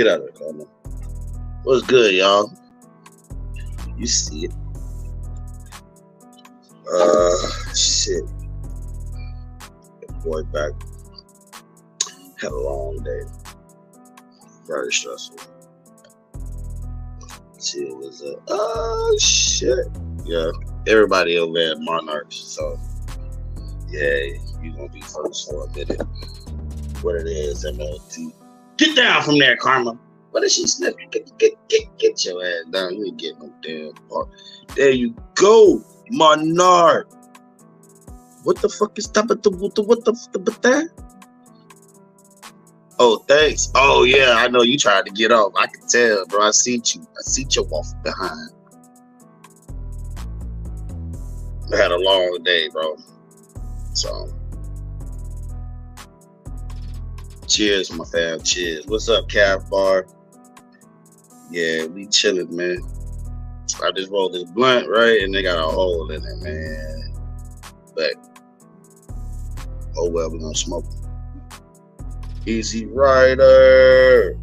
Get out of the corner. What's good, y'all? You see it. Shit. Boy back. Had a long day. Very stressful. Shit was shit. Yeah. Everybody over there at Monarchs, so yeah, you gonna be first for a minute. What it is, MLT. Get down from there, Karma. What is she sniffing? Get your ass down. You ain't getting no damn part. There you go, Monarch. What the fuck is that? What the? Oh, thanks. Oh yeah, I know you tried to get off. I can tell, bro. I seen you. I seen you off behind. I had a long day, bro. So, cheers, my fam. Cheers. What's up, Calf Bar? Yeah, we chilling, man. I just rolled this blunt, right? And they got a hole in it, man. But, oh well, we're gonna smoke. Easy Rider.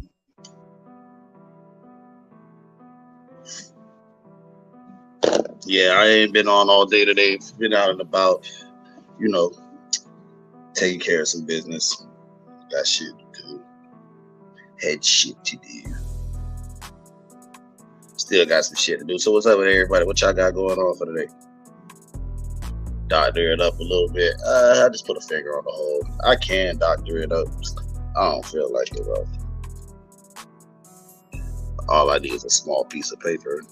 Yeah, I ain't been on all day today. Been out and about, you know, taking care of some business. Got shit to do. Had shit to do. Still got some shit to do. So what's up with everybody? What y'all got going on for today? Doctor it up a little bit. I just put a finger on the hole. I can doctor it up. I don't feel like it, bro. All I need is a small piece of paper.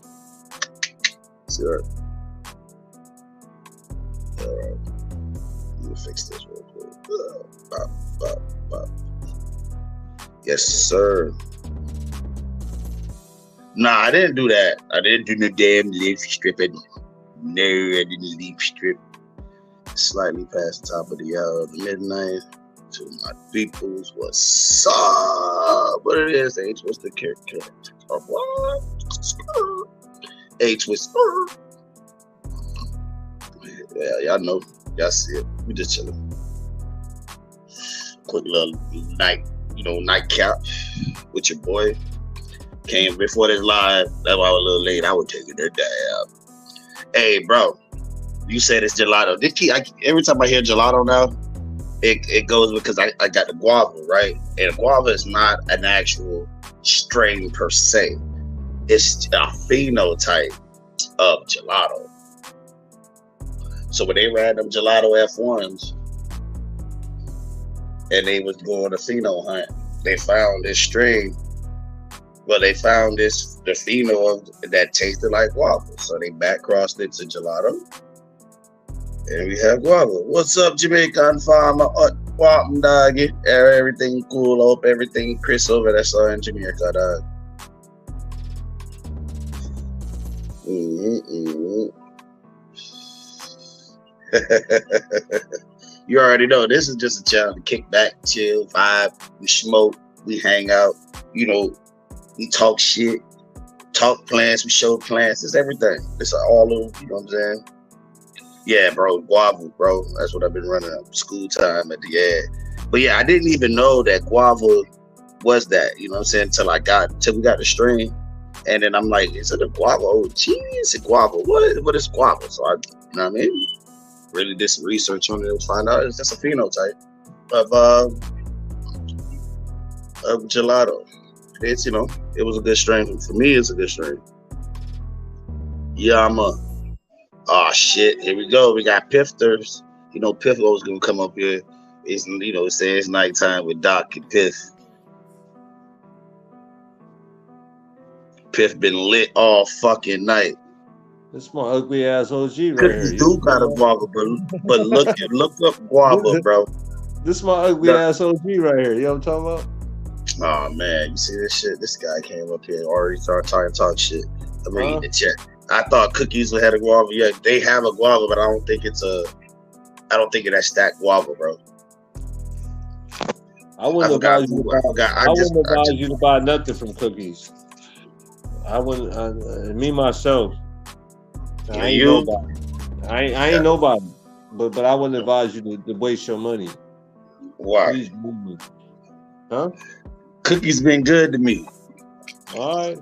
See that? Alright. Let me fix this real quick. Yes, sir. Nah, I didn't do that. I didn't do no damn lip stripping. No, I didn't lip strip. Slightly past the top of the midnight. To my peoples, what's up? What it is? H was the character of what? H was. Yeah, y'all know. Y'all see it. We just chilling. Quick little nightcap with your boy. Came before this live. That's why I was a little late. I was taking her down. Hey, bro. You said it's gelato. Every time I hear gelato now, it goes because I got the guava, right? And guava is not an actual strain per se. It's a phenotype of gelato. So when they ran them gelato F1s and they was going to pheno hunt, they found this strain. Well, they found the pheno that tasted like guava. So they back crossed it to gelato. And we have guava. What's up, Jamaican farmer? Welcome, doggy. Everything cool. Hope everything Chris over there saw in Jamaica, dog. You already know this is just a channel to kick back, chill, vibe. We smoke, we hang out. You know, we talk shit, talk plans, we show plans. It's everything. It's all of, you know what I'm saying? Yeah, bro, guava, bro. That's what I've been running up school time at the ad. But yeah, I didn't even know that guava was that, you know what I'm saying, until we got the strain. And then I'm like, is it a guava? Oh, geez, a guava. What is guava? So I, you know what I mean? Really did some research on it to find out it's just a phenotype of gelato. It's, you know, it was a good strain. For me, it's a good strain. Yeah, oh shit, here we go. We got Piffers. You know, Piff was gonna come up here. It's, you know, saying it's nighttime with Doc and Piff. Piff been lit all fucking night. This is my ugly ass OG right here. Do got a guava, but look up guava, bro. This is my ugly ass OG right here. You know what I'm talking about? Oh man, you see this shit? This guy came up here and already started talk shit. I'm reading the chat. I thought Cookies had a guava. Yeah, they have a guava, but I don't think it's that stacked guava, bro. I wouldn't advise you to buy nothing from Cookies. I wouldn't. Me myself. I ain't nobody. I ain't nobody. But I wouldn't advise you to waste your money. Why? Huh? Cookies been good to me. All right.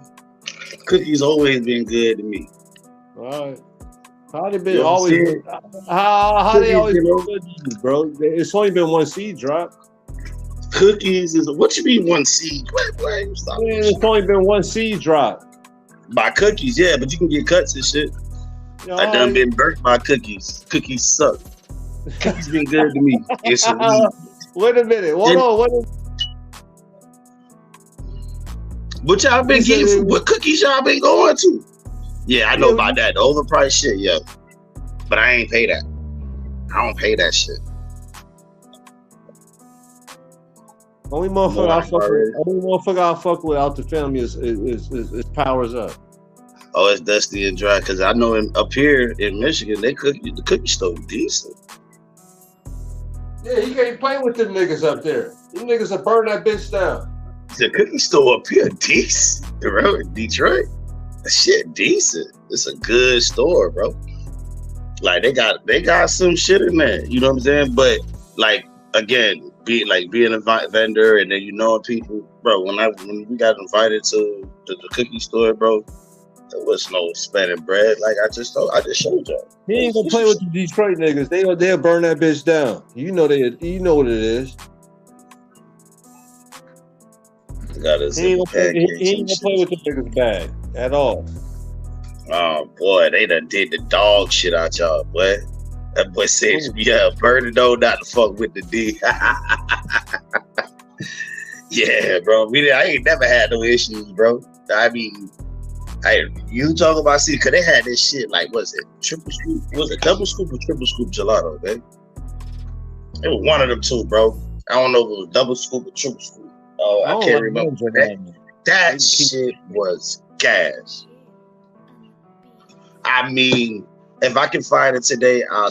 Cookies always been good to me. All right. How they been always? Been, how they always been good to you, bro? It's only been one seed drop. Cookies is what you mean one seed? It's only been one seed drop. By cookies, yeah, but you can get cuts and shit. I done been burnt by cookies. Cookies suck. Cookies been good to me. It's a weed. Wait a minute. Hold on. What y'all been getting? What cookies y'all been going to? Yeah, I know about that. The overpriced shit, yeah. But I ain't pay that. I don't pay that shit. Only motherfucker I fuck with out the family is Powers Up. Oh, it's dusty and dry because I know up here in Michigan, the cookie store decent. Yeah, you can't play with them niggas up there. Them niggas will burn that bitch down. The cookie store up here decent, bro. In Detroit, that shit decent. It's a good store, bro. Like they got some shit in there. You know what I'm saying? But like again, being a vendor and then you know people, bro. When we got invited to the cookie store, bro, there was no spending bread. Like I just showed y'all. He ain't gonna play with the Detroit niggas. They'll burn that bitch down. You know what it is. He ain't gonna play with the niggas bag at all. Oh boy, they done did the dog shit out y'all, boy. That boy said, yeah, burn it on not to fuck with the D. Yeah, bro. I ain't never had no issues, bro. I mean, you talk about cause they had this shit like, was it triple scoop? Was it double scoop or triple scoop gelato, man? It was one of them two, bro. I don't know if it was double scoop or triple scoop. Oh, I can't remember. That shit was gas. I mean, if I can find it today, I'll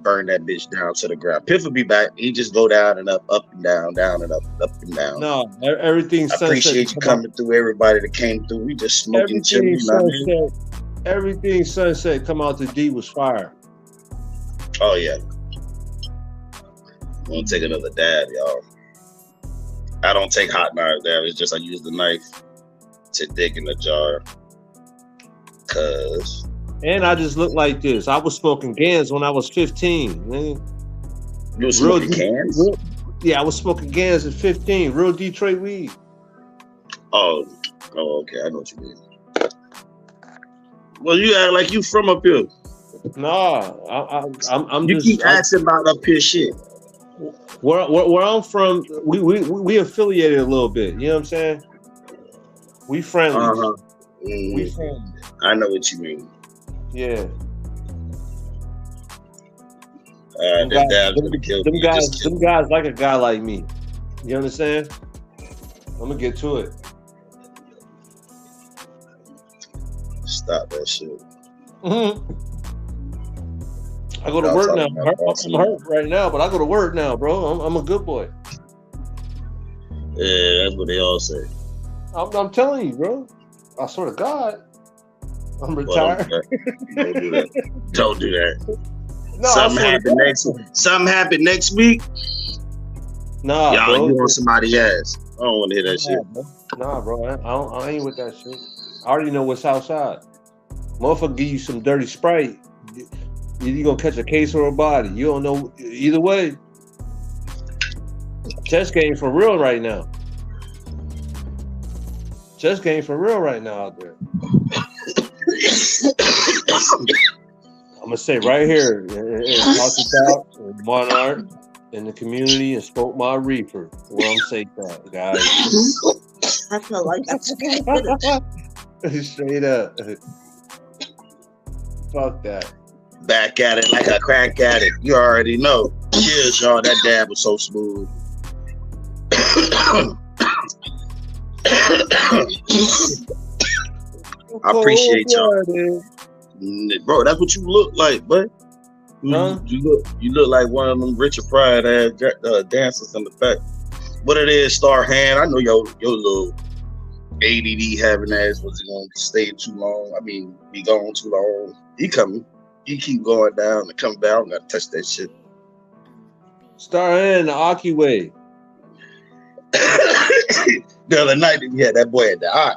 burn that bitch down to the ground. Piff will be back. He just go down and up and down, down and up and down. No, everything. I appreciate you coming through. Everybody that came through, we just smoking chili. Everything Sunset come out to D was fire. Oh yeah. I'm gonna take another dab, y'all. I don't take hot knives dab. It's just I use the knife to dig in the jar. And I just look like this. I was smoking Gans when I was 15. Man. You were smoking cans? Yeah, I was smoking Gans at 15. Real Detroit weed. Oh, okay. I know what you mean. Well, you act like you from up here. Nah, I'm you just. You keep asking about up here shit. Where I'm from, we affiliated a little bit. You know what I'm saying? We friendly. Mm-hmm. We friendly. I know what you mean. Yeah. Them guys like a guy like me. You understand? I'm gonna get to it. Stop that shit. Mm-hmm. I go to work now. I'm hurt right now, but I go to work now, bro. I'm a good boy. Yeah, that's what they all say. I'm telling you, bro. I swear to God. I'm retired. Don't do that. Don't do that. No, something happened next week. Nah, y'all, bro. You want somebody's ass. I don't want to hear that shit. Nah, bro. I ain't with that shit. I already know what's outside. Motherfucker give you some dirty Sprite. You gonna catch a case or a body. You don't know either way. Chess game for real right now. Chess game for real right now out there. I'm gonna say right here in Monarch, in the community, and smoke my reefer. Where I'm safe at, guys. I feel like that's straight up. Fuck that. Back at it like a crack addict. You already know. Cheers, y'all. That dab was so smooth. I appreciate y'all. Bro, that's what you look like, bud. Huh? You look like one of them Richard Pryor dancers in the back. What it is, Star Hand. I know your little ADD having ass wasn't gonna stay too long. I mean, be gone too long. He coming. He keep going down and come back. I don't gotta touch that shit. Star Hand, the Aki way. The other night we had that boy at the Art.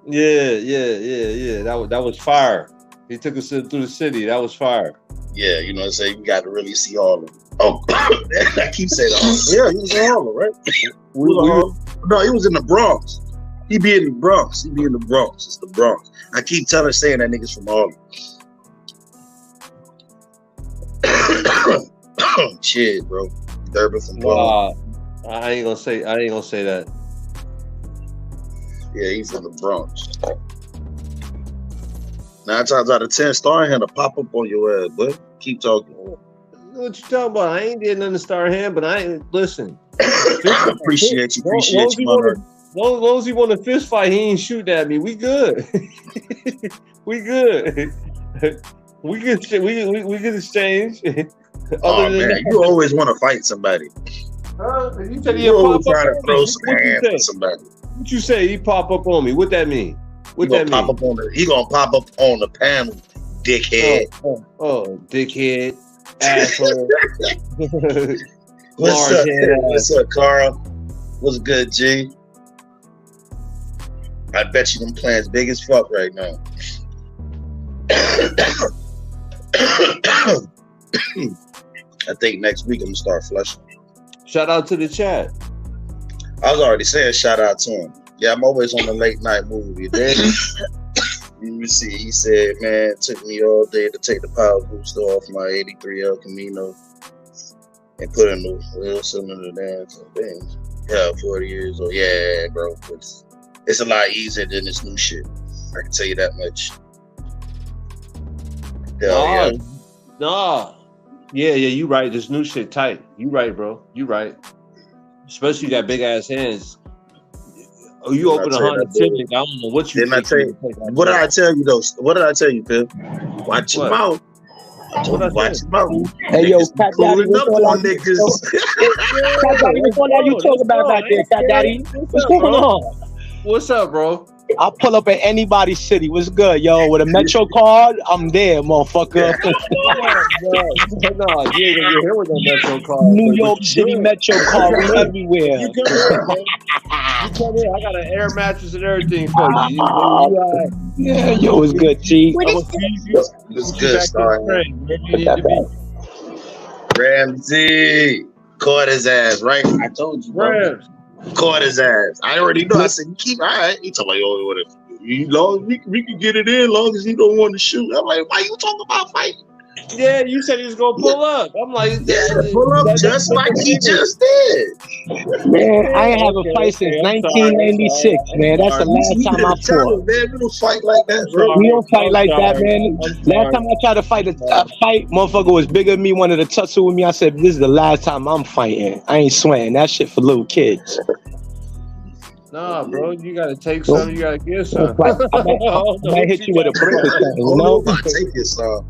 Yeah. That was fire. He took us through the city. That was fire. Yeah, you know what I'm saying? You got to really see Harlem. Oh, I keep saying Harlem. Yeah, he was in Harlem, right? No, he was in the Bronx. He be in the Bronx. It's the Bronx. I keep saying that nigga's from Harlem. Shit, bro. Durbin from Bronx. I ain't gonna say that. Yeah, he's in the Bronx. 9 times out of 10, starring him to pop up on your ass, but keep talking. What you talking about? I ain't did nothing to star him, but I ain't listen. Appreciate you, man. Long as he want a fist fight, he ain't shooting at me. We good. We good. We can exchange. Oh man, you always want to fight somebody. You said you always try to throw some hands at somebody. What you say? He pop up on me. What that mean? He gonna pop up on the panel, dickhead. Oh, dickhead, asshole. What's up, Carl? What's good, G? I bet you them plans big as fuck right now. I think next week I'm gonna start flushing. Shout out to the chat. I was already saying shout out to him. Yeah, I'm always on the late night movie. Then you see, he said, "Man, it took me all day to take the power booster off my '83 El Camino and put in the wheel cylinder dance and things." Yeah, 40 years old. Yeah, bro, it's a lot easier than this new shit. I can tell you that much. Nah. Yeah, you right. This new shit tight. You right, bro. You right. Especially you got big ass hands. Oh, you open a Honda Civic. I don't know what you. Didn't I tell you? What did I tell you though? What did I tell you, Phil? Watch your mouth. I told you watch your mouth. Hey yo, Cat Daddy, what's all on niggas? Cat Daddy, what's all that you talking about back there, Cat Daddy? What's going on? What's up, bro? I'll pull up at anybody's city. What's good, yo? With a Metro card, I'm there, motherfucker. No, you ain't gonna get here with no Metro card. New York City Metro card, we everywhere. You come here, I got an air mattress and everything for you. Yeah, yo, it's good, T. It's good, Star. Ramsey caught his ass, right? I told you, bro. Caught his ass. I already know. I said, keep all right. He told me, we can get it in long as he don't want to shoot. I'm like, why you talking about fighting? Yeah, you said he was gonna pull up. I'm like, pull up just like he just did. Man, I ain't have a fight since 1996, man. That's the last time I fought. Man, we don't fight like that, bro. We don't fight like that, man. Last time I tried to fight a fight, motherfucker was bigger than me, wanted to tussle with me. I said, this is the last time I'm fighting. I ain't sweating. That shit for little kids. Nah, bro, you gotta take some. You gotta get some. I might hit you with a brick or something, you know? Take your some.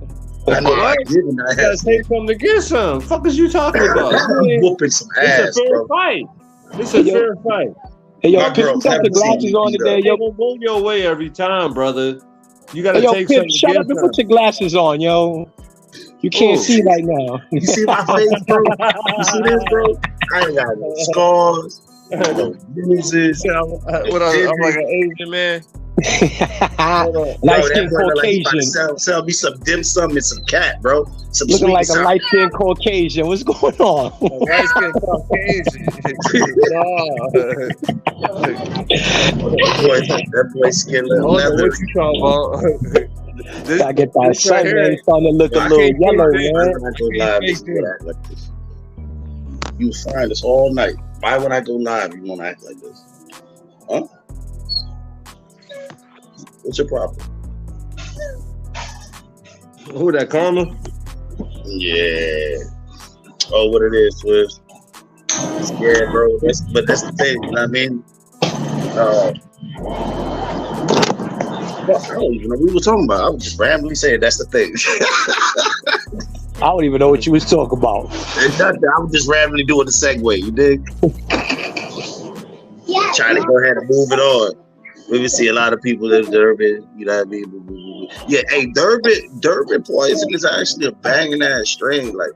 I know I you gotta take some to get some. Fuck is you talking about? I'm whooping some ass, it's a fair fight. It's a fair fight. Hey, yo, Pip, you got the glasses on today, yo. Don't go your way every time, brother. You gotta take Pip, some. Shut up and put your glasses on, yo. You can't see right now. You see my face, bro? You see this, bro? I ain't got no scars. No bruises. I'm like an Asian man. Light skinned Caucasian. Like sell me some dim sum and some cat, bro. Some looking like a light skinned Caucasian. What's going on? Light skinned Caucasian. That boy skin leather. What you talking about? I get that sun, man. It's starting to look a little yellow, man. You find us all night. Why when I go live, you want to act like this? Huh? What's your problem? Who that, Karma? Yeah. Oh, what it is, Swift. Yeah, bro. But that's the thing. You know what I mean? I don't even know what we were talking about. I was just randomly saying that's the thing. I don't even know what you was talking about. It's nothing. I was just randomly doing the segue. You dig? Yeah. Trying to go ahead and move it on. We see a lot of people in Durbin. You know what I mean? Yeah. Hey, Durbin Poison is actually a banging ass strain. Like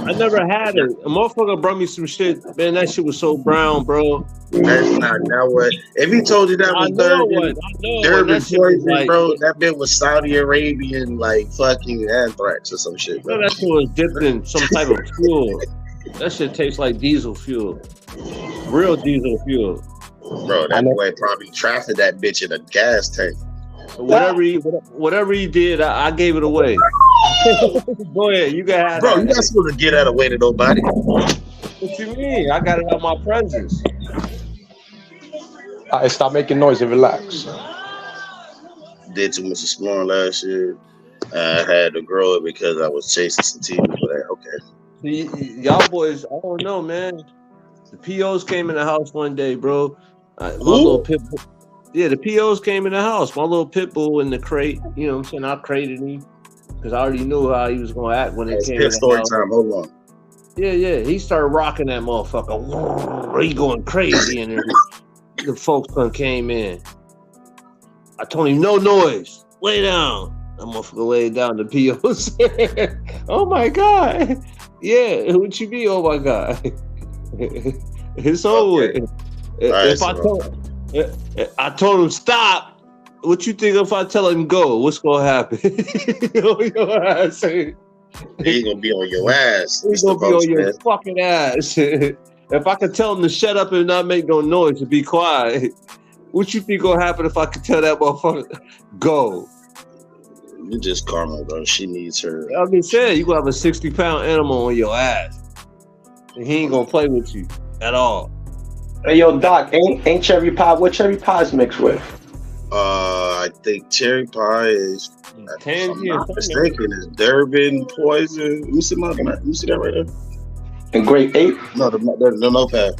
I never had it. A motherfucker brought me some shit. Man, that shit was so brown, bro. That's not that way. If he told you that was Durban poison, bro, that bit was Saudi Arabian, like fucking anthrax or some shit, bro. No, that shit was dipped in some type of fuel. That shit tastes like diesel fuel. Real diesel fuel. Bro, that boy probably trafficked that bitch in a gas tank. Whatever he did, I gave it away. Go ahead, you can have bro, that. You're not supposed to get that away to nobody. What you mean? I got it out my presence. Stop making noise and relax. Did too much exploring last year. I had to grow it because I was chasing some TV for that. Okay. Y'all boys, I don't know, man. The POs came in the house one day, bro. My little pit bull. Yeah, the POs came in the house. My little pit bull in the crate. You know what I'm saying? I crated him because I already knew how he was going to act when it came in the story house. Time. Hold on. Yeah. He started rocking that motherfucker. He going crazy in there. The folks came in. I told him, no noise. Lay down. That motherfucker laid down. The POs. Oh, my God. Yeah, what you mean, oh, my God? It's over. Okay. If I told him stop, what you think if I tell him go? What's gonna happen? He's gonna be on your ass. He's gonna be on your fucking ass. If I could tell him to shut up and not make no noise and be quiet, what you think gonna happen if I could tell that motherfucker go? You just karma, bro. She needs her. I mean, said you gonna have a 60-pound animal on your ass, and he ain't gonna play with you at all. Hey, yo, Doc, ain't cherry pie? What cherry pie is mixed with? I think cherry pie is. If I'm not mistaken, is Durban poison. Let me see that right there. And grade 8? No, the notepad.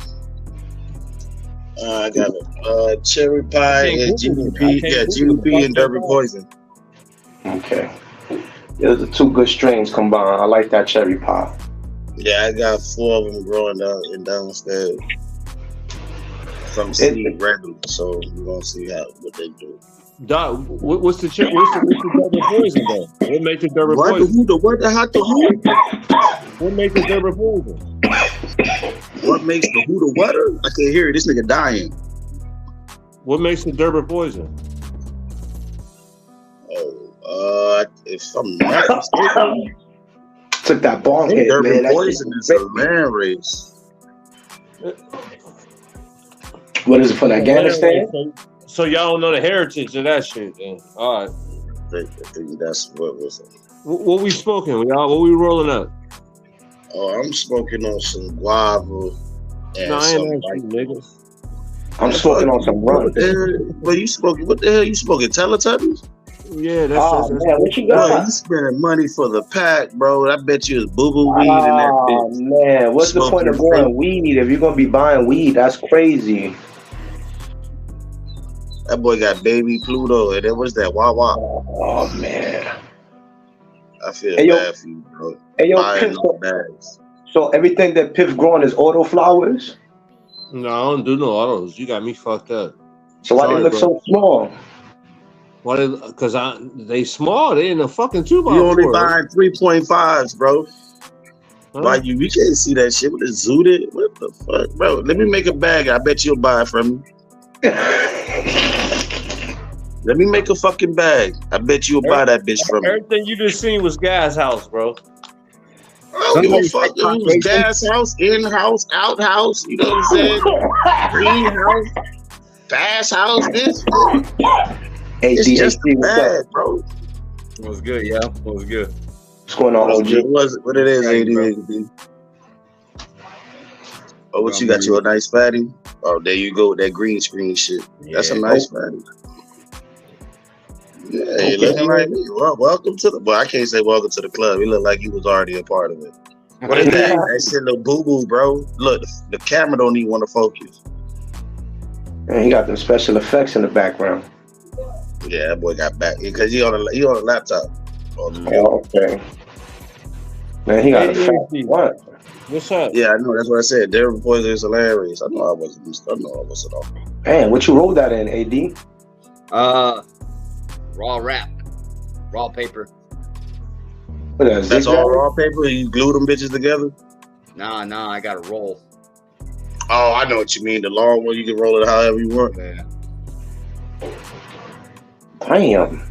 I got it. Cherry pie and GDP. Yeah, GDP and Durban poison. Okay. Those are two good strains combined. I like that cherry pie. Yeah, I got 4 of them growing downstairs. Some seed regular, so we're gonna see what they do. Doc, what's the Durban poison though? What makes the Durban poison? What makes the Durban poison? What makes the who the wetter? I can't hear it. This nigga dying. What makes the Durban poison? If I'm not mistaken, took that ball hit, Durban man. poison is a land race. What is it for Afghanistan? So y'all don't know the heritage of that shit, then. All right. I think that's what was it. What we smoking, y'all? What we rolling up? Oh, I'm smoking on some guava and some niggas. I'm smoking on some rum. What you smoking? What the hell you smoking? Teletubbies? Yeah, that's man, what you got? Bro, you spending money for the pack, bro. I bet you it's boo-boo weed in that bitch. Oh, man. What's the point of growing weed if you're going to be buying weed? That's crazy. That boy got baby Pluto, and then what's that? Wawa. Oh, man. I feel bad for you, bro. Hey, yo, Piff, so everything that Piff's growing is auto flowers? No, I don't do no autos. You got me fucked up. So why they look so small? Because they small. They in a fucking 2x4. You only buying 3.5s, bro. Huh? Why we can't see that shit with the zooted? What the fuck, bro? Let me make a bag. I bet you'll buy it from me. Let me make a fucking bag. I bet you'll buy that bitch from me. Everything you just seen was Gas House, bro. I don't give a fuck. It was Gas House, in-house, out-house. You know what I'm saying? Greenhouse, fast house. This. It's just bad, bro. It was good, yeah. It was good. What's going on, OG? What it is, AD? Oh, what you got? You a nice fatty? Oh, there you go with that green screen shit. That's a nice fatty. Yeah, you looking like me. Well, welcome to the. Well, I can't say welcome to the club. He looked like he was already a part of it. What is that? That shit little boo boo, bro. Look, the camera don't even want to focus. And he got them special effects in the background. Yeah, that boy got back because he on a laptop. Oh, okay. Man, he got a fat what? What's up? Yeah, I know. That's what I said. Durban poison is hilarious. I know I wasn't off. Man, what you rolled that in, AD? Raw wrap, raw paper. What is That's all raw paper? You glue them bitches together? Nah, I got a roll. Oh, I know what you mean. The long one, you can roll it however you want. Yeah. Damn.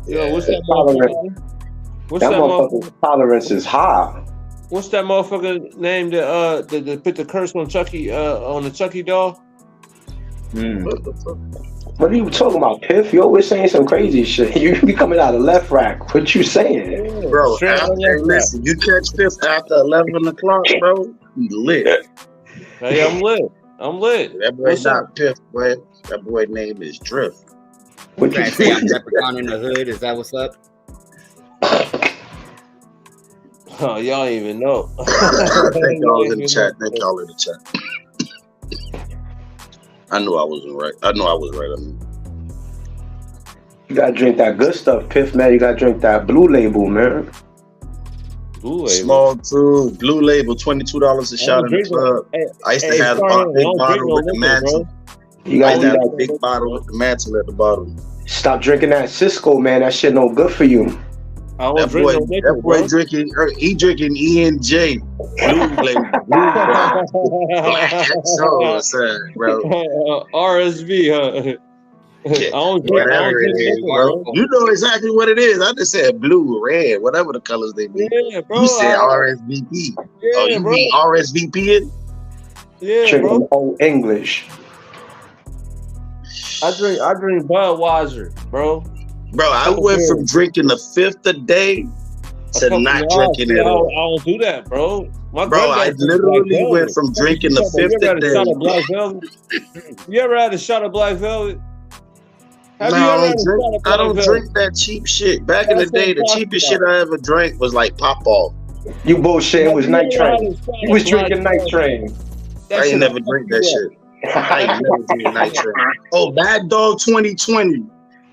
Yo, what's that motherfucker? What's that motherfucker's tolerance is high. What's that motherfucker name that put the curse on Chucky on the Chucky doll? What the fuck? What are you talking about, Piff? You always saying some crazy shit. You be coming out of left rack. What you saying? Bro, listen, you catch Piff after 11 o'clock, bro, he lit. Hey, I'm lit. That boy's not Piff, boy. That boy name is Drift. What you say? I'm Leprechaun in the hood. Is that what's up? Oh, y'all even know. Thank y'all in the chat. I knew I wasn't right. I was right. You gotta drink that good stuff, Piff, man. You gotta drink that Blue Label, man. Blue Label. Small too. Blue Label, $22 a shot in the club. I used to have a big bottle with the mantle. You gotta have a big bottle with the mantle at the bottom. Stop drinking that Cisco, man. That shit no good for you. That boy drinking. He drinking E&J. Blue Label. Bro. RSV, huh? Yeah, I don't drink bro. You know exactly what it is. I just said blue, red, whatever the colors they be. Yeah, bro. You said RSVP. Yeah, you mean RSVP? Yeah, bro. Old English. I drink Budweiser, bro. Bro, I went from drinking the fifth a day to not drinking at all. I don't do that, bro. I literally went from drinking the fifth a day. You ever had a shot of Black Velvet? I don't drink that cheap shit. Back in the day, the cheapest shit I ever drank was like Pop Off. You bullshit. It was Night Train. You was drinking Night Train. I ain't never drink that shit. I ain't never drink Night Train. Oh, Bad Dog 2020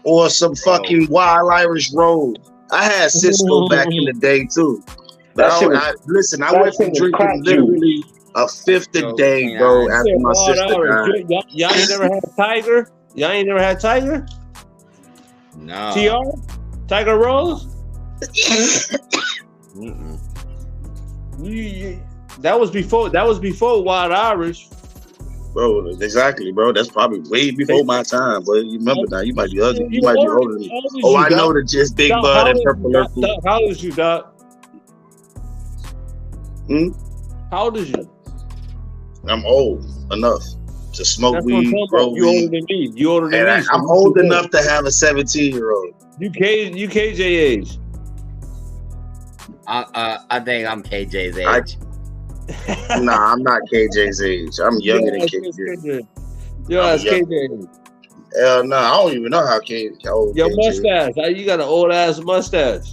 or some fucking Wild Irish Road. I had Cisco back in the day too. But I went from drinking literally a fifth a day, bro, after my sister died. Y'all ain't never had Tiger? Y'all ain't never had Tiger? No. TR? Tiger Rose? That was before Wild Irish. Bro, exactly, bro. That's probably way before my time, but you remember now, you might be ugly. You might be older than me. Oh, I know that just Big Bud and Purple Liquid. How old is you, Doc? How old is you? I'm old enough to smoke weed, grow you older than me. You older than me. I'm old enough to have a 17-year-old. You KJ age. I think I'm KJ's age. Nah, I'm not KJ's age. I'm younger than KJ. Yo, that's KJ. Hell no, I don't even know how old your KJ mustache. You got an old ass mustache.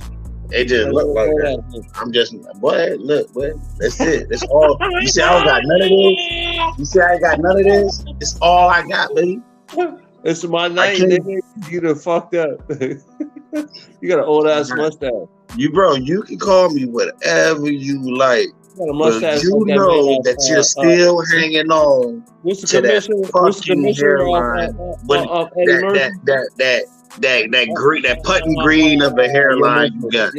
It just look like that. I'm just, boy, look, boy. That's it. That's all. You say I don't got none of this? You say I ain't got none of this? It's all I got, baby. It's my night, nigga. You done fucked up. You got an old ass mustache. You can call me whatever you like. But you know that you're still hanging on to that fucking hairline. That putting green of a hairline you got.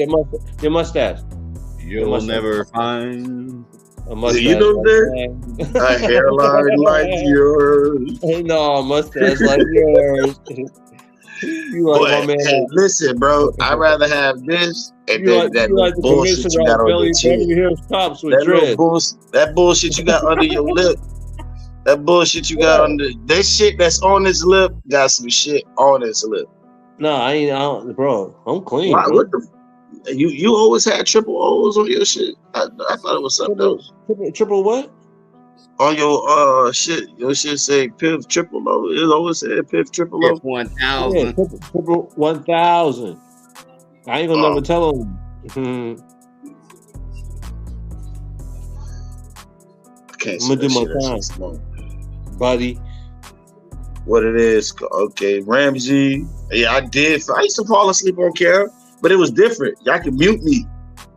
Your mustache. You'll never find a mustache. You know that? A hairline like yours. No, a mustache like yours. Hey, listen, bro. I'd rather have this and then that bullshit you got on your chin. That bullshit you got under your lip. That bullshit you got under that shit that's on his lip got some shit on his lip. No, I don't, bro. I'm clean. Why, what the? You always had triple O's on your shit. I thought it was something else. Triple what? On your shit, your shit say Piff triple O. It always said Piff triple O. 1000. Yeah, triple 1000. I ain't gonna never tell him. I'm gonna do my time, buddy. What it is? Okay, Ramsey. Yeah, I did. I used to fall asleep on camera, but it was different. Y'all could mute me.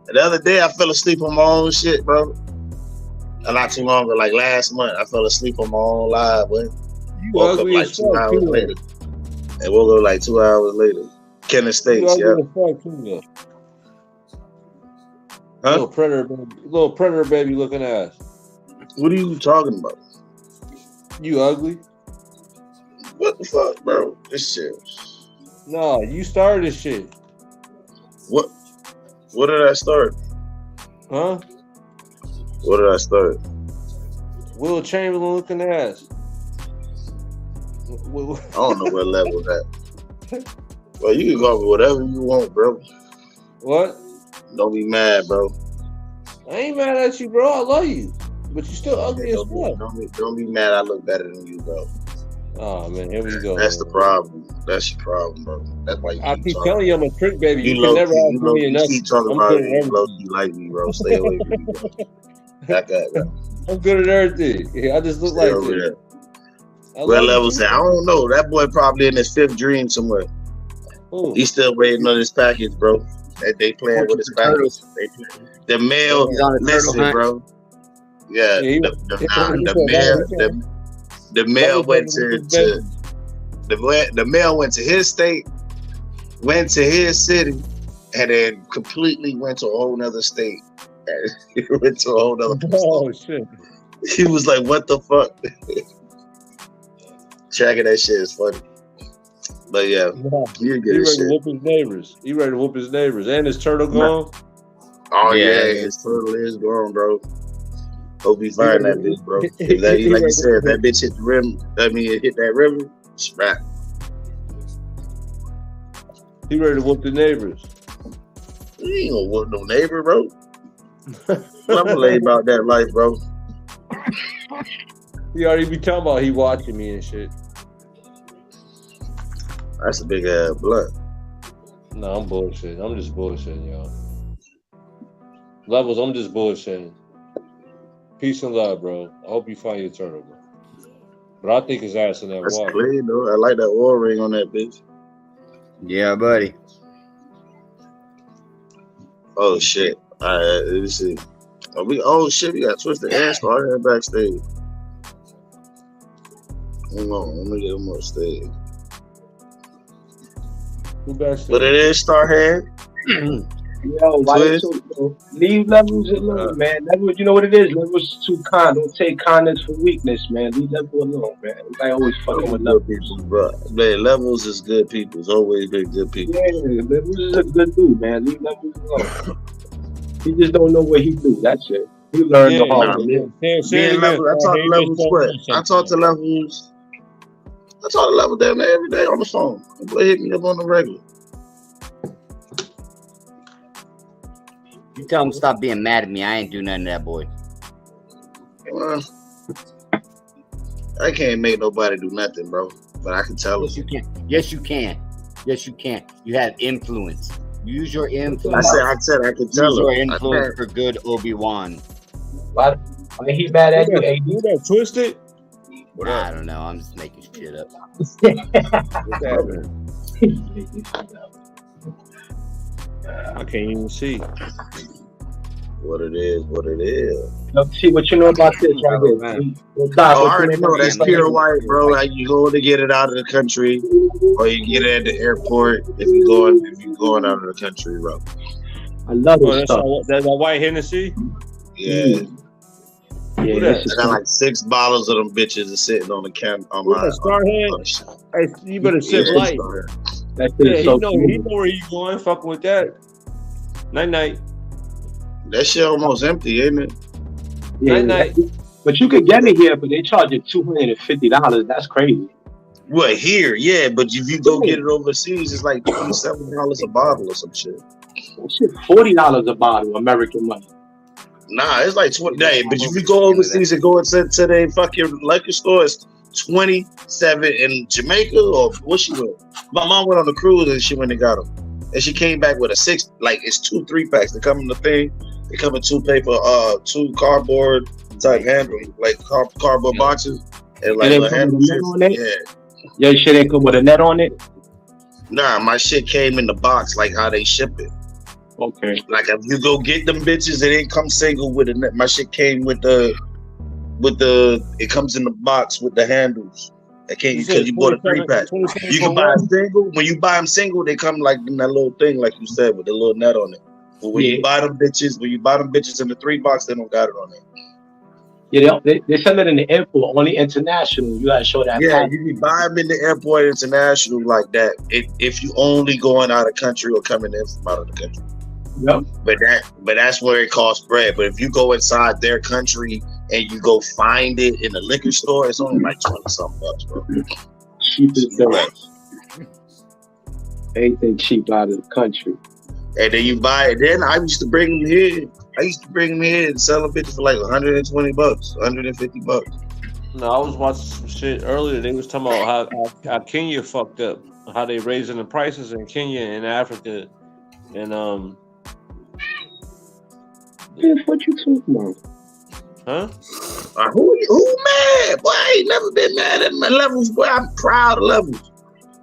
The other day, I fell asleep on my own shit, bro. Not too long ago, like last month, I fell asleep on my own live, but woke up like 2 hours later. And woke up like 2 hours later. Kenneth States, yeah. Huh? Little predator baby looking ass. What are you talking about? You ugly. What the fuck, bro? This shit. No, you started this shit. What did I start? Huh? What did I start? Will Chamberlain looking ass. I don't know what level that. Well, you can go with whatever you want, bro. What? Don't be mad, bro. I ain't mad at you, bro. I love you. But you still ugly as fuck. Don't be mad I look better than you, bro. Oh, man. Here we go. That's the problem. That's your problem, bro. That's why you I keep telling you I'm a trick baby. You can never ask me enough. You keep talking about it. You like me, bro. Stay away from me, bro. Back up, bro. I'm good at everything. Yeah, I just look like this. Well, level said, I don't know. That boy probably in his fifth dream somewhere. Ooh. He's still waiting on his package, bro. They playing with his package. The mail, listen, bro. Yeah, the mail went to the mail went to his state, went to his city, and then completely went to a whole nother state. He went to a whole nother place. Oh shit! He was like, "What the fuck?" Tracking that shit is funny. But yeah, he ready to whoop his neighbors. He ready to whoop his neighbors, and his turtle gone. Oh yeah, his turtle is gone, bro. Hope he find that bitch, bro. Like you said, if that bitch hit the rim, it hit that river, it's right. He ready to whoop the neighbors. You ain't gonna whoop no neighbor, bro. I'm gonna lay about that life, bro. He already be talking about he watching me and shit. That's a big ass blunt. No, I'm bullshitting. I'm just bullshitting, y'all. Levels, I'm just bullshitting. Peace and love, bro. I hope you find your turtle, bro. But I think his ass in that That's water. Clean, though. I like that oil ring on that bitch. Yeah, buddy. Oh shit! All right, let me see. Oh shit! We got Twisted and Star here backstage. Hold on, let me get him on stage. Who backstage? But it is Starhead. Yo, why you leave Levels alone, man. Levels, you know what it is? Levels is too kind. Don't take kindness for weakness, man. Leave Levels alone, man. I always fucking with Levels. People, bro. Man, Levels is good people. It's always been good people. Yeah, Levels is a good dude, man. Leave Levels alone. He just don't know what he do. That's it. He learned the hard way. I talk to Levels damn near every day on the phone. They hit me up on the regular. You tell him stop being mad at me. I ain't do nothing to that boy. Well, I can't make nobody do nothing, bro. But I can tell yes, you can. Yes, you can. Yes, you can. You have influence. Use your influence. I said I could tell him. Use your influence for good, Obi-Wan. Why he mad at you? You that Twisted? Nah, I don't know. I'm just making shit up. I can't even see. What it is. Let's see what you know about this right here. I already know that's pure white, bro. Like you go to get it out of the country, or you get it at the airport if you going out of the country, bro. I love this stuff. That's a white Hennessy. Yeah. Yeah, I got like 6 bottles of them bitches sitting on the camp on my. Hey, you better sip light. He know where you going. Fucking with that. Night. That shit almost empty, ain't it? Yeah, night. But you could get it here, but they charge you $250. That's crazy. What here? Yeah, but if you go get it overseas, it's like $27 a bottle or some shit. That shit, $40 a bottle, American money. Nah, it's like 20. But if you go overseas and go into their fucking liquor store, it's 27 in Jamaica or what she went. My mom went on the cruise and she went and got them. And she came back with a 6, like it's 2 3-packs. They come in the thing. They come in 2 cardboard type handles, like cardboard boxes, and like a handle. Your shit ain't come with a net on it. Nah, my shit came in the box, like how they ship it. Okay. Like if you go get them bitches, it didn't come single with a net. My shit came with the. It comes in the box with the handles. It can't because you bought a 3-pack. You can buy a single. When you buy them single, they come like in that little thing, like you said, with the little net on it. But when you buy them bitches in the 3 box, they don't got it on there. Yeah, they sell it in the airport, only international. You gotta show that. Yeah, you can buy them in the airport international like that. If you only going out of country or coming in from out of the country. Yep. But that's where it costs bread. But if you go inside their country and you go find it in the liquor store, it's only like $20-something bucks, bro. Cheap as dirt. Anything cheap out of the country. And then you buy it. Then I used to bring them here. And sell them bitches for like $120, $150. No, I was watching some shit earlier. They was talking about how Kenya fucked up, how they raising the prices in Kenya and Africa, and What you talking about? Huh? Who mad? Boy, I ain't never been mad at my Levels. Boy, I'm proud of Levels.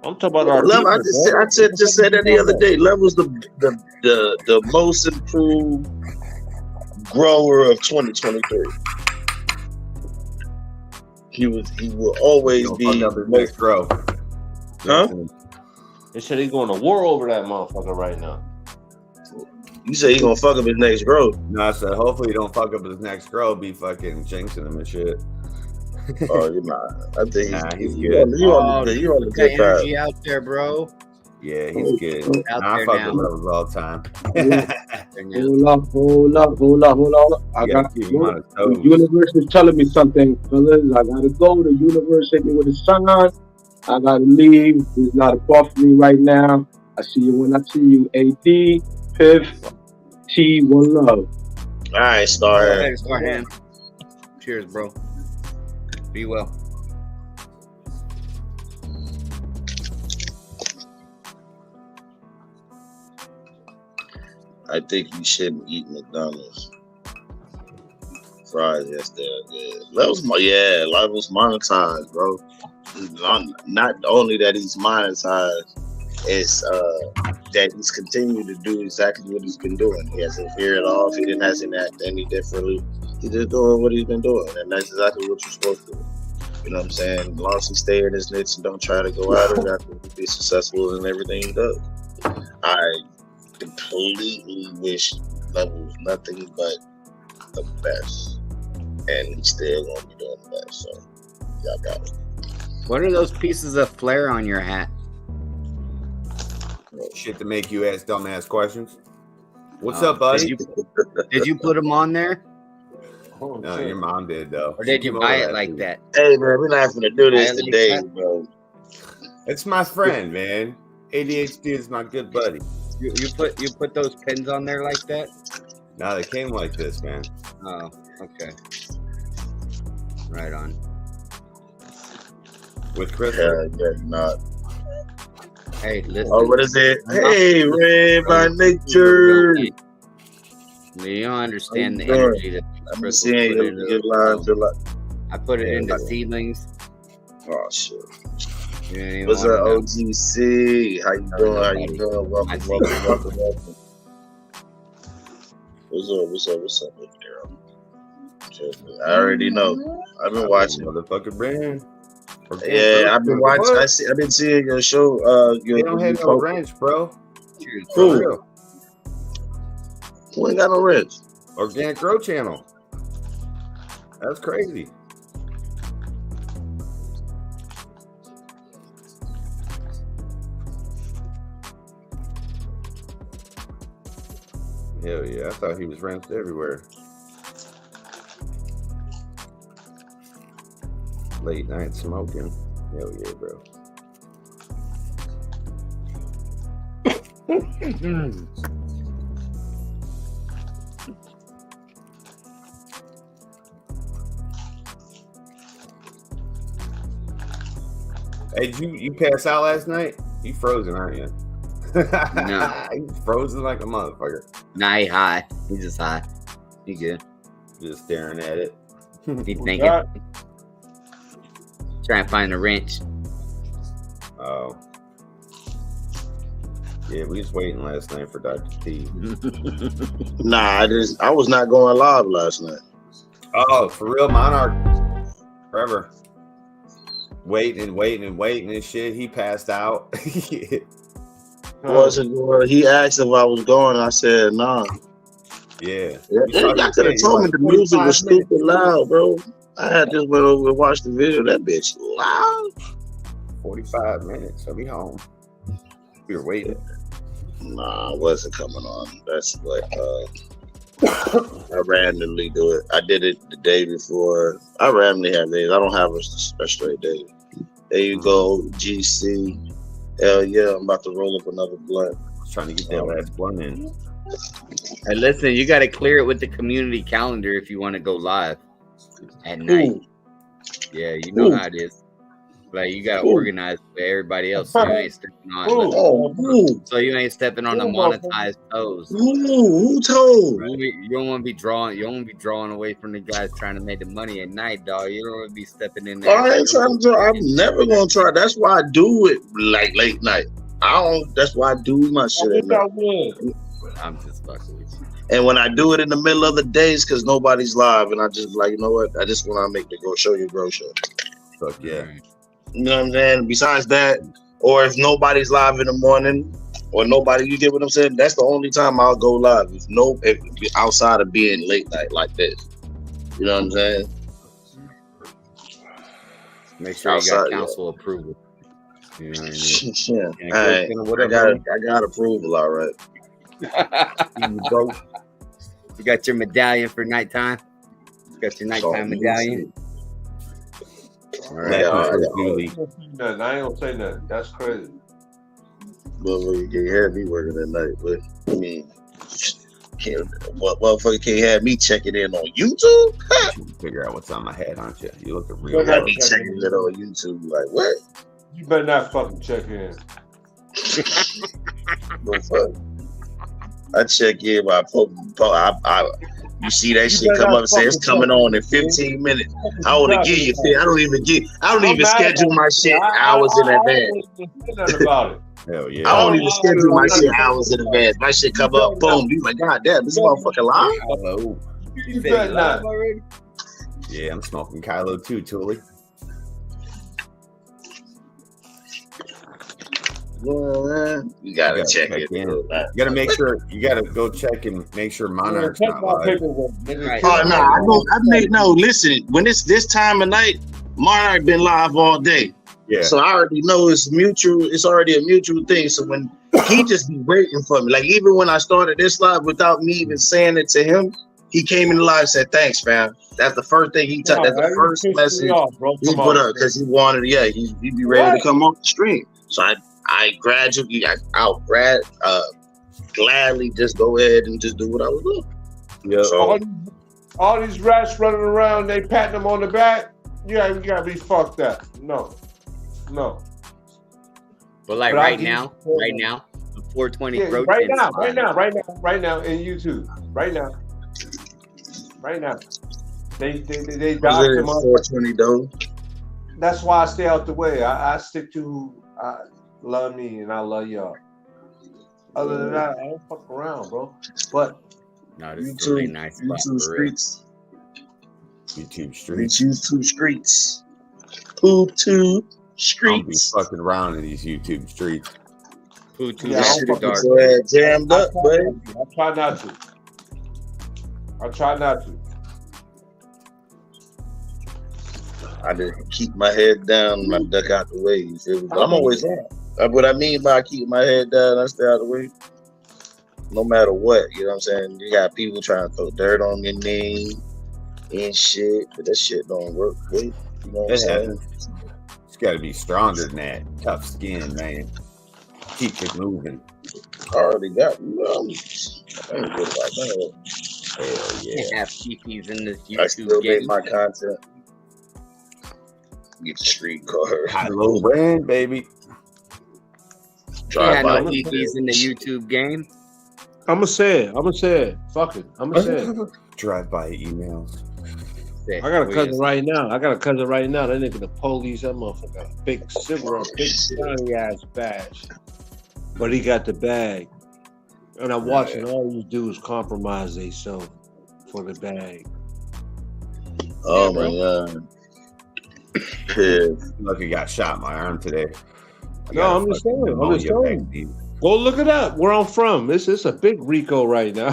I'm talking about our Level. people, I just said that the other day. Levels the most improved grower of 2023. He will always be the next grow. Huh? They said he's going to war over that motherfucker right now. You say he gonna fuck up his next growth. No, I said hopefully he don't fuck up his next grow. Be fucking jinxing him and shit. Oh, you're not. I think he's good. You on the good side. Energy out there, bro. Yeah, he's good. I fuck with Levels all the time. Hold up. I got the universe is telling me something, fellas. I gotta go. The universe hit me with a sign. I gotta leave. There's not a call for me right now. I see you when I see you. AD, Piff, T, one love. All right, Star. Cheers, bro. Be well. I think you shouldn't eat McDonald's. Fries yesterday. Levels monetized, bro. Not only that he's monetized, it's that he's continued to do exactly what he's been doing. He hasn't veered off. He hasn't acted any differently. He's just doing what he's been doing, and that's exactly what you're supposed to do. You know what I'm saying? As long as he stay in his niche and don't try to go out of it, he'll be successful in everything he does. I completely wish Levels nothing but the best, and he's still gonna be doing the best. So y'all got it. What are those pieces of flair on your hat? Shit to make you ask dumbass questions. What's up, buddy? Did you put them on there? No, your mom did though. Or did you buy it like that? Hey man, we're not gonna do this today, bro. It's my friend, man. ADHD is my good buddy. You put those pins on there like that? No, they came like this, man. Oh, okay. Right on. With Chris. Yeah, not. Hey, listen. Oh, what is it? Hey, Red by Nature. You don't understand the energy that I'm seeing you get live to like. I put it into seedlings. Oh shit. What's up, OGC? How you doing? Welcome. What's up, baby girl? I already know. I've been watching. Motherfucker, Brand. Yeah, I've been watching. I've been seeing your show. You don't have no wrench, bro. Cool. Who ain't got no wrench? Organic Grow Channel. That's crazy. Hell yeah, I thought he was wrenched everywhere. Late night smoking. Hell yeah, bro. Hey, you pass out last night? You frozen, aren't you? No. He's frozen like a motherfucker. Nah, he high. He's just high. He good. Just staring at it. He thinking. Trying to find a wrench. Oh. Yeah, we was waiting last night for Dr. T. Nah, I was not going live last night. Oh, for real, Monarch. Forever. Waiting and shit. He passed out. Wasn't going. He asked if I was going. I said nah. Yeah. Y'all could have told me the music was stupid loud, bro. I had just went over and watched the video. That bitch loud. 45 minutes. I'll be home. We were waiting. Nah, I wasn't coming on. That's what I randomly do it. I did it the day before. I randomly have days. I don't have a straight day. There you go, GC. Hell yeah, I'm about to roll up another blunt. Trying to get that last blunt in. Hey, listen, you got to clear it with the community calendar if you want to go live at night. Ooh. Yeah, you know how it is. Like you got to organize with everybody else, so you ain't stepping on. So you ain't stepping on the monetized toes. Who told? You don't want to be drawing. You don't want to be drawing away from the guys trying to make the money at night, dog. You don't want to be stepping in there. I ain't trying to. I'm never gonna try. That's why I do it like late night. I don't. That's why I do my shit at night. I'm just fucking with you. And when I do it in the middle of the days, because nobody's live, and I just like, you know what? I just want to make the Go Show Your Grow show. Fuck yeah. You know what I'm saying? Besides that, or if nobody's live in the morning, or nobody, you get what I'm saying? That's the only time I'll go live. If outside of being late night like this. You know what I'm saying? Make sure outside, you got council approval. You know what I mean? I got approval, all right. Bro, you got your medallion for nighttime? You got your nighttime medallion? All right. I ain't gonna say nothing. That's crazy. Well, you can't have me working at night, but I mean, motherfucker can't have me checking in on YouTube? You figure out what's on my head, aren't you? You look real. You got me checking it on YouTube, like what? You better not fucking check in. No fuck. I check in by you see that shit come up and say it's coming on in 15 minutes. I want to give you. I don't even schedule my shit hours in advance. Hell yeah. I don't even schedule my shit hours in advance. My shit come up, boom. You like, God damn, this motherfucker live? Hello. You better not. Yeah, I'm smoking Kylo too, Tully. Well, you gotta check it. You gotta make sure. You gotta go check and make sure Monarch's not live. No. Listen, when it's this time of night, Monarch been live all day. Yeah. So I already know it's mutual. It's already a mutual thing. So when he just be waiting for me, like even when I started this live without me even saying it to him, he came in the live and said, "Thanks, fam." That's the first thing he took. That's the first message he put up because he wanted. Yeah, he'd be ready to come off the stream. So I'll gladly just go ahead and just do what I was doing. Yeah. So, all these rats running around, they patting them on the back. You gotta be fucked up. No. But like right now, the 420 right now in YouTube, right now, they docked him up. 420 though. That's why I stay out the way. I stick to love me and I love y'all. Other than that, I don't fuck around, bro. But no, this is a really nice YouTube streets. YouTube streets. YouTube streets. YouTube streets. I'll be fucking around in these YouTube streets. Jammed up, buddy. I try not to. I just keep my head down and I duck out the way. You feel me? But I'm always on. What I mean by keep my head down, I stay out of the way. No matter what, you know what I'm saying? You got people trying to throw dirt on your name and shit, but that shit don't work good. You know what I'm saying? It's got to be stronger than that. Tough skin, man. Keep it moving. I already got. I ain't good about that. Hell yeah. You have PPs in this YouTube I still game. make my content. Get the street card. Kylo Ren, baby. You had no PPs in the YouTube game. I'ma say it. Fuck it. I'ma say it. Drive-by emails. I got a cousin right now. That nigga the police. That motherfucker got a big silver, big shiny ass badge. But he got the bag. And I'm watching all you do is compromise themselves for the bag. Oh my god. Yeah. Look, he got shot in my arm today. No, I'm just saying. Go look it up. Where I'm from, it's a big Rico right now.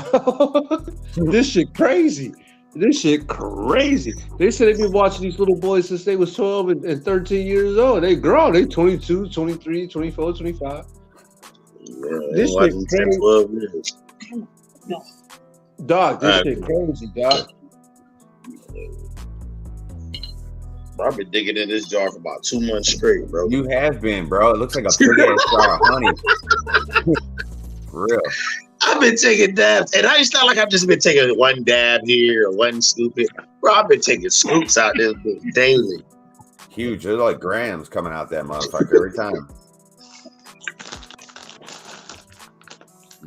This shit crazy. This shit crazy. They said they've been watching these little boys since they was 12 and 13 years old. They grown. They 22, 23, 24, 25. Yeah, this shit crazy. 12 years. No. Dog, this shit crazy, dog. Bro, I've been digging in this jar for about 2 months straight, bro. You have been, bro. It looks like a big ass jar of honey. For real. I've been taking dabs, and it's not like I've just been taking one dab here or one scoop it. Bro, I've been taking scoops out this bitch daily. Huge. There's like grams coming out that motherfucker every time.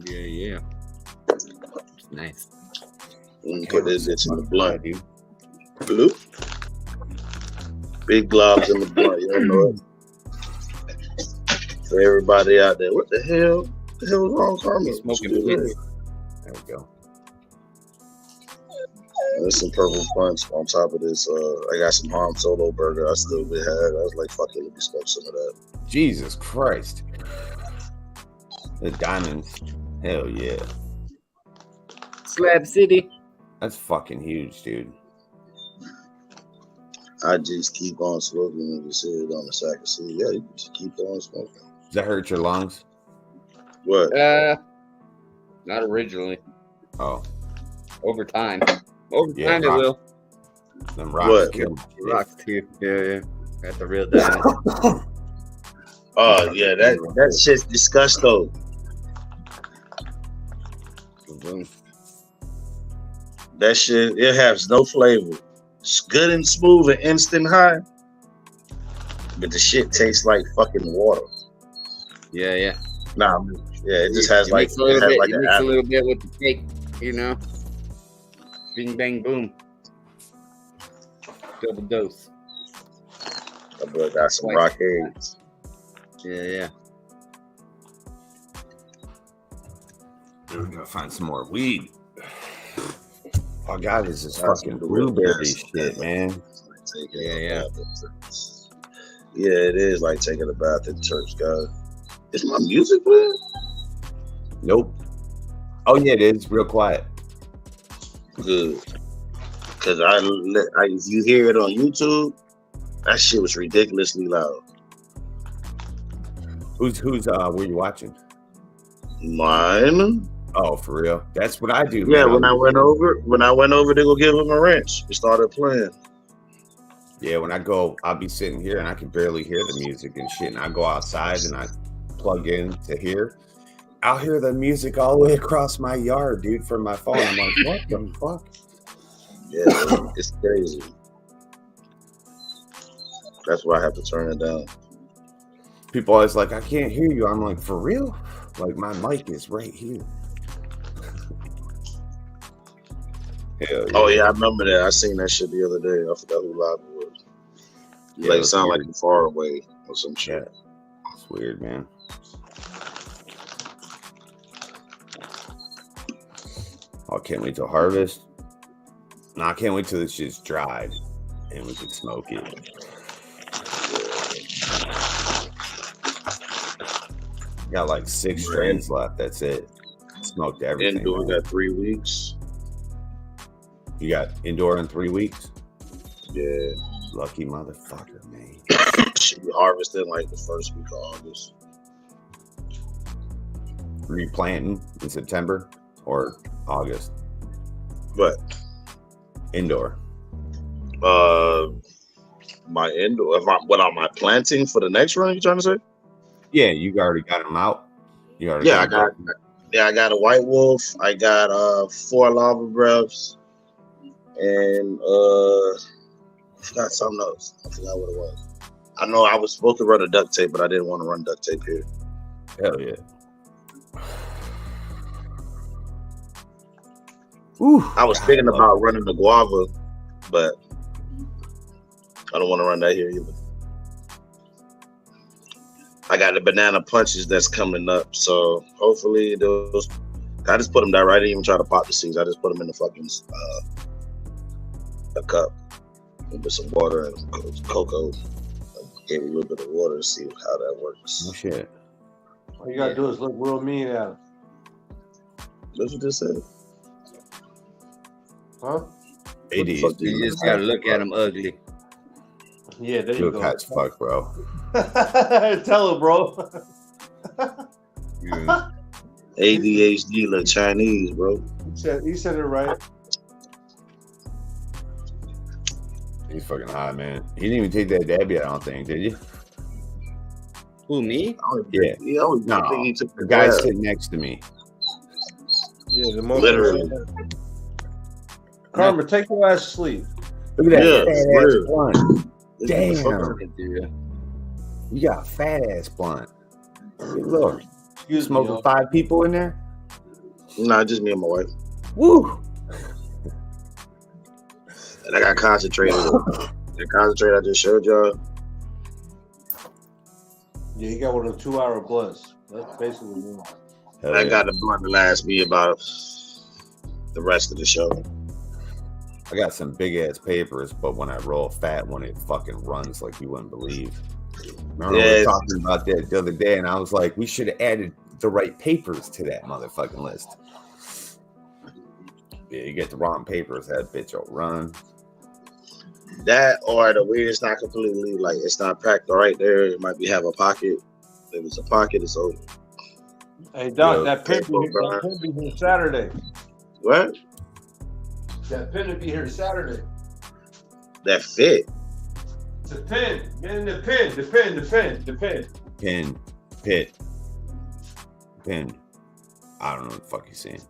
Yeah. Nice. Put this bitch in the blunt, dude. Bloop. Big globs in the blunt, you know it. For everybody out there, what the hell? What the hell was wrong, Carmen? Smoking There we go. There's some purple punch on top of this. I got some Han Solo burger I still had. I was like, fuck it, let me smoke some of that. Jesus Christ. The diamonds. Hell yeah. Slab City. That's fucking huge, dude. I just keep on smoking and just sit it on the sack of seed. Yeah, you just keep on smoking. Does that hurt your lungs? What? Not originally. Oh. Over time. Over Yeah, time it rock. will. Them rocks What? kill. Rocks too. Yeah. Got the real diamond. Oh yeah, that shit's disgusting. That shit, it has no flavor. It's good and smooth and instant high, but the shit tastes like fucking water. Yeah. Nah, yeah, it just has You like mix a little bit. like You an mix a apple. little bit with the cake. You know. Bing bang boom. Double dose. That boy got some rock eggs. Yeah. We gotta find some more weed. All I got is this That's fucking some blueberry yes. shit, man. Yeah. Yeah, it is like taking a bath in church, guys. Is my music playing? Nope. Oh yeah, it is real quiet. Good. Cause I if you hear it on YouTube, that shit was ridiculously loud. Who's were you watching? Mine. Oh, for real? That's what I do. Yeah, man. when I went over to go give him a wrench, we started playing. Yeah, when I go, I'll be sitting here and I can barely hear the music and shit. And I go outside and I plug in to hear. I'll hear the music all the way across my yard, dude, from my phone. I'm like, what the fuck? Yeah, it's crazy. That's why I have to turn it down. People always like, I can't hear you. I'm like, for real? Like, my mic is right here. Hell yeah. Oh yeah, I remember that. I seen that shit the other day. I forgot who live it was. Yeah, Like it's sound weird. like far away or some shit. Yeah. It's weird, man. Oh, I can't wait till harvest. No, I can't wait till this shit's dried and we can smoke it. Got like 6 strains left. That's it. Smoked everything. Indoor man. got 3 weeks. You got indoor in 3 weeks? Yeah. Lucky motherfucker, man. Should be harvested like the first week of August. Replanting in September or August? But Indoor. my indoor. What am I planting for the next run? You trying to say? Yeah, you already got them out. You already I got a white wolf. I got 4 lava breaths, and I forgot something else. I forgot what it was. I know I was supposed to run a duct tape, but I didn't want to run duct tape here. Hell yeah. Ooh, I was thinking about running the guava, but I don't want to run that here either. I got the banana punches that's coming up, so hopefully those. I just put them down. I didn't even try to pop the seeds. I just put them in the fucking a cup with some water and cocoa. I gave a little bit of water to see how that works. Oh shit. All you gotta do is look real mean at him. That's what they said. Huh? AD. You just gotta look at him ugly. Yeah, there you go. As fuck, bro. Tell him, bro. Yeah. ADHD look Chinese, bro. He said it right. He's fucking hot, man. He didn't even take that dab yet, I don't think, did you? Who, me? Yeah. I think he took the guy sitting next to me. Yeah, the literally. Karma, take your ass to sleep. Look at that Yeah, fat ass blunt. Damn. You got a fat ass blunt. Look. You smoking 5 people in there? Nah, just me and my wife. Woo! And I got concentrated. The concentrate I just showed y'all. Yeah, you got one of the 2-hour blunts. That's basically it. I got the blunt to last me about the rest of the show. I got some big ass papers, but when I roll fat one, it fucking runs like you wouldn't believe. Remember we were talking about that the other day, and I was like, we should have added the right papers to that motherfucking list. Yeah, you get the wrong papers, that bitch will run. That or the weed is not completely like it's not packed right there. It might have a pocket. If it's a pocket, it's open. Hey Doc, that pin be here Saturday. What? That pin will be here Saturday. That fit. The pin. Get in the pin. The pin. Pin. I don't know what the fuck he's saying.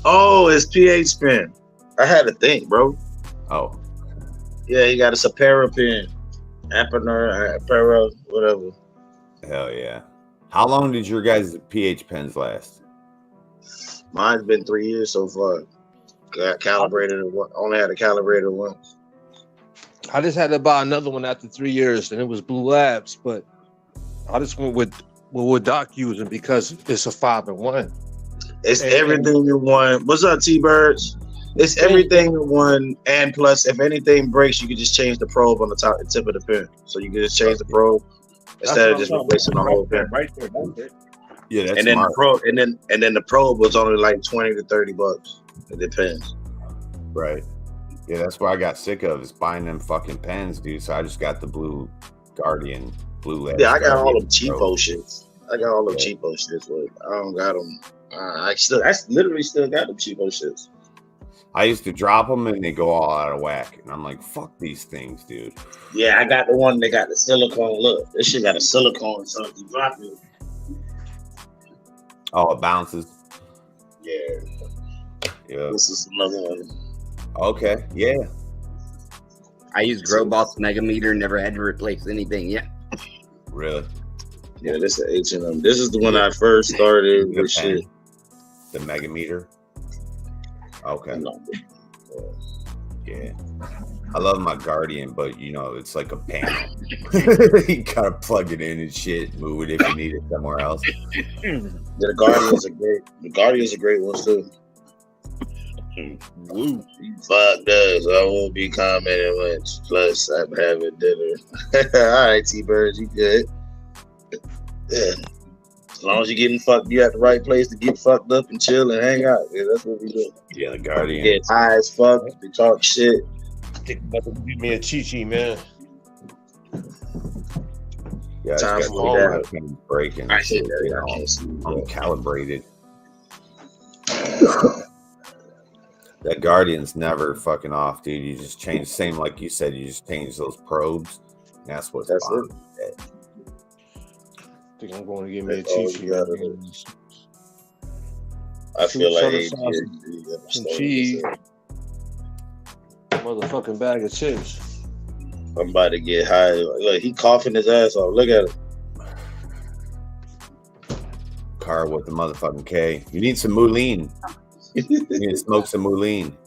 Oh, it's pH pin. I had to think, bro. Oh. Yeah, you got a Sapera pin. Apera, whatever. Hell yeah. How long did your guys' pH pens last? Mine's been 3 years so far. Got calibrated. Only had to calibrate it once. I just had to buy another one after 3 years, and it was Blue Labs. But I just went with what Doc using because it's a 5-in-1. It's everything in one. What's up, T-Birds? It's everything in one, and plus, if anything breaks, you can just change the probe on the tip of the pin. So you can just change the probe instead of just replacing the whole pin. Right there, that's it. Yeah, that's and then smart. the probe, and then the probe was only like $20 to $30. It depends. Right. Yeah, that's what I got sick of is buying them fucking pens, dude. So I just got the Blue Guardian, Blue Labs. Yeah, I got all them cheapo shits. I got all them cheapo shits. But I don't got them. I literally still got them cheapo shits. I used to drop them and they go all out of whack, and I'm like, "Fuck these things, dude." Yeah, I got the one that got the silicone. Look, this shit got a silicone, so if you drop it, oh, it bounces. Yeah. Yeah. This is another one. Okay. Yeah. I used Growbox Mega Meter, never had to replace anything yet. Really? Yeah, this is H&M. This is the one I first started with shit. The Mega Meter. Okay. Yeah. I love my Guardian, but you know, it's like a panel. You gotta plug it in and shit, move it if you need it somewhere else. The Guardian's a great one too. Woo. Fuck does. I won't be commenting much. Plus, I'm having dinner. All right, T-Birds, you good? Yeah. As long as you're getting fucked, you at the right place to get fucked up and chill and hang out. Yeah, that's what we do. Yeah, the Guardian. Get high as fuck. We talk shit. Give me a Chi-Chi, man. Yeah, time for that. Breaking. I see that. I can't see I'm calibrated. That Guardian's never fucking off, dude. You just change, same like you said, you just change those probes. That's what's That's fun. it. I think I'm going to give me a Chi-Chi. I feel like some cheese, motherfucking bag of chips. I'm about to get high. Look, he coughing his ass off. Look at him. Car with the motherfucking K. You need some Moulin. You need to smoke some Moulin.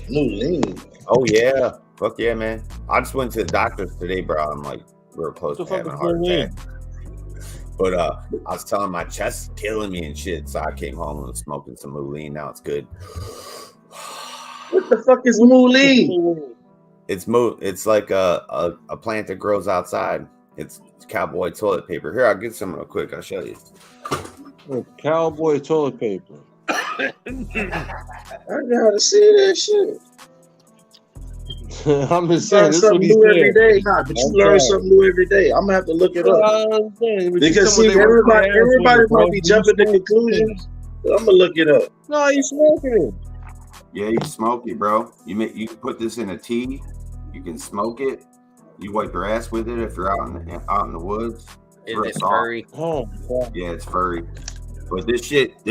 Moulin. Oh yeah. Fuck yeah, man. I just went to the doctor's today, bro. I'm like real close to having a heart attack. But I was telling my chest is killing me and shit. So I came home and was smoking some Moulin. Now it's good. What the fuck is Moulin? It's like a plant that grows outside. It's cowboy toilet paper. Here, I'll get some real quick. I'll show you. Cowboy toilet paper. I gotta see that shit. I'm just saying, something new every day, huh? But you learn something new every day. I'm gonna have to look it up. Because see, everybody might be jumping to conclusions. I'm gonna look it up. No, you smoking it. Yeah, you smoke it, bro. You put this in a tea. You can smoke it. You wipe your ass with it if you're out in the woods. Is it furry? Oh, God. Yeah, it's furry. But this shit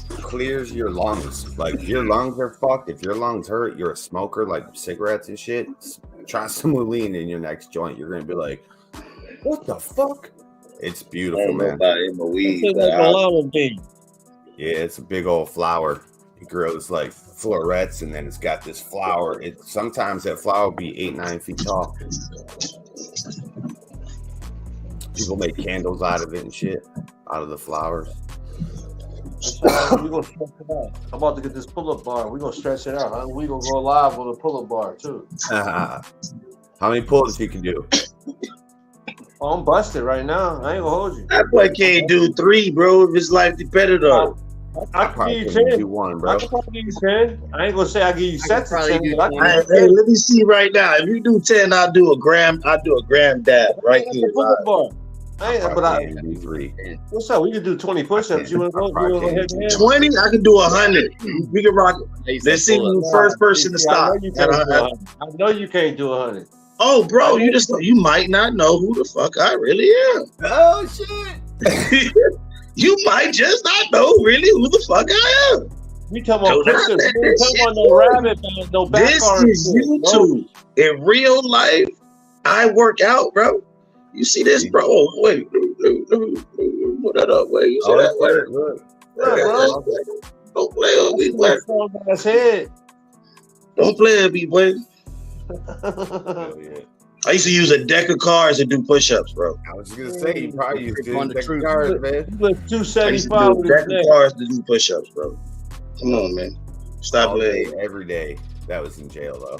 clears your lungs. Like if your lungs are fucked, if your lungs hurt, you're a smoker, like cigarettes and shit. Try some lean in your next joint. You're gonna be like, what the fuck? It's beautiful, man. Yeah, it's a big old flower. It grows like florets, and then it's got this flower. Sometimes that flower will be 8-9 feet tall. People make candles out of it and shit, out of the flowers. I'm about to get this pull-up bar. We're gonna stretch it out. Huh? We're gonna go live with a pull-up bar too. How many pull-ups you can do? Oh, I'm busted right now. I ain't gonna hold you. That boy can't do 3, bro. If his life depended on it. I can give you 10. Do 1, bro. I can probably give you 10. I ain't gonna say I give you sets of 10. Hey, let me see right now. If you do 10, I'll do a gram dab right here. But I do 3. What's up? We can do 20 push-ups. You want to go? 20? I can do 100. We can rock it. Let's see who's the first person to stop. I know you can't do 100. Oh, bro, you might not know who the fuck I really am. Oh shit. You might just not know really who the fuck I am. You talking about push-ups? You talking about no rabbit, no back. This is YouTube. In real life, I work out, bro. You see this, bro? Oh, wait. Put that up. Wait, you see that? Wait. Don't play on me, boy. Don't play on me, boy. I used to use a deck of cards to do push-ups, bro. I was just gonna say you probably used to deck of cards, man. You look 275 with deck of cards to do push-ups, bro. Come on, man. Stop playing. Every day. That was in jail, though.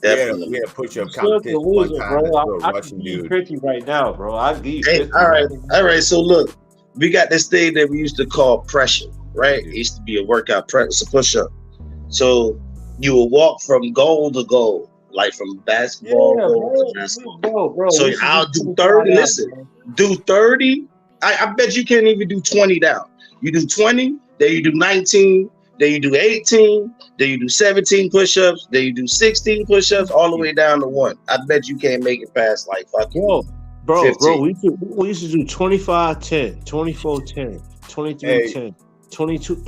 Definitely. We had a push-up competition one time. I can be tricky right now, bro. I give you 50. All right. So look, we got this thing that we used to call pressure, right? It used to be a workout, it's a push-up. So you will walk from goal to goal, like from basketball goal to basketball. Bro, so I'll do 30. Listen, do 30. I bet you can't even do 20 down. You do 20, then you do 19, then you do 18, then you do 17 push-ups, then you do 16 push-ups, all the way down to 1. I bet you can't make it past like fucking 15. We used to do 25-10, 24-10, 23-10, 22,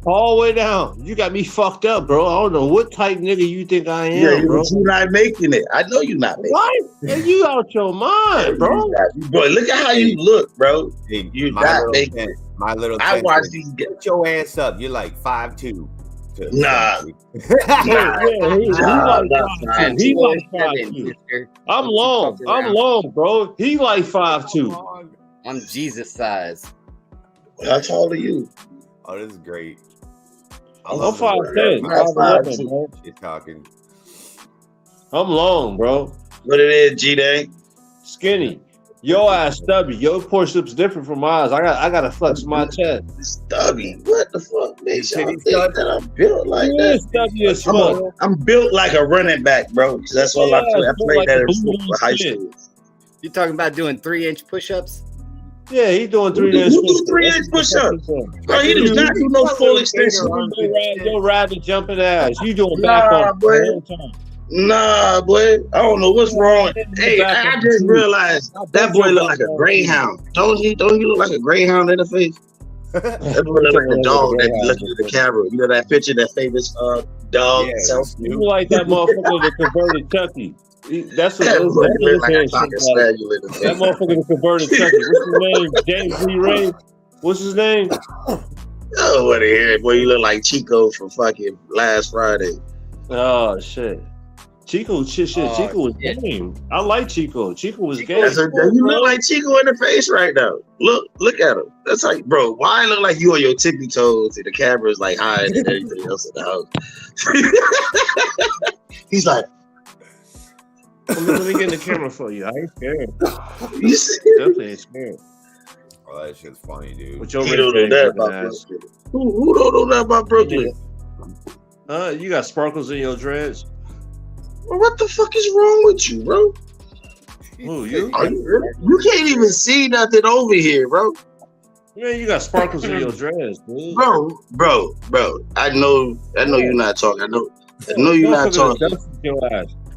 all the way down. You got me fucked up, bro. I don't know what type nigga you think I am, bro. You're not making it. I know you're not making it. What? You out your mind, bro. Bro, look at how you look, bro. You're not making it. My little I watch these guys. Get your ass up. You're like 5'2". Nah. He like 5'2". I'm long, bro. He like 5'2". I'm Jesus size. How tall are you? Oh, this is great. I'm 5'10". 5'11". You're talking. I'm long, bro. What it is, G-Day? Skinny. Your ass stubby. Your push-ups different from mine. I gotta flex my chest. Stubby? What the fuck, man? That I'm built like that. Stubby as fuck. I'm built like a running back, bro. That's all I play. I played that in high school. You talking about doing 3-inch push-ups? Yeah, he doing 3-inch. You do 3-inch push-ups. Bro, he does not do no full extension. Your rabbit jumping ass. You doing back on the time. Nah, boy. I don't know what's wrong. Hey, I just realized that boy look like a greyhound. Don't he look like a greyhound in the face? That boy look like a dog that be looking at the camera. You know that picture, that famous dog self? You like that motherfucker that converted Chucky. That's what that motherfucker that converted Chucky. What's his name? James Lee Ray. What's his name? Oh, what a hair. Boy, you look like Chico from fucking last Friday. Oh, shit. Chico was game. I like Chico. Chico was game. You look like Chico in the face right now. Look at him. That's like, bro, why look like you on your tippy toes and the camera's like hiding and everything else in the house? He's like, Let me get in the camera for you. I ain't scared. You see? Definitely ain't scared. Oh, that shit's funny, dude. With your He don't know that about Brooklyn. Who don't know that about Brooklyn? You got sparkles in your dreads. Well, what the fuck is wrong with you, bro? Who, you? You can't even see nothing over here, bro. Man, you got sparkles in your dreads, dude. Bro. I know you're not talking. I know you're not talking.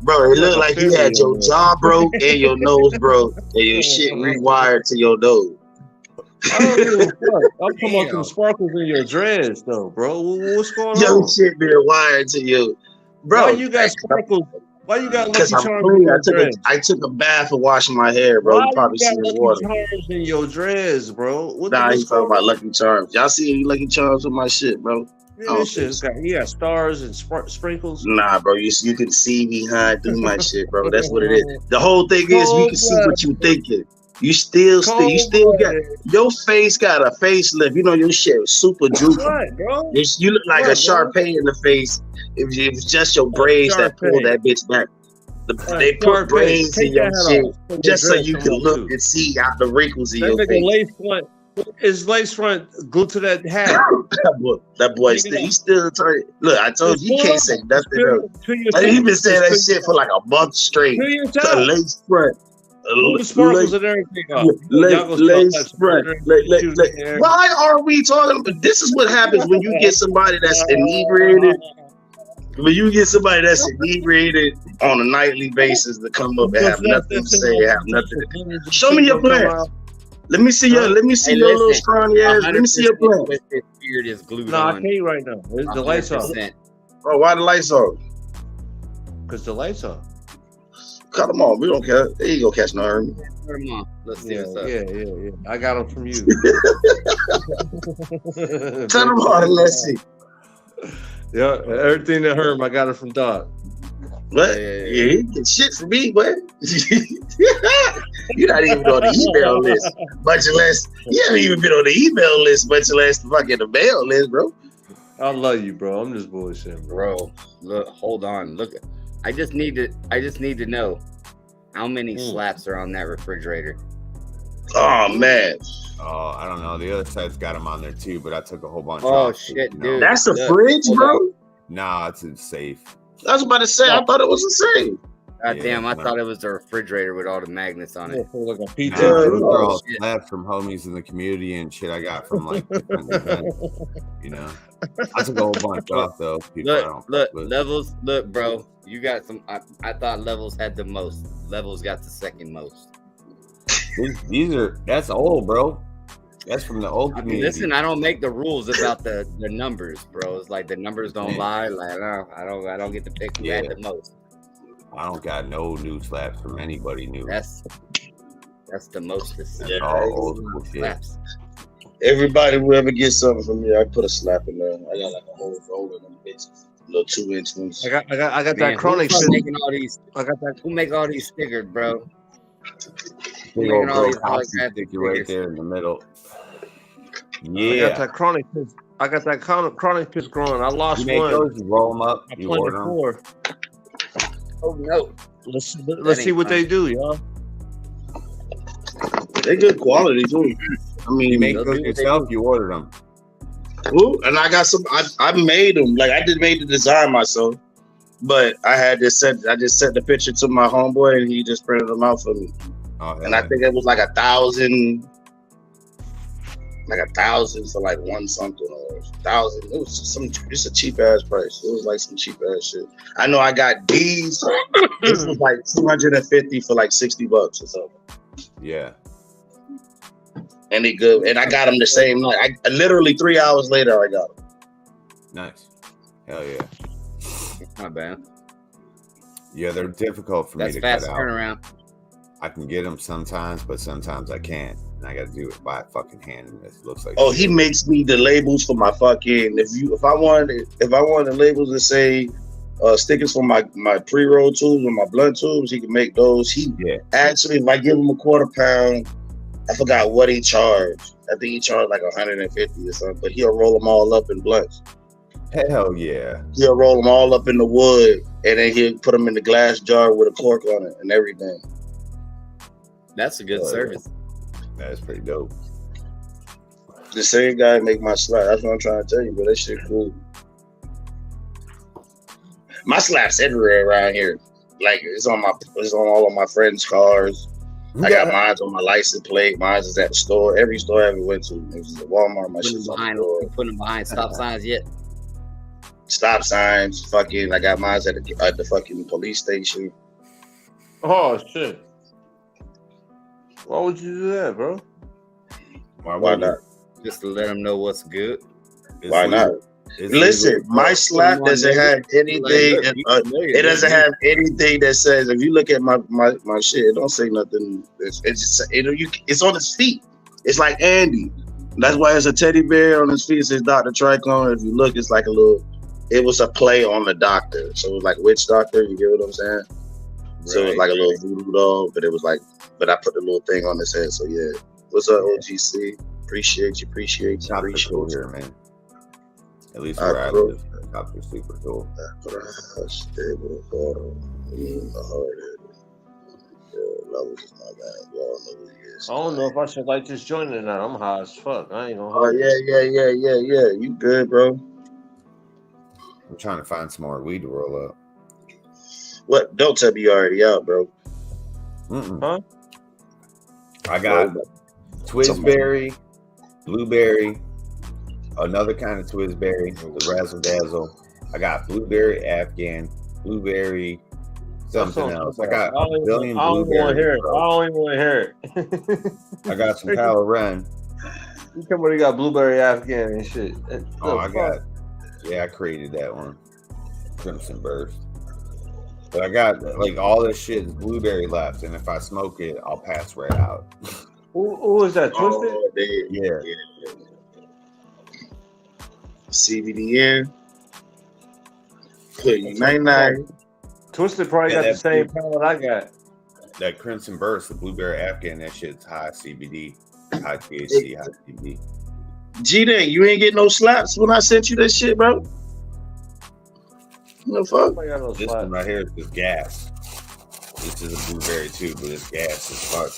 Bro, it looked like you had your jaw broke and your nose broke and your shit rewired to your nose. I don't give a fuck. I'm talking about some sparkles in your dreads, though, bro. What's going on? Your shit being wired to you, bro. Why you got sparkles? Why you got Lucky Charms in your dreads? I took a bath and washed my hair, bro. Why you probably you seen got the water. Lucky Charms in your dreads, bro? Nah, you talking about Lucky Charms. Y'all see any Lucky Charms with my shit, bro? Yeah, this shit's got, he got stars and sprinkles. Nah, bro, you can see behind through my shit, bro. That's what it is. The whole thing is we can see what you thinking. You still got your face got a facelift. You know your shit was super droopy. What, bro? You look like a Sharpay in the face. It was just your braids that pulled that bitch back. They put braids in your shit just so you can look and see out the wrinkles in your face. His lace front glued to that hat. that boy he's still trying. Look, I told you, he can't say nothing else. He been saying that shit for like a month straight. Lace front. The sparkles and everything. Lace front. Why are we talking about this? Is what happens when you get somebody that's inebriated. When you get somebody that's inebriated on a nightly basis to come up and have nothing to say, have nothing to do. Show me your plan. Let me see your little scrawny ass. Let me see your plan. Beard is glued no, on. I can't right now. The lights off. Bro, why the lights off? Because the lights off. Cut them off. We don't care. There you go, catch no Hermie. Turn them on. Let's see what's up. Yeah. I got them from you. Turn them on and let's see. Yeah, everything that hurt, I got it from Doc. What? Yeah, he get shit from me, boy. You're not even on the email list, much less. You haven't even been on the email list, much less the fucking the mail list, bro. I love you, bro. I'm just bullshitting, bro. Look, hold on. Look, I just need to know how many slaps are on that refrigerator. Oh man. Oh, I don't know. The other side's got them on there too, but I took a whole bunch. Oh shit, dude! That's a fridge, bro. Nah, it's a safe. I was about to say, I thought it was a safe. God damn, I thought it was a refrigerator with all the magnets on it. Like a pizza. Those are all slaps from homies in the community and shit I got from like different events, you know. I took a whole bunch off though. Look, Levels, look, bro. You got some. I thought Levels had the most. Levels got the second most. That's old, bro. That's from the old community. Listen, I don't make the rules about the numbers, bro. It's like the numbers don't lie. Like I don't get to pick who had the most. I don't got no new slaps from anybody new. That's the most. Yeah, all old school slaps. Everybody will ever get something from me, I put a slap in there. I got like a whole roll of them bitches. Little 2-inch ones. I got that chronic shit. Who make all these stickers, bro? Big old bro sticker right there in the middle. Yeah. I got that chronic piss growing. I lost you one. Those, you roll them up. I planted 4. Oh no. Let's see what they do, y'all. They good quality too. I mean, you make those yourself. You order them. Ooh, and I got some. I made them. Like I just made the design myself, but I just sent the picture to my homeboy, and he just printed them out for me. Oh, and I think it was like 1,000. Like 1,000 for like one something or 1,000. It was just a cheap ass price. It was like some cheap ass shit. I know I got these. This was like 250 for like $60 or something. Yeah. And they good. And I got them the same night. I literally 3 hours later I got them. Nice. Hell yeah. Not bad. Yeah, they're difficult for me to fast cut out. Turnaround. I can get them sometimes, but sometimes I can't. And I got to do it by fucking hand. And it looks like. Oh, he makes me the labels for my fucking. If I wanted the labels to say stickers for my pre-roll tubes and my blunt tubes, he can make those. Actually, if I give him a £1/4, I forgot what he charged. I think he charged like 150 or something. But he'll roll them all up in blunts. Hell yeah. He'll roll them all up in the wood and then he'd put them in the glass jar with a cork on it and everything. That's a good service. That's pretty dope. The same guy make my slap. That's what I'm trying to tell you, bro. That shit cool. My slap's everywhere around here. Like it's on all of my friends' cars. I got mine on my license plate. Mine is at the store. Every store I ever went to. It was at Walmart. My shit's on the door. Putting them behind stop signs yet? Stop signs. Fucking. I got mine at the fucking police station. Oh shit! Why would you do that, bro? Why not? Just to let them know what's good. Why not? Listen, my slap doesn't have anything. It doesn't have anything that says. If you look at my shit, it don't say nothing. It's just it's on his feet. It's like Andy. That's why it's a teddy bear on his feet. It says Dr. Tricone. If you look, it's like a little. It was a play on the doctor, so it was like witch doctor. You get what I'm saying? Right. So it was like a little voodoo doll, but it was like. But I put the little thing on his head. So yeah. What's up, OGC? Appreciate you here, man. At least where I live, cops are super cool. I don't know if I should like this joint or not. I'm high as fuck. I ain't gonna. Oh yeah. You good, bro? I'm trying to find some more weed to roll up. What? Don't tell me you're already out, bro. Huh? I got Twizzberry, blueberry, another kind of Twizzberry, the Razzle Dazzle. I got blueberry Afghan, blueberry something else. I got a billion blueberries. I don't even want to hear it. I got some Kylo Ren. You come where you got blueberry Afghan and shit. Oh, I created that one. Crimson Burst. But I got like all this shit is blueberry left, and if I smoke it, I'll pass right out. Who is that? Twisted? Oh, yeah. CBD in. Put you 99. Twisted probably got the same palette I got. That Crimson Burst, the blueberry Afghan, that shit's high CBD, high THC, high CBD. G-Day, you ain't get no slaps when I sent you that shit, bro? No fuck. This one right here is just gas. This is a blueberry too, but it's gas as fuck.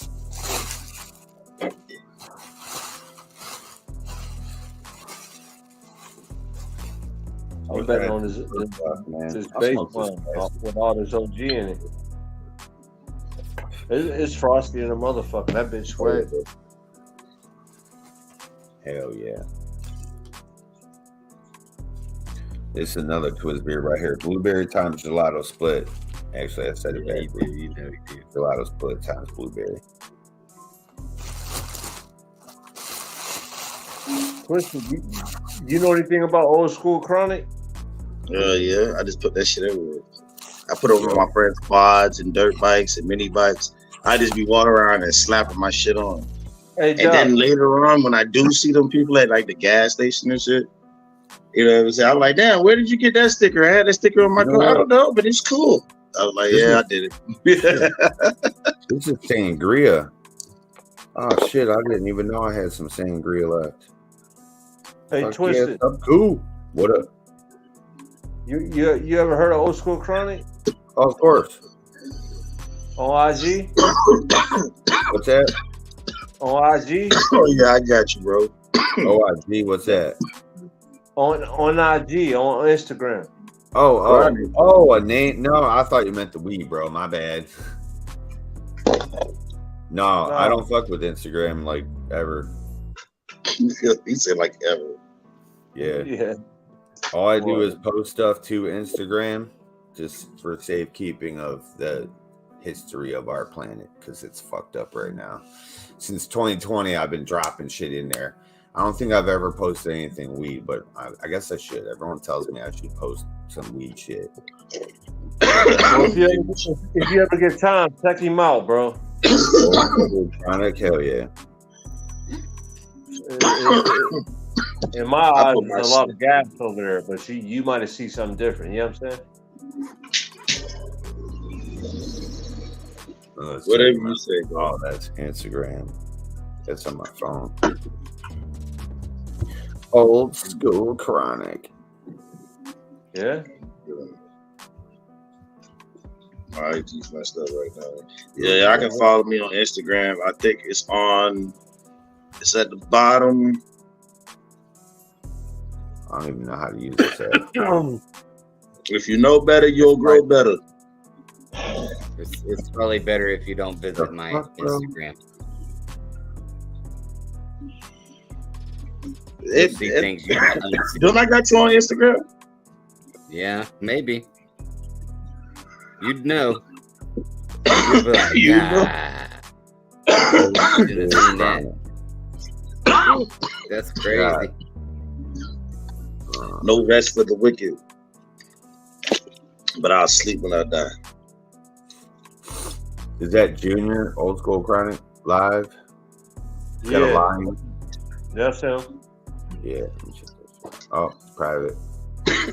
I'm betting on this base one with all this OG in it. It's frosty in a motherfucker. That bitch sweat. Hell yeah. It's another Twizzberry right here. Blueberry times gelato split. Actually, I said it back. Gelato split times blueberry. Twisted, you know anything about old school chronic? Yeah. I just put that shit everywhere. I put it over my friends' quads and dirt bikes and mini bikes. I just be walking around and slapping my shit on. Hey, and then later on, when I do see them people at like the gas station and shit, you know what I'm saying? I'm like, damn, where did you get that sticker? I had that sticker on my car. I don't know, but it's cool. I was like, I did it. This is sangria. Oh shit, I didn't even know I had some sangria left. Hey, Twisted. Yeah, cool. What up? You ever heard of Old School Chronic? Oh, of course. On IG? What's that? On IG? Oh yeah, I got you, bro. OIG, what's that? On IG, on Instagram. Oh, a name? No, I thought you meant the weed, bro. My bad. No, I don't fuck with Instagram like ever. He said like ever. Yeah. All I do is post stuff to Instagram just for safekeeping of the history of our planet because it's fucked up right now. Since 2020, I've been dropping shit in there. I don't think I've ever posted anything weed, but I guess I should. Everyone tells me I should post some weed shit. Well, if you ever get time, check him out, bro. Chronic, hell yeah. In my eyes, there's a lot of gas over there, but you might have seen something different. You know what I'm saying? Whatever you say, bro. Oh, that's Instagram. That's on my phone. Old School Chronic. Yeah. My IG's messed up right now. Yeah, I can follow me on Instagram. I think it's at the bottom. I don't even know how to use this app. If you know better, you'll grow better. It's probably better if you don't visit my Instagram. Don't I got you on Instagram? Yeah, maybe. You'd know. You'd be like, you know. That's crazy. No rest for the wicked. But I'll sleep when I die. Is that Junior Old School Chronic live? Is that a line? That's him. Yeah. Oh, private. He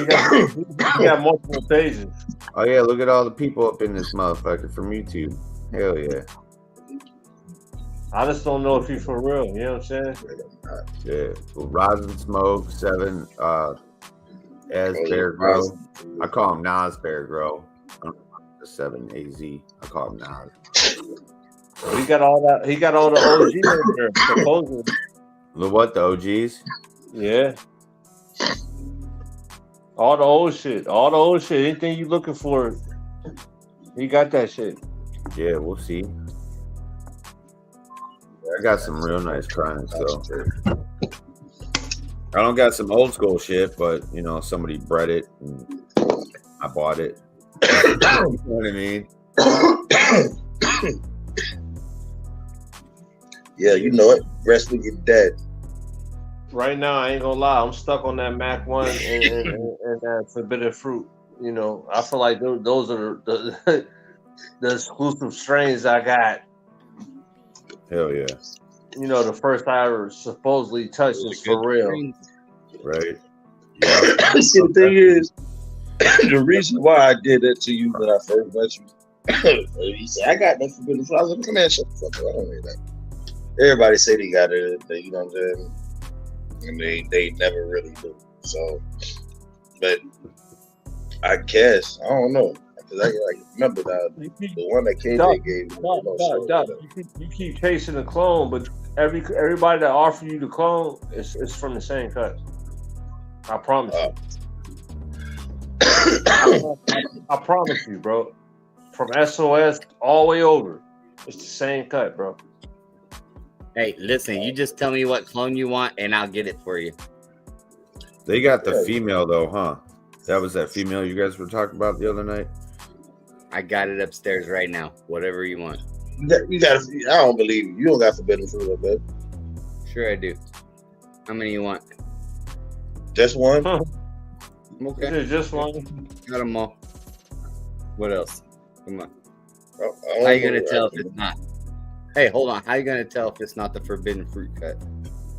got multiple pages. Oh yeah, look at all the people up in this motherfucker from YouTube. Hell yeah. I just don't know if he's for real. You know what I'm saying? Yeah. Well, Rosin Smoke 7. As Bear Grow. I call him Nas Bear Grow. 7 AZ. I call him Nas. He got all that. He got all the OGs in there. Supposedly. The what? The OGs? Yeah. All the old shit. All the old shit. Anything you looking for, he got that shit. Yeah, we'll see. I got some real nice chronics though. I don't got some old school shit, but you know, somebody bred it and I bought it. You know what I mean? Yeah, you know it. Rest when you're dead. Right now, I ain't gonna lie. I'm stuck on that Mac 1 and that Forbidden Fruit. You know, I feel like those are the exclusive strains I got. Hell yeah. You know, the first I ever supposedly touched is for real. Right. Yeah. See, the thing is, the reason why I did that to you when I first met you, he said, I got that Forbidden Fruit. I was like, man, shut the fuck up. I don't need that. Everybody say they got it, you know what I'm saying? And they never really do. So, but I guess, I don't know. Because I remember the one that KJ gave me. You keep chasing the clone, but everybody that offer you the clone is from the same cut. I promise you. I promise you, bro. From SOS all the way over, it's the same cut, bro. Hey, listen, you just tell me what clone you want, and I'll get it for you. They got the female, though, huh? That was that female you guys were talking about the other night? I got it upstairs right now. Whatever you want. You got. I don't believe you. You don't got Forbidden Fruit, man. Sure I do. How many you want? Just one? Okay. Just one. Got them all. What else? Come on. How you going to tell if it's not? Hey, hold on. How you going to tell if it's not the Forbidden Fruit cut?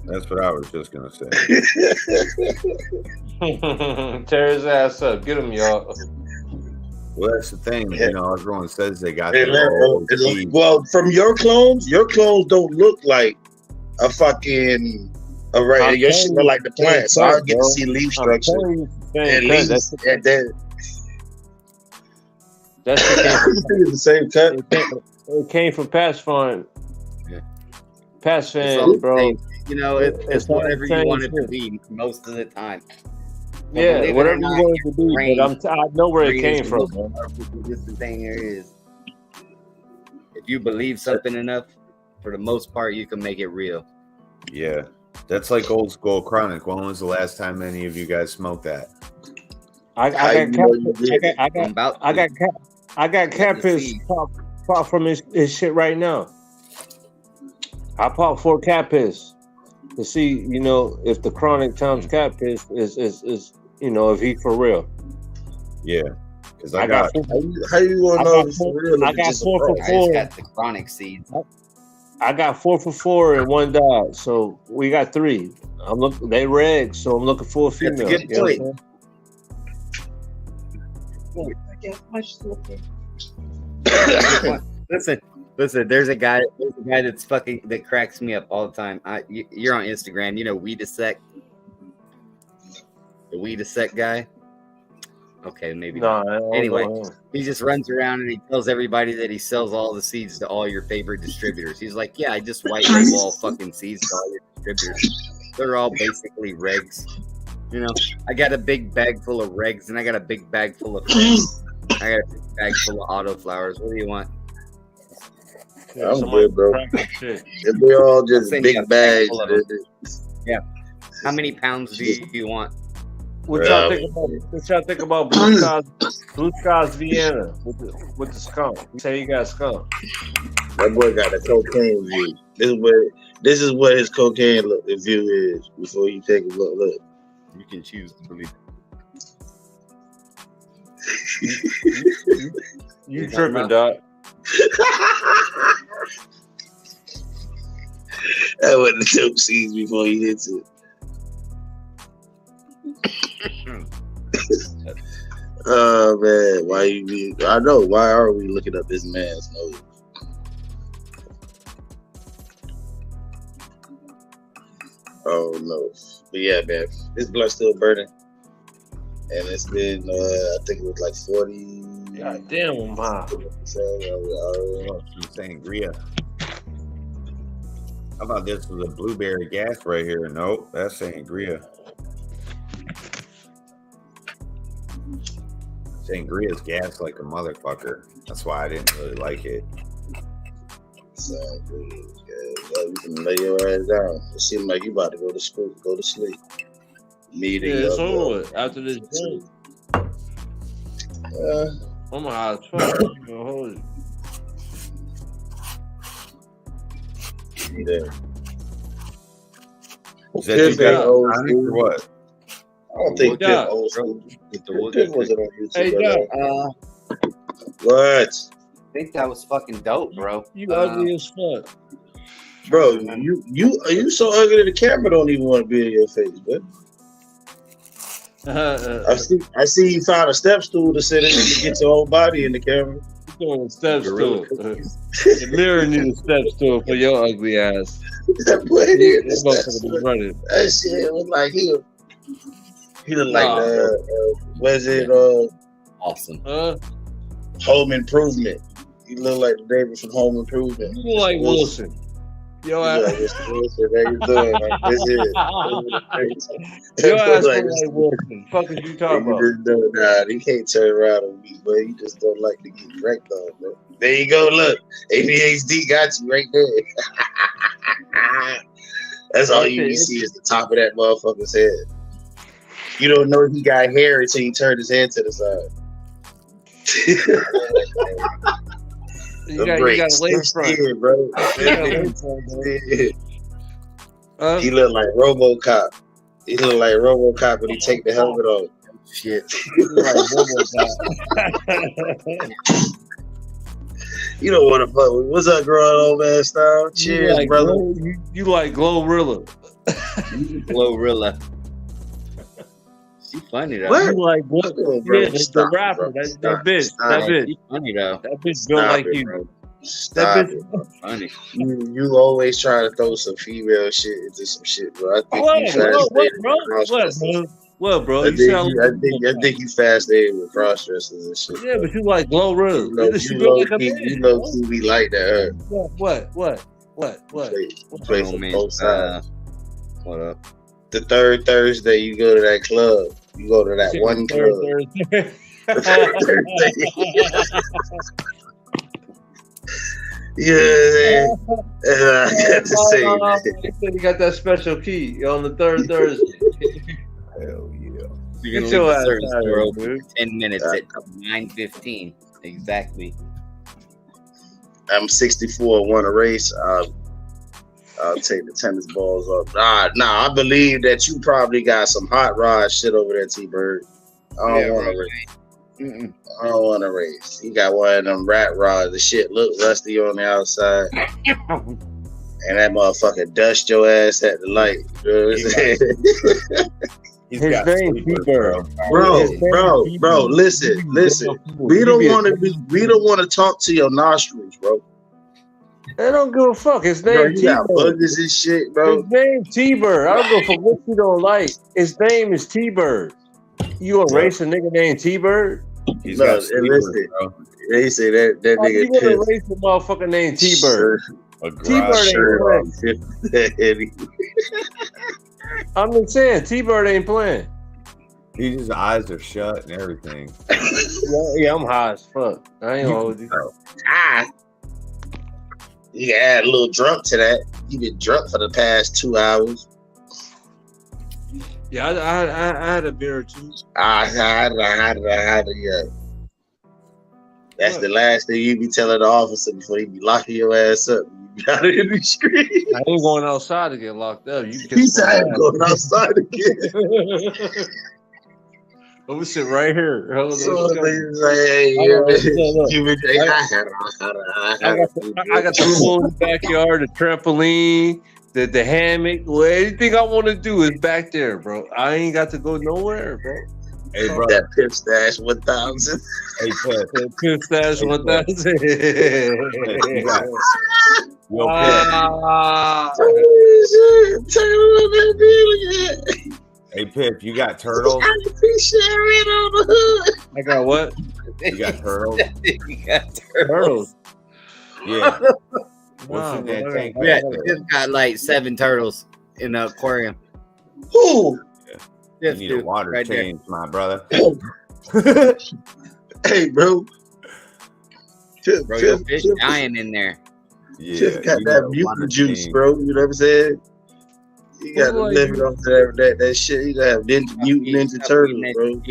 That's what I was just going to say. Tear his ass up. Get him, y'all. Well, that's the thing. You know, everyone says they got well, from your clones don't look like a fucking array. Your shit look like the plant. So I get to see leaf structure and leaves. And then that's the same cut. It came from Pat's Farm. Yeah. Pat's fan, bro. You know, it's whatever you want it to be most of the time. But yeah, whatever you want it to be. But I know where it came from. Just the thing here is, if you believe something enough, for the most part, you can make it real. Yeah, that's like old school chronic. When was the last time any of you guys smoked that? I got Capiz pop from his shit right now. I popped 4 Capiz to see, you know, if the chronic times Capiz is you know, if he for real. Yeah, because I got. How you gonna know for real? I got 4 for 4. I just got the chronic seeds. I got 4 for 4 and 1 died, so we got 3. I'm looking. They reg, so I'm looking for a female. That's a good point. Listen. There's a guy that cracks me up all the time. You're on Instagram. You know, Weedasect, the Weedasect guy. Okay, maybe No, not. Anyway, he just runs around and he tells everybody that he sells all the seeds to all your favorite distributors. He's like, yeah, I just white label all fucking seeds to all your distributors. They're all basically regs. You know, I got a big bag full of regs and I got a big bag full of friends. I got a big bag full of auto flowers. What do you want? Yeah, I'm good, bro. If we all just big bags. Yeah. How many pounds do you want? What y'all think about Blue Skies Vienna with the skunk? You say he got skunk. That boy got a cocaine view. This is what his cocaine view is before you take a look. Look. You can choose to believe it. You tripping, Doc. That wasn't the dope seeds before he hits it. Oh man, I know. Why are we looking up this man's nose? Oh no. But yeah, man, this blunt's still burning. And it's been I think it was like 40. God damn, I'm high. Sangria. How about this with a blueberry gas right here? Nope, that's sangria. Sangria's gas like a motherfucker. That's why I didn't really like it. Sangria, you can lay your ass down. It seems like you about to go to school, go to sleep. It's over with after this drink. I'm high as fuck. Hold it. Yeah. Is that old school or what? I don't think Pip old school. Pip wasn't on YouTube. Hey, what? I think that was fucking dope, bro. You ugly as fuck. Bro, you so ugly that the camera don't even want to be in your face, but I see you found a step stool to sit in to get your whole body in the camera. A step stool. The mirror needs a step stool for your ugly ass. That boy needed a step stool. That shit was like he looked like was it awesome. Home Improvement. He looked like the David from Home Improvement. You look like Wilson. Yo, ass. Mr. Wilson, how you doing? Like, this is. Your ass look like Wilson. Fuck is you talking about? Nah, he can't turn around on me, but he just don't like to get wrecked on, bro. There you go. Look, ADHD got you right there. That's all you see is the top of that motherfucker's head. You don't know he got hair until you turn his head to the side. You got a lace front, bro. He look like RoboCop. He look like RoboCop when he take the helmet off. Shit. Like you don't want to fuck with. What's up, girl? Old man style. Cheers, like brother. You like Glorilla. Glorilla. She funny though. What? You like what? Yeah, the rapper. That bitch. She funny though. That bitch built like you. Bro. Stop it, bro. Funny. You always try to throw some female shit into some shit, bro. I think What, bro? I think you fascinated with cross dressers and shit. Yeah, but you like Glorilla. You know who we like that. What? Play for both sides. What up? The third Thursday, you go to that club. You go to that one club. Yeah, I got to say, you got that special key on the third Thursday. Hell yeah! You're gonna leave the service door open for 10 minutes at 9:15 exactly. I'm 64. Want a race? I'll take the tennis balls off. Nah, I believe that you probably got some hot rod shit over there, T-Bird. I don't want to race. I don't want to race. You got one of them rat rods. The shit look rusty on the outside. And that motherfucker dust your ass at the light. You know what I'm saying? His name T-Bird. Bro, listen. We don't want to talk to your nostrils, bro. I don't give a fuck. His name T-Bird. Buggers and shit, bro. His name T-Bird. I don't give a fuck what you don't like. His name is T-Bird. You erase a nigga named T-Bird? He's No, got and sleepers, listen, bro. they say that How nigga you gonna pissed. erase a motherfucker named T-Bird? A T-Bird garage ain't Shirt playing. off. I'm just saying, T-Bird ain't playing. His eyes are shut and everything. Yeah, I'm high as fuck. I ain't gonna hold you. You can add a little drunk to that. You been drunk for the past 2 hours. Yeah, I had a beer or two. Yeah. That's the last thing you be telling the officer before he be locking your ass up. You got it in the street. I ain't going outside to get locked up. You He said, I ain't going outside again. I'm gonna sit right here. Hold on, So let's go. they say, hey, I got the pool in the backyard, the trampoline, the hammock. Well, anything I want to do is back there, bro. I ain't got to go nowhere, bro. Hey, bro. that Pip Stash 1000. Hey, Pip. Pip Stash 1000. Yo, Pip. Hey, Pip, you got turtles? I got what? You got turtles? You got Turtles. Yeah. What's in that tank? Yeah, just got like 7 turtles in the aquarium. Who? You need a water right change, my brother. Hey, bro. Bro, your fish dying in there. Yeah, Just got you that need a mutant water juice, change. bro. You know what I'm saying? You got to What live it off that shit. You gotta have mutant Ninja Turtles, bro.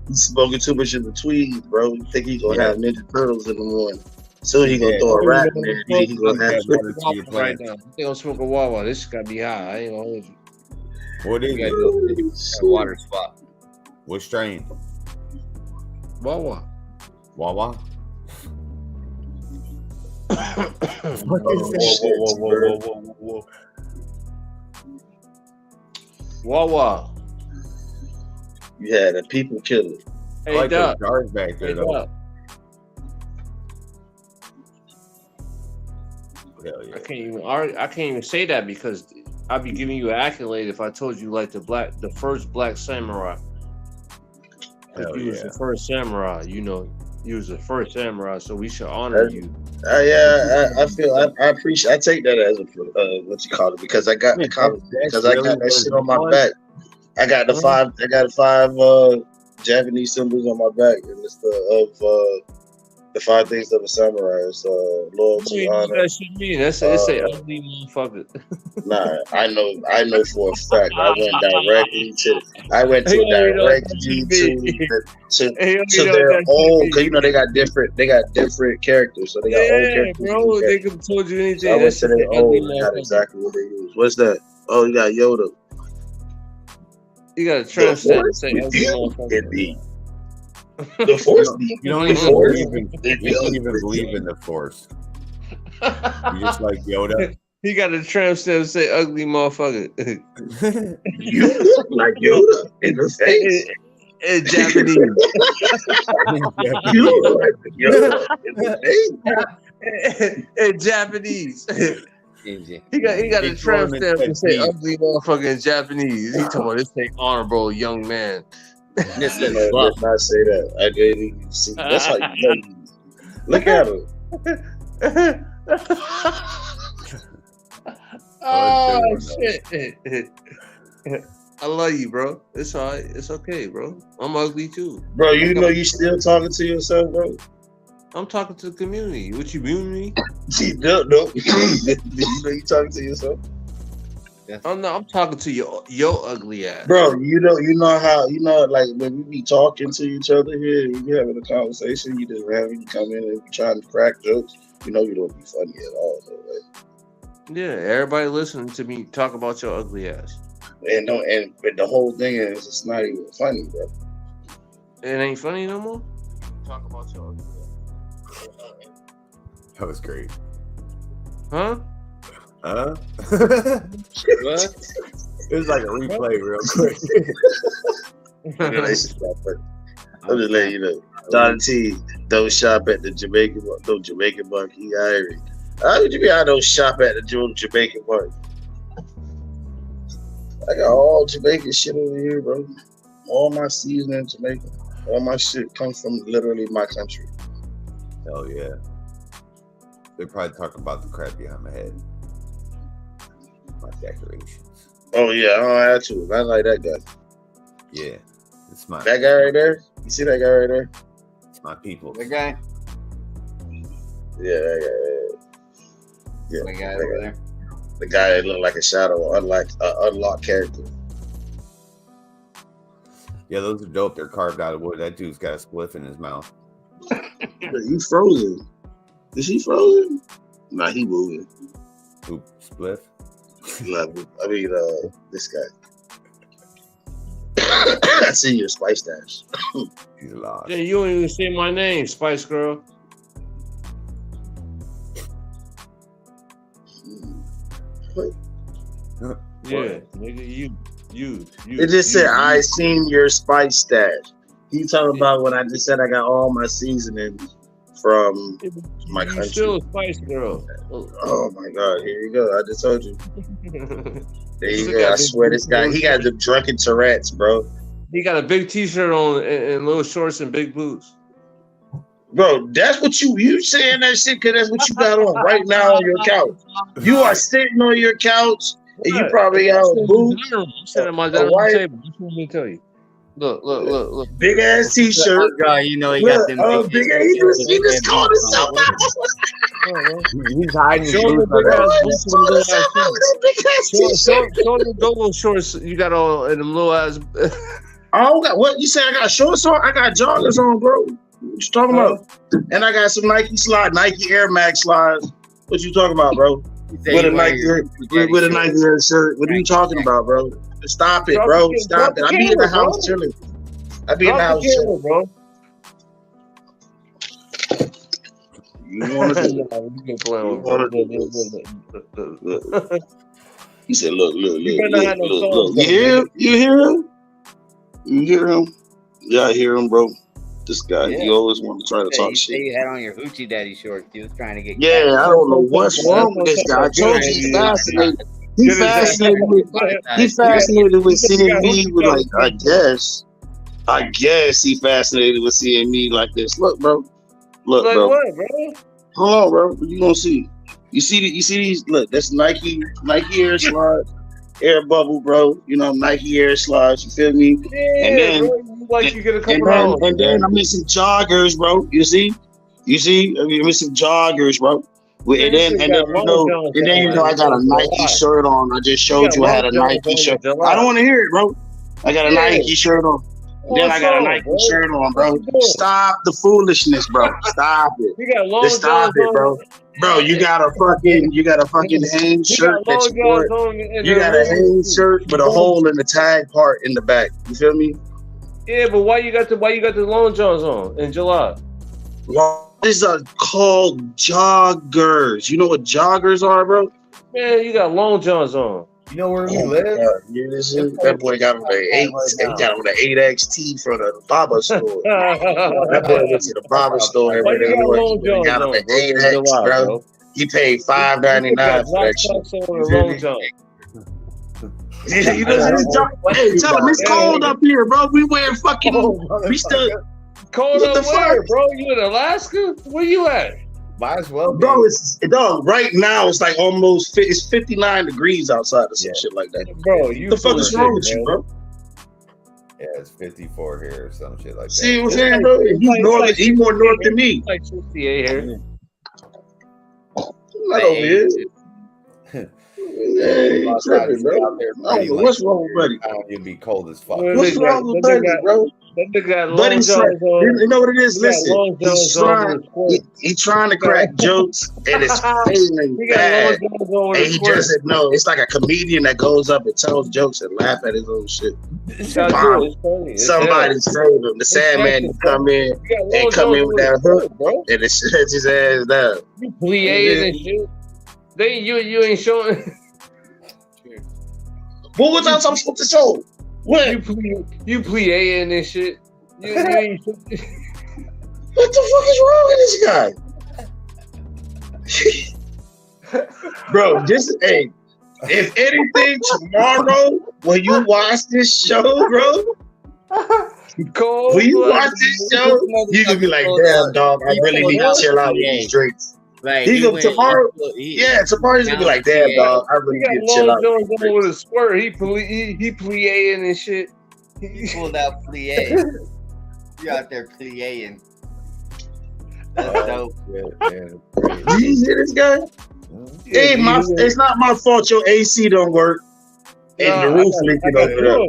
He's smoking too much of the tweed, bro. You think he gonna have Ninja Turtles in the morning? Soon he gonna throw a rat in there. He gonna have Right now. I think I'm smoking Wawa. This got me high. I ain't gonna hold you. What is You it? got a water spot. What strain? Wawa. Wawa? Whoa. Wawa. You had a people killer. Hey, like Doc. those jars back there, Hey, though. Doc. Hell yeah. I can't even say that because I'd be giving you an accolade if I told you like the first black samurai. Hell You was yeah. the first samurai, you know. You was the first samurai, so we should honor you. I feel I appreciate. I take that as a what you call it because I got the college because I got that shit on my back. I got the five Japanese symbols on my back, and it's the 5 things of a samurai. It's loyalty, honor. That shit mean that's it's a ugly motherfucker. Nah, I know for a fact. I went directly to their own, because you know they got different characters, so they got own characters. Bro, they could have told you anything. So I went to their own and got exactly what they use. What's that? Oh, you got Yoda. You got to translate and say ugly motherfucker. Indeed. The Force. You don't even believe in the Force. You just like Yoda. He got to translate and say ugly motherfucker. You look like Yoda in the face. In Japanese. You look like Yoda in the face. In Japanese. He got to translate and say ugly motherfucker in Japanese. He talking about this ain't honorable young man. This No, is let's not say that. I didn't see. That's how you know. Look at him. Oh shit! I love you, bro. It's all right. It's okay, bro. I'm ugly too. Bro, you know you still talking to yourself, bro? I'm talking to the community. What you mean me? No. Did you know you talking to yourself? I'm talking to your ugly ass. Bro, you know how like when we be talking to each other here, we be having a conversation, you just randomly come in and be trying to crack jokes. You know you don't be funny at all, though, right? Yeah, everybody listening to me talk about your ugly ass. And the whole thing is it's not even funny, bro. It ain't funny no more. Talk about your ugly ass. That was great. Huh? Huh? what? It was like a replay real quick. I'm just letting you know. Don T, don't shop at the Jamaican monkey. Irish. How would you be? I don't shop at the Jamaican monkey. I got all Jamaican shit over here, bro. All my seasoning in Jamaica. All my shit comes from literally my country. Hell yeah. They probably talk about the crap behind my head. My decorations. Oh yeah, I don't have to. I like that guy. Yeah. It's my That guy right there. You see that guy right there? It's my people. The guy. Yeah, that guy. Yeah, The guy over there. The guy that looked like a shadow, unlocked character. Yeah, those are dope. They're carved out of wood. That dude's got a spliff in his mouth. You frozen? Is he frozen? Nah, he moving. Who, spliff? I mean, this guy. I see your Spice Dash. He's lost. Yeah, you don't even say my name, Spice Girl. What? Yeah, nigga, you. It just said, I seen your Spice Stash. He talking about when I just said I got all my seasoning from my country. You still a Spice Girl. Oh my God, here you go. I just told you. There you go. I swear this guy, he got the drunken Tourette's, bro. He got a big t-shirt on and little shorts and big boots. Bro, that's what you saying that shit because that's what you got on right now on your couch. You are sitting on your couch and you probably got a boot. I'm sitting at my dining room table. What you want me to tell you? Look. Big ass t-shirt. Guy, you know he got them. Big ass. He just called himself out. He's hiding his Show boots the big ass boots. Show the go-go shorts you got on and them little ass. I don't got what you say. I got shorts on. I got joggers on, bro. What you talking about? And I got some Nike Air Max slides. What you talking about, bro? With a Nike Air shirt. What are you talking about, bro? Stop it, bro. Stop it. I be in the house chilling. I be in the house chilling, bro. You want to He said, look. You hear him? You hear him? Yeah, I hear him, bro. This guy, he always want to try to talk shit. You had on your hoochie daddy shorts. You was trying to get. Yeah, I don't know what's wrong with this guy. I told you he's fascinated. He's fascinated with seeing me with like. I guess he fascinated with seeing me like this. Look, bro. Look, like bro. What, bro? Hold on, bro. You gonna see? You see these? Look, that's Nike Air slides, Air Bubble, bro. You know Nike Air slides. You feel me? Yeah, and then, bro. You get a couple and then I'm in some joggers, bro. You see? I'm in some joggers, bro. And then you know I got a Nike shirt on. I just showed you I had a Nike shirt. I don't want to hear it, bro. I got a Nike shirt on. Then I got a Nike shirt on, bro. Stop the foolishness, bro. Stop it. You got long Stop it, bro. Bro, you got a fucking Hanes shirt that you bought. You got a Hanes shirt with a hole in the tag part in the back. You feel me? Yeah, but why you got the long johns on in July? Well, these are called joggers. You know what joggers are, bro? Man, you got long johns on. You know where we live? That boy got on the 8XT from the barber store. That boy went to the barber store every day. He got on the 8X, bro. He paid $5.99 for that shit. Hey, tell him it's cold up here, bro. We wearing fucking. We still cold up where, bro? You in Alaska? Where you at? Might as well, bro. Right now it's like almost. It's 59 degrees outside or some shit like that, bro. What the fuck is wrong with you, bro? Yeah, it's 54 here or some shit like that. See what I'm saying, bro? He's more north than me. Like 68 here. Not over here. Hey, tripping, bro. I don't know what's wrong with Buddy. You'd be cold as fuck. What's wrong with Buddy, bro? That nigga got Buddy's you know what it is? Listen, he's trying to crack jokes and it's failing bad. And he doesn't know. It's like a comedian that goes up and tells jokes and laugh at his own shit. Somebody save him. The Sandman come in with that hook and it shuts his ass down. You plie and shit. You ain't showing. What was else I'm supposed to show? What? You plie and shit. You ain't. What the fuck is wrong with this guy? Bro, if anything tomorrow when you watch this show, bro, Cold When you blood. watch this show, you can be like, damn, dog, I really need to chill out with these drinks. Like He go tomorrow. Yeah, tomorrow he's gonna be like, damn, dog, I really He got need to chill Long out. John going with a squirt. He plieing and shit. He pulled out plie. You out there plieing. That's dope. Do you hear this guy? Hey, it's not my fault your AC don't work. And the roof leaking over there.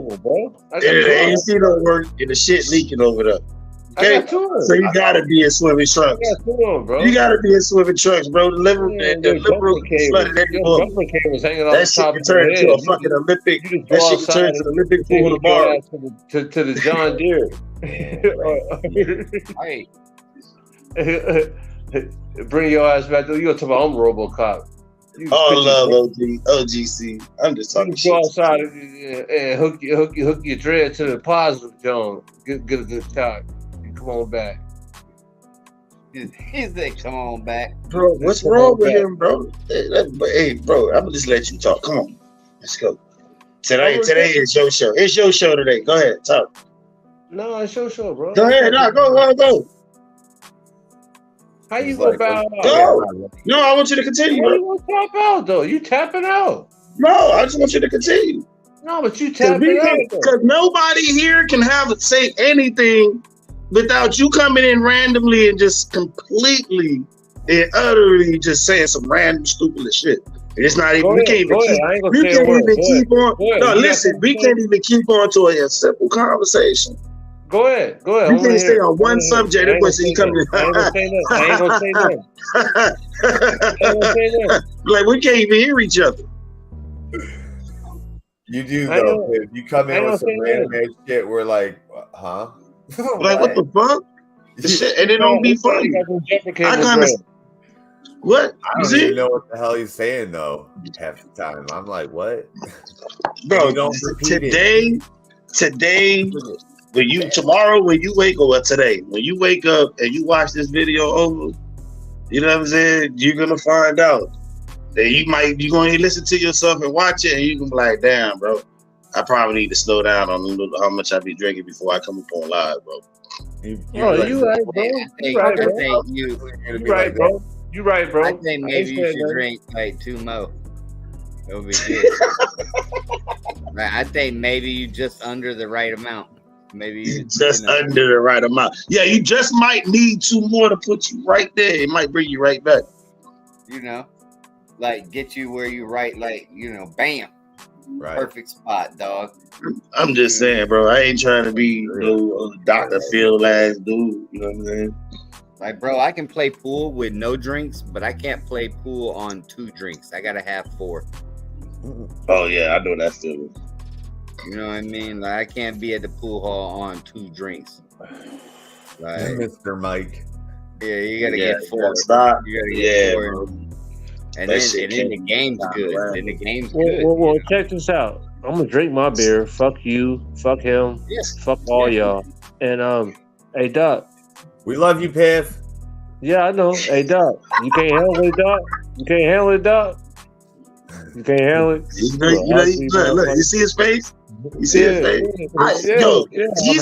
And the AC don't work and the shit leaking over there. Okay? So you gotta be in swimming trunks. You gotta be in swimming trunks, bro. The liver flooded every book. That shit can turn into a fucking Olympic. That shit can turn into an Olympic pool tomorrow. To the John Deere. Hey. Bring your ass back. You gonna talk about I'm RoboCop. All love OGC. I'm just talking shit. Go outside and hook your dread to the positive, John. Get a good shot. Come on back. He said, "Come on back, bro." What's wrong with him, bro? Hey, bro, I'm gonna just let you talk. Come on, let's go. Today is your show. It's your show today. Go ahead, talk. No, it's your show, bro. Go ahead, go. How you gonna bow out? Go. No, I want you to continue. How you gonna tap out though? You tapping out? No, I just want you to continue. No, but you tapping out. Because nobody here can say anything without you coming in randomly and just completely and utterly just saying some random stupid shit. It's not even. We can't even keep on. No, listen. We can't even keep on to a simple conversation. Go ahead. You can't stay on one subject. That person you come in. I ain't gonna say that. Like we can't even hear each other. You do though. If you come in with some random ass shit, we're like, huh? Like what the fuck? The shit, and it don't be funny. I kind of. What? I don't even know what the hell he's saying though. Half the time, I'm like, what? Bro, today. Tomorrow when you wake up today, when you wake up and you watch this video over, you know what I'm saying? You're gonna find out that you're gonna listen to yourself and watch it, and you can be like, damn, bro, I probably need to slow down on how much I be drinking before I come up on live, bro. You right, bro. You right, bro. I think maybe you should drink like 2 more. It would be good. I think maybe you just under the right amount. Maybe just under the right amount. Yeah, you just might need 2 more to put you right there. It might bring you right back. You know, like get you where you right, like, bam. Right. Perfect spot, dog. I'm just saying, bro. I ain't trying to be no Dr. Phil ass dude. You know what I'm saying? Like, bro, I can play pool with no drinks, but I can't play pool on 2 drinks. I gotta have 4. Oh yeah, I know that feeling. You know what I mean? Like, I can't be at the pool hall on 2 drinks. Like, Mr. Mike. Yeah, you gotta get 4. Stop. You gotta get 4. And then the game's good. Then the game's good. Well, check this out. I'm gonna drink my beer. Fuck you. Fuck him. Yes. Fuck all y'all. And hey Doc. We love you, Piff. Yeah, I know. Hey Doc. You can't handle it, Doc. You can't handle it, Doc. You can't handle it. Look, you see his face? You see his face? He's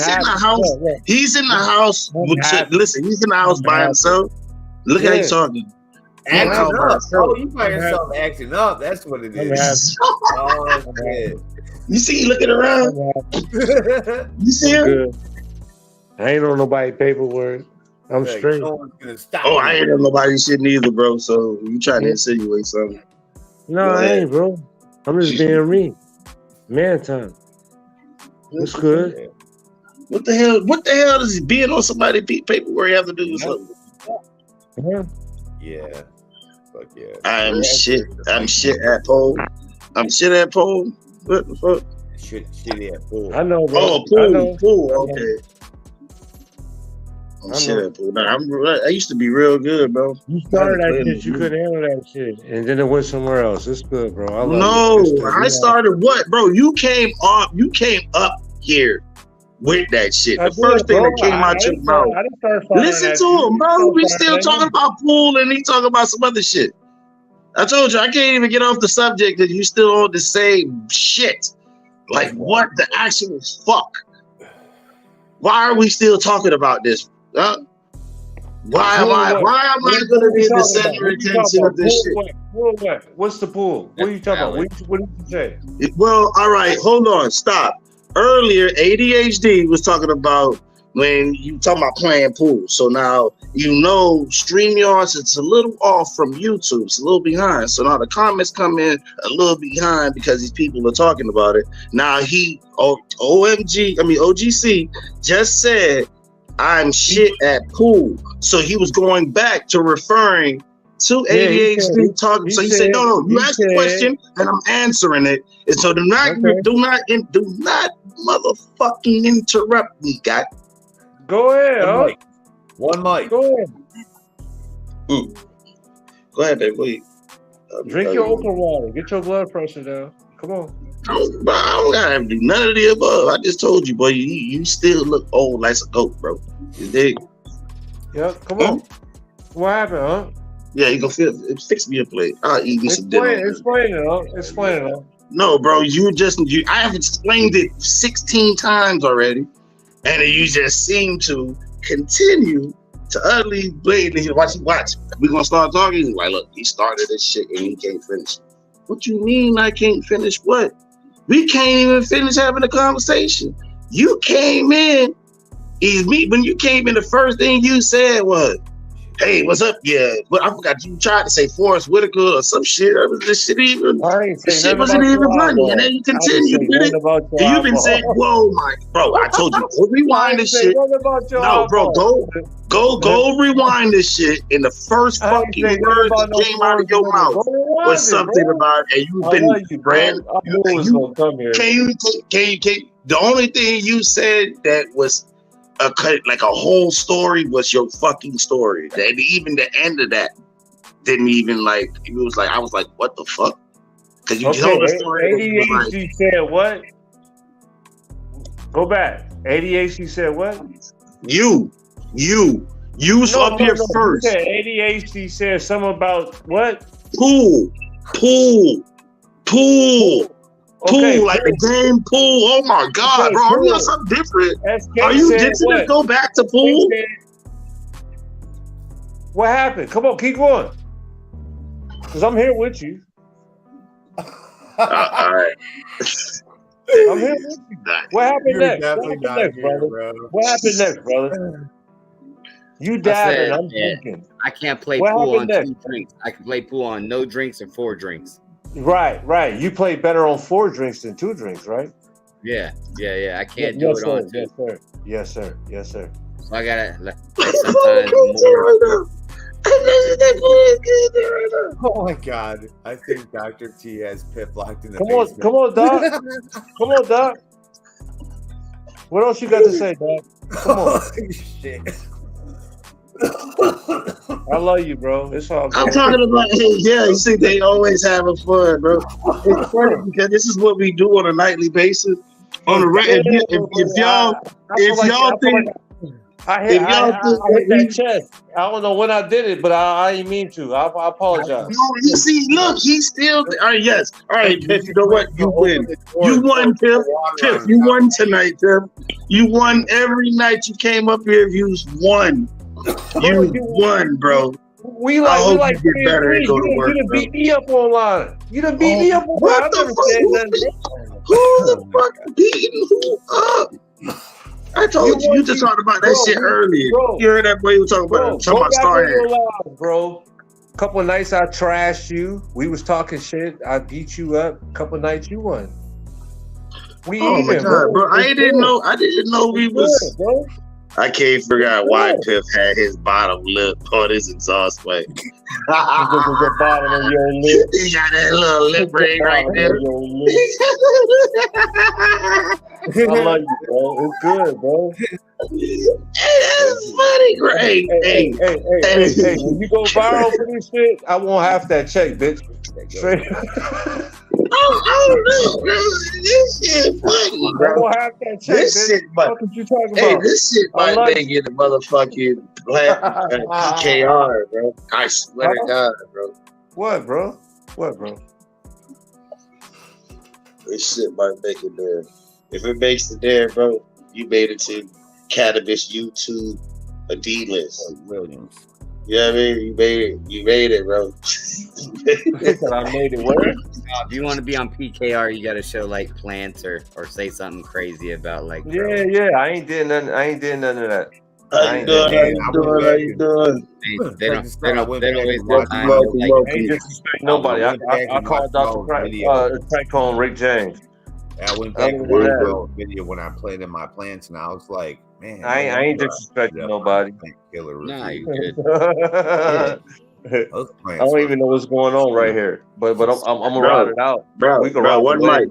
in the house. He's in the house. Listen, he's in the house by himself. Look how he's talking. Acting up. Oh, you find yourself acting up. That's what it is. Oh, shit. You see, he looking around. You see him? I ain't on nobody paperwork. I'm straight. No one's gonna stop I ain't on nobody's shit neither, bro. So you trying to insinuate something? No, I ain't, bro. I'm just being me. Man time. That's good. What the hell? What the hell does being on somebody's paperwork have to do with something? Yeah. Fuck yeah. I'm shit at pole. I'm shit at pole. What the fuck? Shitty at pool. I know, bro. Oh, pool. Okay. I'm shit at pool. Nah, I used to be real good, bro. You started that shit, you couldn't handle that shit, and then it went somewhere else. It's good, bro. I started what, bro? You came up here with that shit. The first thing that came out your mouth. Listen to him, bro. We still talking about pool, and he talking about some other shit. I told you I can't even get off the subject because you still on the same shit. Like what the actual fuck? Why are we still talking about this? Huh? Why am I going to be the center of attention of this shit? Pool what? What's the pool? What are you talking about? What did you say? Well, all right, hold on, stop. Earlier, ADHD was talking about when you talking about playing pool. So now StreamYards, it's a little off from YouTube. It's a little behind. So now the comments come in a little behind because these people are talking about it. Now OGC just said I'm shit at pool. So he was going back to referring to ADHD talking. So he said, no, you asked the question and I'm answering it. And so do not motherfucking interrupt me, guy. Go ahead. One mic. Go ahead. Go ahead, baby. Drink your open water. Get your blood pressure down. Come on. I don't gotta do none of the above. I just told you, boy, you still look old like a goat, bro. You dig? Yeah, come on. What happened, huh? Yeah, you gonna fix me a plate. I'll eat me some dinner. Explain it. No, bro, I have explained it 16 times already, and you just seem to continue to utterly blatantly watch. We're gonna start talking. He's like, look, he started this shit and he can't finish. What you mean I can't finish what? We can't even finish having a conversation. You came in, when you came in, the first thing you said was, hey, what's up? Yeah, but I forgot you tried to say Forrest Whitaker or some shit. This shit wasn't even funny. And then you continued with it. And you've been saying, whoa, my bro, I told you, go rewind this shit. No, bro, go rewind this shit. And the first fucking words that came out of your mouth was something about, and you've been the only thing you said that was a whole story was your fucking story. And even the end of that didn't even it was like I was like, what the fuck? Because you told the story. ADHD said what? Go back. ADHD said what? You up here first. ADHD said something about what? Pool. Okay, pool, like the game pool. Oh my God, bro. Are you on something different? Are you different to go back to pool? What happened? Come on, keep going. Because I'm here with you. All right. I'm here with you. What happened next? What happened next, brother? You dabbing, I'm drinking. I can't play pool on 2 drinks. I can play pool on no drinks or 4 drinks. Right. You play better on 4 drinks than 2 drinks, right? Yeah. I can't do it on 2. Yes, sir. So I gotta sometimes more. Oh my God! I think Dr. T has Pip locked in the basement. Come on, Doc. What else you got to say, Doc? Come on. Shit. I love you, bro. It's all good. I'm talking about, you see, they always having fun, bro. It's funny because this is what we do on a nightly basis. On the if y'all think I hit that chest. I don't know when I did it, but I didn't mean to. I apologize. No, you see, look, he's still. All right, yes. All right, Piff, you know what? You win. You won, Piff. Piff, you won tonight, Piff. You won every night you came up here. You won. You won, bro. We like you get better and go to work. You done beat me up online. You done beat me up online. What the fuck? Who the fuck beating who up? I told you just talked about that shit earlier. Bro, you heard that boy was talking about Starhead. Bro. Couple of nights I trashed you. We was talking shit. I beat you up. Couple of nights you won. My God, bro. I didn't know we was. Bro. I can't figure out why Piff had his bottom lip on his exhaust pipe. The bottom of your lip. He got that little lip ring right there. I love you, bro. It's good, bro. That's funny, great. Hey, when you go viral for this shit, I won't have that check, bitch. Straight. This shit funny, bro. I won't have that check, this bitch. shit, what you talking about? This shit might make it a motherfucking PKR, bro. I swear to God, bro. What, bro? This shit might make it there. If it makes it there, bro, you made it to cannabis YouTube a D list. Williams. You know what I mean? You made it, bro. I made it work. If you want to be on PKR, you got to show like plants or say something crazy about like. Yeah. I ain't did nothing of that. How you doing? They don't waste their time. I ain't disrespect nobody. I called Dr. Crack Cone Rick James. I went back to my video when I planted my plants, and I was like, man, I ain't disrespecting nobody. Nah, you good. I don't even know what's going on right here, but I'm gonna ride it out, bro. We can bro, one mic.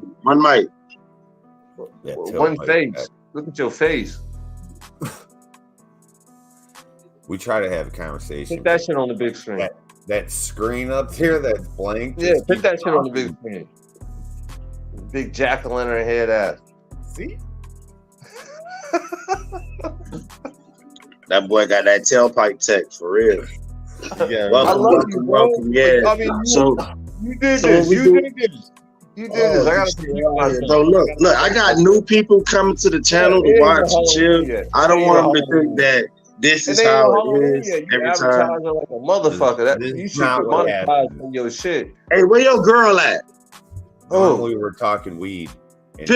Yeah, one face. Look at your face. We try to have a conversation. Put that shit on the big screen. That screen up there, that's blank. Yeah, put that shit on the big screen. Big jack-o'-lantern head ass. See? That boy got that tailpipe tech for real. Yeah, welcome. Yeah. I mean, you did this. You did this. I gotta bro, look, I got new people coming to the channel to watch and chill. I don't want them to think that this is how it is every time. Like a motherfucker. You should monetize on your shit. Hey, where your girl at? Oh, we were talking weed and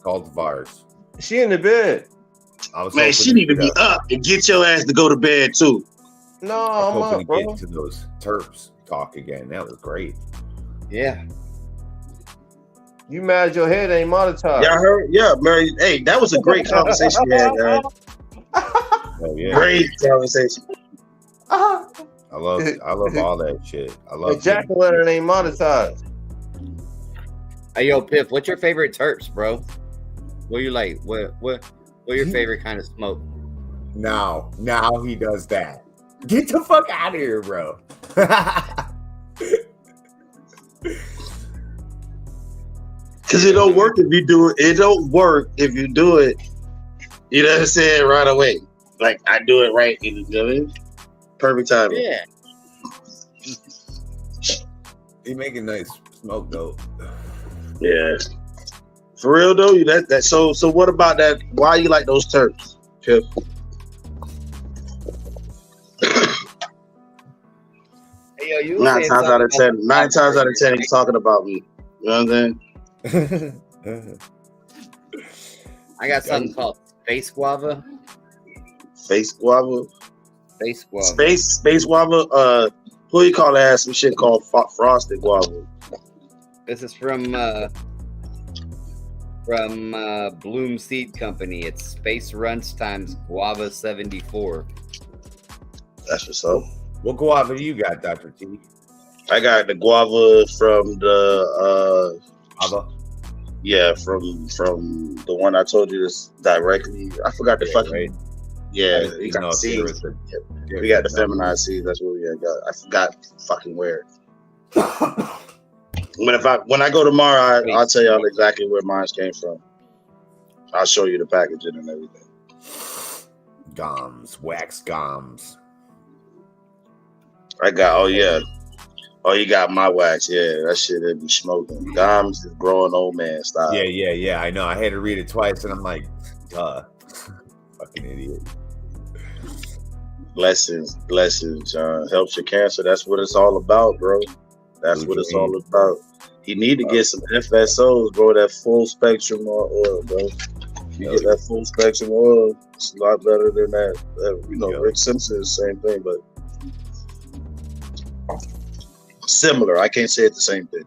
cultivars. She in the bed. Man, she need to be up and get your ass to go to bed too. No, I'm up, bro. Get to those terps talk again. That was great. Yeah. You mad your head ain't monetized? Yeah, I heard. Yeah, Mary. Hey, that was a great conversation we had, guys. Oh, yeah. Great conversation. I love all that shit. I love the jack-o'-lantern ain't monetized. Hey, yo, Piff, what's your favorite terps, bro? What you like? What your favorite kind of smoke? Now he does that. Get the fuck out of here, bro. Because it don't work if you do it. It don't work if you do it. You know what I'm saying? Right away. Like I do it right. You know what I mean? Perfect timing. Yeah. He making nice smoke though. Yeah. For real though, that so what about that? Why you like those terps, Pip? Hey, yo, you 9 times out of 10, he's talking about me. You know what I'm saying? I got something called Space Guava. Space Guava? Space Guava. Space Guava. Who you call that? Some shit called Frosted Guava. This is from Bloom Seed Company. It's Space Runs times Guava 74. That's what's up. What guava do you got, Dr. T? I got the guava from the guava. Yeah, from the one I told you this directly. I forgot the fucking. Right. Yeah, we got the seeds. We got the feminized seeds. That's what we got. I forgot fucking where. When I go tomorrow, I'll tell y'all exactly where mine came from. I'll show you the packaging and everything. Goms, wax goms. I got. Oh, you got my wax. Yeah, that shit that be smoking. Goms is growing old man style. Yeah. I know. I had to read it twice, and I'm like, duh, fucking idiot. Blessings, John. Helps your cancer. That's what it's all about, bro. That's what it's all about. You need to get some FSOs, bro. That full spectrum oil, bro. You get that full spectrum oil, it's a lot better than that. Rick Simpson is the same thing, but similar. I can't say it's the same thing.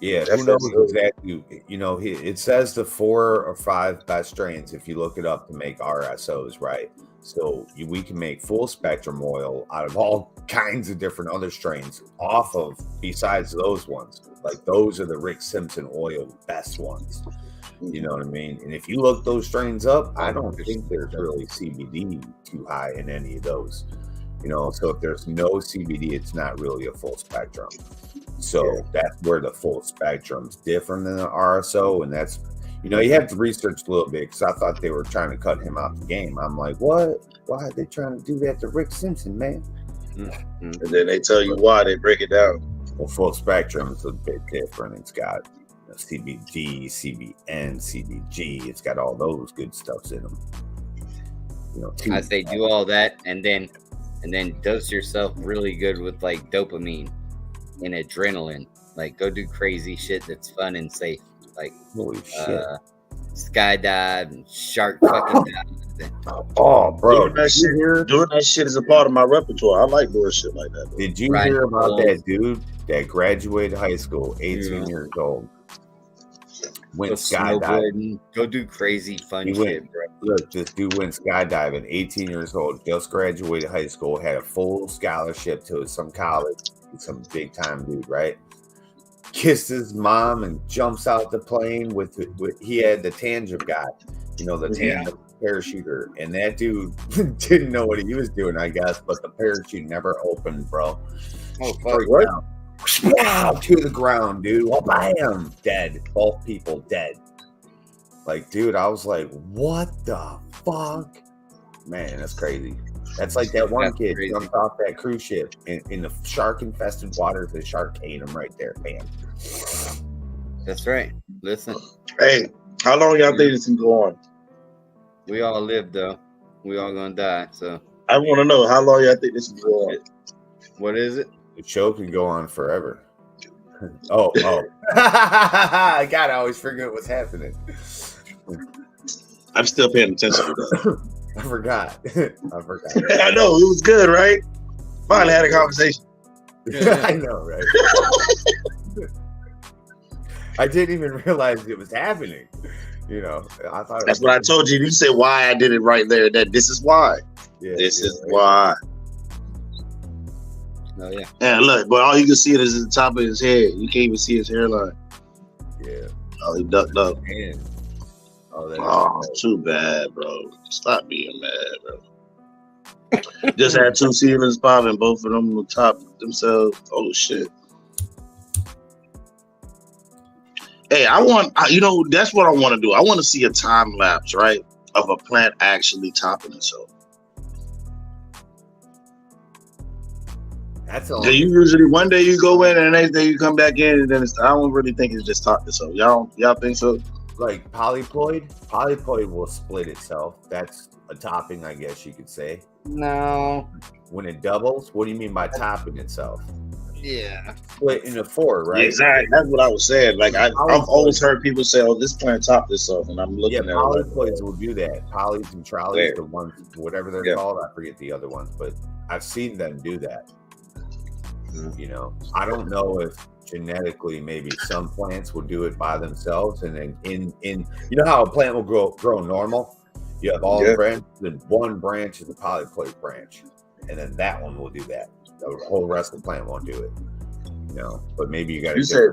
Yeah, who knows exactly? It says the 4 or 5 best strains if you look it up to make RSOs, right? So we can make full spectrum oil out of all kinds of different other strains off of besides those ones. Like those are the Rick Simpson oil best ones. You know what I mean? And if you look those strains up, I don't think there's really CBD too high in any of those. So if there's no CBD, it's not really a full spectrum. So that's where the full spectrum's different than the RSO, and that's you have to research a little bit because I thought they were trying to cut him out the game. I'm like, what? Why are they trying to do that to Rick Simpson, man? Mm-hmm. And then they tell you why. They break it down. Well, full spectrum is a bit different. It's got CBD, CBN, CBG. It's got all those good stuffs in them. I say do all that and then dose yourself really good with like dopamine and adrenaline. Like go do crazy shit that's fun and safe. Like holy shit. Skydive and shark fucking dive. Oh, bro. Doing that shit is a part of my repertoire. I like doing shit like that. Bro. Did you hear about that dude that graduated high school, 18 years old? Went skydiving. Go do crazy fun shit, bro. Look, this dude went skydiving, 18 years old, just graduated high school, had a full scholarship to some college, some big time dude, right? Kissed his mom and jumps out the plane with he had the tandem guy, the tandem parachuter, and that dude didn't know what he was doing, I guess, but the parachute never opened, bro. Oh fuck! What? Wow, to the ground, dude. Oh, bam, dead. Both people dead. Like, dude, I was like, what the fuck? Man, that's crazy. That's like that one kid jumped off that cruise ship in the shark-infested waters. The shark ate him right there. Bam. That's right. Listen. Hey, how long y'all think this can go on? We all live, though. We all gonna die, so. I want to know, how long y'all think this can go on? What is it? The show can go on forever. Oh. I always forget what's happening. I'm still paying attention to that. I forgot. I know, it was good, right? Finally had a conversation. I know, right? I didn't even realize it was happening. I thought that's what I told you. You said why I did it right there. That this is why. Yeah, this is why. Oh yeah. And look, but all you can see is the top of his head. You can't even see his hairline. Yeah. Oh, he ducked up. Man. Oh, too bad, bro. Stop being mad, bro. Just had two ceilings popping, both of them on top themselves. Oh shit. Hey, that's what I want to do. I want to see a time lapse, right, of a plant actually topping itself. That's all. Do you usually one day you go in and the next day you come back in and then I don't really think it's just topped itself. Y'all think so? Like polyploid will split itself. That's a topping, I guess you could say. No. When it doubles, what do you mean by topping itself? Yeah. Split into four, right? Yeah, exactly. That's what I was saying. Like I've always heard people say, "Oh, this plant topped itself," and I'm looking at polyploids will do that. Polys and trolleys, the ones, whatever they're called, I forget the other ones, but I've seen them do that. I don't know if genetically maybe some plants will do it by themselves, and then in how a plant will grow normal. You have all the branches, then one branch is a polyploid branch, and then that one will do that. The whole rest of the plant won't do it. But maybe you got to say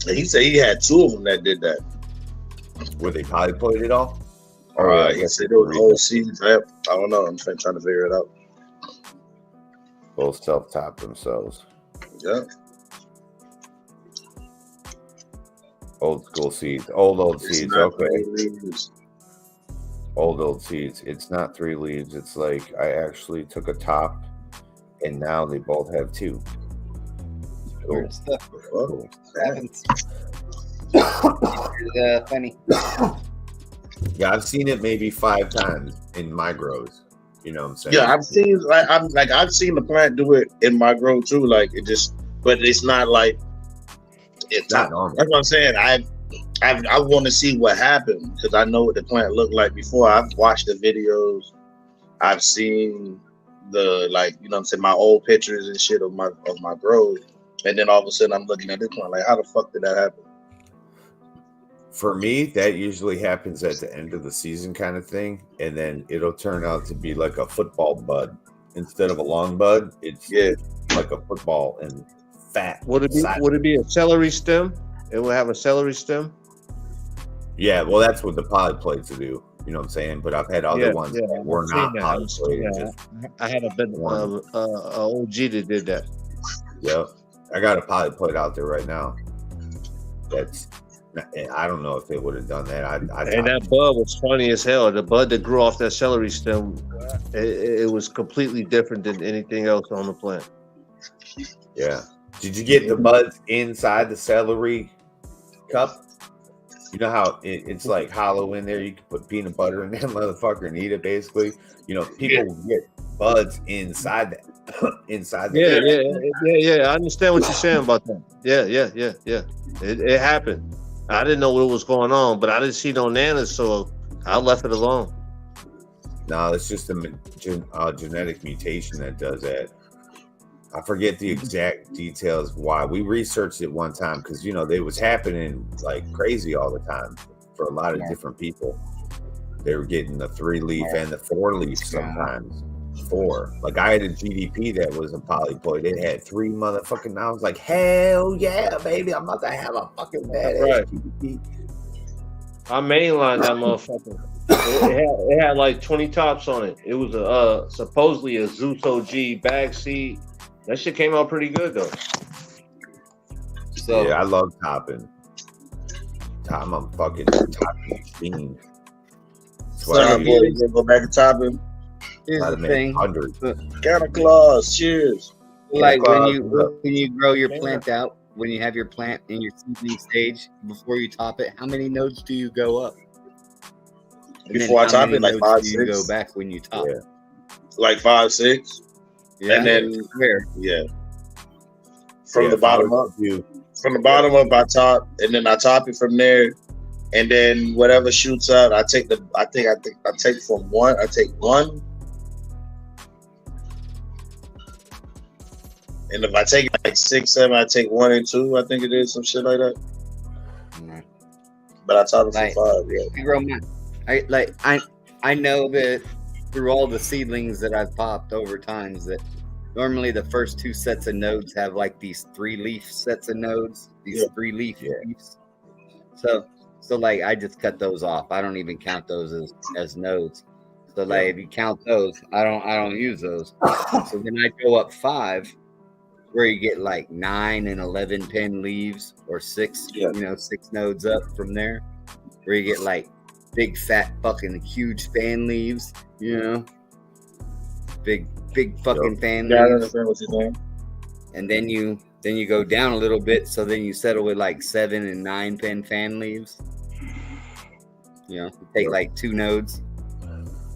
he said he had two of them that did that. Were they polyploid at all? He said they were whole seeds. I don't know. I'm trying to figure it out. Both self-top themselves. Yeah. Old school seeds. Old seeds. Okay. Old seeds. It's not 3 leaves. It's like I actually took a top and now they both have 2. Weird stuff. Cool. Happens. Funny. Yeah, I've seen it maybe 5 times in my grows. You know what I'm saying? Yeah, I've seen the plant do it in my grow too. Like it just, but it's not like it's not normal. That's what I'm saying. I want to see what happened because I know what the plant looked like before. I've watched the videos. I've seen the my old pictures and shit of my grows, and then all of a sudden I'm looking at this plant like, how the fuck did that happen? For me, that usually happens at the end of the season kind of thing, and then it'll turn out to be like a football bud instead of a long bud. It's like a football and fat. Would it be a celery stem? It will have a celery stem. Yeah, well, that's what the polyploids do. You know what I'm saying? But I've had other ones that were not polyploid. I had a OG that did that. Yep, I got a polyploid out there right now. I don't know if they would have done that. And that bud was funny as hell. The bud that grew off that celery stem, it was completely different than anything else on the plant. Yeah. Did you get the buds inside the celery cup? You know how it's like hollow in there. You can put peanut butter in that motherfucker and eat it. Basically, people get buds inside that. Yeah. I understand what you're saying about that. Yeah. It happened. I didn't know what was going on, but I didn't see no nanas, so I left it alone. No, it's just a genetic mutation that does that. I forget the exact details why. We researched it one time because it was happening like crazy all the time for a lot of different people. They were getting the 3-leaf and the 4-leaf sometimes. 4. Like I had a GDP that was a polyploid. It had 3 motherfucking. I was like, hell yeah, baby! I'm about to have a fucking badass GDP. I mainlined that motherfucker. It had like 20 tops on it. It was supposedly a Zeus OG bag seed. That shit came out pretty good though. So yeah, I love topping. I'm a fucking topping fiend. So go back to topping. Here's the thing. Santa Claus, cheers. Like when you grow your plant out, when you have your plant in your seedling stage, before you top it, how many nodes do you go up? Before I top it, like 5, 6. You go back when you top. Yeah. Like 5, 6. Yeah. And then where? Yeah. From the bottom up. From the bottom up, I top, and then I top it from there, and then whatever shoots out, I take from one. I take one. And if I take like 6, 7, I take 1 and 2. I think it is some shit like that. Mm-hmm. But I top it for 5. Yeah. I know that through all the seedlings that I've popped over times that normally the first 2 sets of nodes have like these 3-leaf sets of nodes. These 3-leaf leaves. So like I just cut those off. I don't even count those as nodes. So like if you count those, I don't use those. So then I go up 5. Where you get like 9 and 11 pin leaves or 6, 6 nodes up from there. Where you get like big fat fucking huge fan leaves, big fucking fan leaves. I understand what you're saying. And then you go down a little bit, so then you settle with like 7 and 9 pin fan leaves. You take like 2 nodes.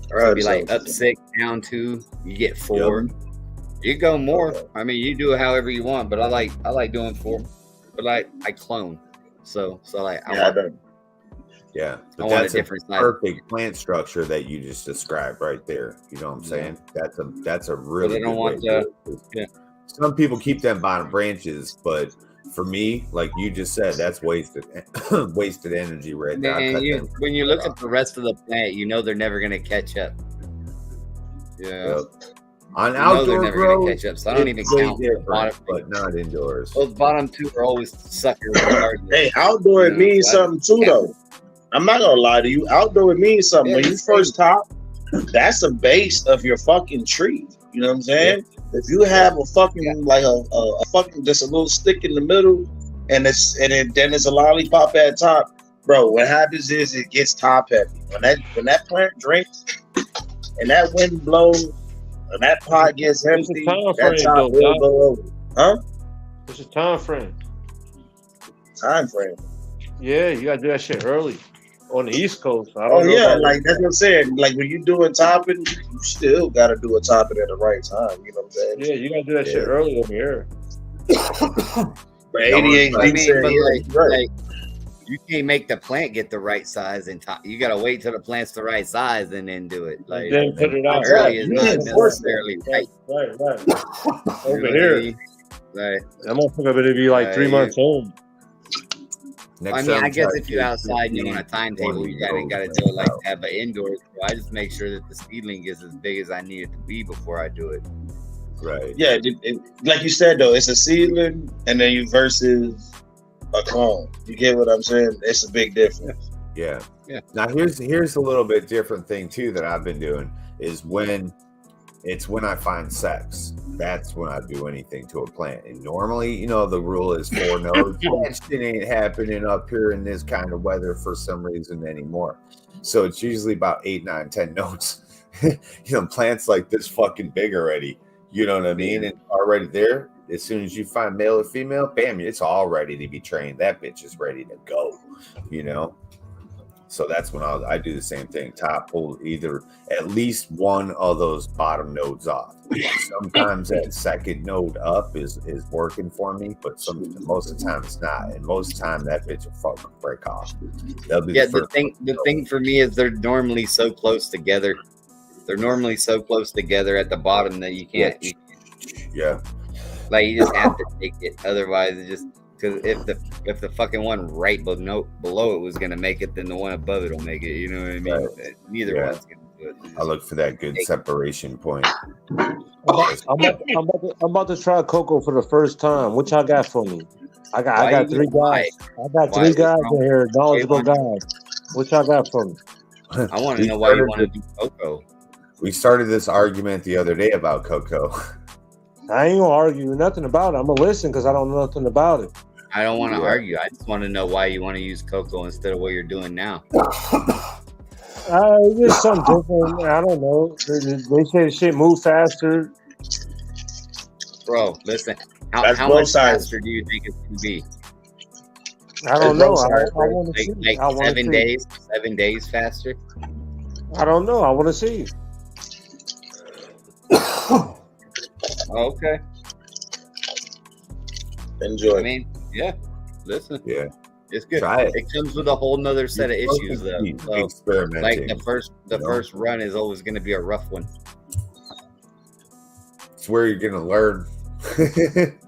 So be like up 6, down 2. You get 4. Yep. You go more. I mean, you do it however you want, but I like doing 4. But I clone, so like I want a different perfect plant structure that you just described right there. You know what I'm saying? That's a really. They don't want Some people keep them bottom branches, but for me, like you just said, that's wasted energy right there. And when you look at the rest of the plant, they're never gonna catch up. Yeah. Yep. On outdoor grow, catch up, so I don't even count the bottom, but not indoors. Those bottom 2 are always suckers. Hey, outdoor it means something too, though. I'm not gonna lie to you. Outdoor it means something. When you first top, that's the base of your fucking tree. You know what I'm saying? Yeah. If you have a fucking like a fucking just a little stick in the middle, then it's a lollipop at top, bro. What happens is it gets top heavy. When that plant drinks and that wind blows. And that pot gets empty. That top will go over. Huh? It's a time frame. Time frame. Yeah, you gotta do that shit early on the East Coast. Like that's what I'm saying. Like when you're doing topping, you still gotta do a topping at the right time. You know what I'm saying? Yeah, you gotta do that shit early over here. But 88, like you can't make the plant get the right size and top. You gotta wait till the plant's the right size and then do it. Like then put it out early is not necessarily right. Right. Over here, that motherfucker better be like 3 months old. I guess if you're outside, on a timetable, you gotta do it like that. But indoors, I just make sure that the seedling is as big as I need it to be before I do it. Right. Yeah, like you said though, it's a seedling, and then you versus a clone. You get what I'm saying? It's a big difference. Yeah. Now here's a little bit different thing too that I've been doing is when I find sex. That's when I do anything to a plant. And normally, the rule is 4 nodes. That shit ain't happening up here in this kind of weather for some reason anymore. So it's usually about 8, 9, 10 nodes. Plants like this fucking big already. You know what I mean? And already there. As soon as you find male or female, bam, it's all ready to be trained. That bitch is ready to go, So that's when I do the same thing. Top, pull either at least one of those bottom nodes off. Sometimes that second node up is working for me, but most of the time it's not. And most of the time that bitch will fucking break off. The thing for me is they're normally so close together. They're normally so close together at the bottom that you can't. Yeah. Like you just have to take it. Otherwise, it just because if the fucking one right below it was gonna make it, then the one above it will make it. You know what I mean? Right. Neither one's gonna do it. I look for that good separation point. I'm about to try cocoa for the first time. What y'all got for me? I got three guys. I got three guys in here, knowledgeable guys. What y'all got for me? I want to know why you want to do cocoa. We started this argument the other day about cocoa. I ain't gonna argue nothing about it. I'm gonna listen because I don't know nothing about it. I don't want to argue. I just want to know why you want to use cocoa instead of what you're doing now. Just something different. I don't know. They say shit move faster. Bro, listen. How much faster do you think it can be? I don't know. I want to see. Like 7 days? 7 days faster? I don't know. I want to see. Okay. Enjoy. I mean, yeah. Listen. Yeah. It's good. Try it. It comes with a whole nother set of issues, though. So, like the first run is always going to be a rough one. It's where you're going to learn.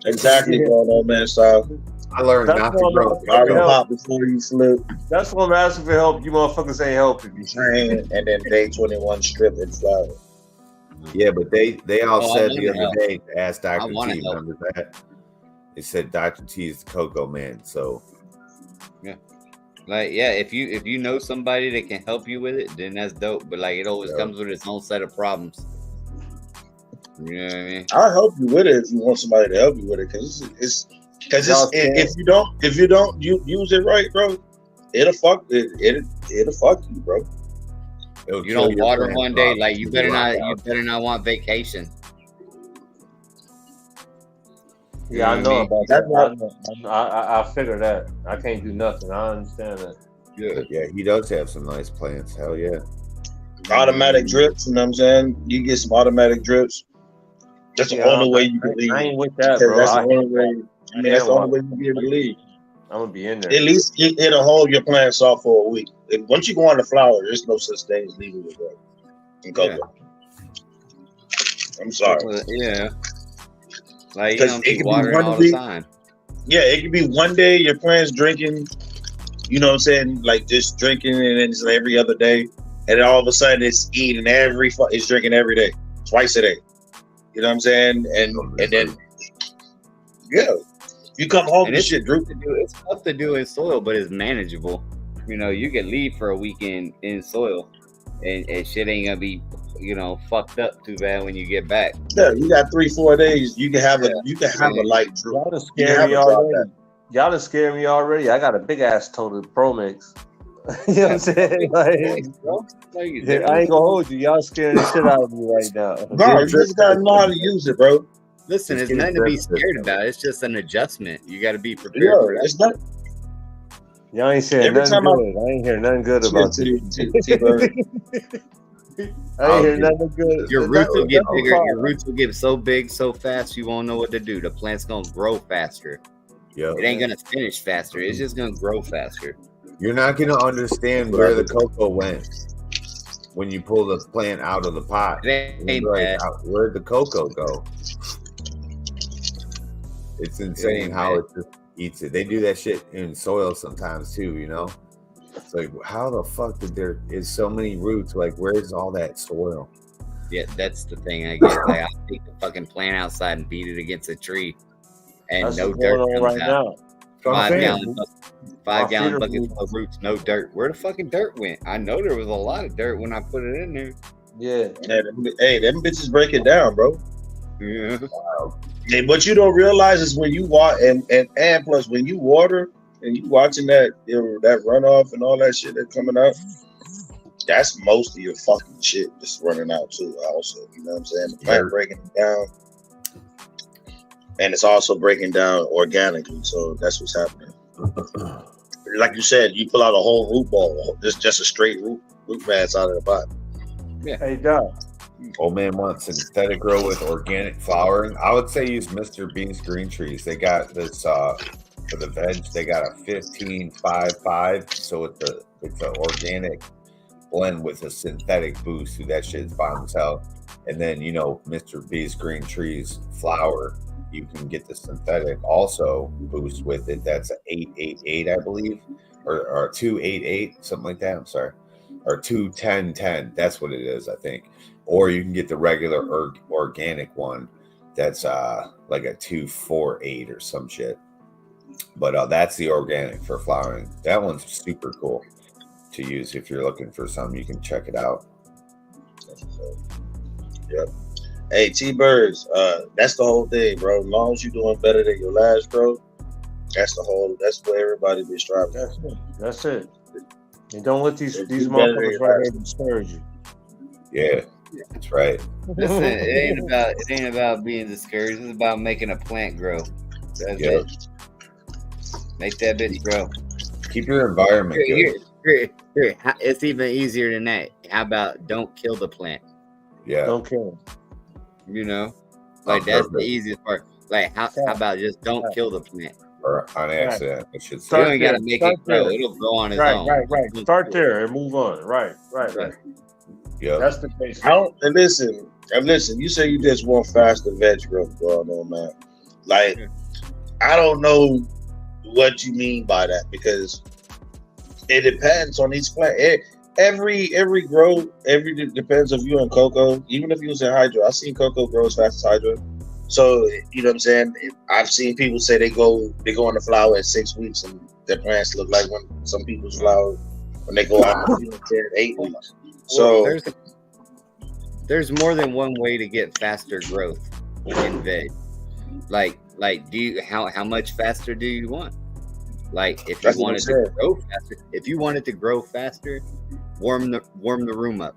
Exactly, going on, man. So I learned not to grow. Pop before you slip. That's what I'm asking for help. You motherfuckers ain't helping me. And then day 21 strip and flower. Yeah, but they all said the other day, asked Dr. T, remember that? They said Dr. T is the cocoa man. So yeah. Like, yeah, if you know somebody that can help you with it, then that's dope. But like, it always comes with its own set of problems. You know what I mean? I'll help you with it if you want somebody to help you with it, because if you don't use it right, bro, it'll fuck you, bro. You don't water one day, like you better not want vacation. Yeah, I know about that. I figure that. I can't do nothing. I understand that. Yeah, he does have some nice plans. Hell yeah. Automatic drips, you know what I'm saying? You get some automatic drips. That's the only way you can leave. I ain't with that, bro. That's the only way. That's the only way you can be able to leave. I'm gonna be in there. At least it'll hold your plants off for a week. And once you go on the flower, there's no such thing as leaving it there. In cocoa. I'm sorry. Yeah. Like, you don't keep watering all the time. Yeah, it could be one day your plant's drinking, you know what I'm saying, like just drinking, and then it's every other day, and then all of a sudden it's eating it's drinking every day, twice a day. You know what I'm saying? And then you come home and shit drooping. It's tough to do in soil, but it's manageable. You know, you can leave for a weekend in soil, and shit ain't gonna be, you know, fucked up too bad when you get back. Yeah, you got 3-4 days. You can have a light droop. Y'all done scared me already. Y'all done scared me already. I got a big ass total Pro Mix. You know what I'm saying? Like, I ain't gonna hold you. Y'all scaring the shit out of me right now. Bro, you just gotta know how to use it, bro. Listen, it's nothing to be scared about. It's just an adjustment. You got to be prepared for that. It's not. Y'all ain't saying nothing good. I ain't hearing nothing good about you. I ain't hearing nothing good. Your roots will get bigger. Your roots will get so big so fast you won't know what to do. The plant's gonna grow faster. It ain't gonna finish faster. It's just gonna grow faster. You're not gonna understand where the cocoa went when you pull the plant out of the pot. It ain't bad. Where'd the cocoa go? It's insane how it just eats it. They do that shit in soil sometimes too, you know? It's like, how the fuck did there is so many roots? Like, where's all that soil? Yeah, that's the thing I get. Like, I'll take the fucking plant outside and beat it against a tree, and that's no dirt comes right out. Now. 5 gallon buckets full of roots, no dirt. Where the fucking dirt went? I know there was a lot of dirt when I put it in there. Yeah. Hey, them bitches break it down, bro. Yeah. Wow. And what you don't realize is when you water, and plus when you water and you watching that runoff and all that shit that's coming out, that's most of your fucking shit that's running out too. Also, you know what I'm saying? The plant breaking it down, and it's also breaking down organically. So that's what's happening. like you said, you pull out a whole root ball, just a straight root mass out of the bottom. Yeah. Hey, Doc. Old man wants synthetic grow with organic flowering. I would say use Mr. B's Green Trees. They got this for the veg. They got a 15-5-5, so it's an organic blend with a synthetic boost. So that shit's bomb as hell. And then Mr. B's Green Trees flower. You can get the synthetic also boost with it. That's an 888, I believe, or 288, something like that. I'm sorry, or 21010. That's what it is, I think. Or you can get the regular organic one. That's like a 248 or some shit. But that's the organic for flowering. That one's super cool to use if you're looking for something. You can check it out. Yep. Hey, T-Birds, that's the whole thing, bro. As long as you're doing better than your last, bro, that's what everybody be striving. That's it. And don't let these motherfuckers right here discourage you. Yeah, that's right. Listen, it ain't about being discouraged. It's about making a plant grow. That's it. Make that bitch grow. Keep your environment good. Here. It's even easier than that. How about don't kill the plant? Yeah. Don't kill them. Like that's the easiest part. Like how about just don't kill the plant? Or on accident, I should say. You don't gotta make it grow. It'll grow on its own. Right. Start there and move on. Right. Yeah. That's the basic. And listen. You say you just want faster veg growth going on, man. Like, I don't know what you mean by that because it depends on each plant. Every grow, depends if you're in cocoa. Even if you was in hydro, I've seen cocoa grow as fast as hydro. So you know what I'm saying. I've seen people say they go on the flower at 6 weeks, and their plants look like when some people's flower when they go out 8 weeks. So there's more than one way to get faster growth in veg. Like how much faster do you want? Like if you wanted to grow faster, warm the room up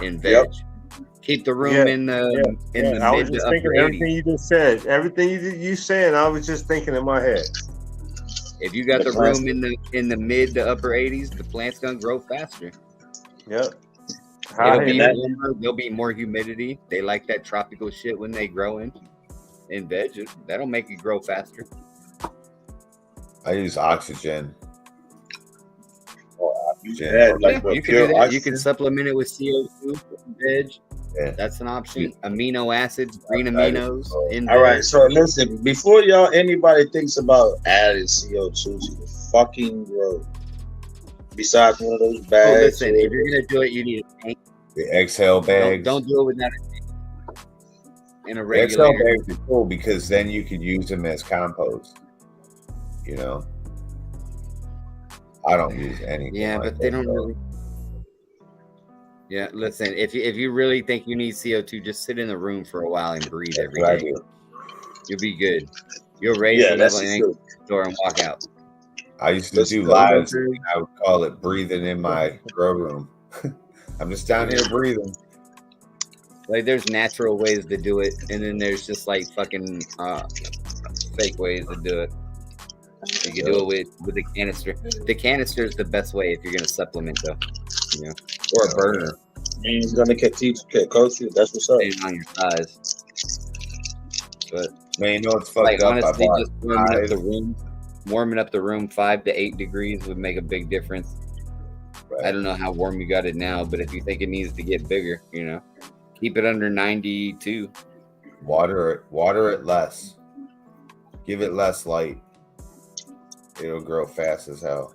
in veg. Yep. Keep the room in the mid I was to just upper thinking 80s. everything you just said. Everything you said, I was just thinking in my head. If you got the room in the mid to upper 80s, the plant's gonna grow faster. Yep. There'll be more humidity. They like that tropical shit when they grow in veg. That'll make it grow faster. I use oxygen. You can do that. You can supplement it with CO2 in veg. Yeah. That's an option. Amino acids, green aminos. All right. So listen, before anybody thinks about adding CO2 to the fucking grow, besides one of those bags. Listen, if you're gonna do it, you need a tank. The exhale bags. Don't do it without a tank. In a regular. regular. Exhale bags are cool because then you could use them as compost. I don't use anything. Yeah, but they don't really. Yeah, listen. If you really think you need CO2, just sit in the room for a while and breathe every day. You'll be good. You'll raise the level and door and walk out. I used to do lives. I would call it breathing in my grow room. I'm just down here breathing. Like there's natural ways to do it, and then there's just like fucking fake ways to do it. You can do it with a canister. The canister is the best way if you're gonna supplement though. Or a burner. He's gonna coach you. That's what's up. Depending on your size. But man, it's fucked up. Honestly, just warming up the room 5 to 8 degrees would make a big difference. Right. I don't know how warm you got it now, but if you think it needs to get bigger, keep it under 92. Water it less. Give it less light. It'll grow fast as hell.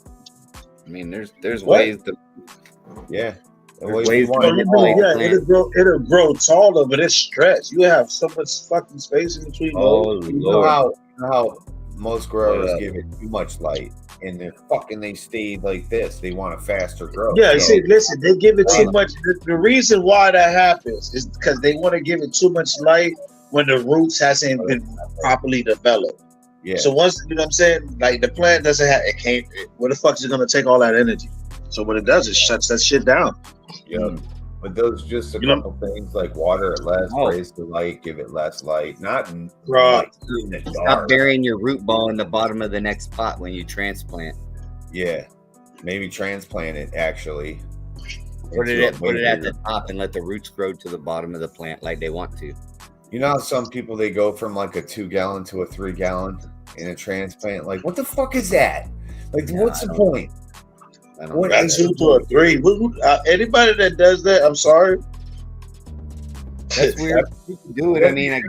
I mean, there's ways to. Yeah. It'll grow taller, but it's stretched. You have so much fucking space in between. You know how most growers give it too much light, and they stay like this. They want a faster growth. Yeah, see, listen, they give it too much. The reason why that happens is because they want to give it too much light when the roots hasn't been properly developed. Yeah. So once what I'm saying, like the plant doesn't have where the fuck is it gonna take all that energy? So what it does is shuts that shit down. Yeah. But those just a couple things like water it less, raise the light, give it less light. Not in the Stop dark. burying your root ball in the bottom of the next pot when you transplant. Yeah, maybe transplant it actually. Put it at the top and let the roots grow to the bottom of the plant like they want to. You know how some people they go from like a 2-gallon to a 3-gallon in a transplant? Like, what the fuck is that? Like, what's the point? What is 2 to a 3? Anybody that does that, I'm sorry. That's weird. You can do it. I mean, I'm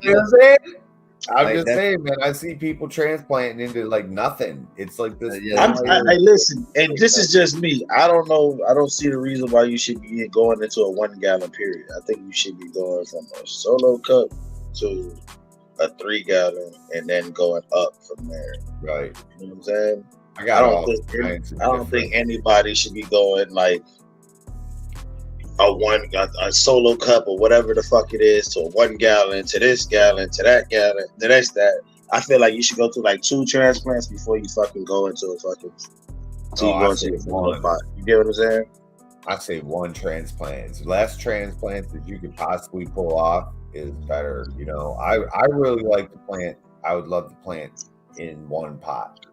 just saying, man. I see people transplanting into like nothing. It's like this. I listen, and this is just me. I don't know. I don't see the reason why you should be going into a 1-gallon period. I think you should be going from a solo cup to a 3-gallon and then going up from there. Right. You know what I'm saying? I don't think anybody should be going like a solo cup or whatever the fuck it is to a 1 gallon, to this gallon, to that gallon, to that. I feel like you should go through like 2 transplants before you fucking go into a fucking pot. You get what I'm saying? I say 1 transplant. The less transplants that you could possibly pull off is better. You know, I really like to plant. I would love to plant in 1 pot.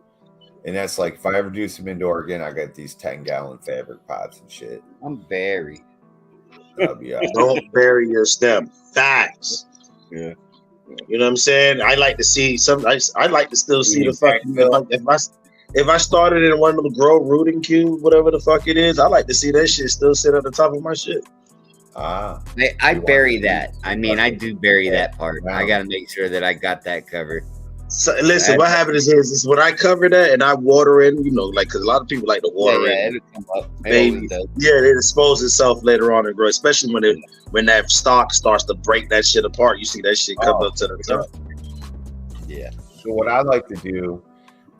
And that's like, if I ever do some indoor again, I got these 10-gallon fabric pots and shit. I'm buried. Don't bury your stem. Facts. Yeah. You know what I'm saying? I like to see some. I like to still see the fucking. If I started in one of the grow rooting cube, whatever the fuck it is, I like to see that shit still sit at the top of my shit. I bury that. I mean, I do bury that part. Wow. I got to make sure that I got that covered. So listen, what happens is when I cover that and I water in, you know, like, because a lot of people like to water in. It'll come up. It exposes itself later on and grow, especially when that stalk starts to break that shit apart. You see that shit come up to the top. Yeah. So what I like to do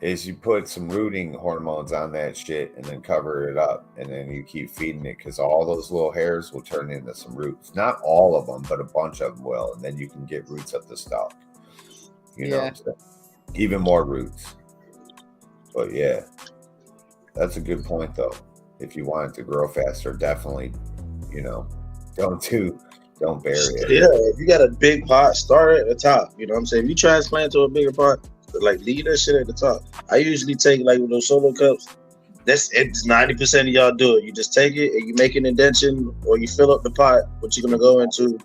is you put some rooting hormones on that shit and then cover it up, and then you keep feeding it because all those little hairs will turn into some roots. Not all of them, but a bunch of them will, and then you can get roots up the stalk. You know, even more roots. But yeah, that's a good point though. If you want it to grow faster, definitely, you know, don't bury it. Yeah, if you got a big pot, start at the top. You know what I'm saying? If you transplant to a bigger pot, like leave that shit at the top. I usually take like with those solo cups. It's 90% of y'all do it. You just take it and you make an indentation or you fill up the pot, what you're gonna go into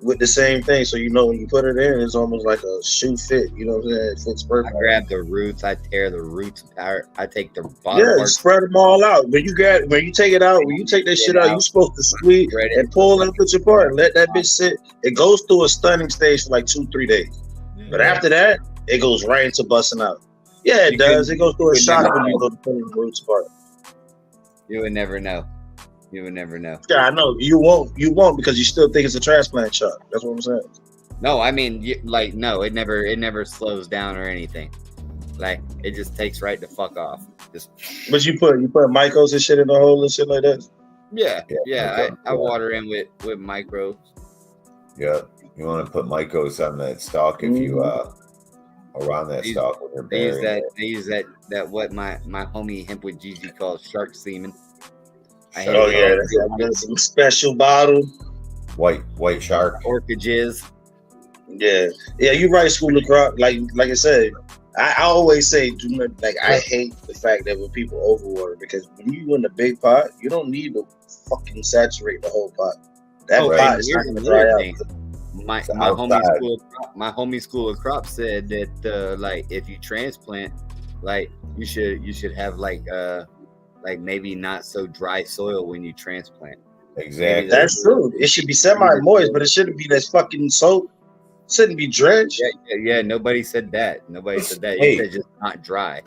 with the same thing, so you know when you put it in, it's almost like a shoe fit. You know what I'm saying? It fits perfect. I grab the roots, I tear the roots apart. I take the bottom. Yeah, spread them all out. When you take it out, when you take that shit out, you're supposed to squeeze and pull and put your part and let that bitch sit. It goes through a stunning stage for like 2-3 days, but after that, it goes right into busting out. Yeah, it does. It goes through a shock when you go to pull the roots apart. You would never know. You would never know. Yeah, I know. You won't because you still think it's a transplant shot. That's what I'm saying. No, I mean, no, it never slows down or anything. Like, it just takes right the fuck off. But you put micros and shit in the hole and shit like that? Yeah. I water in with micros. Yeah. You want to put micros on that stalk if you around that stalk when you're burying they use that what my homie Hemp with Gigi calls shark semen. That's some special bottle. White shark. Orca jizz. Yeah, you're right, School of Crop. Like I said, I always say, I hate the fact that when people overwater, because when you in the big pot, you don't need to fucking saturate the whole pot. That pot is not gonna dry out. My homie School of Crop said that like if you transplant, like you should have like maybe not so dry soil when you transplant. Exactly. That's true. It should be semi-moist, but it shouldn't be that fucking soap. It shouldn't be drenched. Yeah. Nobody said that. Hey. You said just not dry.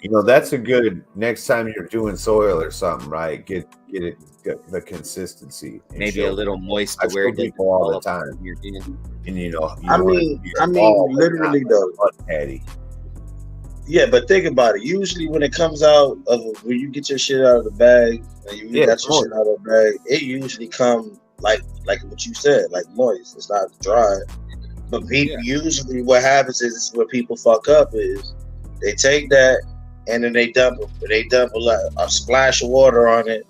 You know, that's a good next time you're doing soil or something, right? Get the consistency. Maybe a little moist to where it doesn't all the time. And you know, I mean, literally though. Patty. Yeah, but think about it. Usually, when it comes out of when you get your shit out of the bag and you got your shit out of the bag, it usually comes like what you said, like moist. It's not dry. But people usually what happens is where people fuck up is they take that and then they dump a splash of water on it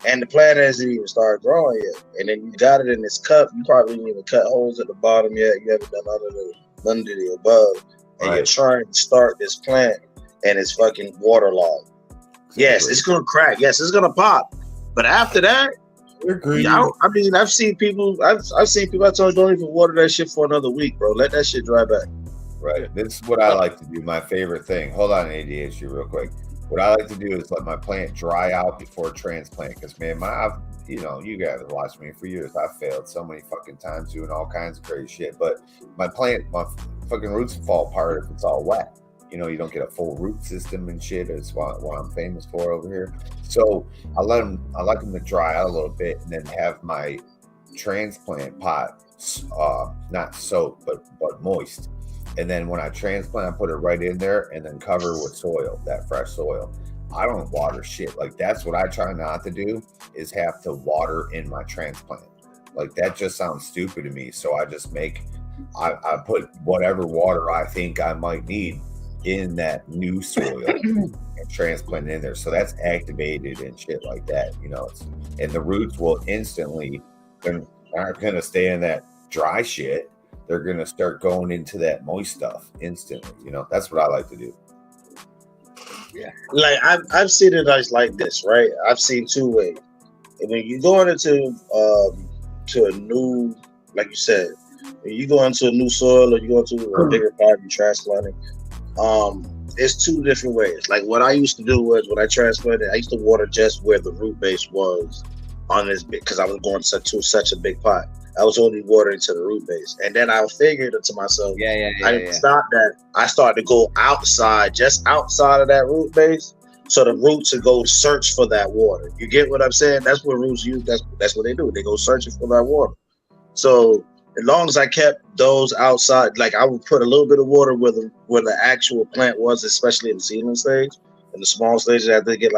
and the plant hasn't even started growing yet. And then you got it in this cup. You probably didn't even cut holes at the bottom yet. You haven't done none of the above. And you're trying to start this plant, and it's fucking waterlogged. Yes, it's gonna crack. Yes, it's gonna pop. But after that, I mean, I've seen people. I told you don't even water that shit for another week, bro. Let that shit dry back. Right. This is what I like to do. My favorite thing. Hold on, ADHD, real quick. What I like to do is let my plant dry out before transplant. Because man, you guys have watched me for years. I failed so many fucking times doing all kinds of crazy shit. But my fucking roots fall apart if it's all wet. You don't get a full root system and shit. It's what I'm famous for over here. So I like them to dry out a little bit, and then have my transplant pot not soaked but moist. And then when I transplant, I put it right in there and then cover with soil, that fresh soil. I don't water shit. Like, that's what I try not to do, is have to water in my transplant. Like, that just sounds stupid to me. So I just I put whatever water I think I might need in that new soil and transplant in there. So that's activated and shit like that, and the roots will instantly, they're not going to stay in that dry shit. They're going to start going into that moist stuff instantly. That's what I like to do. Yeah. Like, I've seen it like this, right? I've seen two ways. And when you go into to a new, like you said, when you go into a new soil or you go into a bigger pot and transplanting, it's two different ways. Like, what I used to do was, when I transplanted, I used to water just where the root base was on this big, because I was going to such a big pot. I was only watering to the root base. And then I figured to myself, I didn't stop that. I started to go outside, just outside of that root base, so the roots would go search for that water. You get what I'm saying? That's what roots use. That's what they do. They go searching for that water. So as long as I kept those outside, like, I would put a little bit of water where the actual plant was, especially in the seedling stage. In the small stages, I had to get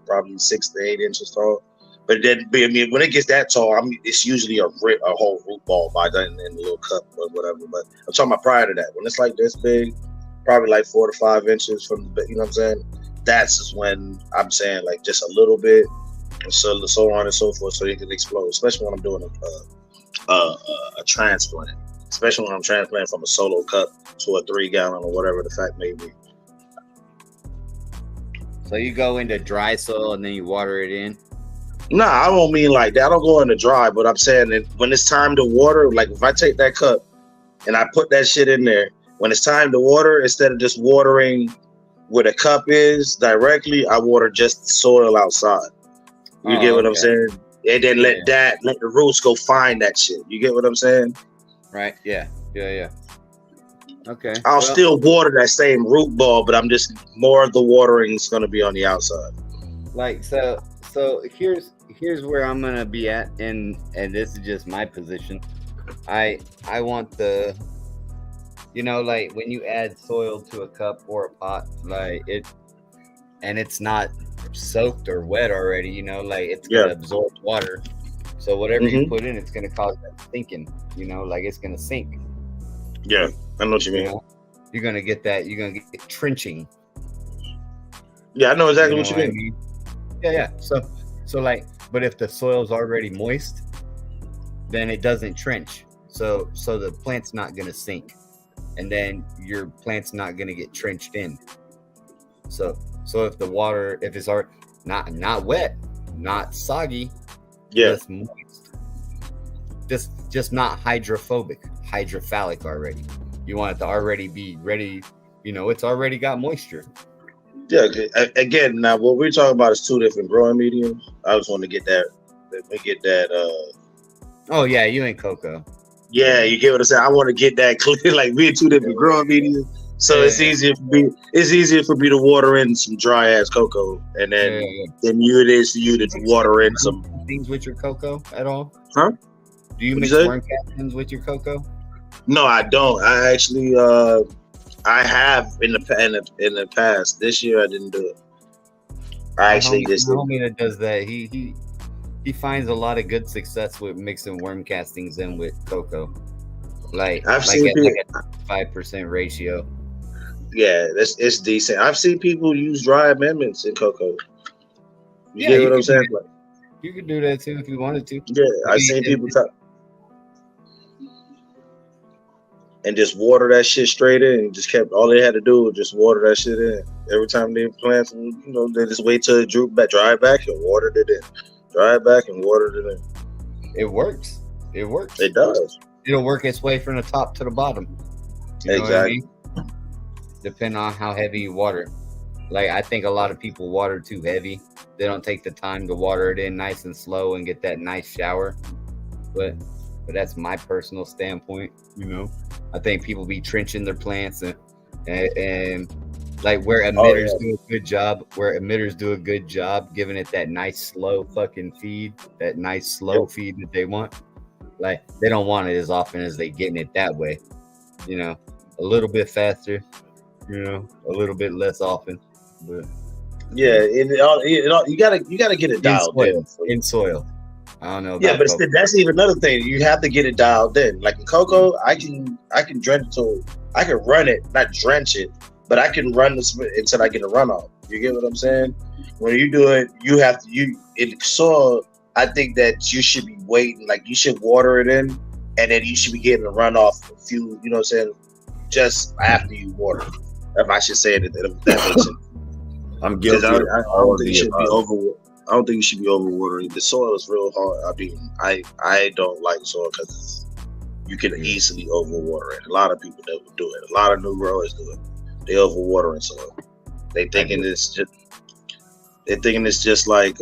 probably 6 to 8 inches tall. But then, when it gets that tall, it's usually a whole root ball by then in a little cup or whatever. But I'm talking about prior to that. When it's like this big, probably like 4 to 5 inches from the, you know what I'm saying? That's when I'm saying, like, just a little bit, and so on and so forth, so it can explode. Especially when I'm doing a transplant. Especially when I'm transplanting from a solo cup to a 3-gallon or whatever the fact may be. So you go into dry soil and then you water it in? Nah, I don't mean like that. I don't go in the dry, but I'm saying that when it's time to water, like, if I take that cup and I put that shit in there, when it's time to water, instead of just watering where the cup is directly, I water just the soil outside. You get what I'm saying? And then let the roots go find that shit. You get what I'm saying? Right. Yeah. Okay. I'll still water that same root ball, but I'm just, more of the watering is going to be on the outside. Like, so here's where I'm gonna be at, and this is just my position. I want the, like, when you add soil to a cup or a pot, like, it's not soaked or wet already, like, it's gonna absorb water. So whatever you put in, it's gonna cause that sinking, like, it's gonna sink. Yeah, I know what you mean. You're gonna get trenching. Yeah, I know exactly what you mean. Yeah. So like, but if the soil's already moist, then it doesn't trench. So the plant's not gonna sink, and then your plant's not gonna get trenched in. So if the water, if it's already not wet, not soggy, just moist, just not hydrophilic already. You want it to already be ready. It's already got moisture. Yeah, again, now what we're talking about is two different growing mediums. I just want to get that. Oh yeah, you ain't cocoa. Yeah, you get what I'm saying. I want to get that clear. Like, we're two different growing mediums, so it's easier for me. It's easier for me to water in some dry ass cocoa, and then than it is for you to water in some things with your cocoa at all. Huh? Do you mix worm castings with your cocoa? No, I don't. I actually I have in the past. This year I didn't do it. I actually just the homie that does that. He finds a lot of good success with mixing worm castings in with cocoa. Like I've seen a 5% ratio. Yeah, it's decent. I've seen people use dry amendments in cocoa. You get what I'm saying? You could do that too if you wanted to. Yeah, I seen people talk and just water that shit straight in. And just kept all they had to do was just water that shit in. Every time they plant, they just wait till it droop back, dry back, and watered it in. Dry it back and watered it in. It works. It works. It does. It'll work its way from the top to the bottom. You know exactly. what I mean? Depending on how heavy you water. Like, I think a lot of people water too heavy. They don't take the time to water it in nice and slow and get that nice shower. But that's my personal standpoint. I think people be trenching their plants and like where emitters do a good job, giving it that nice slow fucking feed, that nice slow feed that they want. Like, they don't want it as often as they getting it that way. A little bit faster, a little bit less often. But yeah, you gotta get it dialed in soil. I don't know. Yeah, but that's even another thing. You have to get it dialed in. Like in cocoa, I can drench it. I can run it, not drench it, but I can run this until I get a runoff. You get what I'm saying? When you do it, you have to in soil. I think that you should be waiting. Like, you should water it in, and then you should be getting a runoff a few. You know what I'm saying? Just after you water. If I should say it, if that makes sense. I'm guilty. I don't think you should be I don't think you should be overwatering. The soil is real hard. I mean, I don't like soil because you can easily overwater it. A lot of people do it. A lot of new growers do it. They overwatering soil. They thinking it's just like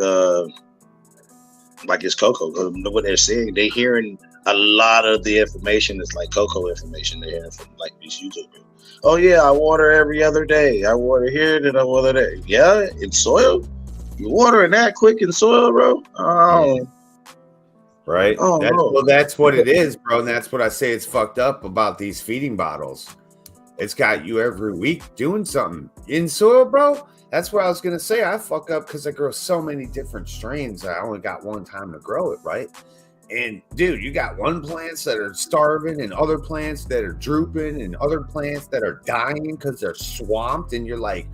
it's cocoa. Because what they're saying, they're hearing a lot of the information is like cocoa information. They're hearing from like these YouTubers. Oh yeah, I water every other day. I water here, then I water there. Yeah, in soil. You watering that quick in soil, bro? Oh, right. Well, that's what it is, bro. And that's what I say. It's fucked up about these feeding bottles. It's got you every week doing something in soil, bro. That's what I was gonna say. I fuck up because I grow so many different strains. I only got one time to grow it, right? And dude, you got one plants that are starving, and other plants that are drooping, and other plants that are dying because they're swamped, and you're like,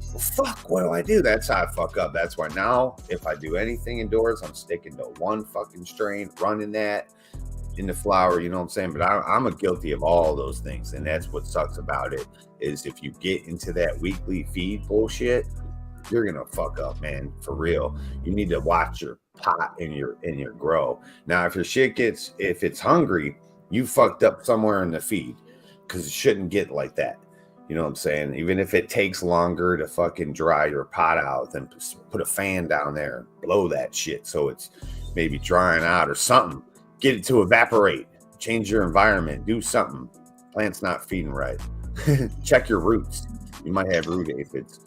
well, fuck, what do I do? That's how I fuck up. That's why now, if I do anything indoors, I'm sticking to one fucking strain, running that in the flower, you know what I'm saying? But I'm guilty of all those things, and that's what sucks about it, is if you get into that weekly feed bullshit, you're gonna fuck up, man, for real. You need to watch your pot in your grow. Now, if your shit if it's hungry, you fucked up somewhere in the feed, because it shouldn't get like that. You know what I'm saying? Even if it takes longer to fucking dry your pot out, then put a fan down there, blow that shit so it's maybe drying out or something. Get it to evaporate. Change your environment. Do something. Plant's not feeding right. Check your roots. You might have root aphids.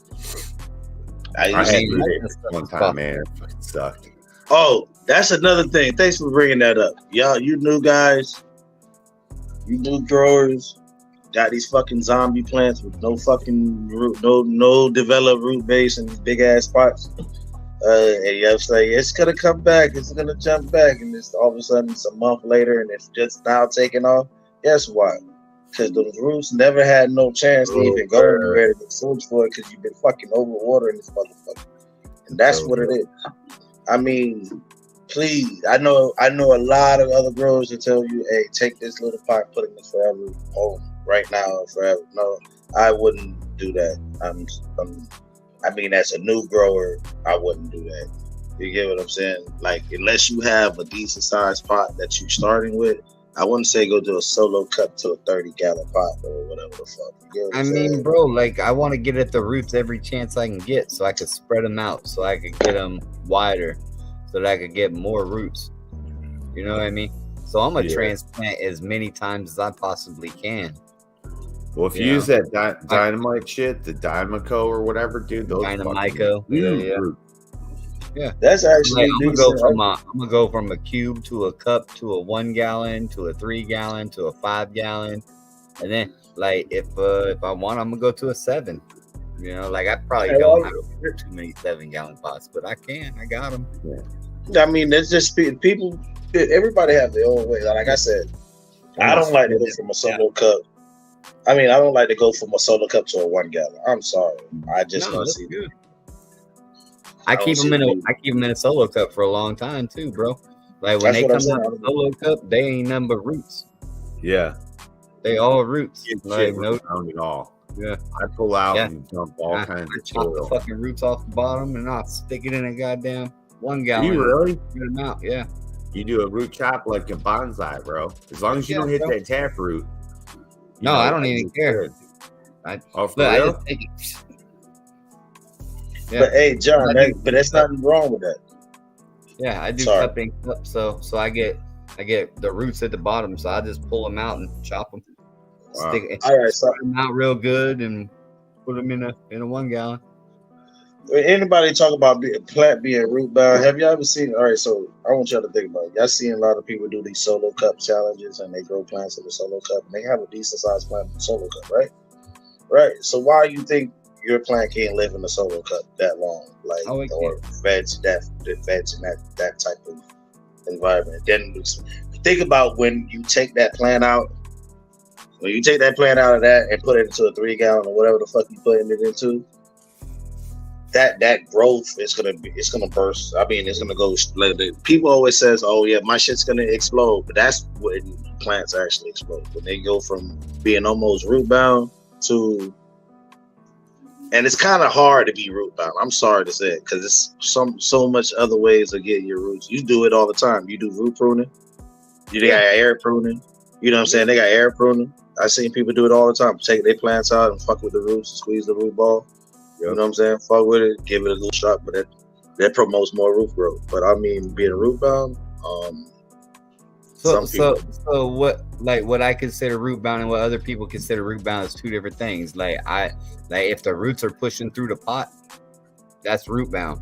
I had root aphids one time, man. It fucking sucked. Oh, that's another thing. Thanks for bringing that up. Y'all, you new guys, you new growers, got these fucking zombie plants with no fucking root, no developed root base in these big ass pots. And you say it's gonna come back, it's gonna jump back, and it's all of a sudden it's a month later and it's just now taking off. Guess why? Because those roots never had no chance to even go anywhere to search for it, because you've been fucking overwatering this motherfucker. And that's what it is. I mean, please, I know a lot of other growers that tell you, hey, take this little pot, put it in the forever home right now or forever. No, I wouldn't do that. I mean, as a new grower, I wouldn't do that. You get what I'm saying? Like, unless you have a decent sized pot that you're starting with, I wouldn't say go do a solo cut to a 30-gallon pot or whatever the fuck. You get what I'm saying? Bro, like, I want to get at the roots every chance I can get, so I could spread them out, so I could get them wider, so that I could get more roots. You know what I mean? So I'm gonna transplant as many times as I possibly can. Well, if you use that dynamite shit, the Dynamico or whatever, dude, those Dynamico, yeah, that's actually. Like, I'm gonna go from a cube to a cup to a 1 gallon to a 3 gallon to a 5 gallon, and then like if I want, I'm gonna go to a 7. You know, like I probably don't have too many 7-gallon pots, but I got them. Yeah. I mean, it's just people. Everybody have their own way. Like I said, I don't like to go from a solo cup. I mean, I don't like to go from a solo cup to a 1 gallon. I'm sorry, I just don't see it. I keep them in a solo cup for a long time too, bro. Like when they come out of the solo cup, they ain't nothing but roots. Yeah, they all roots. Like no sound at all. Yeah, I pull out and dump all kinds of chop the fucking roots off the bottom and I'll stick it in a goddamn 1 gallon. You really? Get them out, yeah. You do a root chop like a bonsai, bro. As long as you don't hit that tap root. No, I don't even care. I just take it. Yeah. But hey, John, but that's nothing wrong with that. Yeah, I do cupping up, so I get the roots at the bottom, so I just pull them out and chop them. Wow. All right, so them out real good and put them in a 1 gallon. Anybody talk about plant being root bound? Have y'all ever seen? All right, so I want y'all to think about it. Y'all seen a lot of people do these solo cup challenges, and they grow plants in the solo cup, and they have a decent sized plant in the solo cup, right? Right. So why you think your plant can't live in the solo cup that long, like or veg in that type of environment? Then think about when you take that plant out. When you take that plant out of that and put it into a 3 gallon or whatever the fuck you putting it into, that growth is gonna burst. I mean, it's gonna go. People always says, "Oh yeah, my shit's gonna explode," but that's when plants actually explode, when they go from being almost root bound to. And it's kind of hard to be root bound. I'm sorry to say it, because it's so much other ways of getting your roots. You do it all the time. You do root pruning. You got air pruning. You know what I'm saying? They got air pruning. I've seen people do it all the time. Take their plants out and fuck with the roots, squeeze the root ball. You know what I'm saying? Fuck with it, give it a little shot, but that promotes more root growth. But I mean, being root bound, So what I consider root bound and what other people consider root bound is two different things. Like if the roots are pushing through the pot, that's root bound.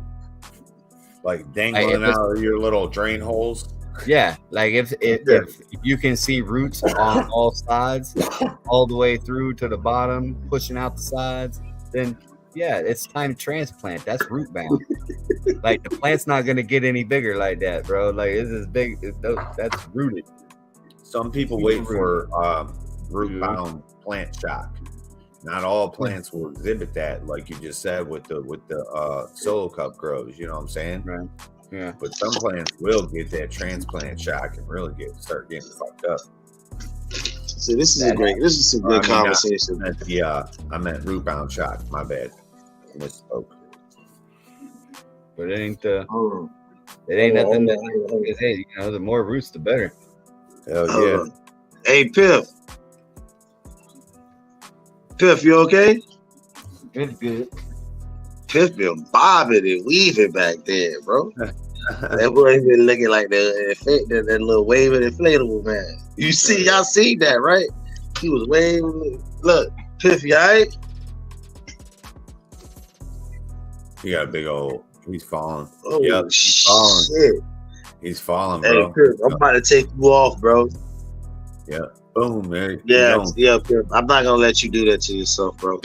Like dangling out of your little drain holes. Yeah, like if you can see roots on all sides, all the way through to the bottom, pushing out the sides, then yeah, it's time to transplant. That's root bound. Like the plant's not gonna get any bigger like that, bro. Like it's as big. That's rooted. Some people wait for root bound plant shock. Not all plants will exhibit that, like you just said with the solo cup grows. You know what I'm saying? Right. Yeah. But some plants will get that transplant shock and really start getting fucked up. So this is a good conversation. I meant root bound shock. My bad. I misspoke. But it ain't nothing that hey, the more roots the better. Hell yeah. Hey Piff, you okay? Good. Piff been bobbing and weaving back there, bro. That boy been looking like that little waving inflatable man. Y'all seen that, right? He was waving. Look, Piff, you all right? He got a big old. He's falling. Oh, yep, he's falling. Shit. He's falling, bro. Hey, Piff, I'm about to take you off, bro. Yeah. Boom, man. Yeah, Piff. I'm not gonna let you do that to yourself, bro.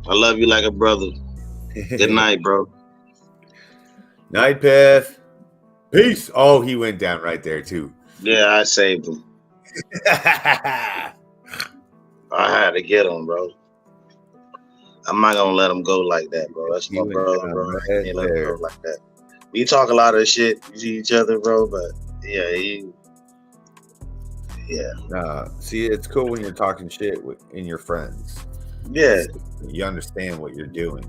I love you like a brother. Good night, bro. Night, Piff. Peace. Oh, he went down right there too. Yeah, I saved him. I had to get him, bro. I'm not gonna let him go like that, bro. That's my brother, bro. I can't let him go like that. We talk a lot of shit to each other, bro, but yeah. See, it's cool when you're talking shit in your friends. Yeah. You understand what you're doing.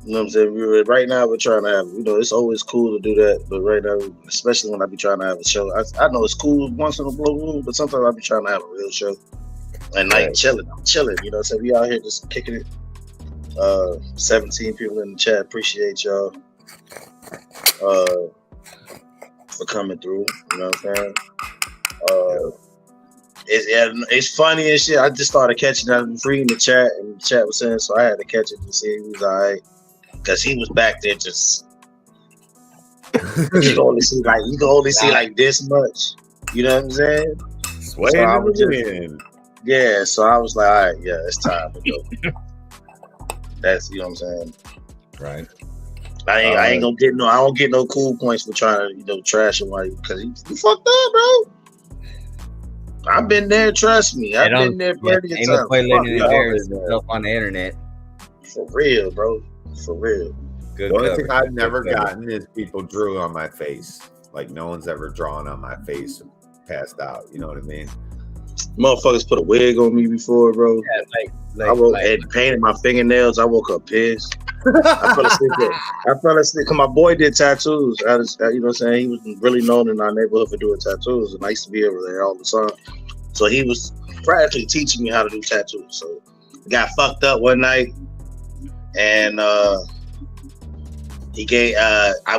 You know what I'm saying? Right now, we're trying to have, it's always cool to do that. But right now, especially when I be trying to have a show, I know it's cool once in a blue moon, but sometimes I be trying to have a real show. At night, chilling. I'm chilling, so we out here just kicking it. 17 people in the chat. Appreciate y'all for coming through. You know what I'm saying? It's funny and shit. I just started catching that. I was reading the chat, and the chat was saying, so I had to catch it to see if he was all right. Because he was back there just you can only see like this much. You know what I'm saying? Yeah, so I was like, all right, yeah, it's time to go. That's, you know what I'm saying? Right. I ain't gonna get I don't get no cool points for trying to, trash him because he fucked up, bro. I've been there, trust me. I've been there plenty of times. Ain't no point letting him embarrass himself on the internet. For real, bro. For real. Good. The only thing I've never gotten is people drew on my face. Like no one's ever drawn on my face and passed out. You know what I mean? Motherfuckers put a wig on me before, bro. Yeah, I painted my fingernails. I woke up pissed. I fell asleep. Cause my boy did tattoos. You know what I'm saying? He was really known in our neighborhood for doing tattoos, and I used to be over there all the time. So he was practically teaching me how to do tattoos. So I got fucked up one night, and I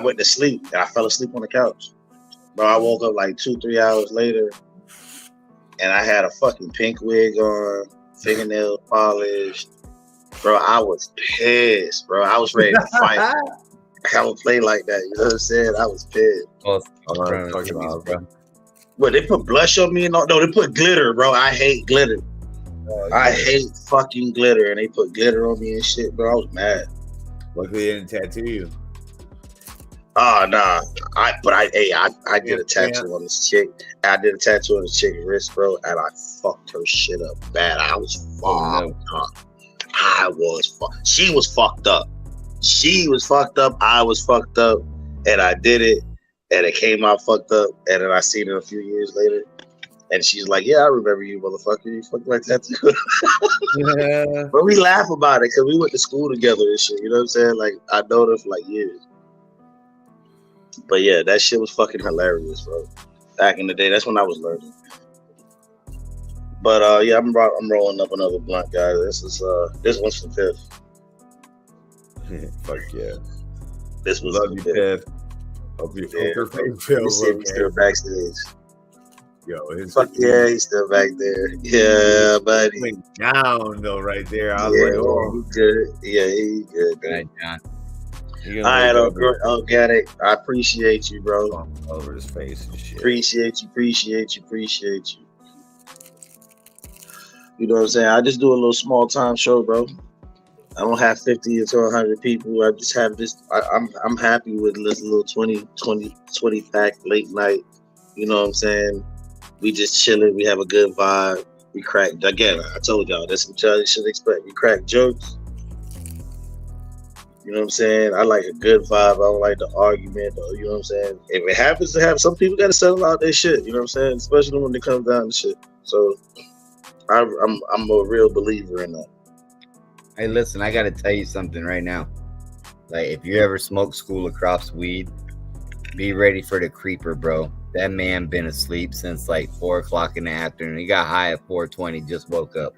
went to sleep, and I fell asleep on the couch. Bro, I woke up like 2-3 hours later, and I had a fucking pink wig on, fingernail polished. Bro, I was pissed, bro. I was ready to fight. I would play like that. You know what I'm saying? I was pissed. What, they put blush on me and all? No, they put glitter, bro. I hate glitter. I hate fucking glitter, and they put glitter on me and shit, bro. I was mad. Luckily, they didn't tattoo you. Oh, nah. I did a tattoo on this chick. I did a tattoo on this chick's wrist, bro, and I fucked her shit up bad. I was fucked up. She was fucked up. She was fucked up. I was fucked up, and I did it, and it came out fucked up. And then I seen her a few years later, and she's like, "Yeah, I remember you, motherfucker. You fucked like that too." Yeah. But we laugh about it because we went to school together and shit. You know what I'm saying? Like I known her for like years. But yeah, that shit was fucking hilarious, bro. Back in the day, that's when I was learning. But yeah, I'm rolling up another blunt, guys. This one's the fifth. Fuck yeah. This was love you, Fifth. Hope your face feels okay. He's still backstage. Yo, fuck yeah, he's still back there. Yeah, buddy. He went down though, right there. I was like, oh, he's good. Yeah, he's good. Good night, John. All right, organic. I appreciate you, bro. All over his face and shit. Appreciate you. You know what I'm saying? I just do a little small time show, bro. I don't have 50 to 100 people. I just have this. I'm happy with this little 20 pack late night. You know what I'm saying? We just chilling. We have a good vibe. We crack. Again, I told y'all that's what y'all should expect. We crack jokes. You know what I'm saying? I like a good vibe. I don't like the argument. You know what I'm saying? If it happens to happen, some people got to settle out their shit. You know what I'm saying? Especially when it comes down to shit. So I'm a real believer in that. Hey, listen, I got to tell you something right now. Like, if you ever smoke School of Crops weed, be ready for the creeper, bro. That man been asleep since like 4:00 in the afternoon. He got high at 4:20, just woke up.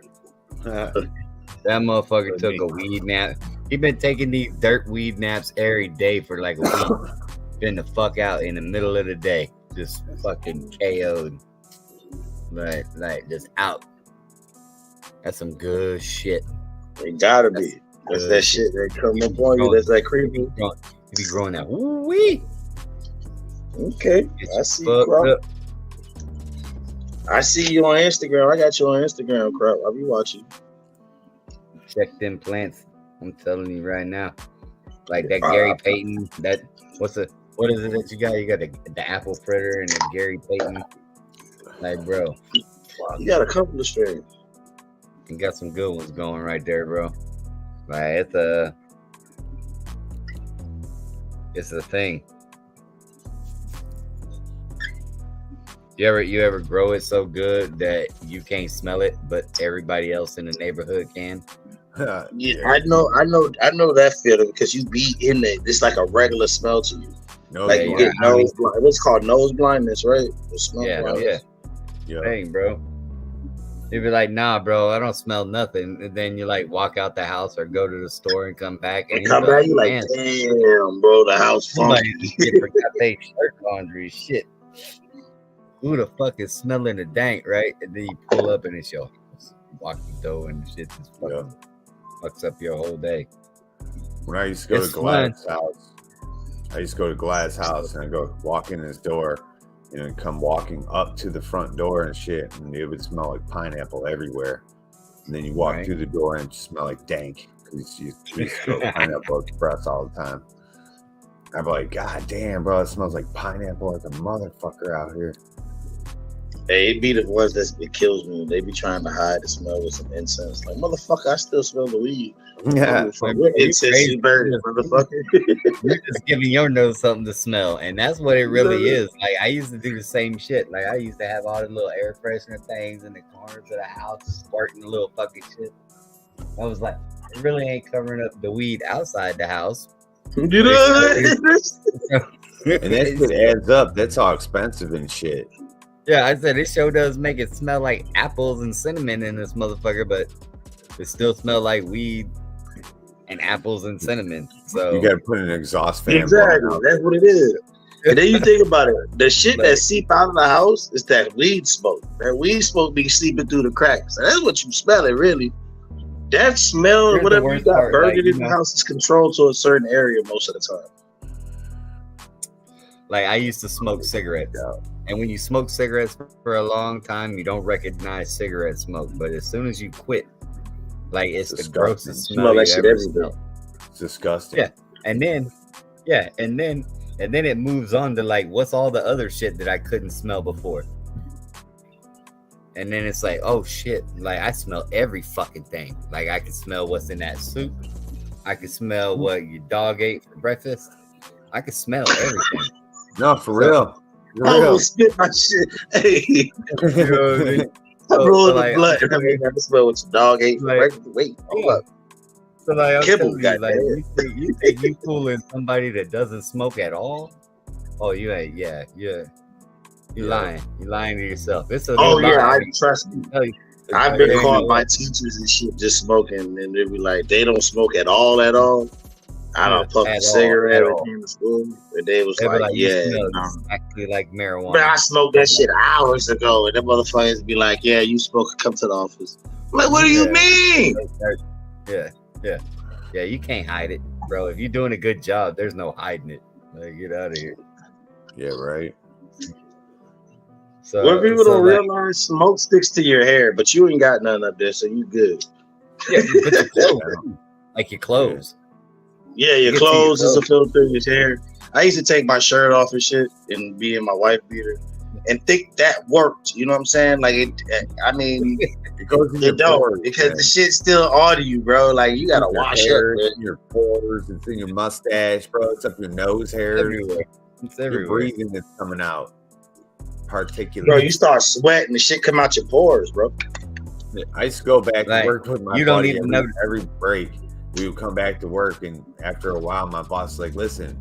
That motherfucker took a weed nap. He been taking these dirt weed naps every day for like a week. Been the fuck out in the middle of the day. Just fucking KO'd. Like just out. That's some good shit. It gotta be. That's that shit that come up on you. That's that creepy. You be growing that woo-wee. Okay. I see you, bro. I see you on Instagram. I got you on Instagram, crap. I'll be watching. Check them plants. I'm telling you right now. Like that Gary Payton, what is it that you got? You got the apple fritter and the Gary Payton. Like, bro. You got a couple of strains. You got some good ones going right there, bro. Like it's a thing. You ever grow it so good that you can't smell it, but everybody else in the neighborhood can? Yeah, I know that feeling because you be in it. It's like a regular smell to you. Like you get nose blind. What's called nose blindness, right? Yeah. Dang, bro. You'd be like, nah, bro, I don't smell nothing. And then you like walk out the house or go to the store and come back. And come back, you like, damn, bro, the house funky. Forgot they shirt laundry shit. Who the fuck is smelling the dank, right? And then you pull up and it's your walking door and shit just fucking fucks up your whole day. When I used to go to Gladys' house, and I go walk in his door and come walking up to the front door and shit, and it would smell like pineapple everywhere. And then you walk through the door and it smell like dank because you used to go Pineapple Express all the time. I'd be like, God damn, bro, it smells like pineapple like a motherfucker out here. Hey, it be the ones that kills me. They be trying to hide the smell with some incense. Like, motherfucker, I still smell the weed. Yeah. From what incense you burn, motherfucker? You're just giving your nose something to smell, and that's what it really is. Like I used to do the same shit. Like I used to have all the little air freshener things in the corners of the house, squirting little fucking shit. I was like, it really ain't covering up the weed outside the house. You know, And that shit adds up. That's all expensive and shit. Yeah, I said this show does make it smell like apples and cinnamon in this motherfucker, but it still smells like weed and apples and cinnamon. So You gotta put an exhaust fan. exactly. That's what it is. And then you think about it, the shit that seep out of the house is that weed smoke. That weed smoke be seeping through the cracks. And that's what you smell it, really. That smell, Here's whatever the you worst got part, burned like, in the house, is controlled to a certain area most of the time. like I used to smoke cigarettes. And when you smoke cigarettes for a long time, you don't recognize cigarette smoke. But as soon as you quit, like it's the Disgusting. grossest Smell smell that you shit ever every day. smell. It's disgusting. Yeah. And then it moves on to like, what's all the other shit that I couldn't smell before? And then it's like, oh shit, like I smell every fucking thing. Like I can smell what's in that soup. I can smell what your dog ate for breakfast. I can smell everything. No, for real. For I real. almost spit my shit. Hey, You know what I mean? I rolled the like, blood. I mean, I can smell what your dog ate for Like, breakfast. Wait, hold up. So like I'm Kibble, telling you, like goddamn. you think you fooling somebody that doesn't smoke at all? Oh, you ain't. Yeah. You're lying. You're lying to yourself. It's a Oh lie. yeah, I trust me. tell you. I've been There caught you by go. teachers and shit just smoking, and they be like, they don't smoke at all. I don't puff At a all, cigarette at or all. came to school, and they was They be like, like, you yeah, smell no. exactly like marijuana. But I smoked that shit hours ago, and them motherfuckers be like, yeah, you smoke, come to the office. I'm like, what do you Yeah. mean? Yeah. You can't hide it, bro. If you're doing a good job, there's no hiding it. Like, get out of here. Yeah, right. So, What people don't like, realize, smoke sticks to your hair, but you ain't got none up there, so you good. yeah, but your clothes, like your clothes. Yeah, your Get to your clothes is a clothes. filter, your hair. I used to take my shirt off and shit and be in my wife beater and think that worked. You know what I'm saying? Like, I mean, It goes in it your don't pores, because man. the shit's still on you, bro. Like, you gotta It's in your wash hair, up, it's man. in your pores, it's in your mustache, bro. It's up your nose hair. Everywhere. It's Your everywhere. breathing is coming out. Particulate. Bro, you start sweating, the shit come out your pores, bro. I used to go back Like, to work with my you don't buddy even every, know- every break. We would come back to work, and after a while, my boss was like, "Listen,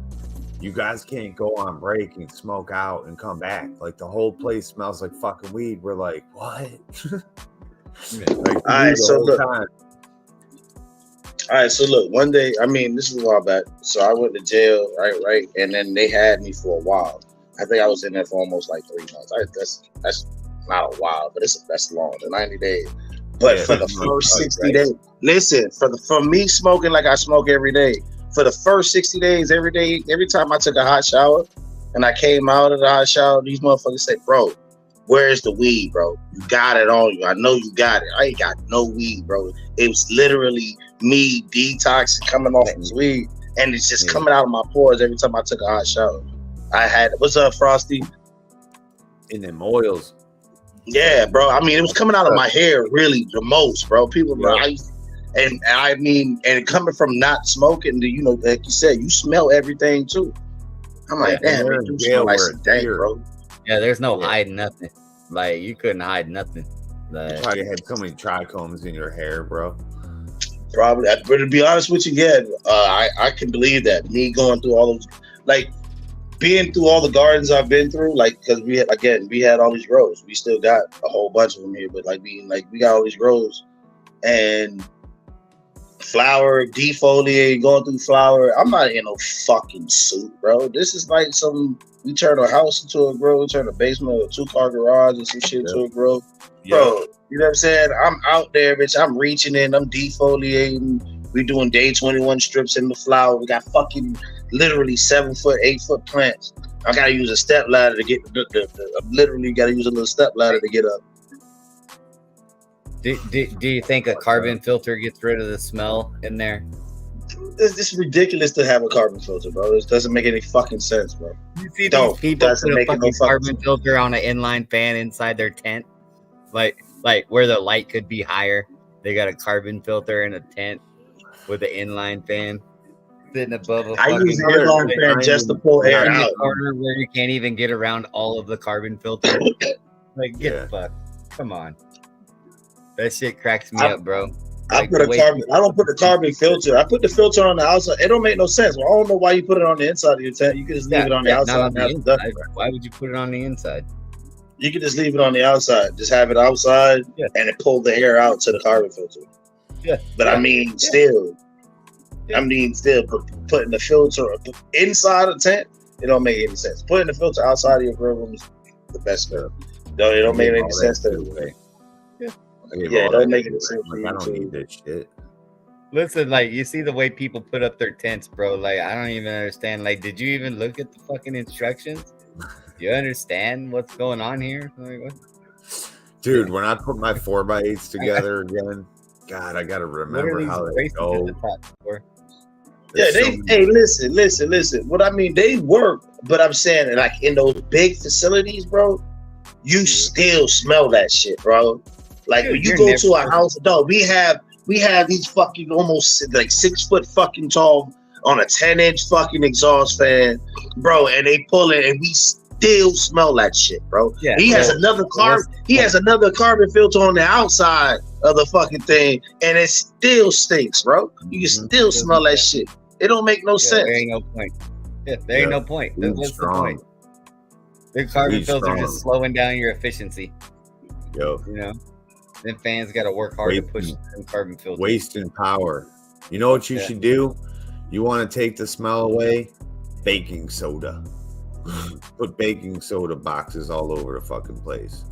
you guys can't go on break and smoke out and come back. Like the whole place smells like fucking weed." We're like, "What?" Like, All right, the so whole look. time. All right, so look, one day, I mean, this is a while back. So I went to jail, right, and then they had me for a while. I think I was in there for almost like 3 months. That's not a while, but that's long, the 90 days. But Yeah, for the that's first right, 60 days, listen, for me smoking like I smoke every day, for the first 60 days, every day, every time I took a hot shower and I came out of the hot shower, these motherfuckers said, bro, where's the weed, bro? You got it on you. I know you got it. I ain't got no weed, bro. It was literally me detoxing, coming off this weed, and it's just coming out of my pores every time I took a hot shower. I had, what's up, Frosty? In them oils. Yeah, bro. I mean, it was coming out of my hair really the most, bro. People, bro, and I mean, and coming from not smoking, you know, like you said, you smell everything too. I'm like, damn, they're it in do jail smell like where some it's dank, pure. bro. Yeah, there's no hiding nothing. Like you couldn't hide nothing. You Like, probably had so many trichomes in your hair, bro. Probably, but to be honest with you, yeah, I can believe that. Me going through all those, like, being through all the gardens I've been through, like, because we had all these grows. We still got a whole bunch of them here, but we got all these grows and flower, defoliate, going through flower. I'm not in no fucking suit, bro. This is like we turn a house into a grow, we turn a basement or a 2-car garage or some shit into a grow. Bro, you know what I'm saying? I'm out there, bitch. I'm reaching in, I'm defoliating. We doing day 21 strips in the flower. We got fucking literally 7-foot, 8-foot plants. I gotta use a step ladder to get literally gotta use a little step ladder to get up. do you think a carbon filter gets rid of the smell in there? It's ridiculous to have a carbon filter, bro. It doesn't make any fucking sense, bro. You see these people put a fucking carbon filter on an inline fan inside their tent, like where the light could be higher. They got a carbon filter in a tent with an inline fan sitting above a fucking. I use an inline fan just to pull air in out. the corner where you can't even get around all of the carbon filter. Like, get the fuck. Come on. That shit cracks me up, bro. I don't put the carbon filter. I put the filter on the outside. It don't make no sense. Well, I don't know why you put it on the inside of your tent. You can just leave it on the outside. Not on the inside. Why would you put it on the inside? You can just leave it on the outside. Just have it outside and it pull the air out to the carbon filter. Yeah. But I mean, still, putting the filter inside a tent, it don't make any sense. Putting the filter outside of your grill room is the best stuff. It don't make any sense to Yeah, it don't make any sense. I don't need this shit. Listen, like, you see the way people put up their tents, bro. Like, I don't even understand. Like, did you even look at the fucking instructions? You understand what's going on here? Like, what? Dude, when I put my 4x8s together again, God, I gotta remember how they go. Hey, listen. What I mean, they work, but I'm saying, like, in those big facilities, bro, you still smell that shit, bro. Like, when you go to a house, dog, we have these fucking almost like 6 foot fucking tall on a 10-inch fucking exhaust fan, bro, and they pull it and we still smell that shit, bro. Yeah, he has another carbon filter on the outside of the fucking thing, and it still stinks, bro. You can still smell that shit. It don't make no sense. There ain't no point. Yeah, there ain't no point. What's the point? The carbon filter just slowing down your efficiency. Yo, you know. Then fans got to work hard to push some carbon filter. Wasting power. You know what you should do? You want to take the smell away? Baking soda. Put baking soda boxes all over the fucking place.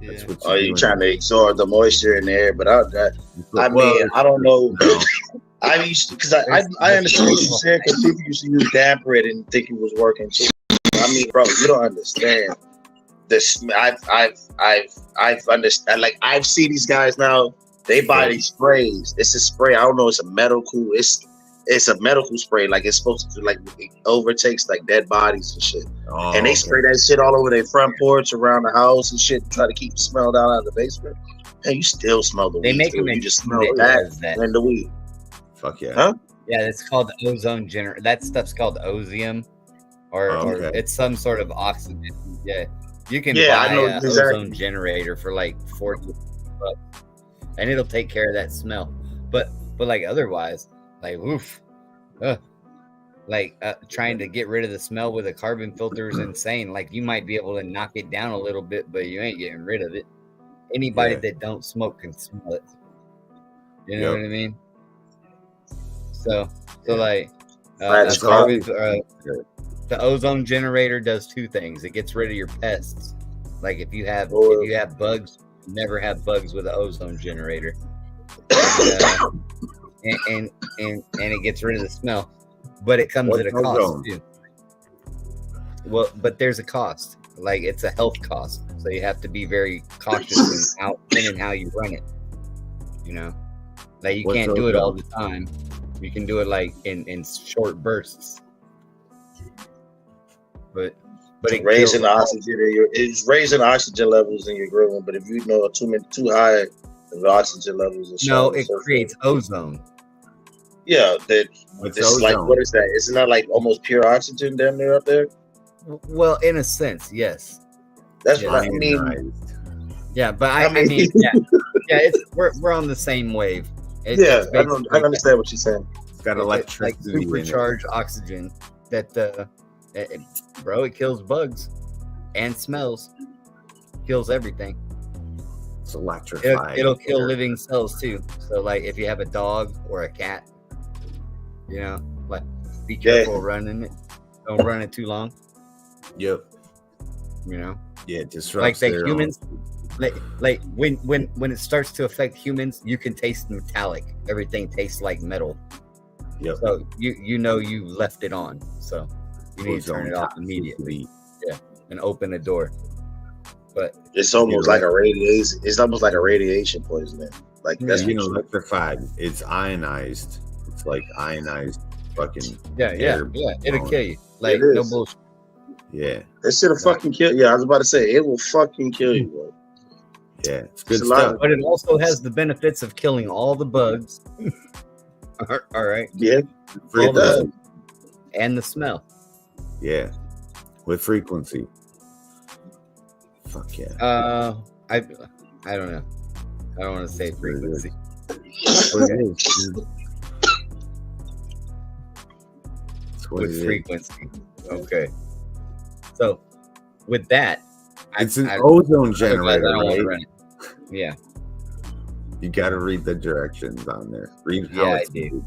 That's what you're trying to absorb the moisture in there, but I don't know. I used because I understand what you said, because people used to use damper it and think it was working too. I mean, bro, you don't understand. This I've understand. Like, I've seen these guys now. They buy these sprays. It's a spray. I don't know. It's a medical. It's a medical spray. Like, it's supposed to, like, it overtakes like dead bodies and shit. And they spray that shit all over their front porch, around the house and shit, to try to keep the smell down out of the basement. And you still smell the weed. They make them. You just smell that and the weed. Fuck yeah. Huh? Yeah, it's called ozone generator. That stuff's called Ozium, or it's some sort of oxygen. Yeah. You can buy an ozone generator for like $40, and it'll take care of that smell. But like, otherwise, like, trying to get rid of the smell with a carbon filter is insane. Like, you might be able to knock it down a little bit, but you ain't getting rid of it. Anybody that don't smoke can smell it. You know what I mean? So like, the ozone generator does two things. It gets rid of your pests. Like, if you have bugs, never have bugs with an ozone generator. And it gets rid of the smell. But it comes at a cost too. Well, but there's a cost. Like, it's a health cost. So you have to be very cautious in how you run it. You know? Like, you can't do it all the time. You can do it like in short bursts. But it's raising raising oxygen levels in your grill room. But if you know too high of oxygen levels, it creates ozone. Yeah, it's like, what is that? Isn't that like almost pure oxygen down there up there? Well, in a sense, yes. That's what I mean. Yeah, but I mean, we're on the same wave. I understand what you're saying. It's got electricity, like supercharged oxygen that it kills bugs and smells, kills everything. It's electrified. It'll kill living cells too. So, like, if you have a dog or a cat, you know, like, be careful running it. Don't run it too long. Yep. You know. Yeah, it disrupts. Like, the humans. Like when it starts to affect humans, you can taste metallic. Everything tastes like metal. Yep. So you know you left it on. So you need to turn it off immediately. Yeah, and open the door. But it's almost like a radiation. It's almost like a radiation poisoning. Like, that's electrified. It's ionized. It's like ionized fucking. Yeah. It'll kill you. Like no bullshit. Yeah. That shit'll fucking kill. Yeah, I was about to say it will fucking kill you, bro. Yeah, it's good stuff. But it also has the benefits of killing all the bugs. All right. Yeah. All the bugs. And the smell. Yeah. With frequency. Fuck yeah. I don't know. I don't want to say frequency. With frequency. Okay. So with that, it's an ozone generator, right? Yeah. You got to read the directions on there. Read how I it's do.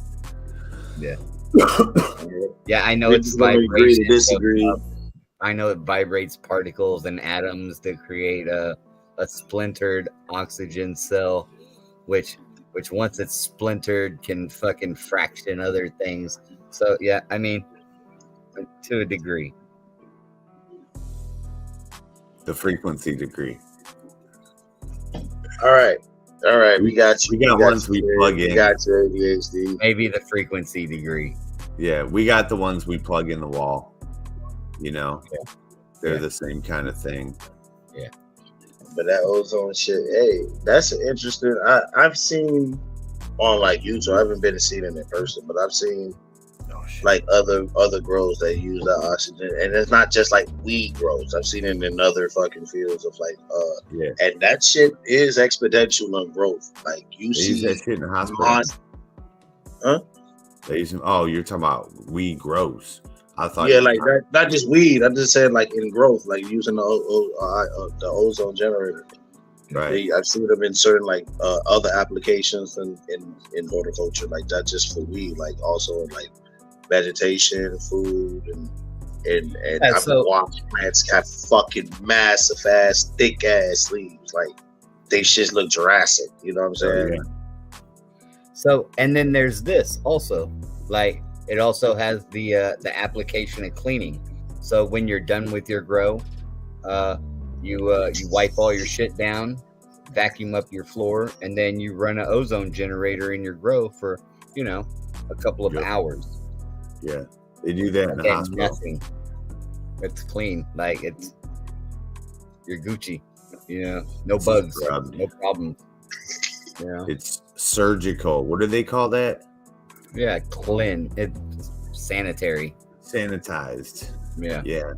Yeah. Yeah, I know it's vibration. Disagree. I know it vibrates particles and atoms to create a splintered oxygen cell, which once it's splintered can fucking fraction other things. So yeah, I mean, to a degree. The frequency degree. All right. We got you. We got ones we plug in. We got your ADHD. Maybe the frequency degree. Yeah, we got the ones we plug in the wall. You know, they're the same kind of thing. Yeah. But that ozone shit, hey, that's interesting. I've seen on like YouTube. I haven't been to see it in person, but I've seen like other grows that use that oxygen, and it's not just like weed grows. I've seen it in other fucking fields of like and that shit is exponential on growth. Like you see that shit in the hospital. They use you're talking about weed grows. I thought like that, not just weed. I'm just saying like in growth, like using the ozone generator. Right. I've seen them in certain like other applications in horticulture, like not just for weed, like also in like vegetation, food, and I've watched plants have fucking massive ass, thick ass leaves. Like they shits look Jurassic. You know what I'm saying? So, and then there's this also, like it also has the application of cleaning. So when you're done with your grow, you wipe all your shit down, vacuum up your floor, and then you run an ozone generator in your grow for a couple of hours. Yeah, they do that in the hospital. Nothing. It's clean, like you're Gucci. No bugs, no problems. It's surgical. What do they call that? Yeah, clean. It's sanitary. Sanitized. Yeah.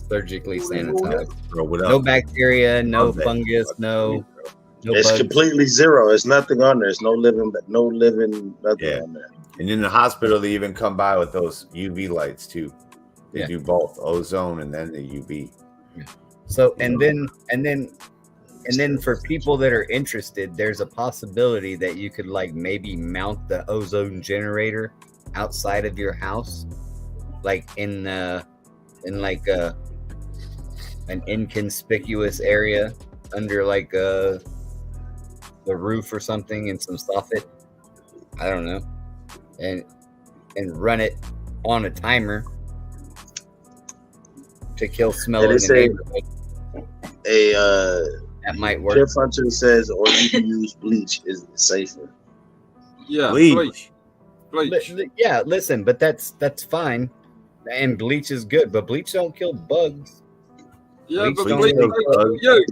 Surgically sanitized. Bro, no bacteria, no fungus, no it's bugs. Completely zero. There's nothing on there. There's no living nothing on there. And in the hospital, they even come by with those UV lights too. They do both ozone and then the UV. So and then for people that are interested, there's a possibility that you could like maybe mount the ozone generator outside of your house, like in like an inconspicuous area under like the roof or something and some soffit. I don't know. And run it on a timer to kill smell in the neighborhood. That might work. Jeff Hunter says, or you can use bleach is safer. Yeah, bleach. Yeah, listen, but that's fine, and bleach is good, but bleach don't kill bugs. Yeah, but bleach don't kill you.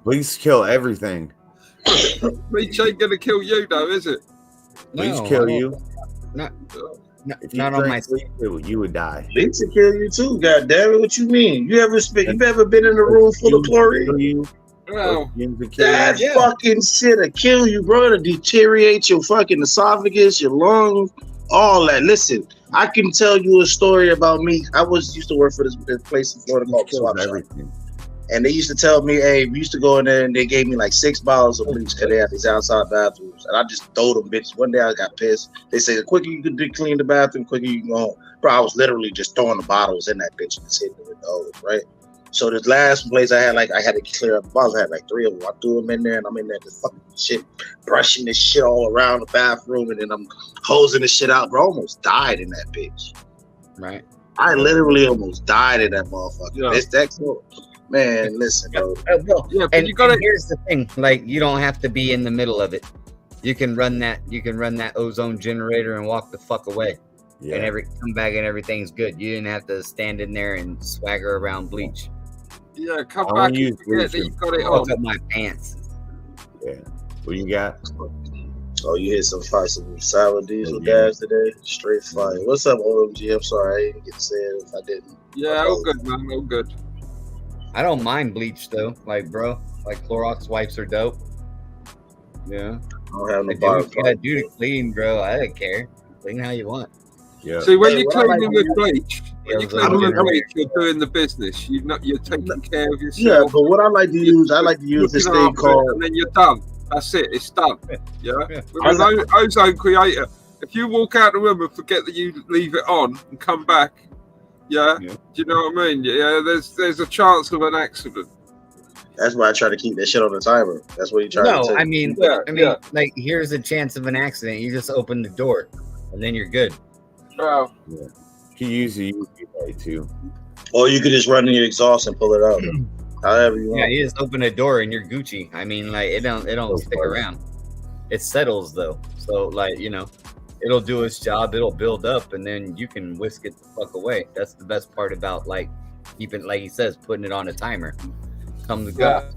Bleach kill everything. Bleach ain't gonna kill you, though, is it? Bleach kill you. Not on my sleep, you would die. Bleach will kill you too. God damn it! What you mean? You ever been in a room full of chlorine? No. That fucking shit'll kill you, bro. It'll deteriorate your fucking esophagus, your lungs, all that. Listen, I can tell you a story about me. I used to work for this place in Florida called Swap Shop. And they used to tell me, hey, we used to go in there and they gave me like 6 bottles of bleach because they had these outside bathrooms. And I just throw them bitches. One day I got pissed. They say the quicker you can clean the bathroom, quicker you can go home. Bro, I was literally just throwing the bottles in that bitch and just hitting it with the hose, right? So this last place I had to clear up the bottles. I had like 3 of them. I threw them in there and I'm in there just fucking shit, brushing this shit all around the bathroom. And then I'm hosing this shit out, bro. I almost died in that bitch. Right. I literally almost died in that motherfucker. Yeah. It's that cool. Man, listen, bro. And here's the thing: like, you don't have to be in the middle of it. You can run that ozone generator and walk the fuck away. Yeah. And come back and everything's good. You didn't have to stand in there and swagger around bleach. Yeah, come back and forget that you got it Fuck on. up my pants. Yeah. What you got? Oh, you hit some sour diesel gas today. Straight fire. What's up, OMG? I'm sorry, I didn't get to say it if I didn't. Yeah, all good, man. All good. I don't mind bleach though. Like, bro, like Clorox wipes are dope. Yeah. I don't have no I do bottom. what you gotta do to clean, bro. I don't care. Clean how you want. Yeah. See, when Hey, you're what I cleaning like with bleach, you're doing the business. You're taking care of yourself. Yeah, but what I like to use this looking thing after it, called. and then you're done. That's it. It's done. Yeah. With an ozone creator, if you walk out the room and forget that you leave it on and come back, yeah. Do you know what I mean? Yeah. There's a chance of an accident. That's why I try to keep that shit on the timer. That's what you try to No, take. I mean, like, here's a chance of an accident. You just open the door, and then you're good. Wow. Yeah. You use the UV light too. Or you could just run in your exhaust and pull it out. However you want. Yeah, you just open a door and you're Gucci. I mean, like, it don't stick around. It settles though, so like, you know, it'll do its job. It'll build up, and then you can whisk it the fuck away. That's the best part about like keeping, like he says, putting it on a timer. Come to go.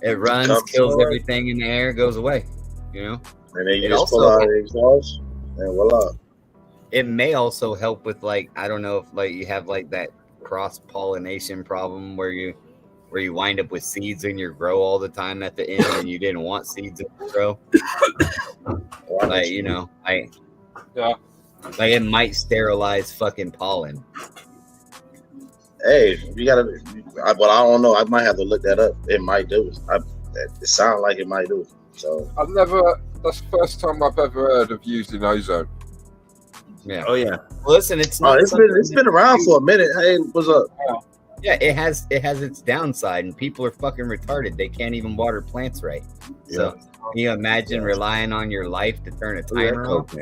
It runs, kills everything in the air, goes away. You know, and then you just pull out the exhaust, and voila. It may also help with, like, I don't know if like you have like that cross pollination problem where you wind up with seeds in your grow all the time at the end, and you didn't want seeds in your grow. Like, you know, like it might sterilize fucking pollen. Hey, you gotta. But I don't know. I might have to look that up. It might do. It sounds like it might do. So That's the first time I've ever heard of using ozone. Yeah. Oh yeah. Listen, it's not. It's been around for a minute. Hey, what's up? Yeah, it has its downside, and people are fucking retarded. They can't even water plants right. So can you imagine relying on your life to turn a timer off?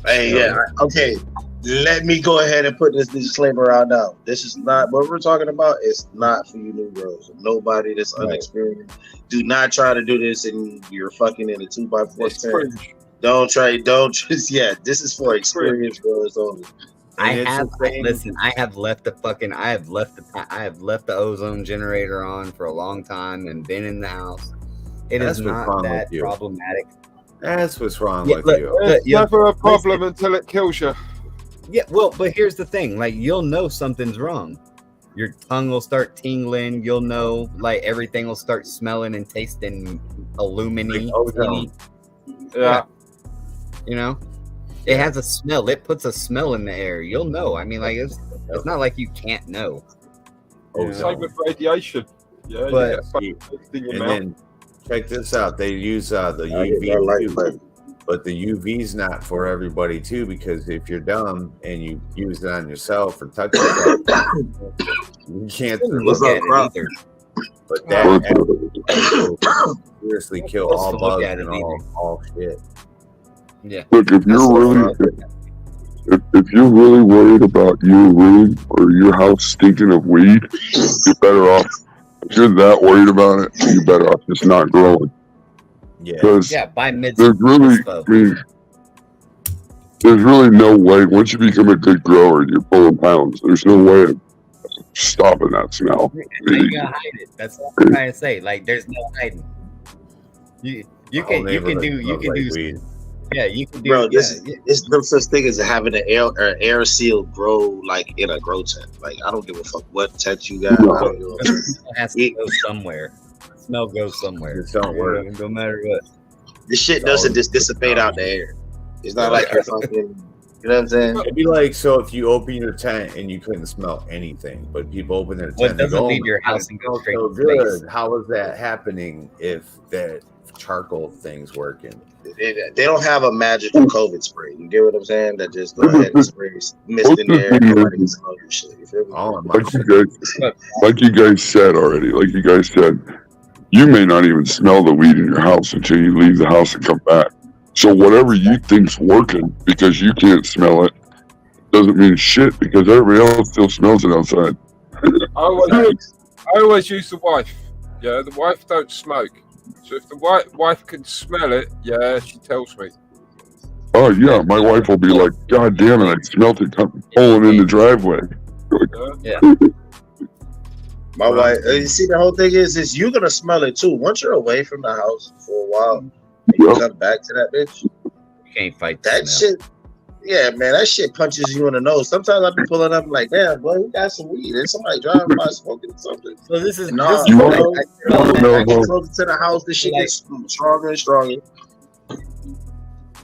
Hey, yeah. Okay. Let me go ahead and put this disclaimer out now. This is not what we're talking about. It's not for you new girls. Nobody that's unexperienced. Do not try to do this and you're fucking in a 2x4 tent. Don't just, yeah, this is for experienced girls only. I have left the ozone generator on for a long time and been in the house. It is not that problematic. That's what's wrong with you. It's never a problem until it kills you. Yeah, well, but here's the thing. Like, you'll know something's wrong. Your tongue will start tingling. You'll know, like, everything will start smelling and tasting aluminum. Yeah. You know? It has a smell. It puts a smell in the air. You'll know. I mean, like, it's not like you can't know. Same with radiation. Yeah, but then check this out. They use the UV, but the UV's not for everybody too, because if you're dumb and you use it on yourself or touch yourself, you can't look at it either. But that seriously kill all bugs and all shit. Yeah. Look, if you're really worried about your room or your house stinking of weed, you're better off. If you're that worried about it, you're better off just not growing. Yeah, by mid. There's really no way. Once you become a good grower, you're pulling pounds. There's no way of stopping that smell. How you gonna hide it? That's what I'm trying to say. Like, there's no hiding. You can do. Yeah, you can do. Bro, it's no such thing as having an air seal grow like in a grow tent. Like, I don't give a fuck what tent you got. It has to go somewhere. Smell goes somewhere. It don't work. No matter what. This shit doesn't just dissipate out the air. It's not like you're fucking. You know what I'm saying? It'd be like, so if you open your tent and you couldn't smell anything, but people open their tent, well, it doesn't leave your house and go straight to space. How is that happening if that charcoal thing's working? They don't have a magical COVID spray. You get what I'm saying? That just go ahead and spray mist in there. Nobody can smell your shit. You feel me? Like you guys said already. Like you guys said, you may not even smell the weed in your house until you leave the house and come back. So whatever you think's working because you can't smell it doesn't mean shit because everybody else still smells it outside. I always use the wife. Yeah, the wife don't smoke. So if the wife can smell it, yeah, she tells me. Oh yeah, my wife will be like, "God damn it, I smelt it pulling in the driveway." Yeah. My wife. You see, the whole thing is you're gonna smell it too. Once you're away from the house for a while, and you come back to that bitch. You can't fight that shit. Yeah, man, that shit punches you in the nose. Sometimes I be pulling up like, damn, boy, we got some weed. And somebody driving by smoking something. So this is closer to the house, this shit gets stronger and stronger.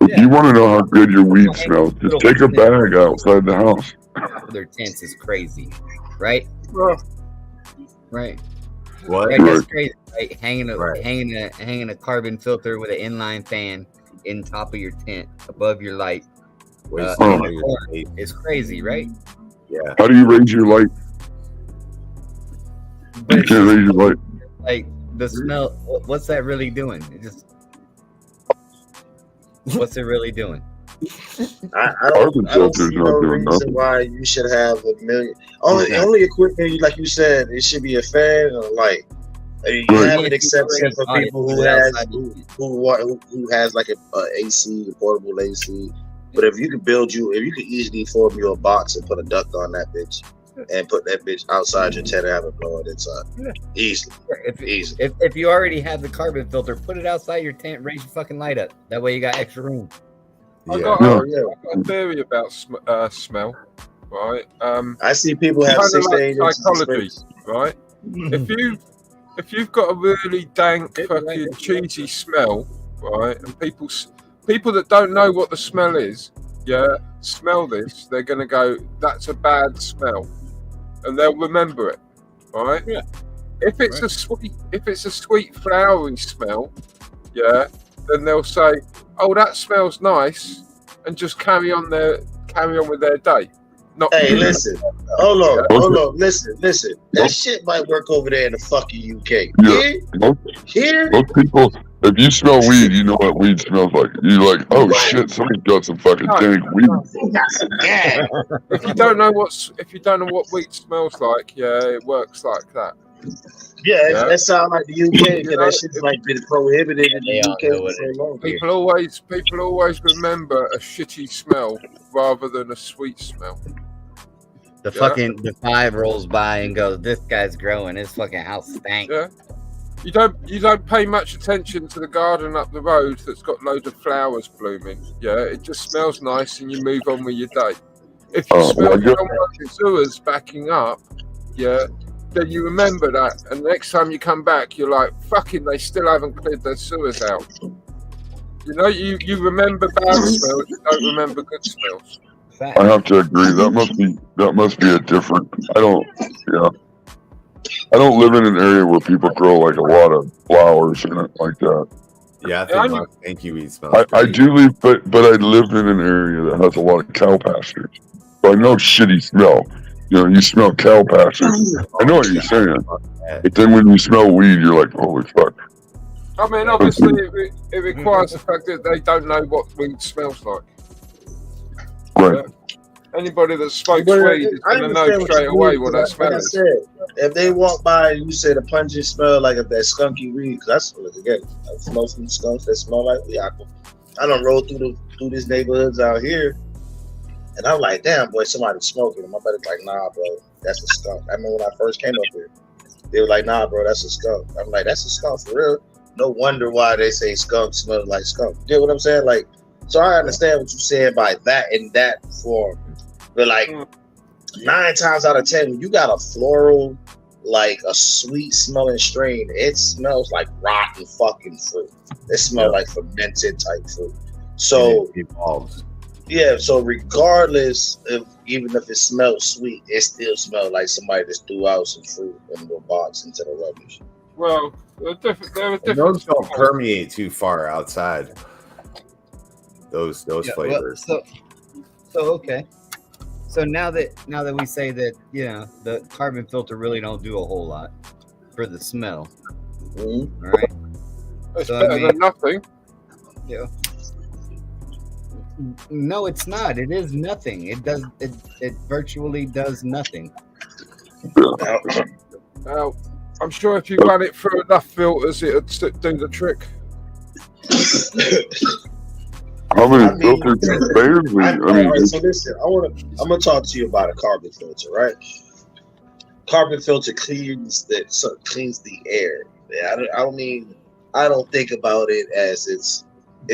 You want to know how good your weed smells? Just take a bag outside the house. Their tents is crazy, right? Right. What? Right, that's crazy. Right? Hanging a carbon filter with an inline fan in top of your tent above your light. It's crazy, right? Yeah. How do you raise your light? You can't raise your light. Like the smell. What's that really doing? What's it really doing? I don't see no reason why you should have a million. Only equipment, like you said, it should be a fan or light. You have an exception for people who has like a AC, a portable AC. But if you could easily form you a box and put a duct on that bitch and put that bitch outside your tent and have it blowing inside. Easily. If you already have the carbon filter, put it outside your tent, raise your fucking light up. That way you got extra room. I've got a theory about smell, right? I see people have 6 to 8 psychology, right? If you've got a really dank, fucking cheesy smell, right, and people that don't know what the smell is, smell this, they're gonna go, "That's a bad smell," and they'll remember it, right? Yeah. If it's a sweet, flowery smell, then they'll say, "Oh, that smells nice," and just carry on with their day. Listen, hold on, listen. That shit might work over there in the fucking UK. Here, most people, if you smell weed, you know what weed smells like. You're like, "Oh shit, somebody got some fucking dank weed." If you don't know what weed smells like, it works like that. Yeah, that sounds like the UK. That shit's like been prohibited in the UK for so long. People always remember a shitty smell rather than a sweet smell. The 5 rolls by and goes, "This guy's growing. His fucking house stinks." Yeah. You don't pay much attention to the garden up the road that's got loads of flowers blooming. Yeah, it just smells nice and you move on with your day. If you smell someone's sewers backing up, then you remember that, and the next time you come back, you're like, "Fucking, they still haven't cleared their sewers out." You know, you remember bad smells, you don't remember good smells. I have to agree. That must be a different. I don't live in an area where people grow like a lot of flowers and it like that. Yeah, I think thank you weed smells. I do live, but I live in an area that has a lot of cow pastures, so I know shitty smell. You know, you smell cow pastures. I know what you're saying, but then when you smell weed, you're like, "Holy fuck!" I mean, obviously, it requires the fact that they don't know what weed smells like. Right. Anybody that smokes weed is going to know straight away what that smell is. If they walk by and you say the pungent smell like of that skunky weed, because I smell some skunks that smell like weed. I done rolled through these neighborhoods out here, and I'm like, "Damn, boy, somebody's smoking." And my buddy's like, "Nah, bro, that's a skunk." I remember when I first came up here, they were like, "Nah, bro, that's a skunk." I'm like, "That's a skunk for real." No wonder why they say skunk smells like skunk. You get what I'm saying? Like, so I understand what you're saying by that in that form. But like 9 times out of 10, when you got a floral, like a sweet smelling strain, it smells like rotten fucking fruit. It smells like fermented type fruit. So so regardless of even if it smells sweet, it still smells like somebody just threw out some fruit in the box into the rubbish. Well, they're different. Those don't permeate too far outside. Those flavors. So okay. So now that we say that, the carbon filter really don't do a whole lot for the smell. Mm-hmm. All right. It's better than nothing. Yeah. No, it's not. It is nothing. It virtually does nothing. Now, I'm sure if you run it through enough filters, it would do the trick. How many filters barely? All right, so listen, I'm gonna talk to you about a carbon filter, right? Carbon filter cleans the air. Yeah, I don't think about it as it's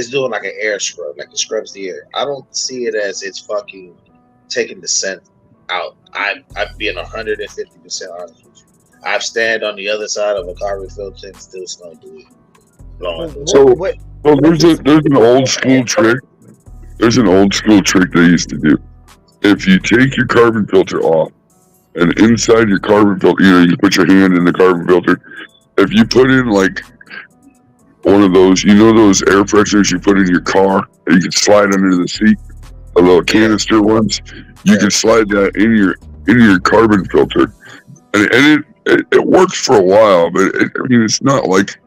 doing like an air scrub, like it scrubs the air. I don't see it as it's fucking taking the scent out. I'm being 150% honest with you. I've stand on the other side of a carbon filter and still smell the weed. So there's an old school trick. There's an old school trick they used to do. If you take your carbon filter off, and inside your carbon filter, you put your hand in the carbon filter. If you put in like one of those, those air fresheners you put in your car, and you can slide under the seat, the little canister ones, you can slide that in your carbon filter, and it works for a while, but it's not like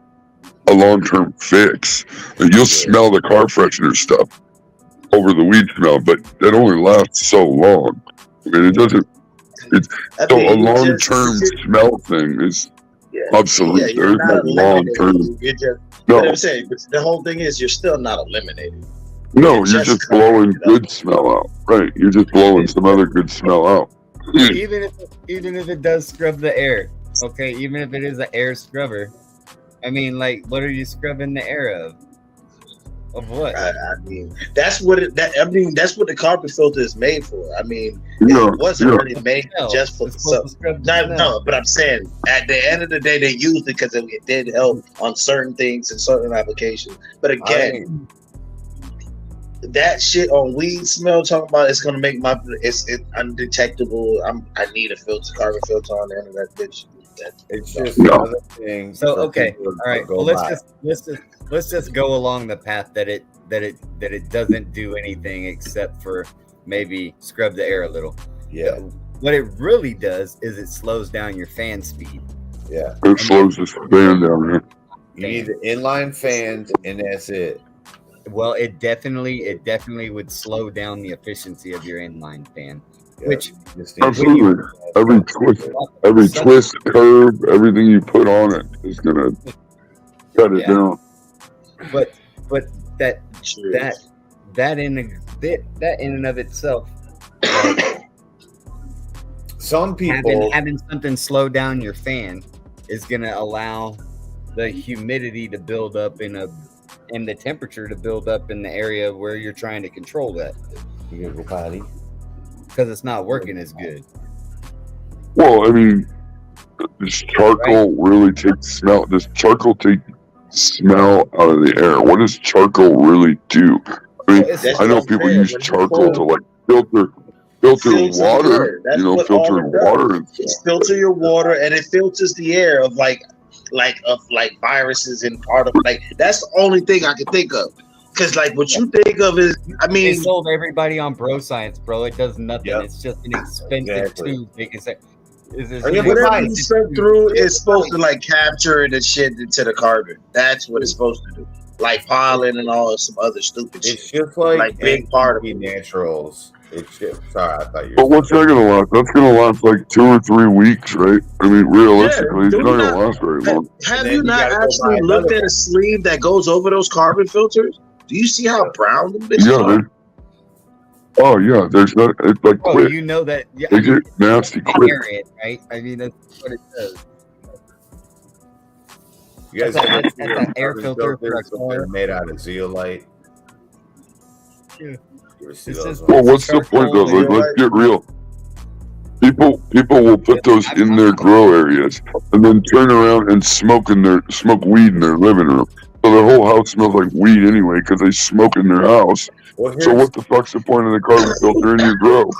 a long-term fix. You'll smell the car freshener stuff over the weed smell, but that only lasts so long. It doesn't. So a long-term smell thing is obsolete. Yeah, There's no long-term. No. What I'm saying, but the whole thing is you're still not eliminating. No, you're just blowing good smell out. Right, you're just blowing some other good smell out. Even if it does scrub the air, okay. Even if it is an air scrubber, I mean, like, what are you scrubbing the air of? Of what? I mean, that's what the carbon filter is made for. I mean, it wasn't really made just for no, but I'm saying at the end of the day, they used it because it did help on certain things and certain applications. But again, that shit on weed smell, talking about it's gonna make it's undetectable. I need a carbon filter on the end of that bitch. It's just another thing. So okay, all right. Well, let's just go along the path that it doesn't do anything except for maybe scrub the air a little. Yeah. What it really does is it slows down your fan speed. Yeah. It slows the fan down there. You need the inline fans, and that's it. Well, it definitely would slow down the efficiency of your inline fan. Yeah. Which absolutely every twist, curve, everything you put on it is gonna cut it down. But that in and of itself, some people having something slow down your fan is gonna allow the humidity to build up and the temperature to build up in the area where you're trying to control that. Because it's not working as good. Well, I mean, does charcoal really take smell? Does charcoal take smell out of the air? What does charcoal really do? I mean, I know people use charcoal to like filter water. Filter water. Filter your water, and it filters the air of like viruses and part of that's the only thing I can think of. Because what you think of is, I mean, they sold everybody on bro science, bro. It does nothing. Yep. It's just an expensive tube. They can say, whatever you sent through is supposed to capture the shit into the carbon. That's what it's supposed to do. Like pollen and all some other stupid shit. It's just like big part of naturals. It's just, sorry, I thought you. But what's that gonna last? That's gonna last like 2 or 3 weeks, right? I mean, realistically, it's not gonna last very long. Have you not actually looked at a sleeve that goes over those carbon filters? Do you see how brown the bitches are? Oh yeah, there's not. It's like quick. You know that. Yeah, they get nasty quick. It, right? I mean, that's what it does. You guys that's an air filter made out of zeolite. Yeah. Well, what's the point though? Let's get real. People will put those in their grow areas and then turn around and smoke weed in their living room. So their whole house smells like weed anyway because they smoke in their house. Well, so what the fuck's the point of the carbon filter in your grow?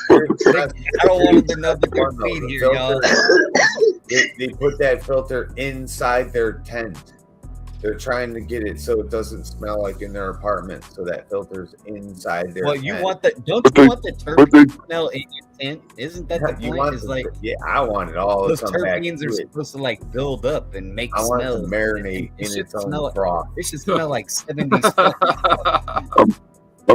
I don't want to know the weed here, y'all. They put that filter inside their tent. They're trying to get it so it doesn't smell like in their apartment. So that filter's inside their tent. You want the terpenes smell in your tent? Isn't that the point? I want it all. Those terpenes are supposed to build up and make smell. I want it to marinate in its own froth. It should smell like 70s. I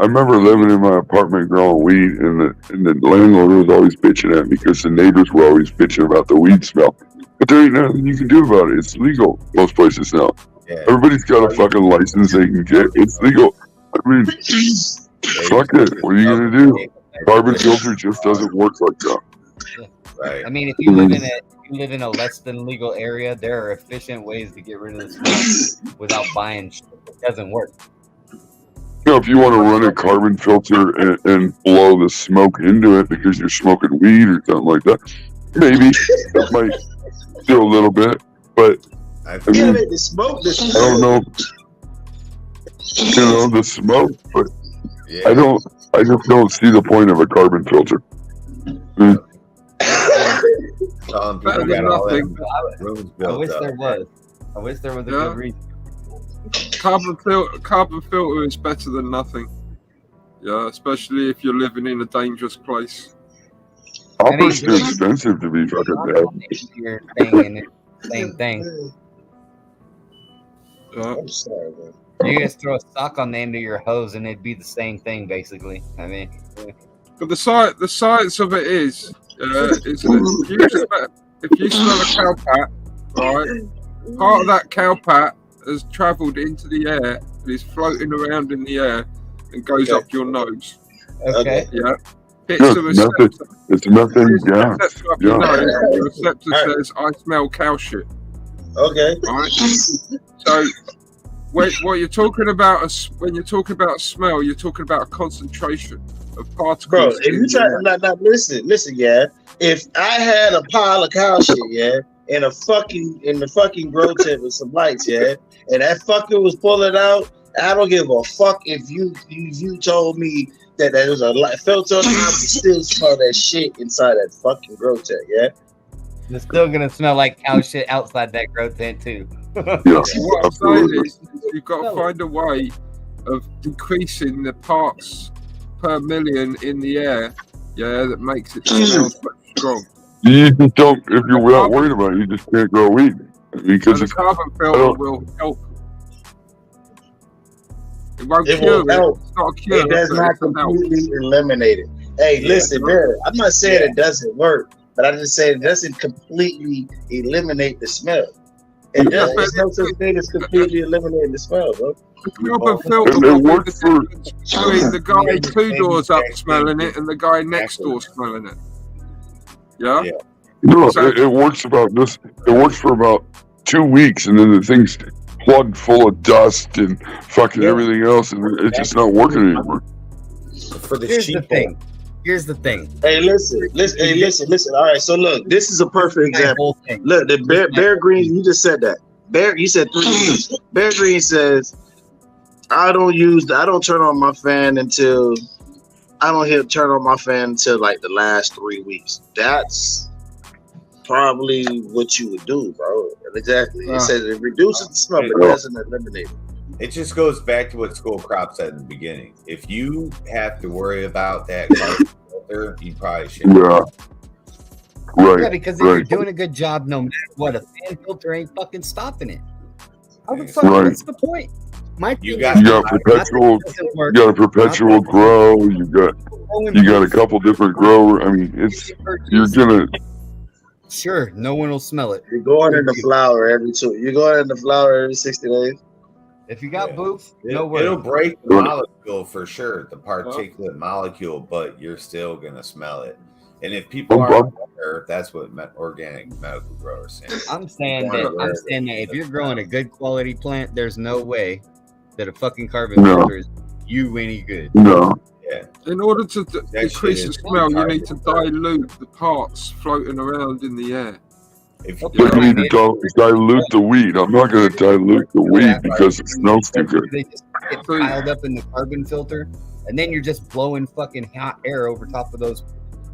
remember living in my apartment growing weed, and the landlord was always bitching at me because the neighbors were always bitching about the weed smell. But there ain't nothing you can do about it. It's legal most places now. Yeah. Everybody's got a fucking license they can get. It's legal. I mean, fuck it. What are you gonna do? Carbon filter just doesn't work like that. Right. I mean, if you live in a less than legal area, there are efficient ways to get rid of the smoke without buying shit that doesn't work. You know, if you want to run a carbon filter and blow the smoke into it because you're smoking weed or something like that, maybe that might do a little bit. But I mean, the smoke. I don't know. You know, the smoke, but Yeah. I just don't see the point of a carbon filter. Better than nothing. I wish there was. I wish there was a good reason. Carbon filter is better than nothing. Yeah, especially if you're living in a dangerous place. Copper's too expensive to be fucking bad. Same thing. I'm sorry, man. You just throw a sock on the end of your hose and it'd be the same thing, basically. I mean, but the science of it is that if you smell a cow pat, right, part of that cow pat has travelled into the air and is floating around in the air and goes up your nose. Okay. Yeah. Hits the receptor. It's methane gas. Yeah. The receptor says, "I smell cow shit." Okay. Right. So, what you're talking about when you're talking about smell, you're talking about a concentration of particles. Bro, if you try now, listen, yeah. If I had a pile of cow shit, yeah, in the fucking grow tent with some lights, yeah, and that fucker was pulling out, I don't give a fuck if you told me that there was a light filter, I would still smell that shit inside that fucking grow tent, yeah. It's still gonna smell like cow shit outside that grow tent too. Yes, what I'm saying is, you've got to find a way of decreasing the parts per million in the air, yeah, that makes it smell so strong. You just don't. If you're not worried about it, you just can't grow weed because the carbon filter will help. It won't cure it. It's not a cure. It does not completely eliminate it. Hey, listen, man. I'm not saying it doesn't work, but I just say it doesn't completely eliminate the smell. It does. It's no such thing as completely eliminating the smell, bro. The carbon filter it works for between the guy 2 doors up smelling it and the guy next door smelling it. Yeah. No, it works about this. It works for about 2 weeks, and then the thing's plugged full of dust and fucking everything else, and it's just not working anymore. For the Here's the thing. Hey, listen. All right, so look, this is a perfect example. Look, the Bear Green, you just said that. You said 3 weeks. Bear Green says, I don't turn on my fan until like the last 3 weeks. That's probably what you would do, bro. Exactly. It says it reduces the smell, but it doesn't eliminate it. It just goes back to what Skull Crop said in the beginning. if you have to worry about that carbon filter, you probably shouldn't. Yeah. Right. Yeah, because if you're doing a good job, no matter what, a fan filter ain't fucking stopping it. How the fuck? What's the point? You got a perpetual grow. You got a couple different grow. I mean, you're gonna. Sure, no one will smell it. You're going in the flower every 60 days. If you got booth, no worries. It'll break the molecule for sure, the particulate molecule, but you're still gonna smell it. And if people are aware, that's what organic medical growers saying. I'm saying that if you're growing a good quality plant, there's no way that a fucking carbon filter is you any good. No. Yeah. In order to decrease the smell, you need to dilute the parts floating around in the air. You need to dilute the weed. I'm not going to dilute the weed because it smells too good. They just get piled up in the carbon filter, and then you're just blowing fucking hot air over top of those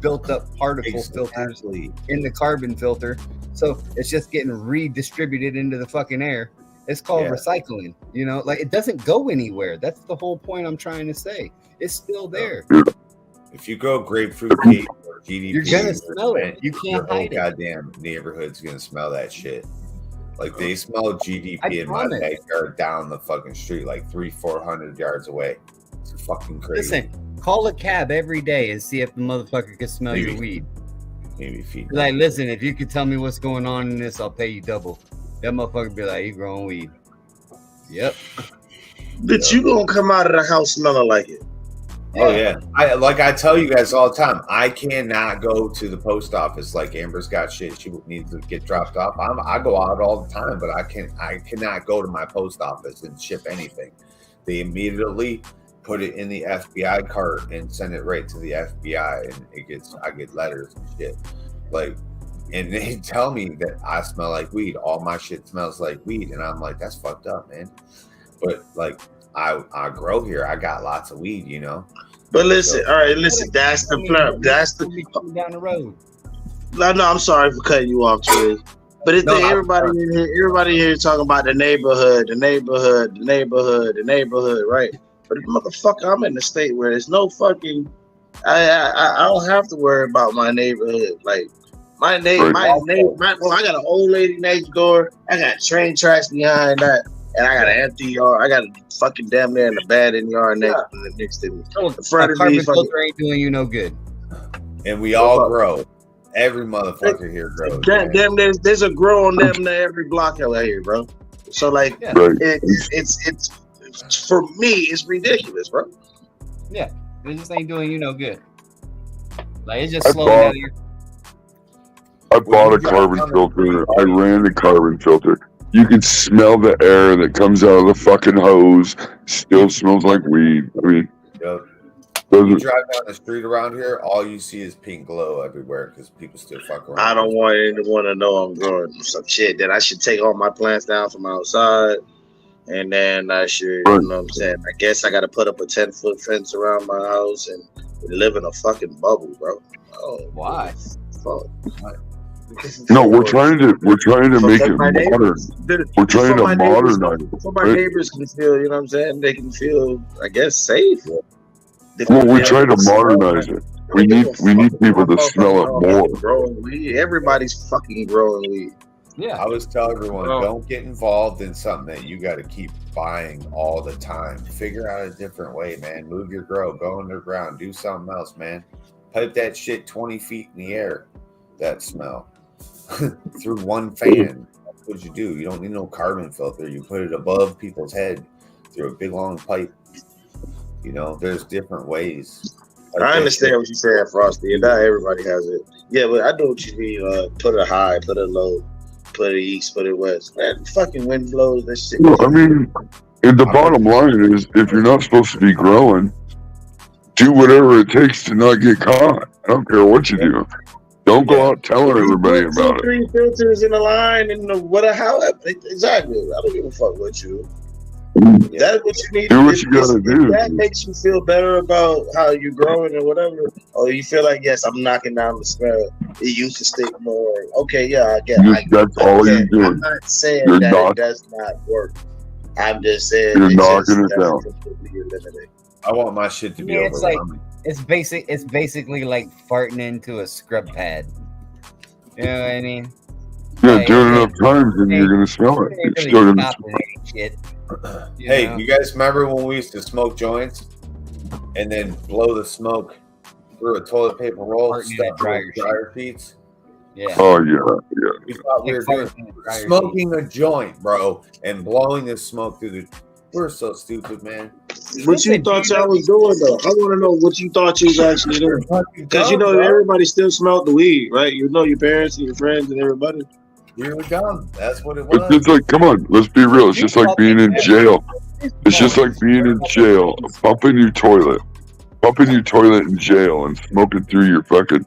built up particle filters in the carbon filter. So it's just getting redistributed into the fucking air. It's called recycling. You know, like it doesn't go anywhere. That's the whole point I'm trying to say. It's still there. If you grow grapefruit cake or GDP, you're gonna smell it. You can't hide it. Goddamn neighborhood's gonna smell that shit. Like they smell GDP in my backyard down the fucking street, like 300-400 yards away. It's fucking crazy. Listen, call a cab every day and see if the motherfucker can smell your weed. maybe feet. Like, listen, if you could tell me what's going on in this, I'll pay you double. That motherfucker be like, he growing weed. Yep. But you gonna come out of the house smelling like it. Oh yeah, I tell you guys all the time. I cannot go to the post office. Like Amber's got shit she needs to get dropped off. I go out all the time, but I cannot go to my post office and ship anything. They immediately put it in the FBI cart and send it right to the FBI, and I get letters and shit. Like, and they tell me that I smell like weed. All my shit smells like weed, and I'm like, that's fucked up, man. But like, I grow here. I got lots of weed, you know. But listen, all right, listen. That's the plan. That's the down the road. No, I'm sorry for cutting you off, Triz. But it's everybody here talking about the neighborhood, right? But motherfucker, I'm in the state where there's no fucking. I don't have to worry about my neighborhood. Like my neighbor, well, I got an old lady next door. I got train tracks behind that. And I got an empty yard. I got a fucking damn near in the bad in yard next to me. The front of me filter ain't doing you no good. And we all grow. Every motherfucker here grows. Damn, there's a grow on damn near every block out here, bro. So like, it's for me, it's ridiculous, bro. Yeah, it just ain't doing you no good. Like it's just slowing down your. I bought a carbon filter. I ran the carbon filter. You can smell the air that comes out of the fucking hose. Still smells like weed. I mean, yep. You drive down the street around here, all you see is pink glow everywhere because people still fuck around. I don't want anyone to know I'm growing some shit. That I should take all my plants down from outside, and then I should, you know what I'm saying? I guess I got to put up a 10-foot fence around my house and live in a fucking bubble, bro. Oh, why? Fuck. No, we're trying to make it modern. We're trying to modernize it. So my neighbors can feel, you know what I'm saying? They can feel, I guess, safe. Well, we're trying to modernize it. We need people to smell it more. Growing weed. Everybody's fucking growing weed. Yeah, I always tell everyone, don't get involved in something that you got to keep buying all the time. Figure out a different way, man. Move your grow, go underground, do something else, man. Pipe that shit 20 feet in the air. That smell. Through one fan. That's what you do. You don't need no carbon filter. You put it above people's head through a big long pipe. You know, there's different ways. I understand what you're saying, Frosty. And not everybody has it. Yeah, but I know what you mean. Put it high, put it low, put it east, put it west. Man, fucking wind blows that shit. Well, I mean, the bottom line is, if you're not supposed to be growing, do whatever it takes to not get caught. I don't care what you do. Don't go out telling everybody about it. 3 filters in the line and how exactly. I don't give a fuck what you. That's what you need. Do what you gotta do. That makes you feel better about how you're growing or whatever. Or you feel like, yes, I'm knocking down the smell. It used to stick more. Okay, yeah, I get it. That's all you're doing. I'm not saying it does not work. I'm just saying you're knocking it down. I want my shit to be overwhelming. It's basically like farting into a scrub pad. You know what I mean? Yeah, like, do it enough times and you're gonna smell it. You're still gonna smell shit. Hey, you guys remember when we used to smoke joints and then blow the smoke through a toilet paper roll, stuff dryer sheets? Yeah. Oh yeah. We thought we were doing smoking a joint, bro, and blowing the smoke through the. We're so stupid, man. What you thought y'all was doing, though? I want to know what you thought you was actually doing. Because, everybody still smelled the weed, right? You know your parents and your friends and everybody. We were dumb. That's what it was. It's like, come on, let's be real. It's just like being in jail. It's just like being in jail, pumping your toilet in jail and smoking through your fucking,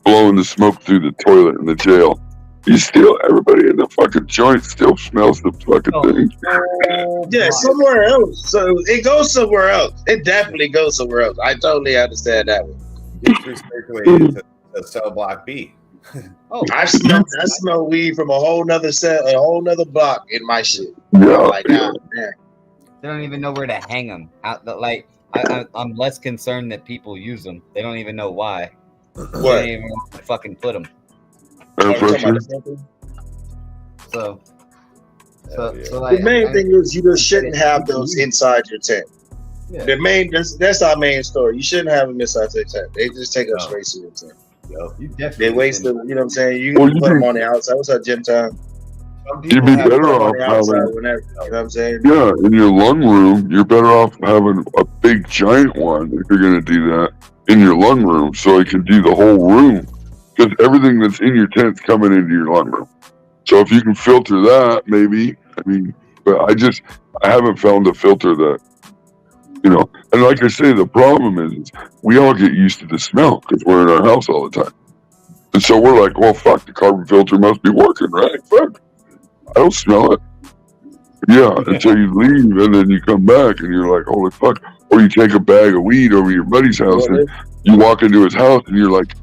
blowing the smoke through the toilet in the jail. Everybody in the fucking joint still smells the fucking thing. Yeah, somewhere else. So it goes somewhere else. It definitely goes somewhere else. I totally understand that one. It's recirculated to cell block B. I smell weed from a whole nother block in my shit. Yeah. Like, man. They don't even know where to hang them. I'm less concerned that people use them. They don't even know why. What? They don't even know where to fucking put them. So the main thing is you just shouldn't have those inside your tent. Yeah. That's our main story. You shouldn't have them inside your tent. They just take up space in your tent. You definitely They waste them. You know what I'm saying? You Well, can you put them can- on the outside. What's up, Gym Time? You'd be better Put 'em on off the outside having, whenever. You know what I'm saying? yeah, in your lung room, you're better off having a big giant one if you're going to do that in your lung room, so it can do the whole room. Because everything that's in your tent's coming into your lung room. So if you can filter that, maybe. I mean, but I haven't found a filter that, you know. And like I say, the problem is we all get used to the smell because we're in our house all the time. And so we're like, well, fuck, the carbon filter must be working, right? Fuck, I don't smell it. Yeah, until you leave and then you come back and you're like, holy fuck. Or you take a bag of weed over your buddy's house and you walk into his house and you're like,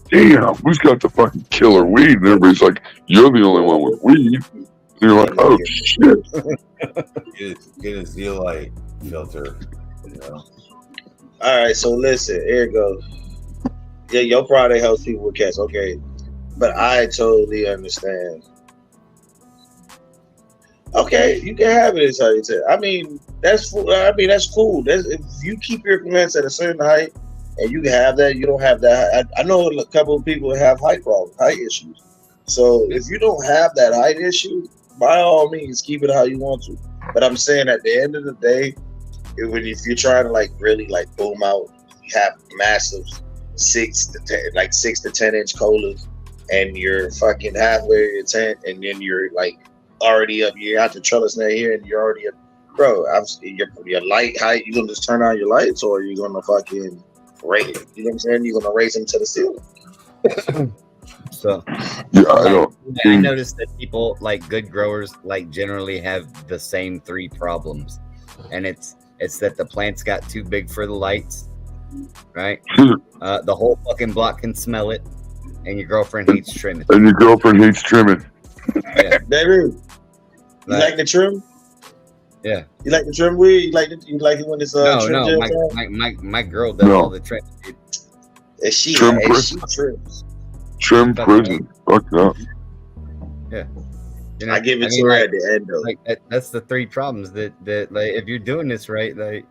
damn, who's got the fucking killer weed? And everybody's like, you're the only one with weed. And you're like, oh shit. Get a zeolite filter. You know? All right, so listen, here it goes. Yeah, your product helps people with cats, okay. But I totally understand. Okay, you can have it inside your tent. I mean, that's cool. If you keep your plants at a certain height and you can have that, you don't have that. I know a couple of people have height problems, height issues. So if you don't have that height issue, by all means, keep it how you want to. But I'm saying at the end of the day, if you're trying to like really like boom out, you have massive 6 to 10 inch colas, and you're fucking halfway in your tent, and then you're like already up. You're out the trellis net here, and you're already up. Bro, your light height. You gonna just turn on your lights, or you gonna fucking raise it? You know what I'm saying? You're gonna raise them to the ceiling. So Yeah, I noticed that people like good growers like generally have the same 3 problems, and it's that the plants got too big for the lights, right? The whole fucking block can smell it, and your girlfriend hates trimming. And your girlfriend hates trimming. Yeah. Baby, you like the trim? Yeah. You like the trim weed? You like it when it's trim gel? My girl does all the trim. Dude. And she trims. Trim prison. Fuck that. Yeah. You know, I give it to her at the end though. Like that's the 3 problems that like if you're doing this right, like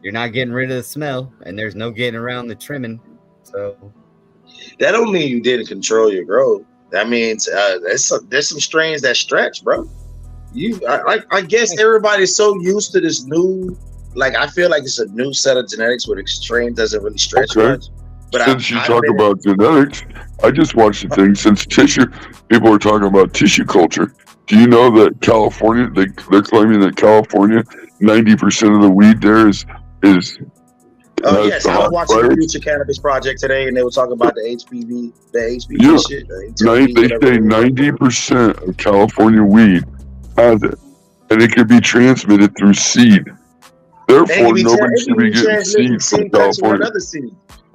you're not getting rid of the smell, and there's no getting around the trimming. So that don't mean you didn't control your growth. That means there's some strains that stretch, bro. I guess everybody's so used to this new, like I feel like it's a new set of genetics where the strain doesn't really stretch much. But since you talk about genetics, I just watched the thing. Since people are talking about tissue culture. Do you know that California? They're claiming that California, 90% of the weed there is. Oh yes, I was watching the Future Cannabis Project today, and they were talking about the HPV shit. They say 90% of California weed has it, and it can be transmitted through seed. Therefore, nobody should be getting seeds from California.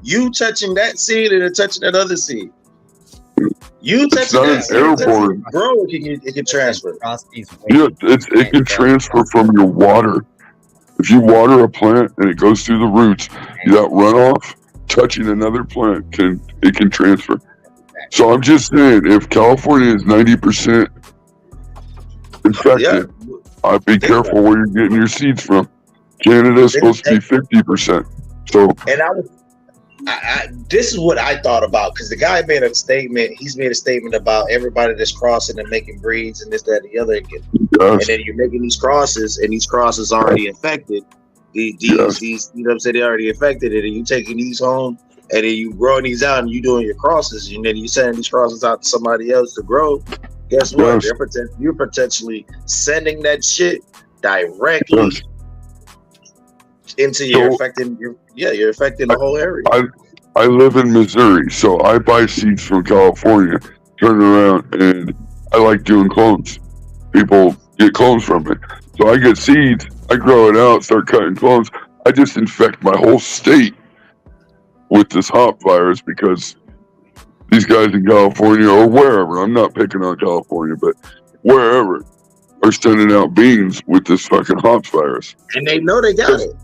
You touching that seed and touching that other seed. You touching that seed, airborne. Bro, it can transfer. Yeah, it can transfer from your water. If you water a plant and it goes through the roots, that runoff touching another plant can transfer. So I'm just saying, if California is 90% infected, I'd be careful where you're getting your seeds from. Canada's supposed to be 50%. So, and this is what I thought about, because the guy made a statement. He's made a statement about everybody that's crossing and making breeds and this, that, and the other. And then you're making these crosses, and these crosses already infected. These you know what I'm saying? They already infected it, and you taking these home, and then you growing these out, and you doing your crosses, and then you sending these crosses out to somebody else to grow. Guess what? You're potentially sending that shit directly into you're affecting the whole area. I live in Missouri, so I buy seeds from California, turn around, and I like doing clones. People get clones from me. So I get seeds, I grow it out, start cutting clones. I just infect my whole state with this hop virus because these guys in California or wherever, I'm not picking on California, but wherever, are sending out beans with this fucking hops virus. And they know they got it.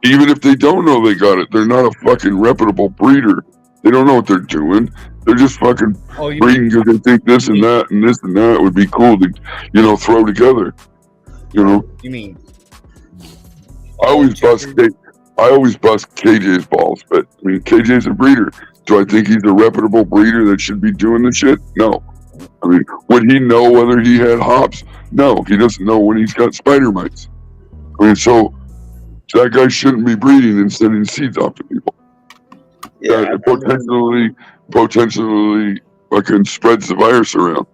Even if they don't know they got it, they're not a fucking reputable breeder. They don't know what they're doing. They're just fucking breeding because they think this and that and this and that would be cool to, throw together. You mean? I always bust KJ's balls, but I mean KJ's a breeder. Do I think he's a reputable breeder that should be doing the shit? No. I mean, would he know whether he had hops? No, he doesn't know when he's got spider mites. I mean, so that guy shouldn't be breeding and sending seeds off to people. Yeah, potentially fucking spreads the virus around.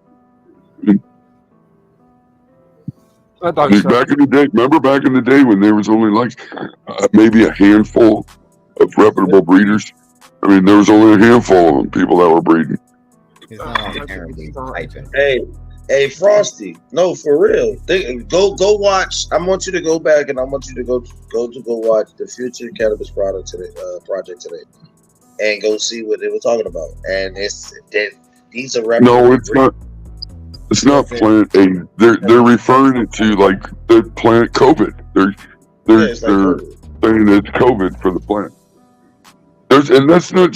Back in the day, remember back in the day when there was only like maybe a handful of reputable breeders? I mean, there was only a handful of them, people that were breeding. Hey, Frosty. No, for real. Go watch. I want you to go back and I want you to go watch the Future Cannabis Project today, and go see what they were talking about. And these are no, it's not. It's not plant A. They're referring it to like the plant COVID. They're saying it's COVID for the plant. And that's not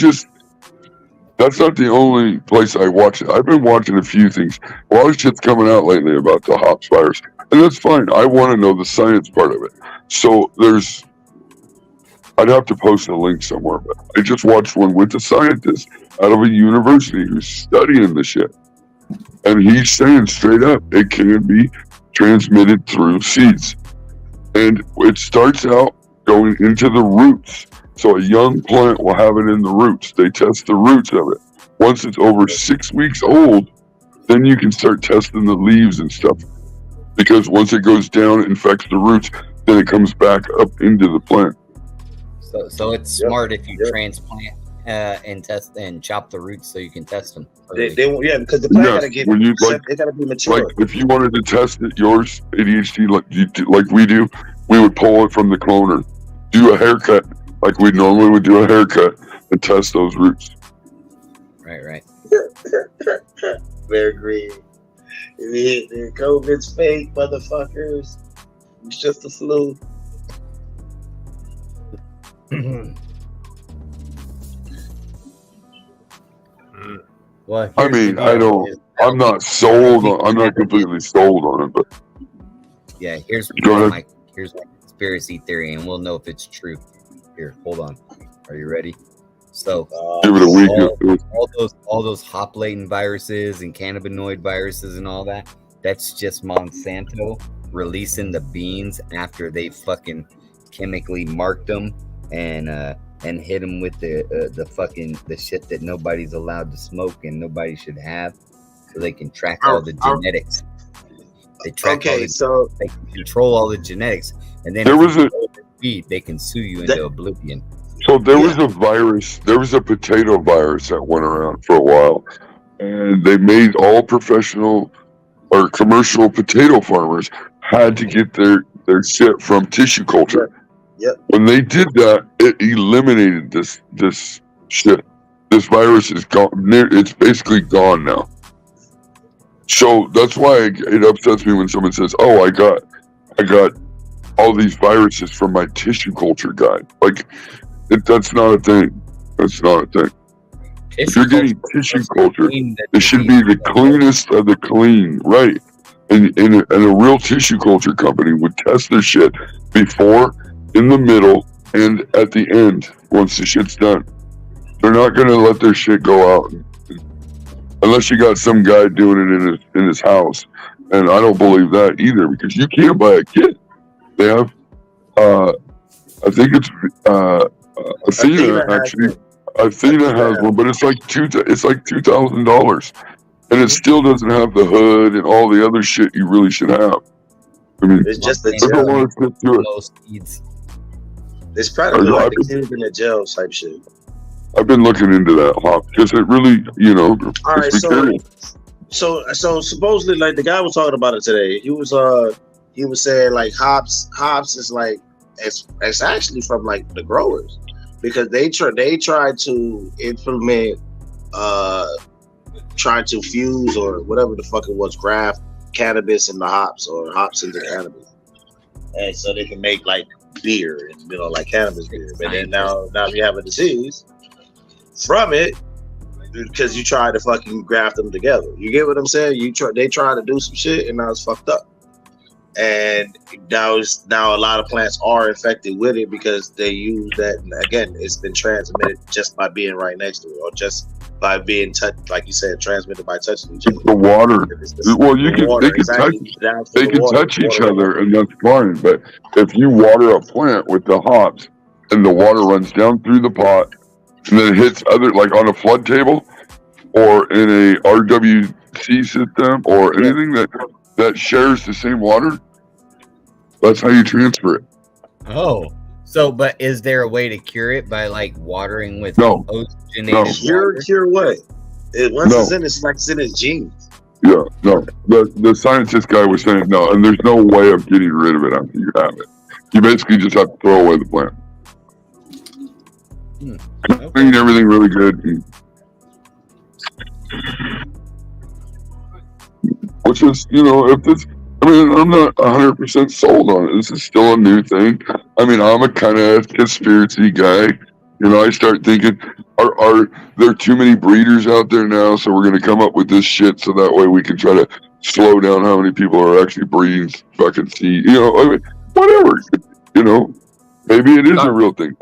the only place I watch it. I've been watching a few things. A lot of shit's coming out lately about the hops virus, and that's fine. I want to know the science part of it. So I'd have to post a link somewhere, but I just watched one with a scientist out of a university who's studying the shit. And he's saying straight up, it can be transmitted through seeds. And it starts out going into the roots. So a young plant will have it in the roots. They test the roots of it. Once it's over 6 weeks old, then you can start testing the leaves and stuff. Because once it goes down, it infects the roots, then it comes back up into the plant. So it's smart if you transplant and test and chop the roots so you can test them. Because the plant gotta get it gotta be mature. Like if you wanted to test it, yours ADHD like we do, we would pull it from the cloner, do a haircut like we normally would do a haircut, and test those roots. Right. Very green. The COVID's fake, motherfuckers. It's just a flu. Well, I mean, I'm not sold on. I'm not completely sold on it, but yeah. Here's my conspiracy theory, and we'll know if it's true. Here, hold on. Are you ready? So, give it a week. All those hop latent viruses and cannabinoid viruses and all that. That's just Monsanto releasing the beans after they fucking chemically marked them and hit them with the shit that nobody's allowed to smoke and nobody should have, so they can track all the genetics. They track they can control all the genetics, and then they can sue you into oblivion. So there was a virus. There was a potato virus that went around for a while, and they made all professional or commercial potato farmers had to get their shit from tissue culture. Yep. When they did that, it eliminated this shit. This virus is gone. It's basically gone now. So that's why it upsets me when someone says, "Oh, I got all these viruses from my tissue culture guy." Like, that's not a thing. That's not a thing. If you're getting tissue culture, it should be the cleanest of the clean, right? And a real tissue culture company would test their shit before, in the middle, and at the end once the shit's done. They're not gonna let their shit go out unless you got some guy doing it in his house, and I don't believe that either, because you can't buy a kit. They have, I think it's Athena actually. Athena has one, but it's like $2,000, and it still doesn't have the hood and all the other shit you really should have. I mean, it's just the gel. It's probably like the kids in the gel type shit. I've been looking into that hop because it really, All right, so supposedly, like the guy was talking about it today. He was saying like hops is like it's actually from like the growers, because they tried to implement trying to fuse or whatever the fuck it was, graft cannabis into hops or hops into cannabis, and so they can make like beer and like cannabis beer. But then now you have a disease from it because you try to fucking graft them together. You get what I'm saying? They try to do some shit and now it's fucked up. And now a lot of plants are infected with it because they use that. And again, it's been transmitted just by being right next to it, or just by being touched, like you said, transmitted by touching each other. The water. Well, they can touch each other, and that's fine. But if you water a plant with the hops, and the water runs down through the pot, and then it hits other, like on a flood table, or in a RWC system, or anything that shares the same water, that's how you transfer it. Oh, so but is there a way to cure it by like watering with oxygenated water? Cure what? Once it's in, it's like it's in its genes. Yeah, no. The scientist guy was saying no, and there's no way of getting rid of it after you have it. You basically just have to throw away the plant. Clean everything really good. Which is, if this, I'm not 100% sold on it. This is still a new thing. I'm a kind of conspiracy guy. I start thinking, are there too many breeders out there now? So we're going to come up with this shit so that way we can try to slow down how many people are actually breeding fucking seed. Whatever. Maybe it is a real thing.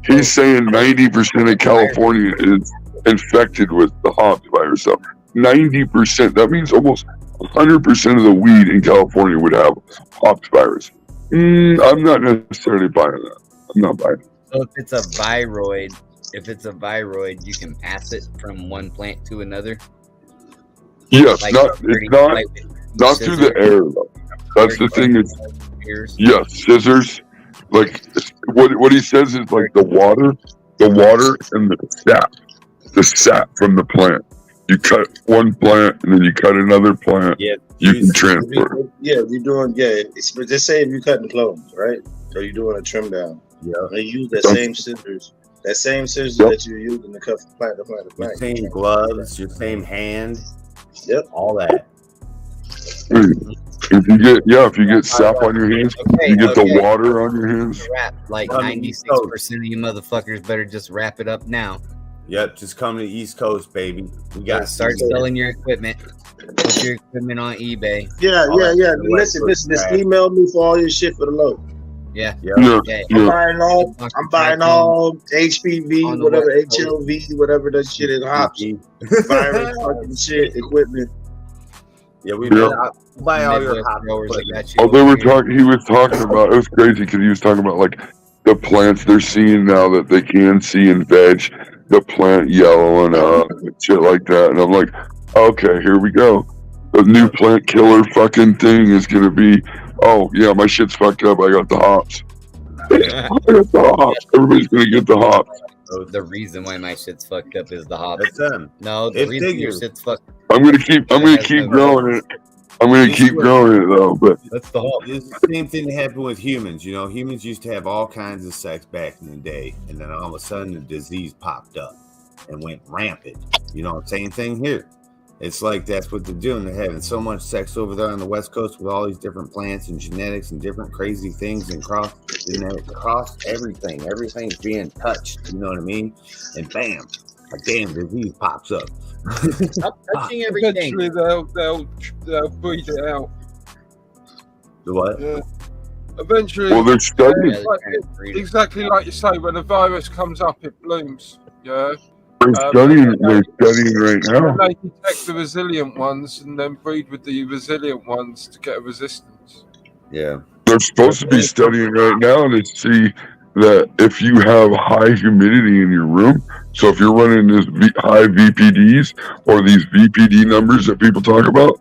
He's saying 90% of California is infected with the hops virus. So 90%. That means almost 100% of the weed in California would have hops virus. I'm not necessarily buying that. I'm not buying it. So if it's a viroid, you can pass it from one plant to another. Yes, not through the air though. That's the thing. Yes, scissors. Like what he says is like the water and the sap from the plant. You cut one plant and then you cut another plant. Yeah, you can transfer. Yeah, you're doing. Yeah, just say if you're cutting clones, right? So you're doing a trim down. Yeah, they use that same scissors. That same scissors that you're using to cut from plant to plant to plant. Your same gloves, your same hand. Yep, all that. If you get sap on your hands, you get the water on your hands. Like 96% of you motherfuckers better just wrap it up now. Yep, just come to the East Coast, baby. We got to start selling your equipment. Put your equipment on eBay. Yeah. Listen. Just email me for all your shit for the load. Yeah. I'm buying all HPV, whatever HLV, whatever that shit is, hops, virus, fucking shit, equipment. Yeah, we buy all your hop growers. He was talking about, it was crazy because he was talking about like the plants they're seeing now that they can see in veg, the plant yellowing up and shit like that. And I'm like, okay, here we go. The new plant killer fucking thing is going to be, oh, yeah, my shit's fucked up. I got the hops. I got the hops. Everybody's going to get the hops. So the reason why my shit's fucked up is the hops. That's them. No, the reason your shit's fucked up. I'm going to keep growing it. I'm going to keep growing it, though. But that's the whole. It's the same thing that happened with humans. Humans used to have all kinds of sex back in the day. And then all of a sudden, the disease popped up and went rampant. Same thing here. It's like that's what they're doing. They're having so much sex over there on the West Coast with all these different plants and genetics and different crazy things and cross everything. Everything's being touched. You know what I mean? And bam, a damn disease pops up. Stop touching everything. Eventually, they'll breed it out. The what? Yeah. Eventually, well, they're studying. Exactly like you say, when a virus comes up, it blooms. Yeah. They're studying right now. And they detect the resilient ones and then breed with the resilient ones to get a resistance. Yeah. They're supposed to be studying right now to see that if you have high humidity in your room, so if you're running this high VPDs or these VPD numbers that people talk about,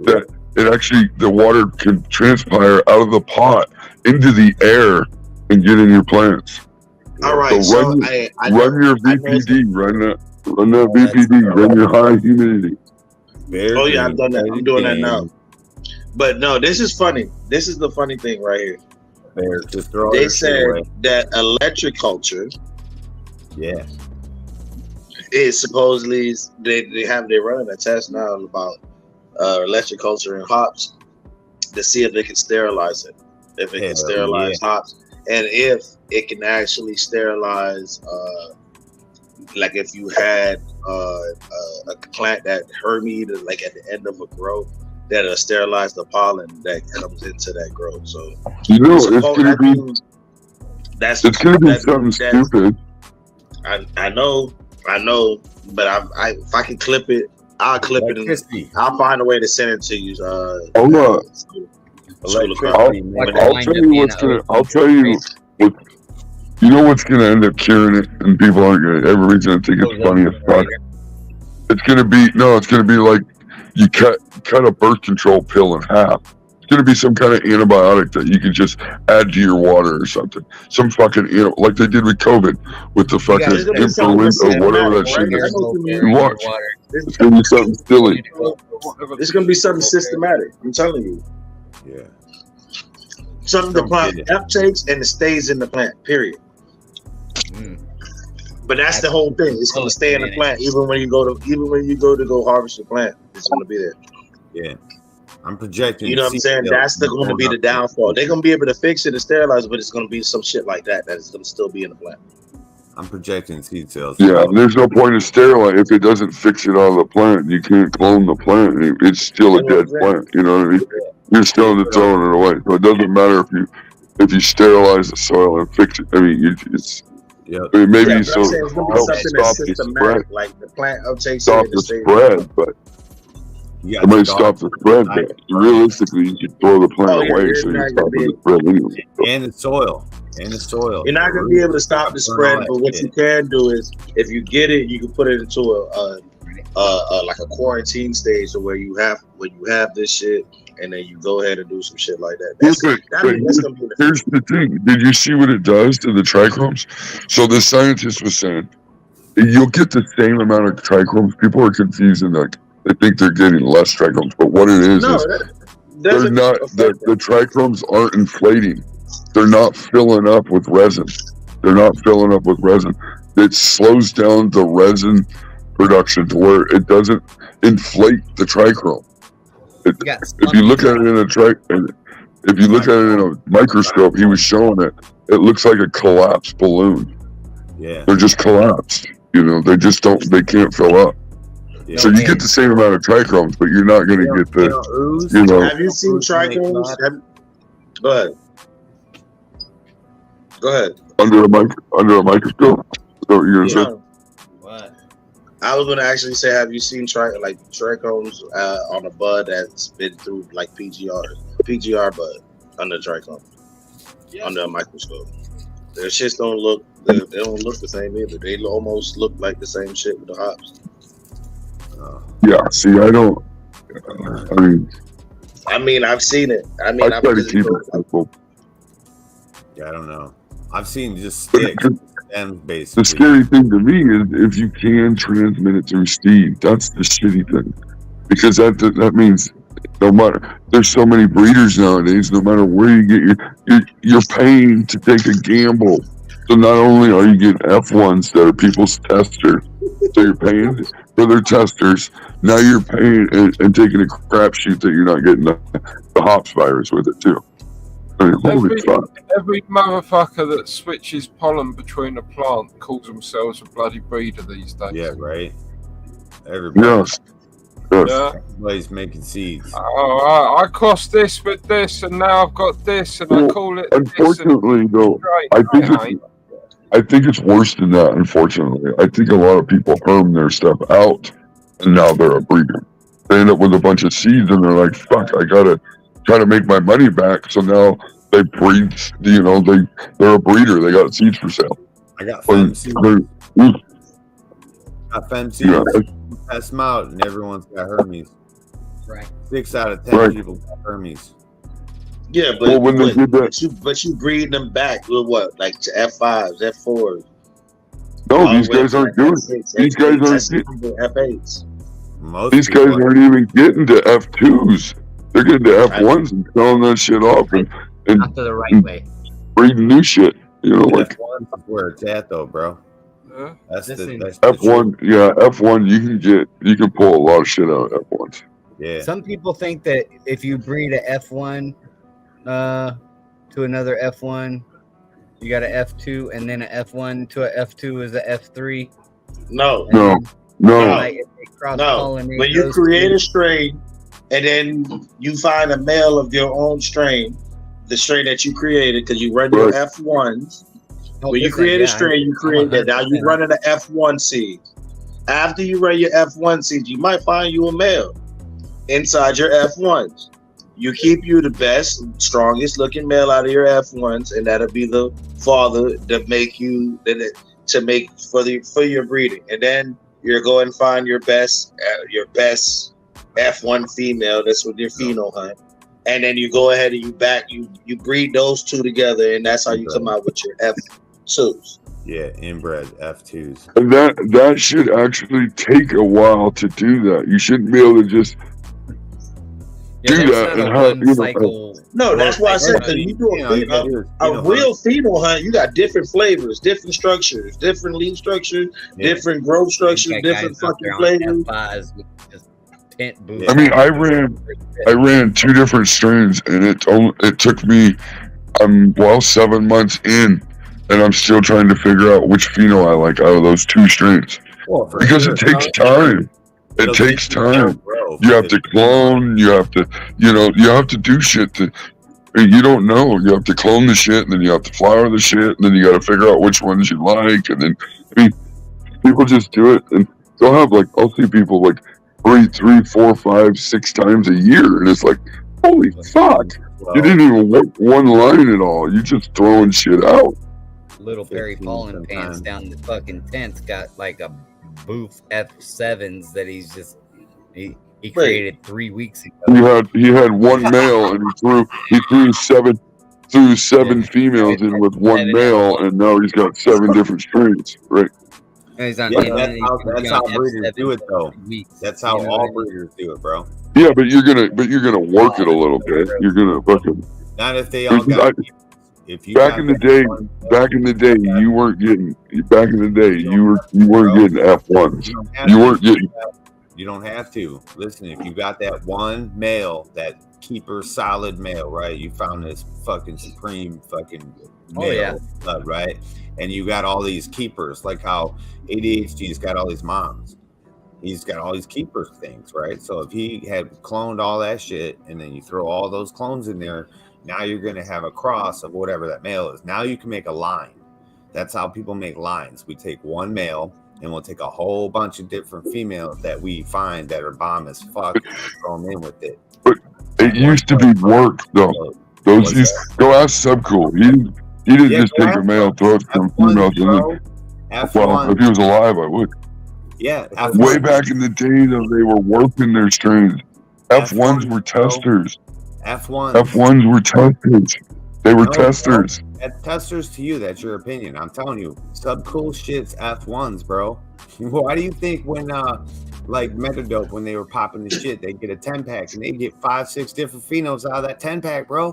that it actually, the water can transpire out of the pot into the air and get in your plants. All right, so run your VPD, run that VPD, run your high humidity. Oh yeah, I've done that. I'm doing that now. But no, this is funny. This is the funny thing right here. They said that electriculture, is supposedly they're running a test now about electriculture and hops to see if they can sterilize it, if it can sterilize hops. And if it can actually sterilize, like if you had a plant that hermied, like at the end of a growth, that'll sterilize the pollen that comes into that growth. So you know, it's gonna be something stupid. I know, but if I can clip it, I'll clip it and I'll find a way to send it to you. I'll tell you what. You know what's gonna end up curing it, and people aren't gonna. Everybody's gonna think it's funny as fuck. It's gonna be like you cut a birth control pill in half. It's gonna be some kind of antibiotic that you can just add to your water or something. Some fucking like they did with COVID, with the fucking influenza or whatever that shit is. You watch. It's gonna be something silly. It's gonna be something systematic. I'm telling you. Yeah. Something the plant uptakes and it stays in the plant. Period. But that's the whole thing. It's gonna stay in the plant even when you go to go harvest the plant. It's gonna be there. Yeah. I'm projecting. You know what I'm saying? That's going to be the downfall. They're gonna be able to fix it and sterilize it, but it's gonna be some shit like that is gonna still be in the plant. I'm projecting seed cells. Yeah, there's no point in sterilizing if it doesn't fix it out of the plant. You can't clone the plant. It's still a dead plant. You know what I mean? You're still throwing it away. So it doesn't matter if you sterilize the soil and fix it. I mean, it's. Yeah. I mean, maybe it's so gonna be help something stop that's the systematic, spread. like the plant uptakes Stop the spread, but it might stop the spread. But realistically, you can throw the plant away, so you stop the spread anyway. And the soil. You're not gonna be able to stop the spread, but what you can do is, if you get it, you can put it into like a quarantine stage, where you have this shit, and then you go ahead and do some shit like that. That's gonna be Here's the thing. Did you see what it does to the trichomes? So the scientist was saying, you'll get the same amount of trichomes. People are confused and they think they're getting less trichomes, but what it is they're not. The trichomes aren't inflating. They're not filling up with resin. It slows down the resin production to where it doesn't inflate the trichome. If you look at it in a microscope, he was showing it. It looks like a collapsed balloon. Yeah, they're just collapsed. You know, they can't fill up. Yeah. So you get the same amount of trichomes, but you're not going to get the. Have you seen trichomes? Go ahead. Under a microscope. So you're going to say. I was gonna actually say, have you seen trichomes on a bud that's been through like PGR bud under trichome, under a microscope? Their shits don't look the same either. They almost look like the same shit with the hops. Yeah. See, I mean, I've seen it. I try to keep it simple. Yeah, I don't know. I've seen just sticks. The scary thing to me is if you can transmit it through seed. That's the shitty thing, because that means no matter, there's so many breeders nowadays. No matter where you get you're paying to take a gamble. So not only are you getting F1s that are people's testers, so you're paying for their testers. Now you're paying and taking a crapshoot that you're not getting the hops virus with it too. I mean, every motherfucker that switches pollen between a plant calls themselves a bloody breeder these days. Yeah, right. Everybody. Yes. Yeah. Everybody's making seeds. Oh, I crossed this with this, and now I've got this, and I call it. Unfortunately, though, I think it's worse than that. Unfortunately, I think a lot of people herm their stuff out, and now they're a breeder. They end up with a bunch of seeds, and they're like, "Fuck, I gotta try to make my money back." So now they breed. You know, they're a breeder. They got seeds for sale. I got fem seeds. Yeah. Pass them out, and everyone's got Hermes. Right. 6 out of 10 people got Hermes. Yeah, but you breed them back with what, like to F5s, F4s. No, these guys aren't doing it. These guys aren't getting F8s. These guys aren't even getting to F2s. They're getting to F1s and selling that shit off and not to the right way. Breeding new shit. You know, like F1's where it's at, though, bro. That's F1. Yeah, F1. You can pull a lot of shit out of F1s. Yeah. Some people think that if you breed a F1 to another F1, you got a F2, and then a F1 to a F2 is a F3. No. Like, if they cross-pollinate when you create a strain and then you find a male of your own strain, the strain that you created, because you run your F1s. When you create a strain, you create that. Now you run an F1 seed. After you run your F1 seeds, you might find you a male inside your F1s. You keep you the best, strongest looking male out of your F1s, and that'll be the father to make you for your breeding. And then you're going to find your best F1 female. That's with your pheno hunt. And then you go ahead and you breed those two together, and that's how you come out with your F2s. Yeah, inbred F2s. And that should actually take a while to do that. You shouldn't be able to just do that and have cycle. No, that's why I said because you do a real pheno hunt, you got different flavors, different structures, different leaf structures, different growth structures, different fucking flavors. I mean, I ran 2 different strains, and it took me 7 months in, and I'm still trying to figure out which pheno I like out of those 2 strains. Because it takes time. It takes time. You have to clone. You have to, you have to do shit you don't know. You have to clone the shit, and then you have to flower the shit, and then you got to figure out which ones you like, and then people just do it, and they'll have I'll see people breed 3, 4, 5, 6 times a year, and it's like, holy fuck! You didn't even work one line at all. You just throwing shit out. Little Perry Pollen Pants down the fucking tent got a Booth F7s that he created 3 weeks ago. He had one male, and he threw seven females in with one male, and now he's got 7 different strains, right? That's how breeders do it, though. That's how all breeders do it, bro. Yeah, but you're gonna work it a little bit. You're gonna fucking. Not if they all got. Back in the day, you weren't getting. Back in the day, you weren't getting F1s. You weren't getting. You don't have to. Listen, if you got that one male, that keeper solid male, right? You found this fucking supreme fucking male blood, right? And you got all these keepers, like how ADHD's got all these moms. He's got all these keeper things, right? So if he had cloned all that shit, and then you throw all those clones in there, now you're going to have a cross of whatever that male is. Now you can make a line. That's how people make lines. We take one male, and we'll take a whole bunch of different females that we find that are bomb as fuck and throw them in with it. But it used to be work, though. Go ask Subcool. He didn't just take a male, throw it from females, and then. Well, if he was alive, I would. Yeah. Way back in the day, though, they were working their strains. F1s were testers. F1s were testers. They were testers. Testers to you, that's your opinion. I'm telling you, Subcool shit's F1s, bro. Why do you think when Metadope, when they were popping the shit, they get a 10-pack and they get 5, 6 different phenols out of that 10-pack, bro?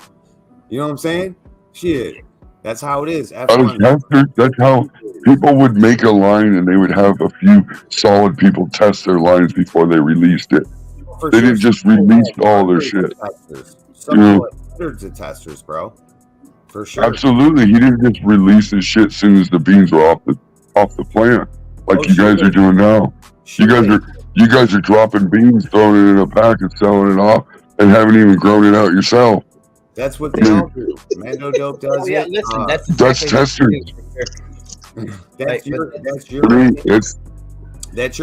You know what I'm saying? Shit. That's how it is. F1. That's how people would make a line, and they would have a few solid people test their lines before they released it. They didn't just release all their shit. Hundreds of testers, bro. For sure. Absolutely. He didn't just release his shit as soon as the beans were off the plant, like you guys are doing now. You guys are dropping beans, throwing it in a pack, and selling it off, and haven't even grown it out yourself. That's what they all do. Mando Dope does it. Listen, that's testers. That's your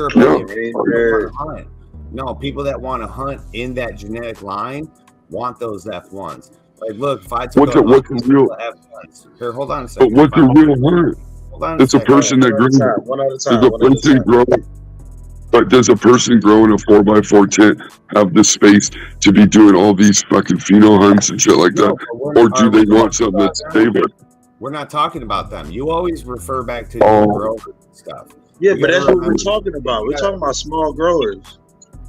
opinion. No, people that want to hunt in that genetic line want those F1s. Like, look, if I took what's the real F1s. Here, hold on a second. But what's the real word? It's a person that grows. But does a person growing a 4x4 tent have the space to be doing all these fucking pheno hunts and shit like that? Or do they want something that's stable? We're not talking about them. You always refer back to your growers and stuff. Yeah, but that's what we're talking about. We're talking about small growers.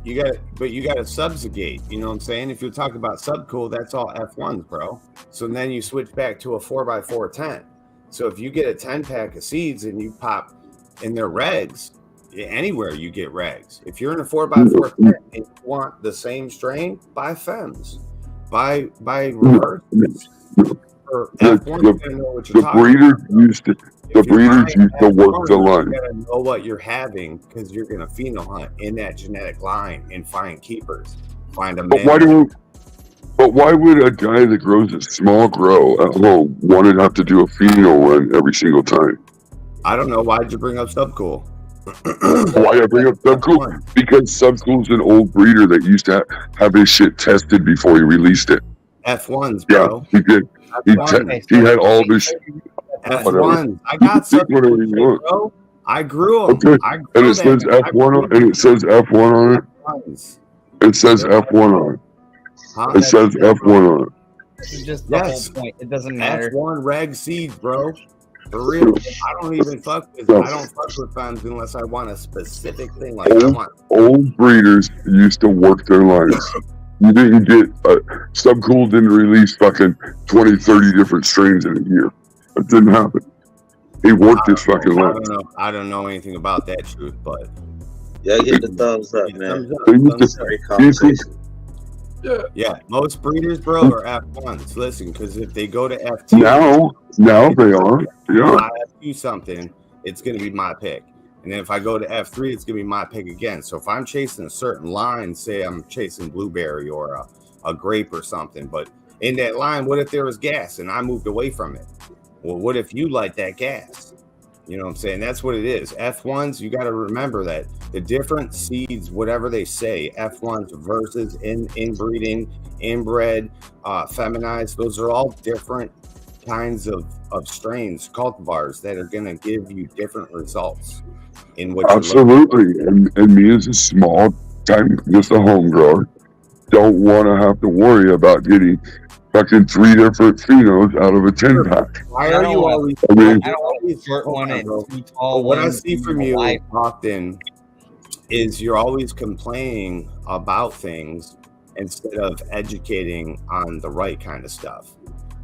You got to subjugate. You know what I'm saying? If you're talking about Subcool, that's all F1s, bro. So then you switch back to a 4x4 tent. So if you get a 10-pack of seeds and you pop in their regs, anywhere you get regs. If you're in a 4x4 tent and you want the same strain, buy Fems. Buy reverse. The breeders used to work the line. You gotta know what you're having because you're gonna pheno hunt in that genetic line and find keepers. find a But man. why would a guy that grows a small grow at home want to have to do a pheno run every single time? I don't know. Why'd you bring up Subcool? Why I bring up Subcool? Because Subcool's an old breeder that used to have his shit tested before he released it. F1s, Yeah, bro. he did. He had all of his F1s. I got whatever you want. bro. I grew them. Okay. I grew And it says F1 on, and it says F1 on it. F1s. It says F1 on it. Huh? It says F1 on it. It's just the Yes. whole point. It doesn't matter. F1 reg seeds, bro. For real. I don't even fuck with. I don't fuck with fans unless I want a specific thing. Like I want. Old breeders used to work their lines. You didn't get Subcool didn't release fucking 20, 30 different strains in a year. It didn't happen. He worked his fucking lines. I don't know anything about that truth, but yeah, get the thumbs up, man. Great conversation. Yeah, most breeders, bro, are F1s. Listen, because if they go to F2, now they are. Yeah. If I F2 something, it's going to be my pick. And then if I go to F3, it's going to be my pick again. So if I'm chasing a certain line, say I'm chasing blueberry or a grape or something, but in that line, what if there was gas and I moved away from it? Well, what if you like that gas? You know what I'm saying? That's what it is. F1s, you got to remember that the different seeds, whatever they say, F1s versus inbreeding, inbred, feminized, those are all different kinds of strains, cultivars that are going to give you different results in what Absolutely. And me as a small time, just a home grower, don't want to have to worry about getting fucking 3 different phenos out of a 10-pack. Why are you always? I don't want a short one and 2 tall What I ones see and from a you wide- often is you're always complaining about things instead of educating on the right kind of stuff.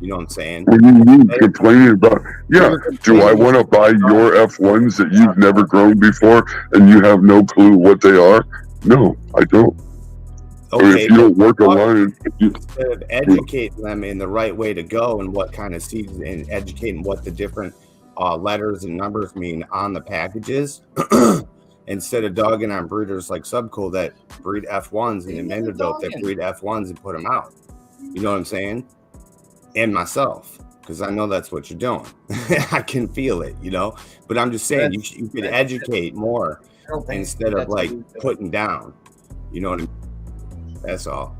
You know what I'm saying? What do you mean complaining about? Yeah. Do I want to buy your F1s that you've never grown before and you have no clue what they are? No, I don't. I mean, if you don't work a line, instead of educating them in the right way to go and what kind of seeds and educating what the different letters and numbers mean on the packages, instead of dogging on breeders like Subcool that breed F1s and Vanderbilt that breed F1s and put them out. You know what I'm saying? And myself, because I know that's what you're doing. I can feel it, you know. But I'm just saying you could educate more instead of like putting down. You know what I mean? That's all.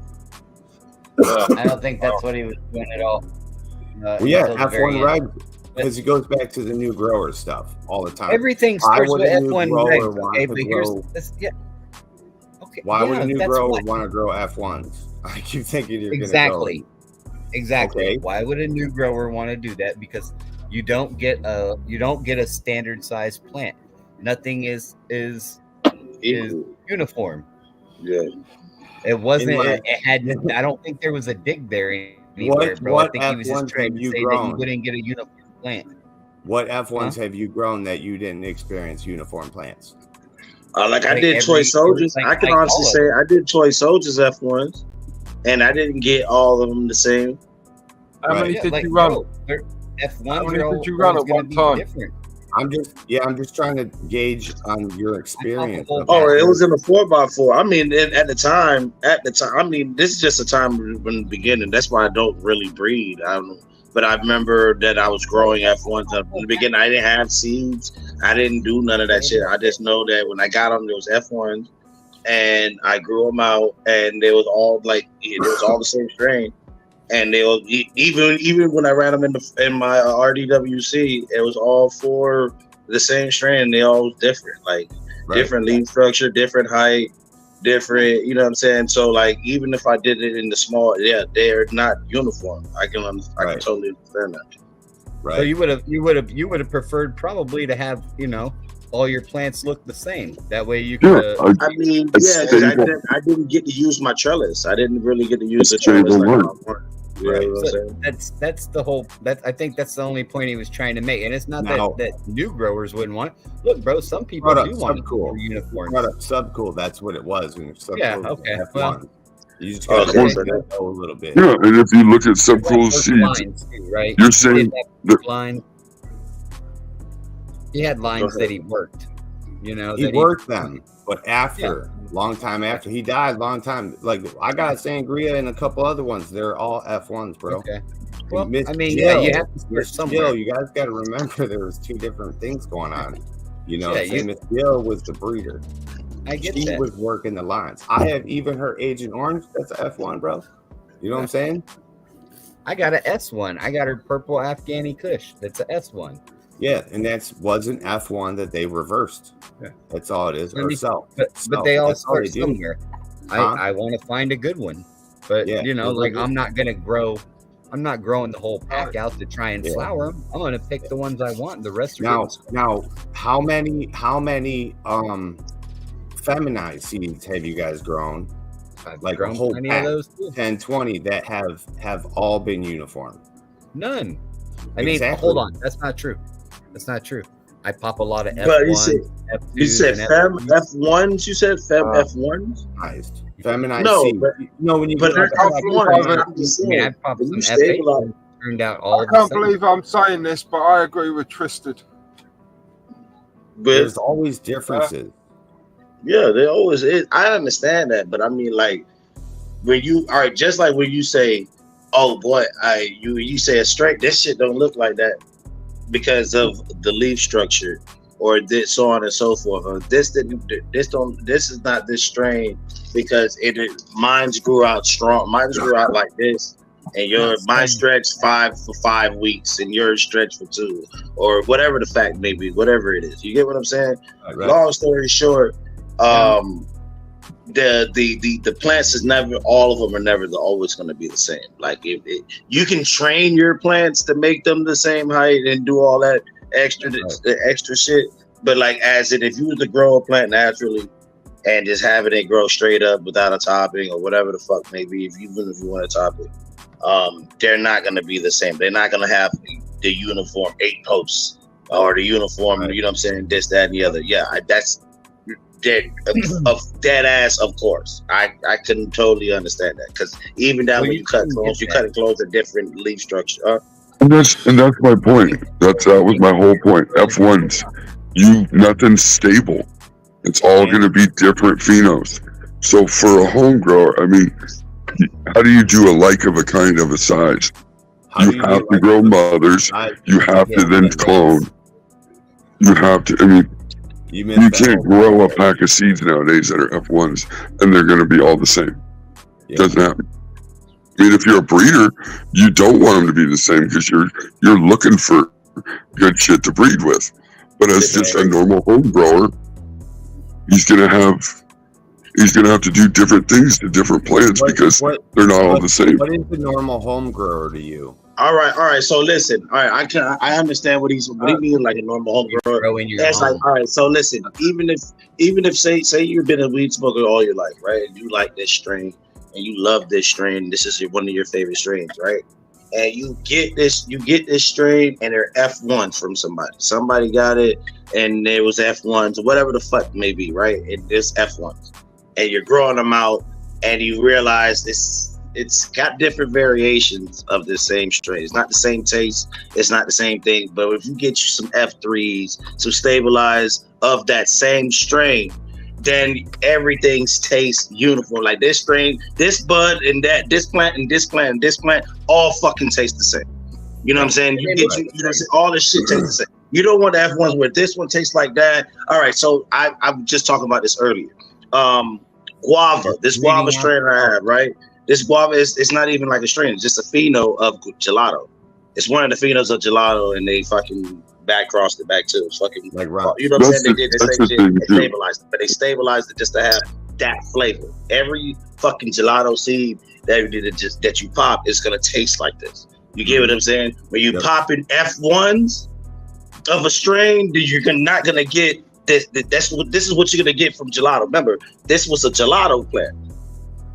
I don't think that's what he was doing at all. Well, yeah, F1 reg, because it goes back to the new grower stuff all the time. Everything starts with F1 regs, okay, but here's grow, this. Yeah. Okay. why would yeah, a new that's grower why. want to grow F1s? I keep thinking you're Exactly. going to Exactly. Okay. Why would a new grower want to do that? Because you don't get a standard size plant. Nothing is uniform. Yeah. It wasn't. In my- It had. I don't think there was a dig there anywhere, bro. what I think he was just F1s trying have to you say that grown? you wouldn't get a uniform plant. What F1s have you grown that you didn't experience uniform plants? Like I Like did Toy Soldiers. like- I can like honestly all of say I did Toy Soldiers F1s, and I didn't get all of them the same. How many Yeah, did like, you run? bro, F1s How many are did you run always at gonna one be time? different. I'm just trying to gauge on your experience. whole of Oh, that. it was in a 4x4. I mean, at the time, I mean, this is just a time from the beginning. That's why I don't really breed. I don't know. But I remember that I was growing F1s in the beginning. I didn't have seeds. I didn't do none of that shit. I just know that when I got them, there was F1s, and I grew them out, and they was all like, it was all the same strain. And they were even when I ran them in my RDWC, it was all for the same strain. They all was different, like different leaf structure, different height, different. You know what I'm saying? So like even if I did it in the small, yeah, they're not uniform. I can totally understand that. Right. So you would have preferred probably to have all your plants look the same. That way you could. I mean, yeah, 'cause I didn't get to use my trellis. I didn't really get to use the Stable trellis like I one. wanted. You know what I'm saying? That's the whole. I think that's the only point he was trying to make, and it's not Now- that new growers wouldn't want. Look, bro, some people Brought up do want Subcool. uniforms. Brought up Subcool. That's what it was. And Subcool Yeah, was okay, F1. well- You just got Okay. to know a little bit. Yeah, and if you look at Like Subcool's those seeds, lines too, right? you're He saying did have that- lines. He had lines that he worked. He worked them, but after long time after he died. Long time. Like I got sangria and a couple other ones. They're all F1s, bro. Okay. Well, Miss I mean, Jill, yeah, you have to start somewhere. You guys got to remember there was two different things going on. You know, Yeah, Miss Jill was the breeder. I get She that. was working the lines. I have even her Agent Orange. That's a F1, bro. You know what I'm saying? I got an S1. I got her purple Afghani Kush. That's a S1. Yeah, and that was an F1 that they reversed. Yeah. That's all it is. I Or mean, sell. But they all That's all start they do. somewhere. Huh? I want to find a good one. But, Yeah, you know, those are like good. I'm not growing the whole pack out to try and flower them. I'm going to pick the ones I want. And the rest are Now, how many feminized seeds have you guys grown? Like a grown whole plenty of pack, those too. 10, 20 that have all been uniform. None. I mean, Exactly. hold on. That's not true. That's not true. I pop a lot of But F1s, F2s, you said and fem F3s. F1s. You said fem F1s. Feminized No, seeds. but No, when you but get they're like F1s. I'm I just mean, saying. I popped When some you F8s stabilize, and turned out I all the can't same. believe I'm saying this, but I agree with Tristan. but there's always differences. yeah, they always is. I understand that, but I mean, like when you all right, just like when you say, "Oh boy," you say a straight. This shit don't look like that because of the leaf structure, or this, so on and so forth. Or this is not this strain because mine's grew out strong. Mine's grew out like this, and mine stretched 5 weeks, and yours stretched for 2, or whatever the fact may be, whatever it is. You get what I'm saying? Right. Long story short, the plants is never, all of them are never always going to be the same. Like you can train your plants to make them the same height and do all that extra shit, but like if you were to grow a plant naturally and just having it grow straight up without a topping or whatever the fuck maybe, even if you want to top it, they're not going to be the same. They're not going to have the uniform 8 posts or the uniform, you know what I'm saying, this, that, and the other. Yeah, that's dead ass, of course. I couldn't totally understand that, because even down when you cut clones, you cut clones a different leaf structure. And that's my point. That was my whole point. F1s, nothing's stable. It's all going to be different phenos. So for a home grower, I mean, how do you do a like of a kind of a size? You have to grow mothers. You have to then clone. You have to. I mean, you can't grow a pack of seeds nowadays that are F1s and they're going to be all the same. Doesn't happen. I mean, if you're a breeder, you don't want them to be the same because you're looking for good shit to breed with. But as just a normal home grower, he's gonna have to do different things to different plants because they're not all the same. What is the normal home grower to you? All right. So listen. All right, I understand what he means, like a normal home grower. That's like, all right. So listen, even if say you've been a weed smoker all your life, right? And you like this strain and you love this strain. This is one of your favorite strains, right? And you get this strain, and they're F1s from somebody. Somebody got it, and it was F1s, whatever the fuck may be, right? It's F1s, and you're growing them out, and you realize it's got different variations of the same strain. It's not the same taste. It's not the same thing. But if you get you some F3s, some stabilized of that same strain, then everything tastes uniform. Like this strain, this bud, and this plant, and this plant, and this plant, all fucking taste the same. You know what I'm saying? All this shit tastes the same. You don't want the F1s where this one tastes like that. All right, so I'm just talking about this earlier. Guava, this guava strain I have, right? This guava it's not even like a strain. It's just a pheno of gelato. It's one of the phenos of gelato, and they fucking back crossed it back too. It's fucking like, you know what I'm saying? They did the same shit. They stabilized it, but they stabilized it just to have that flavor. Every fucking gelato seed that you pop is gonna taste like this. You get what I'm saying? When you pop in F1s of a strain, you're not gonna get this. This is what you're gonna get from gelato. Remember, this was a gelato plant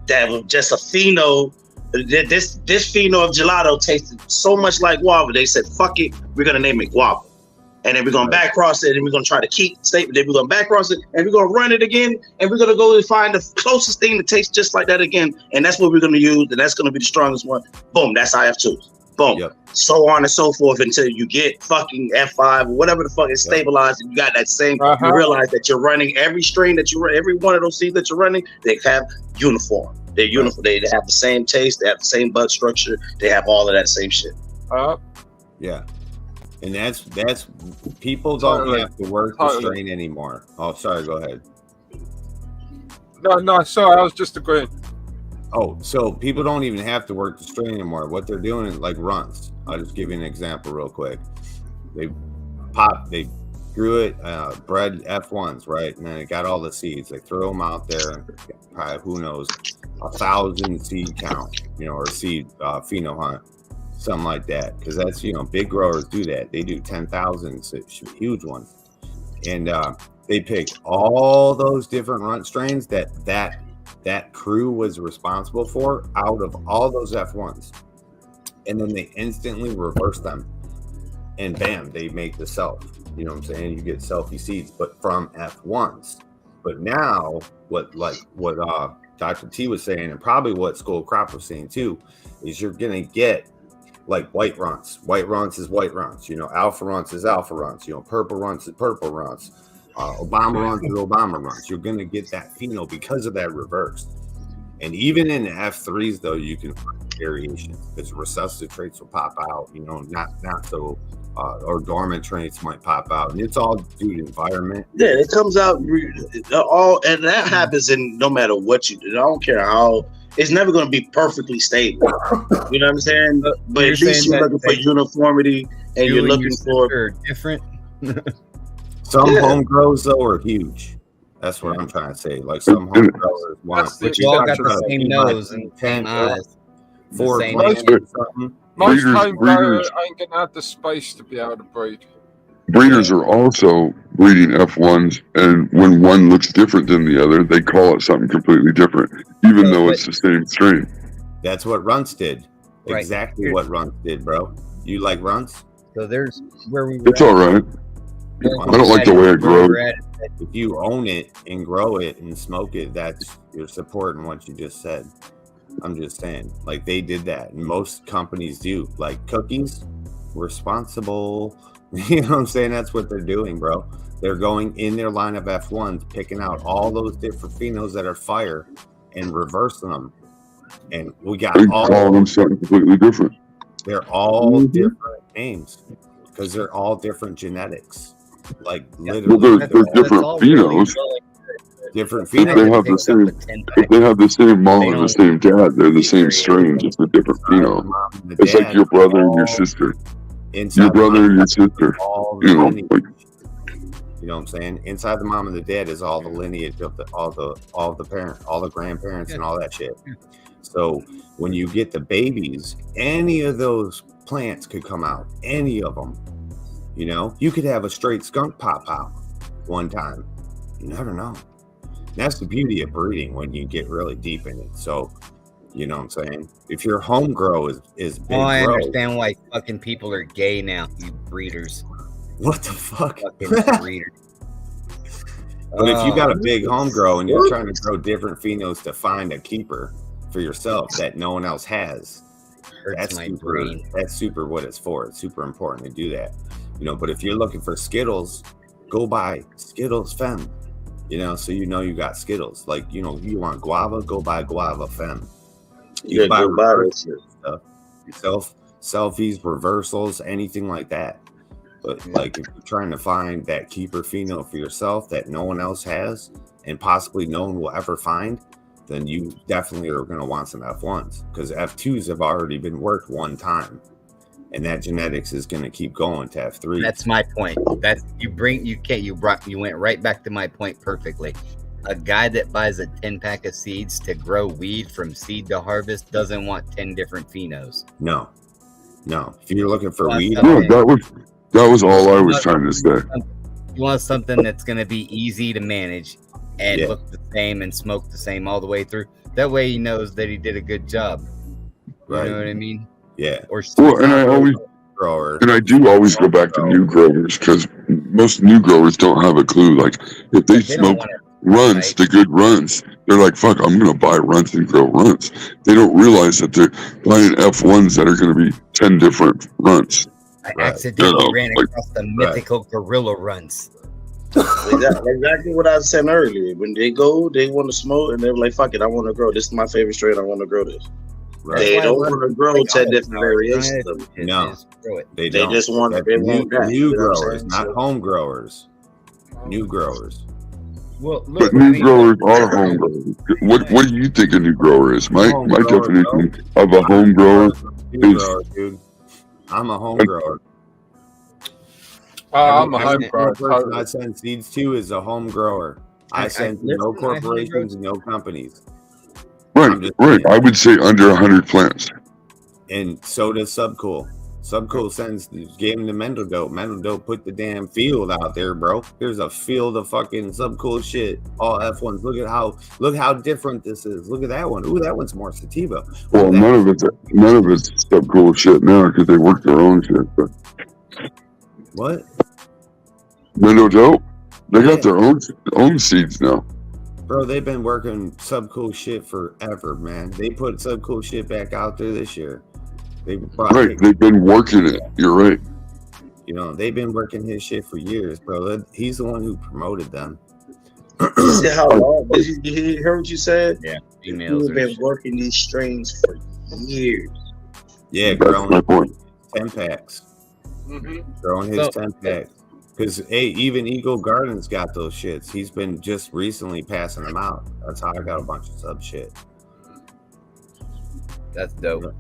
that was just a pheno. This pheno of gelato tasted so much like guava. They said, "Fuck it, we're gonna name it guava." And then we're gonna back cross it, and we're gonna try to keep statement. Then we're gonna back cross it, and we're gonna run it again, and we're gonna go and find the closest thing that tastes just like that again, and that's what we're gonna use, and that's gonna be the strongest one. Boom, that's IF2s. Boom. Yep. So on and so forth until you get fucking F5 or whatever the fuck is stabilized, and you got that same. You realize that you're running every strain that you run, every one of those seeds that you're running, they have uniform. They're uniform. They have the same taste. They have the same bud structure. They have all of that same shit. Yeah. And that's people don't have to work the strain anymore. Oh, sorry. Go ahead. No, sorry. I was just agreeing. Oh, so people don't even have to work the strain anymore. What they're doing is like runs. I'll just give you an example real quick. They grew it, bred F1s, right? And then it got all the seeds. They throw them out there. Probably, who knows, 1,000 seed count, or seed pheno hunt. Something like that, because that's big growers do that. They do 10,000, huge ones, and they pick all those different runt strains that crew was responsible for out of all those F1s, and then they instantly reverse them, and bam, they make the self. You know what I'm saying? You get selfie seeds, but from F1s. But now, what Dr. T was saying, and probably what Skull Crop was saying too, is you're gonna get like white runts. White runts is white runts. Alpha runts is alpha runts. Purple runts is purple runts. Obama runts is Obama runts. You're going to get that pheno because of that reverse. And even in the F3s, though, you can find variation because recessive traits will pop out, not so, or dormant traits might pop out. And it's all due to environment. Yeah, it comes out all, and that happens in no matter what you do. I don't care how. It's never going to be perfectly stable. You know what I'm saying? But at least you're looking for uniformity, and you're looking for different. Some home grows though are huge. That's what I'm trying to say. Like some home growers want, but you all got the same nose and same eyes. Most home growers ain't gonna have the space to be able to breed. Breeders are also breeding F1s, and when one looks different than the other, they call it something completely different, even though it's the same strain. That's what runts did. Right. Exactly what runts did, bro. You like runts? So there's where we were. It's all right. I don't like the way it grows. If you own it and grow it and smoke it, you're supporting what you just said. I'm just saying, like they did that, and most companies do. Like cookies, responsible. You know what I'm saying? That's what they're doing, bro. They're going in their line of F1s, picking out all those different phenos that are fire and reversing them. And we got all them something completely different. They're all different names because they're all different genetics. Like literally, they're different phenos. Different phenos. If they have the same mom and the same dad, they're the same strain, just a different pheno. It's like your brother and your sister. Your brother and your sister. You know what I'm saying? Inside the mom and the dad is all the lineage of all the parents, all the grandparents, and all that shit. So when you get the babies, any of those plants could come out. Any of them. You could have a straight skunk pop out one time. You never know. That's the beauty of breeding when you get really deep in it. So, you know what I'm saying? If your home grow is big I understand why fucking people are gay now, you breeders. What the fuck? Fucking breeders. But if you got a big home grow and you're trying to grow different phenos to find a keeper for yourself that no one else has, that's super what it's for. It's super important to do that. But if you're looking for Skittles, go buy Skittles Femme. So you got Skittles. Like, you want guava, go buy guava Femme. You buy stuff yourself, selfies, reversals, anything like that. But like if you're trying to find that keeper pheno for yourself that no one else has and possibly no one will ever find, then you definitely are going to want some F1s because F2s have already been worked one time. And that genetics is going to keep going to F3. That's my point. You went right back to my point perfectly. A guy that buys a 10-pack of seeds to grow weed from seed to harvest doesn't want 10 different phenos. No. If you're looking for weed, that was all I was trying to say. You want something that's going to be easy to manage and look the same and smoke the same all the way through. That way he knows that he did a good job. Right. You know what I mean? Yeah. And I do always go back to new growers because most new growers don't have a clue. Like if they smoke runs, the good runs, They're like, fuck, I'm going to buy runts and grow runts. They don't realize that they're buying F1s that are going to be 10 different runts. I accidentally ran across the mythical gorilla runts. Exactly what I said earlier. When they go, they want to smoke, and they're like, "Fuck it, I want to grow. This is my favorite strain. I want to grow this." Right. They don't want to grow 10 different variations of it. No, they just want new growers, not home growers. New growers. Well, look, but new growers are home growers. What do you think a new grower is? My definition of a home grower is. Dude. I'm a home grower. I'm a home grower. The person I send seeds to is a home grower. I send to no corporations and no companies. Right. I would say under 100 plants. And so does Subcool. Subcool gave him to Mental Dope. Mental Dope put the damn field out there, bro. There's a field of fucking Subcool shit. All F1s. Look how different this is. Look at that one. Ooh, that one's more sativa. Well, none of it's Subcool shit now because they work their own shit. But. What? Mental Dope? They got their own seeds now. Bro, they've been working Subcool shit forever, man. They put Subcool shit back out there this year. They've been working it. You're right. You know, they've been working his shit for years, bro. He's the one who promoted them. You see how long? Did you hear what you said? Yeah, females. You've been working these strains for years. Yeah, growing 10 packs. Growing his 10 packs. Because even Eagle Gardens got those shits. He's been just recently passing them out. That's how I got a bunch of sub shit. That's dope.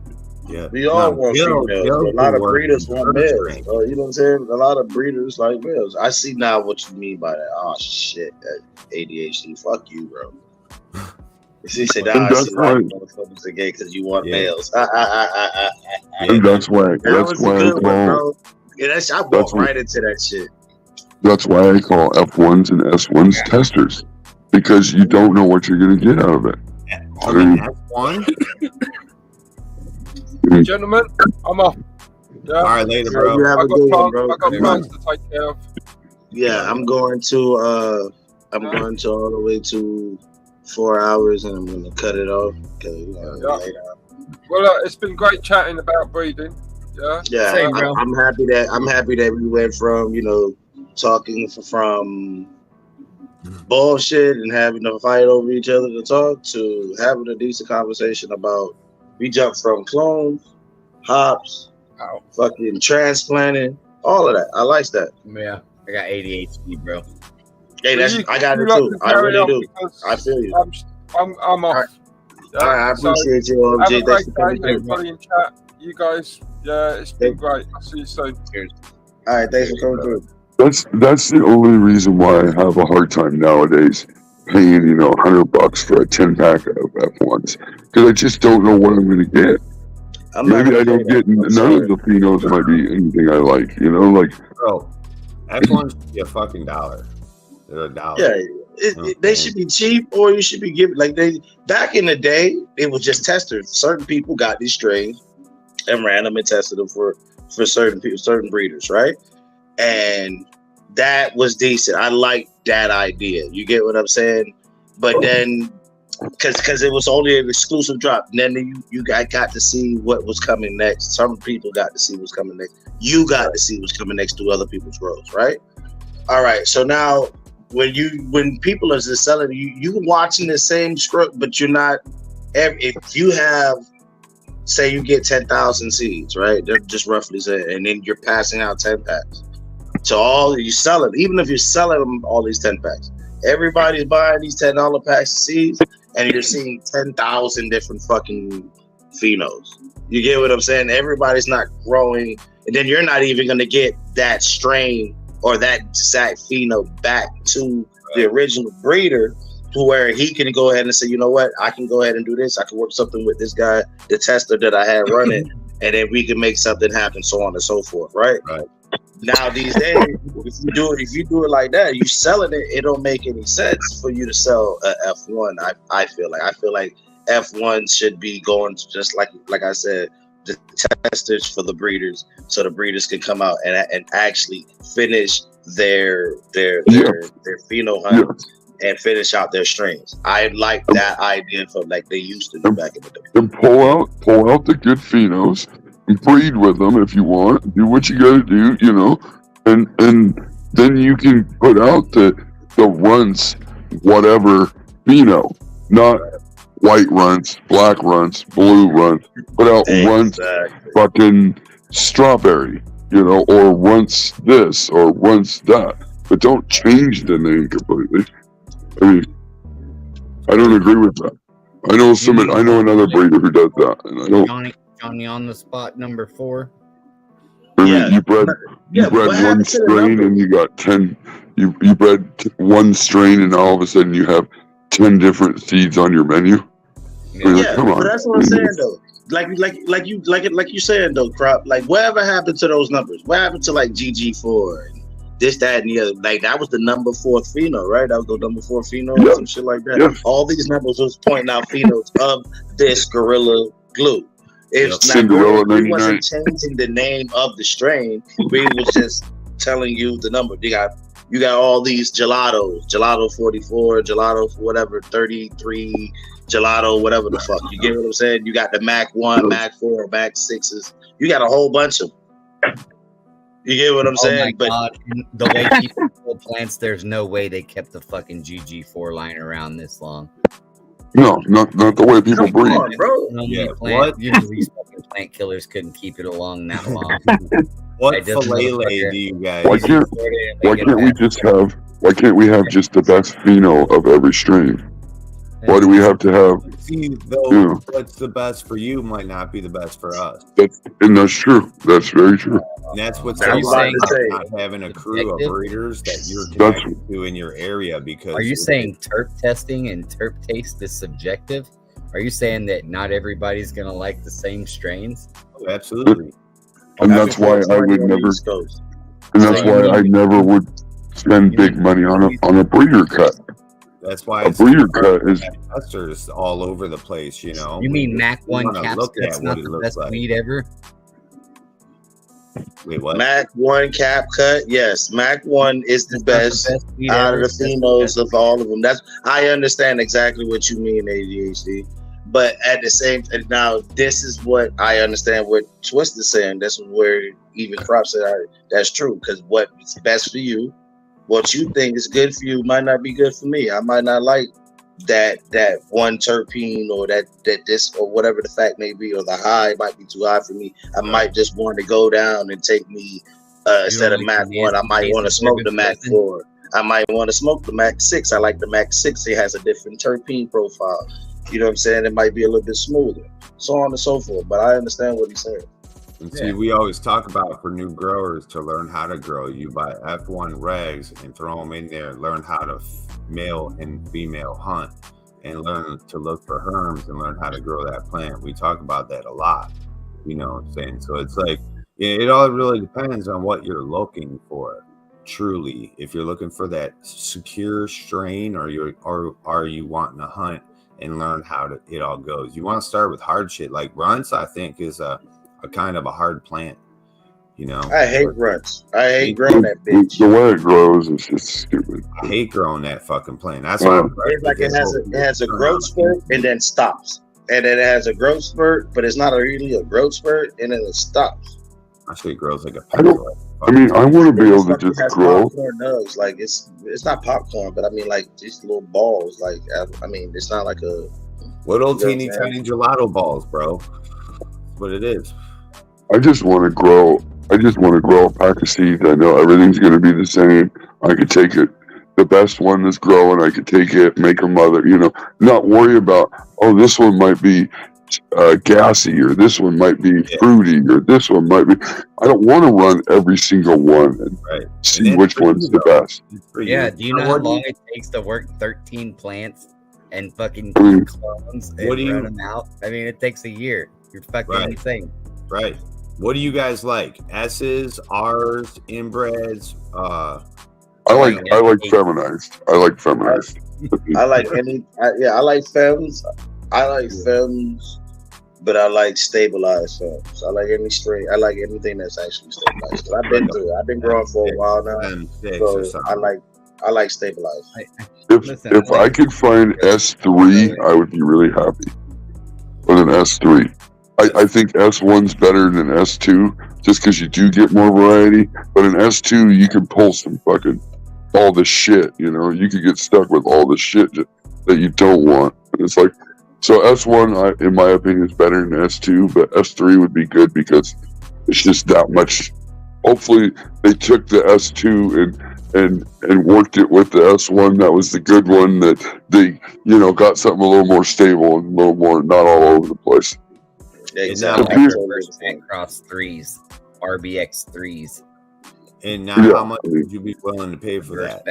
Yeah, we all want females. A lot of breeders want males. You know what I'm saying? A lot of breeders like males. I see now what you mean by that. Oh shit, that ADHD. Fuck you, bro. You see, now I see why motherfuckers are gay because you want males. And that's why. I walked right into that shit. That's why I call F1s and S1s testers, because you don't know what you're going to get out of it. F1. Gentlemen, I'm off. Yeah. All right, later, bro. I got plans to take care of. Yeah, I'm going to all the way to 4 hours, and I'm going to cut it off. Well, it's been great chatting about breeding. Yeah. Same, bro. I'm happy that we went from talking from bullshit and having to fight over each other to talk to having a decent conversation about. We jumped from clones, hops, fucking transplanting, all of that. I like that. Yeah, I got ADHD, bro. Hey, I got it too. I really do. I feel you. I'm off. All right, I appreciate you, OMG. Have a great day, everybody in chat. You guys, it's been great. I'll see you soon. Cheers. All right, thanks for coming through. That's the only reason why I have a hard time nowadays paying $100 for a 10-pack of F1s, because I just don't know what I'm going to get. Maybe I don't get none of the phenos might be anything I like. Bro, F1s should be $1. They're $1. Yeah, they should be cheap, or you should be giving back in the day. It was just testers. Certain people got these strains and ran them and tested them for certain people, certain breeders, right? And that was decent. I like that idea. You get what I'm saying? But then, because it was only an exclusive drop, and then you got to see what was coming next. Some people got to see what's coming next. You got to see what's coming next to other people's grows, right? All right. So now, when people are just selling you watching the same script, but you're not. If you have, say, you get 10,000 seeds, right? They're just roughly saying, and then you're passing out 10 packs. So all you selling, even if you're selling them all these 10 packs, everybody's buying these $10 packs of seeds, and you're seeing 10,000 different fucking phenos. You get what I'm saying? Everybody's not growing, and then you're not even going to get that strain or that exact pheno back to the original breeder, to where he can go ahead and say, you know what, I can go ahead and do this. I can work something with this guy, the tester that I had running, and then we can make something happen, so on and so forth, right? Now these days, if you do it like that, you selling it, it don't make any sense for you to sell a F1. I feel like F1 should be going to, just like I said, the testers for the breeders, so the breeders can come out and actually finish their pheno hunt and finish out their strains. I like that idea for like they used to do back in the day. And pull out the good phenos and breed with them if you want. Do what you got to do, you know, and then you can put out the runts, whatever pheno, not white runts, black runts, blue runts. Put out runts, fucking strawberry, you know, or runts this or runts that. But don't change the name completely. I mean, I don't agree with that. I know another breeder who does that, and I don't. Johnny on the spot number 4. I mean, you bred one strain and you got 10. You bred one strain and all of a sudden you have 10 different seeds on your menu. I mean, yeah, come on. But that's what I'm saying though. Like you said though, Crop. Like whatever happened to those numbers? What happened to like GG4 and this, that, and the other? Like that was the number 4 pheno, right? That was the number 4 pheno or some shit like that. Yep. All these numbers was pointing out phenos of this Gorilla Glue. It's not we wasn't changing the name of the strain. We was just telling you the number. You got all these gelatos, gelato 44, gelato whatever, 33, gelato, whatever the fuck. You get what I'm saying? You got the Mac 1, Mac 4, Mac 6s. You got a whole bunch of them. You get what I'm saying? My God. The way people pull plants, there's no way they kept the fucking GG4 line around this long. No, not the way people breed. On, bro. What? You know, these fucking plant killers couldn't keep it along that long. What fillet do you guys? Why can't we have just the best pheno of every strain? Why do we have to have? See, though, what's the best for you might not be the best for us. And that's true. That's very true. And that's what's so about not having a crew of breeders that you're connected to in your area. Because are you saying terp testing and terp taste is subjective? Are you saying that not everybody's gonna like the same strains? Oh, absolutely. And that's why I would never. And that's why I never would spend big money on a breeder cut. That's why a breeder cut is testers all over the place. You know. You mean Mac 1 caps? That's not the best weed ever. Wait, what? Mac 1 cap cut, yes. Mac 1 is the best out of the phenos of all of them. I understand exactly what you mean, ADHD. But at the same time, now this is what I understand what Twist is saying. This is where even Crop said that's true. Because what's best for you, what you think is good for you might not be good for me. I might not like that one terpene or that this or whatever the fact may be, or the high might be too high for me. I might just want to go down and take me instead of Mac 1, I might want to smoke the Mac 4. I might want to smoke the Mac 6. I like the Mac 6. It has a different terpene profile. You know what I'm saying? It might be a little bit smoother, so on and so forth. But I understand what he's saying. And see, we always talk about for new growers to learn how to grow. You buy F1 regs and throw them in there. Learn how to male and female hunt, and learn to look for herms and learn how to grow that plant. We talk about that a lot. You know what I'm saying? So it's like it all really depends on what you're looking for. Truly, if you're looking for that secure strain, or are you wanting to hunt and learn how it all goes. You want to start with hard shit. Like runts, I think, is a kind of a hard plant. You know, I hate runts. I hate growing that bitch. The way it grows is just stupid. I hate growing that fucking plant. That's why it's like it has a growth spurt and then stops, and then it has a growth spurt, but it's not really a growth spurt, and then it stops. Actually, it grows like a. I want to be able to just grow. Popcorn does. Like it's not popcorn, but I mean like these little balls. Like I mean, it's not like a little teeny tiny gelato balls, bro. What it is. I just want to grow. A pack of seeds. I know everything's going to be the same. I could take it, the best one that's growing. I could take it, make a mother. You know, not worry about this one might be gassy, or this one might be fruity, or this one might be. I don't want to run every single one and see which one's the best. Yeah, do you know how long it takes to work 13 plants and fucking clones and run them out? I mean, it takes a year. You're fucking insane. Right. What do you guys like? S's, R's, inbreds? I like feminized. I like feminized. I like I like femmes. I like femmes, but I like stabilized femmes. I like any strain. I like anything that's actually stabilized. I've been through it. I've been growing for a while now. So I like I like stabilized. If I could find S3, I would be really happy with an S3. I think S1's better than S2 just because you do get more variety. But in S2, you can pull some fucking all the shit. You know, you could get stuck with all the shit that you don't want. And it's like, so S1, in my opinion, is better than S2, but S3 would be good because it's just that much. Hopefully, they took the S2 and worked it with the S1. That was the good one that they, you know, got something a little more stable and a little more not all over the place. Exactly. Cross 3s, RBX 3s. And now, how much would you be willing to pay for that?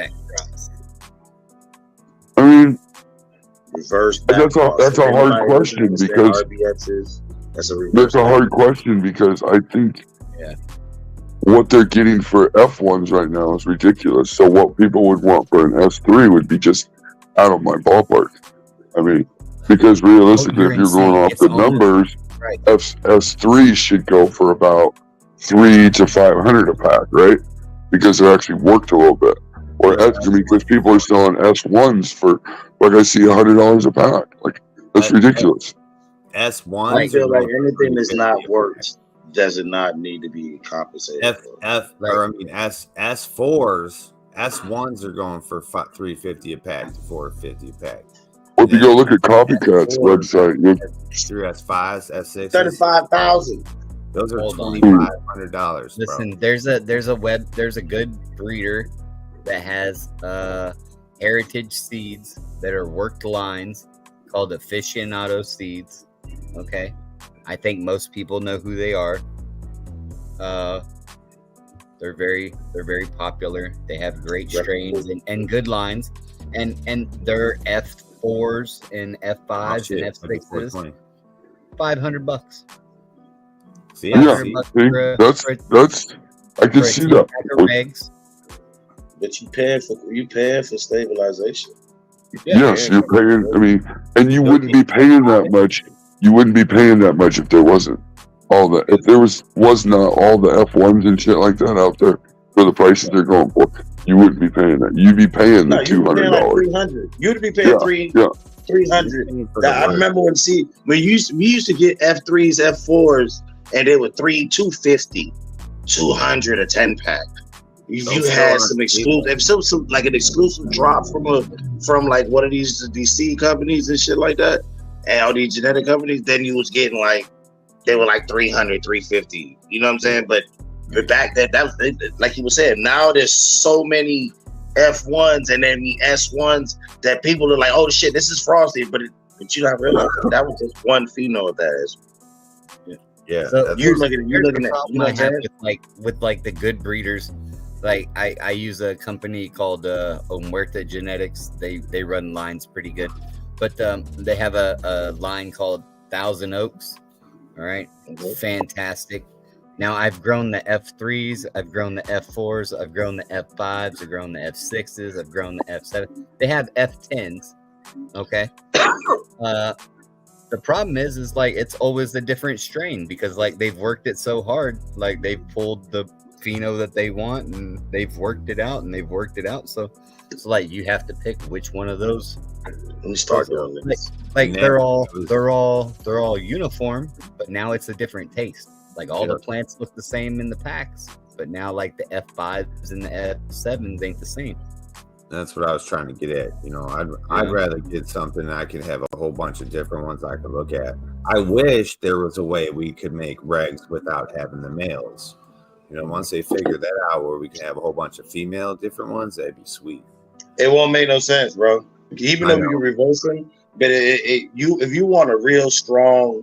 I mean, reverse. That's a hard question because that's a hard question because I think what they're getting for F1s right now is ridiculous. So what people would want for an S3 would be just out of my ballpark. I mean, because realistically, if you're going off the numbers, S3 should go for about $300 to $500 a pack, right? Because they're actually worked a little bit. Or because people are selling S1s for, like, I see $100 a pack. Like, that's ridiculous. S1. I feel like anything that's not worked does not need to be compensated. S4s, S1s are going for $350 a pack to $450 a pack. Well, if you go look at Copycat's website, through S5s, S6s, 35,000. Those are $2,500. Listen, there's a good breeder that has heritage seeds that are worked lines called Aficionado Seeds. Okay, I think most people know who they are. They're very popular. They have great strains and good lines, and they're F4s and F5s and F6s. $500. See, that's I can see that. But you paying for stabilization. Yes, you're paying. I mean, and you wouldn't be paying that much. You wouldn't be paying that much if there wasn't all the. If there was not all the F1s and shit like that out there for the prices they're going for, you wouldn't be paying that. You'd be paying the $200. Like $300. You'd be paying $300. I remember when we used to get F3s, F4s, and they were $250, $200 a 10-pack. You had some exclusive, some like an exclusive drop from like one of these seed companies and shit like that, and all these genetic companies. Then you was getting like they were like $300, $350. You know what I'm saying? But back then, that was, like you were saying. Now there's so many F1s and then the S1s that people are like, "Oh shit, this is Frosty," but you not realize that was just one pheno of that is. Yeah, so you're looking at you know what I'm saying? with the good breeders. Like I use a company called Omerta Genetics. They run lines pretty good, but they have a line called Thousand Oaks. All right, fantastic. Now I've grown the F3s, I've grown the F4s, I've grown the F5s, I've grown the F6s, I've grown the F7. They have F10s. Okay. The problem is like it's always a different strain because like they've worked it so hard, like they've pulled the pheno that they want and they've worked it out. So it's like you have to pick which one of those. Let me start doing this. Like they're all uniform, but now it's a different taste. Like all the plants look the same in the packs, but now like the F5s and the F7s ain't the same. That's what I was trying to get at. You know, I'd rather get something I can have a whole bunch of different ones I could look at. I wish there was a way we could make regs without having the males. You know, once they figure that out, where we can have a whole bunch of female different ones, that'd be sweet. It won't make no sense, bro. Even though we can reverse them, but if you want a real strong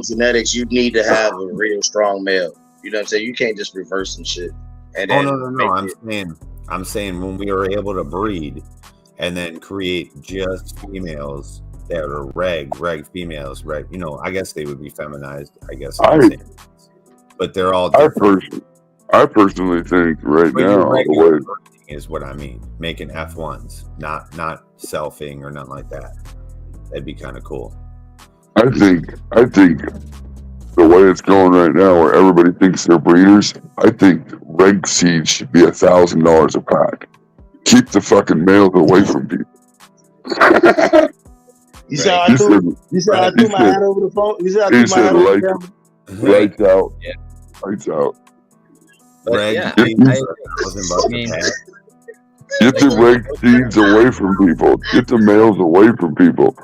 genetics, you need to have a real strong male. You know what I'm saying? You can't just reverse some shit. And then no. I'm saying when we are able to breed and then create just females that are reg females, right? You know, I guess they would be feminized. I guess. But they're all different. I personally think right now the way is what I mean. Making F1s, not selfing or nothing like that. That'd be kind of cool. I think the way it's going right now, where everybody thinks they're breeders, I think reg seeds should be $1,000 a pack. keep the fucking males away from people. You said I threw my hat over the phone. You said I threw my hat over the phone. Lights out. Yeah. Lights out. But yeah, get the reg seeds away from people. Get the males away from people.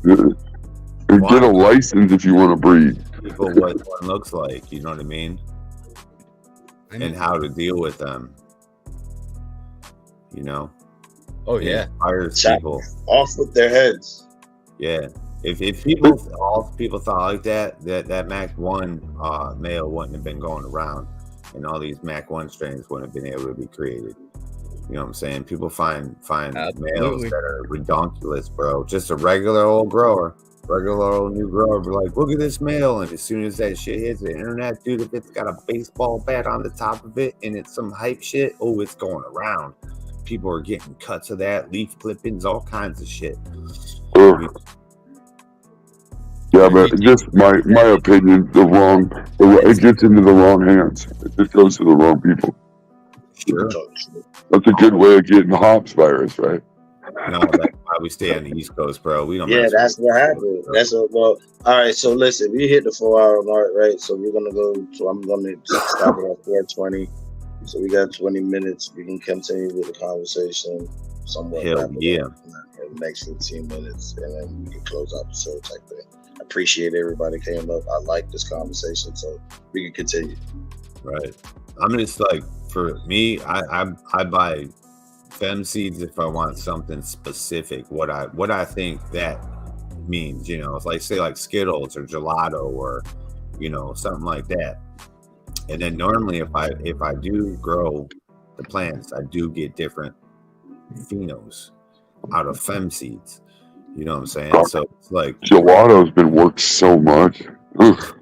And get a license if you want to breed. People what one looks like, you know what I mean? And how to deal with them. You know? Oh yeah. Inspires people. Off with their heads. Yeah. If all people thought like that Mac 1 male wouldn't have been going around, and all these Mac 1 strains wouldn't have been able to be created. You know what I'm saying? People find males that are redonkulous, bro. Just a regular old grower, regular old new grower, be like, look at this male. And as soon as that shit hits the internet, dude, if it's got a baseball bat on the top of it and it's some hype shit, oh, it's going around. People are getting cuts of that, leaf clippings, all kinds of shit. Yeah, but just my opinion, it gets into the wrong hands. It just goes to the wrong people. Sure. That's a good way of getting the hops virus, right? No, that's why we stay on the East Coast, bro. We don't. Yeah, that's what happened. All right. So listen, we hit the 4-hour mark, right? So we're gonna go. So I'm gonna stop it at 4:20. So we got 20 minutes. We can continue with the conversation somewhat. Hell yeah. In the next 15 minutes, and then we can close out the show type thing. I appreciate everybody came up. I like this conversation, so we can continue. Right. I'm just like, for me, I buy fem seeds if I want something specific. What I think that means, you know, it's like, say like Skittles or gelato or, you know, something like that. And then normally if I do grow the plants, I do get different phenos out of fem seeds. You know what I'm saying? So it's like gelato's been worked so much. Ugh.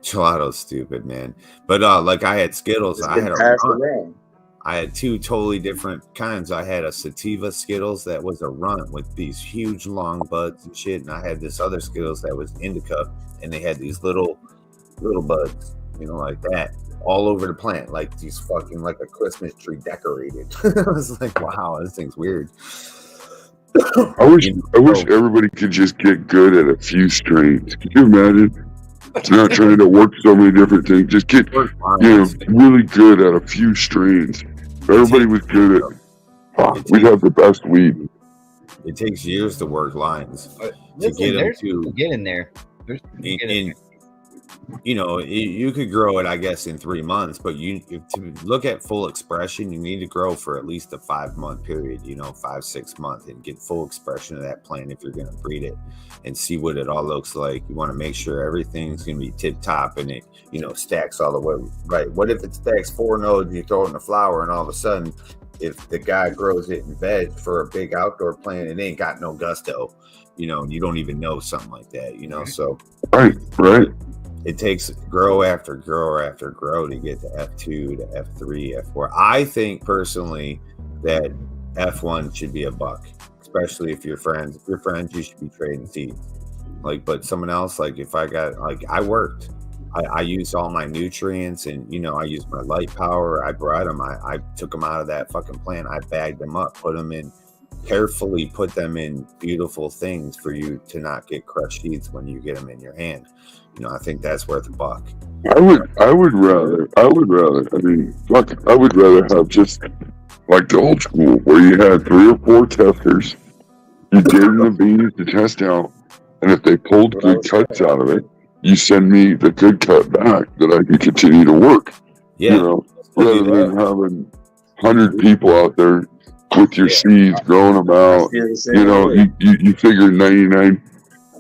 Gelato's stupid, man. But like I had Skittles, I had two totally different kinds. I had a sativa Skittles that was a runt with these huge long buds and shit, and I had this other Skittles that was indica, and they had these little buds, you know, like that, all over the plant, like these fucking like a Christmas tree decorated. I was like, wow, this thing's weird. I wish everybody could just get good at a few strains. Could you imagine? Not trying to work so many different things. Just get really good at a few strains. If everybody was good at we'd have the best weed. It takes years to work lines to Listen, get them to get in there. You know, you could grow it, I guess, in 3 months, but to look at full expression, you need to grow for at least a 5-month period, you know, 5-6 months, and get full expression of that plant if you're going to breed it and see what it all looks like. You want to make sure everything's going to be tip top and it, you know, stacks all the way right. What if it stacks 4 nodes and you throw it in the flower, and all of a sudden, if the guy grows it in veg for a big outdoor plant, it ain't got no gusto, you know, and you don't even know something like that, you know, so. Right. It takes grow after grow after grow to get to F2 to F3, F4. I think personally that F1 should be a buck, especially if you're friends. If you're friends, you should be trading seeds. Like, but someone else, like if I got, like I worked, I used all my nutrients, and, you know, I used my light power. I brought them. I took them out of that fucking plant. I bagged them up, put them in, carefully put them in beautiful things for you to not get crushed seeds when you get them in your hand. You know, I think that's worth a buck. I would rather. I mean, fuck, I would rather have just like the old school where you had 3 or 4 testers. You gave them the beans to test out, and if they pulled good cuts out of it, you send me the good cut back that I can continue to work. Yeah. You know, rather than having 100 people out there with your seeds, growing them out. You know, you figure 99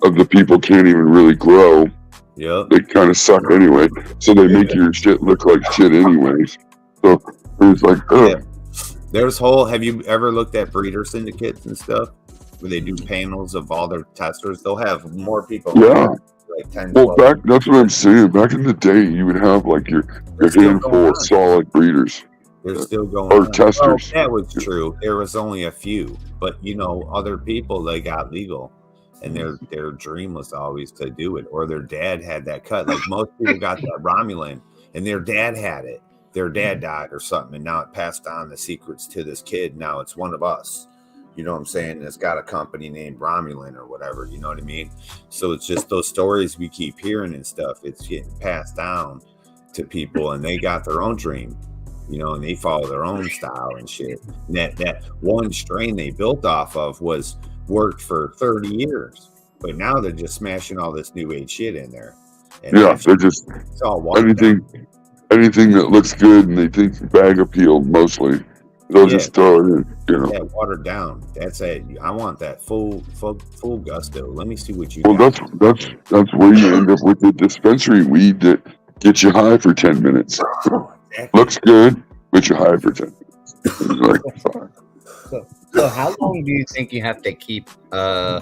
of the people can't even really grow. Yeah, they kind of suck anyway, so they make your shit look like shit anyways. So it's like, There's whole. Have you ever looked at breeder syndicates and stuff where they do panels of all their testers? They'll have more people. Yeah. Like 10, well, that's what I'm saying. Back in the day, you would have like your handful of solid breeders. They're still going or testers. Well, that was true. There was only a few, but you know, other people, they got legal. And their dream was always to do it, or their dad had that cut. Like most people got that Romulan, and their dad had it. their dad died or something, and now it passed on the secrets to this kid. Now it's one of us. You know what I'm saying? It's got a company named Romulan or whatever. You know what I mean? So it's just those stories we keep hearing and stuff. It's getting passed down to people, and they got their own dream, you know, and they follow their own style and shit. And that one strain they built off of worked for 30 years, but now they're just smashing all this new age shit in there. And yeah, they're just it's all anything that looks good and they think bag appeal mostly. They'll just throw it in, you know. Yeah, watered down. That's it. I want that full gusto. Let me see what you Well, got. that's where you end up with the dispensary weed that gets you high for 10 minutes. Looks good, but you're high for 10 minutes. So how long do you think you have to keep a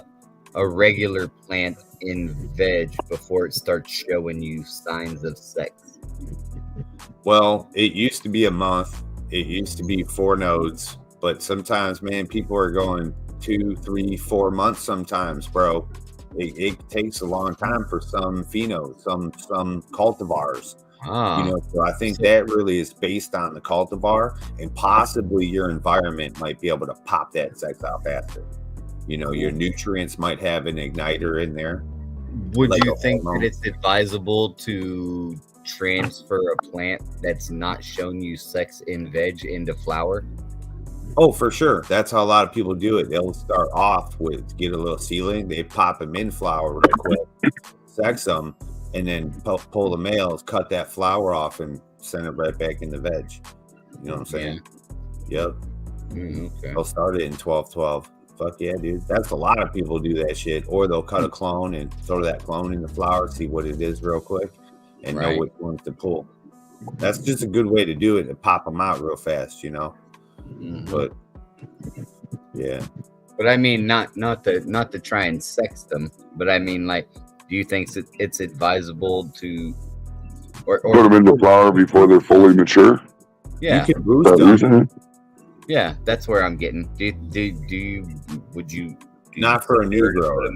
regular plant in veg before it starts showing you signs of sex? Well, it used to be a month. It used to be 4 nodes, but sometimes, man, people are going 2, 3, 4 months sometimes, bro. It takes a long time for some phenos, some cultivars. You know, so I think that really is based on the cultivar, and possibly your environment might be able to pop that sex out faster. You know, your nutrients might have an igniter in there. Would you think that it's advisable to transfer a plant that's not showing you sex in veg into flower? Oh, for sure. That's how a lot of people do it. They'll start off with get a little sealing. They pop them in flower real quick, sex them, and then pull the males, cut that flower off, and send it right back in the veg. You know what I'm saying? Yeah. Yep. Okay. They'll start it in 12-12. Fuck yeah, dude. That's a lot of people do that shit. Or they'll cut a clone and throw that clone in the flower, see what it is real quick, and know which ones to pull. That's just a good way to do it and pop them out real fast, you know. But yeah. But I mean, not to try and sex them, but I mean, like, do you think it's advisable to or put them into flower before they're fully mature? Yeah. You can boost them. Yeah, that's where I'm getting. Would you not for a new grower?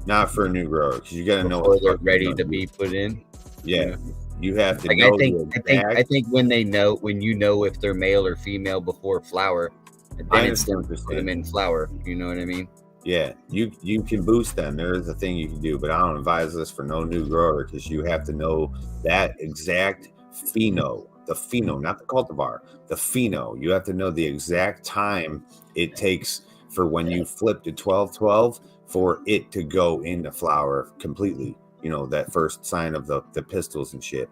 Not for a new grower, because you got to know before they're ready to be put in. Yeah, you have to like, know. I think when you know if they're male or female before flower, then it's time to put them in flower. You know what I mean? Yeah, you can boost them. There is a thing you can do, but I don't advise this for no new grower, because you have to know that exact pheno. The pheno, not the cultivar, the pheno. You have to know the exact time it takes for when you flip to 12-12 for it to go into flower completely. You know, that first sign of the pistils and shit.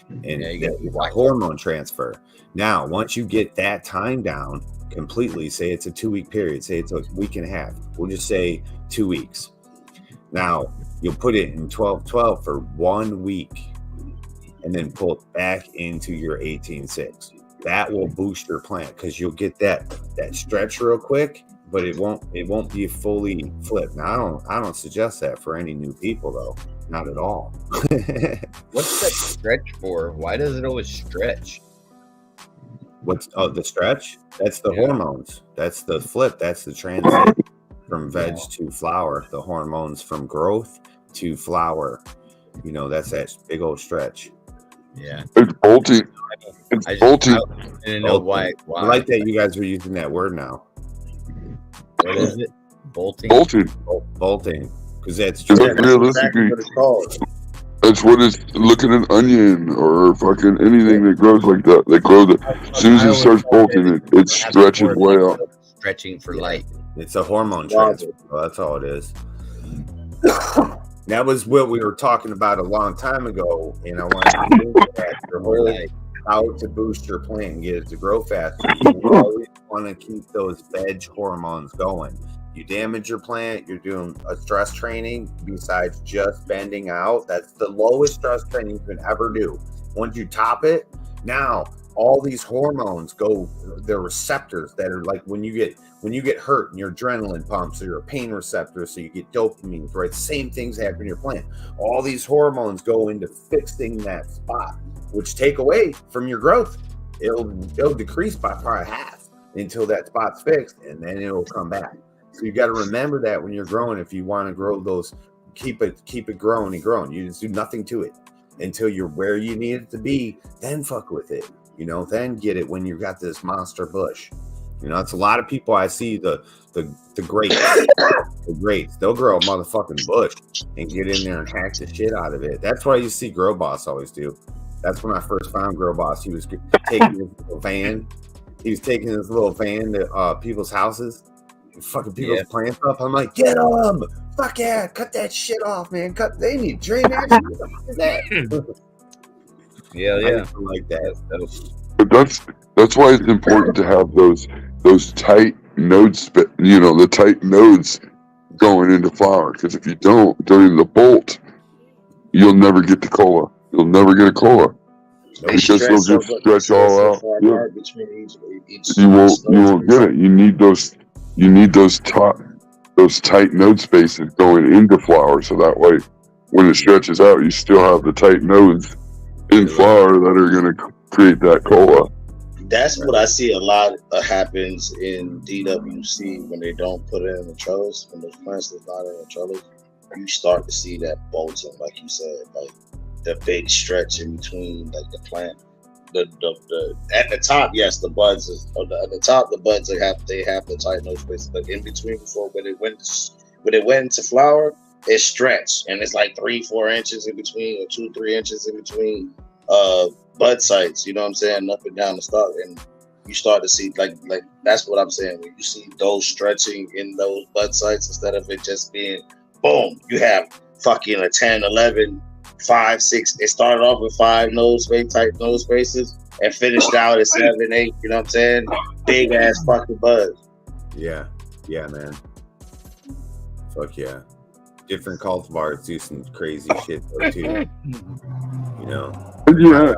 And the hormone transfer. Now, once you get that time down completely, say it's a 2-week period, say it's a week and a half. We'll just say 2 weeks. Now, you'll put it in 12-12 for 1 week. And then pull it back into your 18-6. That will boost your plant, because you'll get that stretch real quick, but it won't be fully flipped. Now I don't suggest that for any new people though, not at all. What's that stretch for? Why does it always stretch? What's the stretch? That's the hormones. That's the flip. That's the transit from veg to flower. The hormones from growth to flower. You know, that's that big old stretch. Yeah, it's bolting. It's bolting. I didn't know why. I like that you guys are using that word now. What is it? Bolting. Bolting, because that's realistically. That's what it's. Look at an onion or fucking anything that grows like that. They grow as soon as it starts bolting, it stretches way out. Stretching for light. It's a hormone transfer. Well, that's all it is. That was what we were talking about a long time ago, and I wanted to do that. Your whole how to boost your plant and get it to grow faster. You always want to keep those veg hormones going. You damage your plant, you're doing a stress training besides just bending out. That's the lowest stress training you can ever do. Once you top it, now all these hormones go, they're receptors that are like when you get hurt and your adrenaline pumps, or your pain receptors, so you get dopamine, right? Same things happen in your plant. All these hormones go into fixing that spot, which take away from your growth. It'll decrease by probably half until that spot's fixed, and then it'll come back. So you got to remember that when you're growing, if you want to grow those, keep it growing and growing. You just do nothing to it until you're where you need it to be, then fuck with it. You know, then get it when you got this monster bush. You know, it's a lot of people I see the grapes. The grapes, they'll grow a motherfucking bush and get in there and hack the shit out of it. That's what I used to see Grow Boss always do. That's when I first found Grow Boss. He was taking his little van. He was taking his little van to people's houses, and fucking people's plants up. I'm like, get them! Fuck yeah! Cut that shit off, man. They need drainage. Yeah. Like that. But that's why it's important to have those tight nodes, the tight nodes going into flower. Because if you don't, during the bolt, you'll never get the cola. You'll never get a cola because they'll just stretch all out. Yeah. You won't get it. You need those tight node spaces going into flower, so that way when it stretches out, you still have the tight nodes in flower that are going to create that cola. That's what I see a lot happens in DWC when they don't put it in the trellis. When those plants are not in the trellis, you start to see that bolting, like you said, like the big stretch in between, like the plant. The at the top, yes, the buds is at the top. The buds they have the tight node space, but in between, before when it went into flower, it stretched, and it's like 3-4 inches in between, or 2-3 inches in between bud sites. You know what I'm saying? Up and down the stalk, and you start to see like that's what I'm saying. When you see those stretching in those bud sites, instead of it just being boom, you have fucking a 10, 11. 5, 6. It started off with 5 tight node spaces, and finished out at 7, 8. You know what I'm saying? Big ass fucking buds. Yeah, man. Fuck yeah. Different cultivars do some crazy shit though too. You know. Yeah,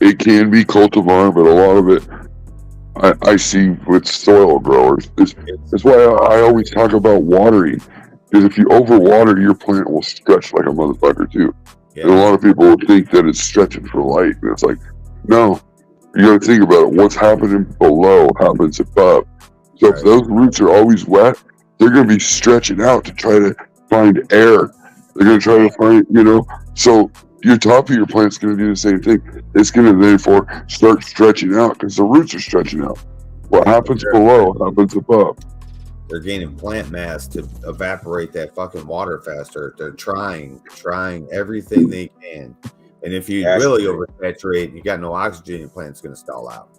it can be cultivar, but a lot of it I see with soil growers. That's why I always talk about watering. Because if you overwater, your plant will stretch like a motherfucker too. Yeah. And a lot of people will think that it's stretching for light. And it's like, no, you got to think about it. What's happening below happens above. So if those roots are always wet, they're going to be stretching out to try to find air. They're going to try to find, so your top of your plant's going to do the same thing. It's going to therefore start stretching out because the roots are stretching out. What happens below happens above. They're gaining plant mass to evaporate that fucking water faster. They're trying everything they can. And if you really oversaturate, you got no oxygen, your plant's going to stall out.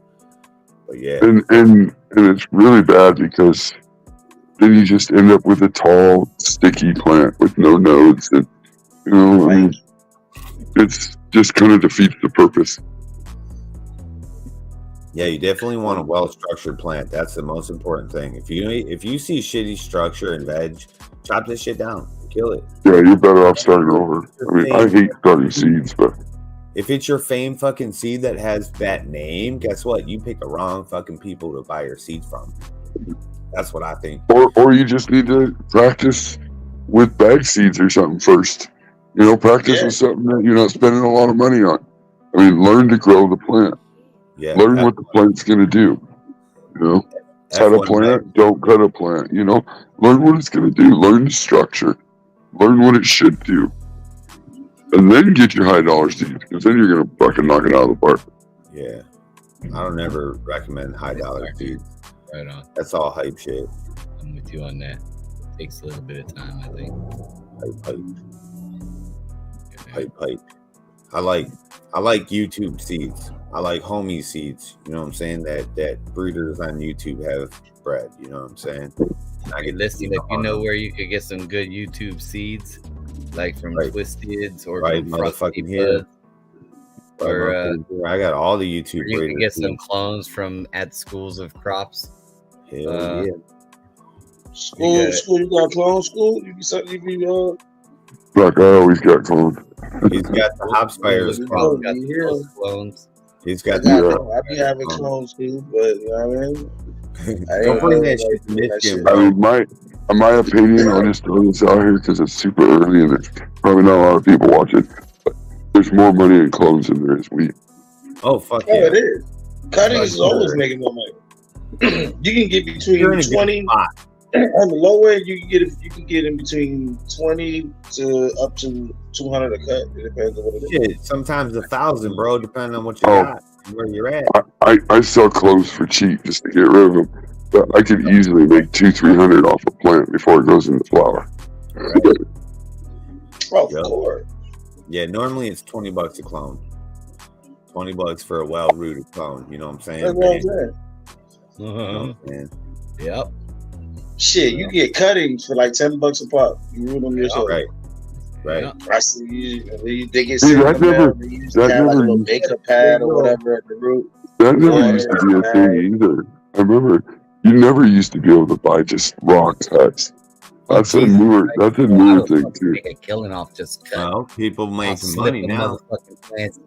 But yeah. And it's really bad because then you just end up with a tall, sticky plant with no nodes. And, it's just kind of defeats the purpose. Yeah, you definitely want a well-structured plant. That's the most important thing. If you see shitty structure and veg, chop this shit down, kill it. Yeah, you're better off starting over. I mean, I hate starting seeds, but if it's your fame fucking seed that has that name, guess what? You pick the wrong fucking people to buy your seed from. That's what I think. Or you just need to practice with bag seeds or something first. Practice with something that you're not spending a lot of money on. I mean, learn to grow the plant. Yeah, learn what the plant's going to do. Cut a plant, don't cut a plant. Learn what it's going to do. Learn the structure. Learn what it should do. And then get your high dollar seeds, because then you're going to fucking knock it out of the park. Yeah. I don't ever recommend high dollar seeds. Right on. That's all hype shit. I'm with you on that. Takes a little bit of time, I think. Hype. I like YouTube seeds. I like homie seeds. You know what I'm saying? That breeders on YouTube have bred. You know what I'm saying? Listen, if you know where you could get some good YouTube seeds, like from Twisteds or motherfucking here. Or I got all the YouTube. You can get some clones from at schools of crops. Hell yeah. School, you got clone school? Like I always got clones. He's got the Hopspires clones. He's got I be having clones too, but you know what I mean? Don't bring that shit to Michigan, bro. I mean, my opinion, I'll just throw this out here because it's super early and there's probably not a lot of people watching. But there's more money in clones than there is weed. Oh, fuck yeah. It is. Cutting is always making more money. You can get between 20. On the low end, you can get in between 20 to up to 200 a cut. It depends on what it is. Shit, sometimes 1,000, bro, depending on what you got and where you're at. I sell clothes for cheap just to get rid of them. But I could easily make $200-300 off a plant before it goes into flower. Of course. Yeah, normally it's $20 a clone. $20 for a well-rooted clone. You know what I'm saying? That's what I'm saying. You know what I'm saying? Yep. Shit, you get cuttings for like $10 a pop. You root them yourself. Right. I see they get See, sent that in the mail. never- They use that kind of like a never- little makeup pad or whatever at the root. That never used to be a thing either. I remember you never used to be able to buy just raw cuts. That's a newer thing too. Make a killing off just cut. Well, people make I'll money slip now. motherfucking plants.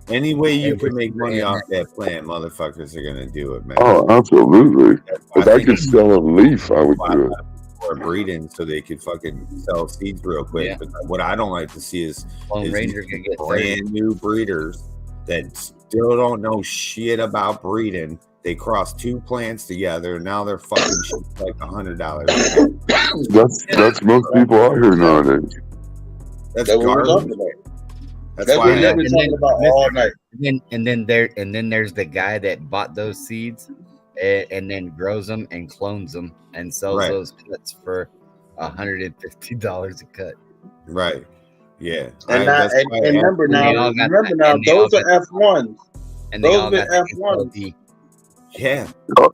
Any way you Every can make money brand. off that plant, motherfuckers are gonna do it, man. Oh, absolutely. If I could sell a leaf, I would do it. Or breeding so they could fucking sell seeds real quick. Yeah. But what I don't like to see is Lone Ranger can get brand new breeders that still don't know shit about breeding. They cross two plants together, and now they're fucking shit like $100. That's most people out here nowadays. That's That's what we're garbage. talking about. That's That's why what we've been talking about all night. And then there's the guy that bought those seeds and then grows them and clones them and sells Right. those cuts for $150 a cut. right. Yeah. And, that's why I- remember And they now, all got- remember now, and they all those are F1s. And they Those all been got the F1s. SLD. Yeah. Yeah.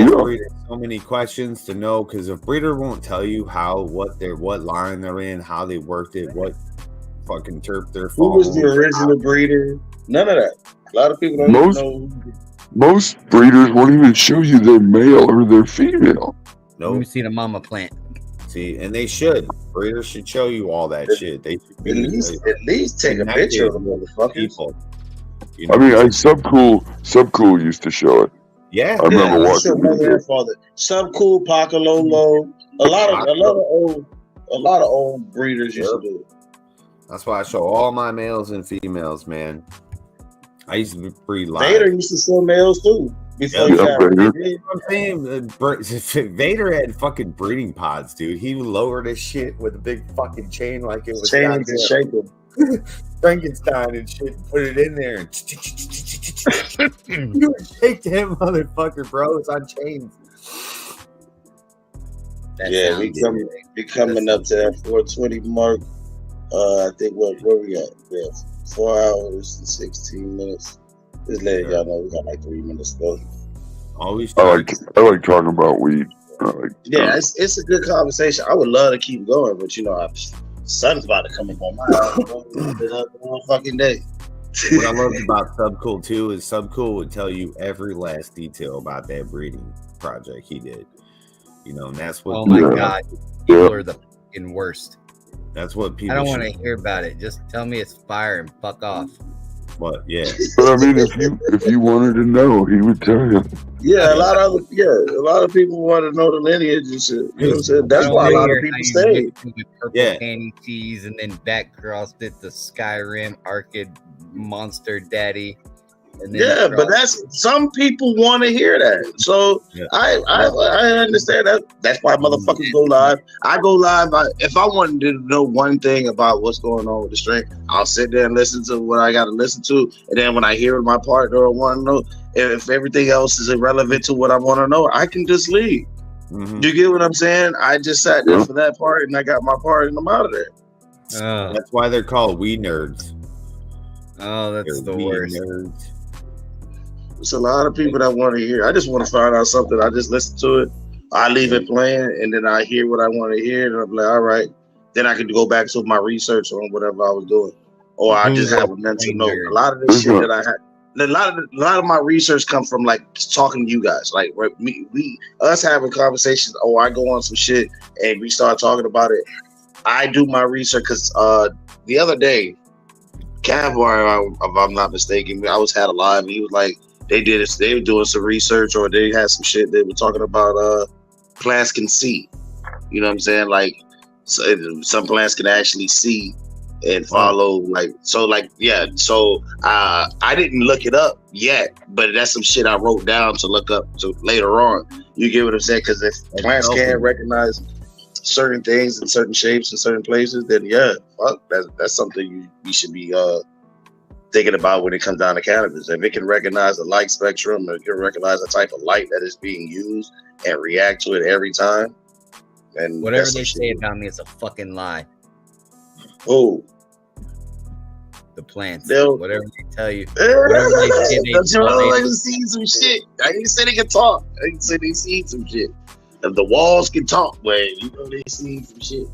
I ask breeders so many questions to know because if breeder won't tell you what line they're in, how they worked it, what fucking terp they're Who was the following. original breeder? None of that. A lot of people don't Most- even know. Most breeders won't even show you their male or their female. Let me Nope. see the mama plant. See, and they should. Breeders should show you all that shit. They should At be least take a connected picture of the with motherfuckers. people. You I know? mean, Subcool used to show it. Yeah. I remember that's your watching mother it. and father. Some cool Paco Lolo. A lot of old breeders used to do it. That's why I show all my males and females, man. I used to breed live. Vader used to sell males too. Before Yeah, he got Vader. rid. I'm saying, Vader had fucking breeding pods, dude. He would lower this shit with a big fucking chain like it was Chains goddamn and shake them. Frankenstein and shit. And put it in there and you would shake that motherfucker, bro. It's on chains. That Yeah, we sounds coming up to that 420 mark. I think where we at? Yeah, 4 hours and 16 minutes. Just letting y'all know we got like 3 minutes left. Always. I like talking about weed. Yeah, it's a good conversation. I would love to keep going, but you know, sun's about to come up on my house all fucking day. What I loved about Subcool too is Subcool would tell you every last detail about that breeding project he did. You know, and that's what. Oh my Yeah. god, people are the fucking worst. That's what people. I don't want to hear about it. Just tell me it's fire and fuck off. But yeah, But I mean, if you wanted to know, he would tell you. Yeah, a lot of people want to know the lineage and shit. You know what I'm saying? That's I why a don't lot hear of people how you stay. mixed it with purple Yeah. candy cheese and then back crossed it to Skyrim Arcade Monster Daddy. And then Yeah, but that's some people want to hear that. So Yeah. I understand that. That's why motherfuckers go live. I go live. If I wanted to know one thing about what's going on with the strain, I'll sit there and listen to what I got to listen to. And then when I hear my partner or want to know, if everything else is irrelevant to what I want to know, I can just leave. Mhm. Do you get what I'm saying? I just sat there for that part and I got my part and I'm out of there. That's why they're called weed nerds. Oh, that's They're the weed worst. nerds. It's a lot of people that want to hear. I just want to find out something. I just listen to it. I leave it playing, and then I hear what I want to hear, and I'm like, all right. Then I can go back to my research on whatever I was doing, or I just have a mental note. A lot of this shit that I had, a lot of my research comes from like talking to you guys, like us having conversations. Oh, I go on some shit and we start talking about it. I do my research because the other day, Cavar, if I'm not mistaken, I had a live, and he was like, they were doing some research, or they had some shit they were talking about plants can see. You know what I'm saying? Like some plants can actually see and follow so I didn't look it up yet, but that's some shit I wrote down to look up to later on. You get what I'm saying? Because if plants can't recognize certain things in certain shapes in certain places, then fuck, that's something you should be thinking about when it comes down to cannabis. If it can recognize the light spectrum, or it can recognize the type of light that is being used and react to it every time, and whatever they say about me is a fucking lie. Oh, the plants, whatever they tell you, whatever they say, they see some shit. I didn't say they can talk. I didn't say they see some shit. If the walls can talk, but you know they see some shit.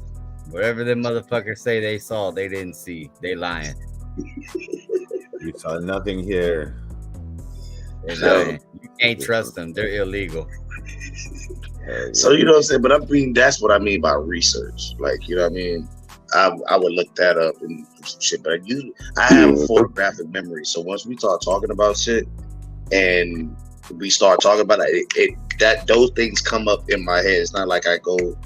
Whatever the motherfuckers say they saw, they didn't see. They lying. You saw nothing here. They lying. You can't trust them. They're illegal. So you know what I'm saying? But that's what I mean by research. Like, you know what I mean? I would look that up and some shit. But I have a photographic memory. So once we start talking about shit and we start talking about it, those things come up in my head. It's not like I go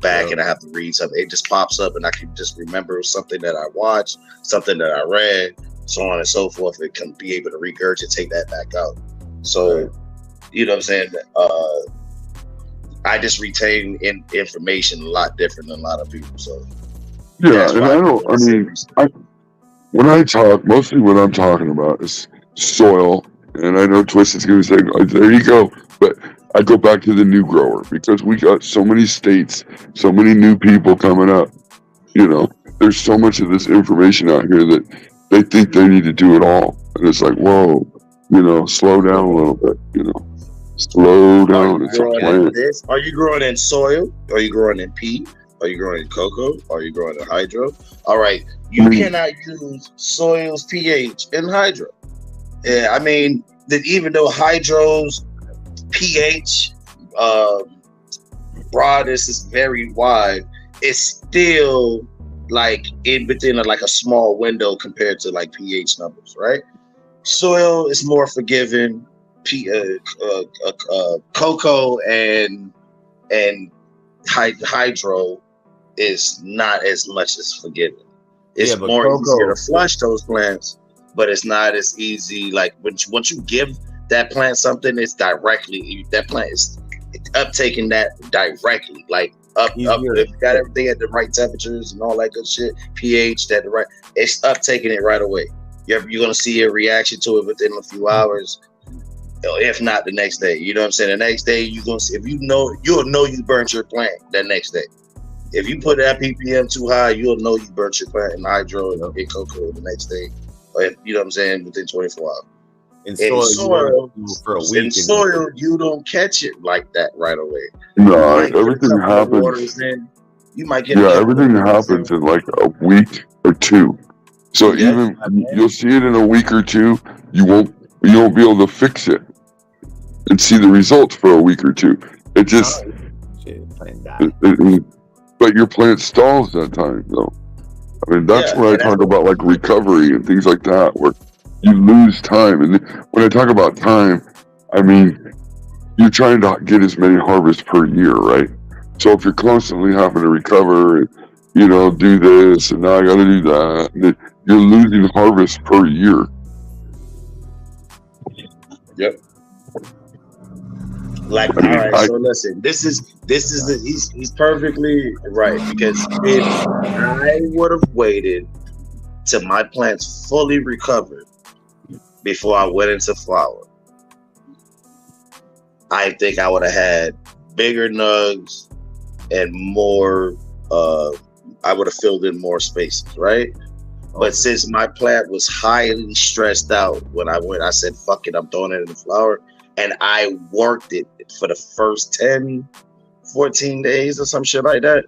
back and I have to read something. It just pops up and I can just remember something that I watched, something that I read, so on and so forth. It can be able to regurgitate that back out. So, you know what I'm saying? I just retain information a lot different than a lot of people. So yeah, and when I talk, mostly what I'm talking about is soil. And I know Twisted's going to say, oh, there you go. But I go back to the new grower because we got so many states, so many new people coming up. You know, there's so much of this information out here that they think they need to do it all. And it's like, whoa, you know, slow down a little bit, you know. Slow down. It's a plant. Are you growing in soil? Are you growing in pea? Are you growing in cocoa? Are you growing in hydro? All right. You cannot use soil's pH in hydro. Yeah, I mean, that even though hydro's pH broadness is very wide, it's still like within a small window compared to like pH numbers, right? Soil is more forgiving. Cocoa and hydro is not as much as forgiving. It's more easier to flush those plants, but it's not as easy. Like once you give that plant something, it's directly that plant is uptaking that directly. Like up if you got everything at the right temperatures and all that good shit, pH at the right, it's uptaking it right away. You're gonna see a reaction to it within a few hours, if not the next day. You know what I'm saying? The next day you're gonna see, you'll know you burnt your plant that next day. If you put that ppm too high, you'll know you burnt your plant in hydro and in cocoa the next day. Or you know what I'm saying, within 24 hours. In soil, for a week. In soil, you don't catch it like that right away. No, everything happens. You might get everything happens in like a week or two. So even you'll see it in a week or two. You won't be able to fix it and see the results for a week or two. It just, but your plant stalls that time though. I mean, that's when I talk about like recovery and things like that, where you lose time. And when I talk about time, I mean, you're trying to get as many harvests per year, right? So if you're constantly having to recover and, you know, do this and now I got to do that, and you're losing harvests per year. Yep. Like, all right, so listen, this is he's perfectly right, because if I would have waited till my plants fully recovered before I went into flower, I think I would have had bigger nugs and more, I would have filled in more spaces, right? But since my plant was highly stressed out when I went, I said, fuck it, I'm throwing it in the flower. And I worked it for the first 10, 14 days or some shit like that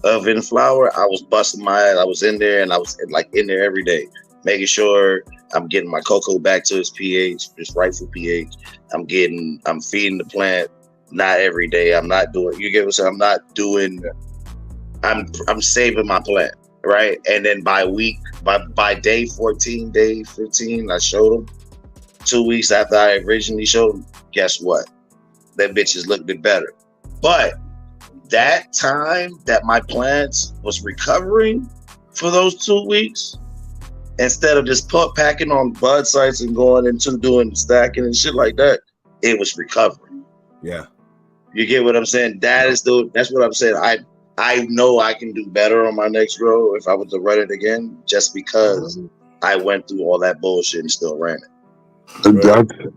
of in flower. I was busting my ass. I was in there and I was like in there every day, making sure I'm getting my cocoa back to its pH, its rightful pH. I'm feeding the plant, not every day. I'm not doing, you get what I'm saying? I'm saving my plant, right? And then by day 14, day 15, I showed them. 2 weeks after I originally showed them, guess what? That bitch is looking better. But that time that my plants was recovering, for those 2 weeks, instead of just packing on bud sites and going into doing stacking and shit like that, it was recovering. Yeah. You get what I'm saying? That's what I'm saying. I know I can do better on my next grow if I was to run it again, just because I went through all that bullshit and still ran it. And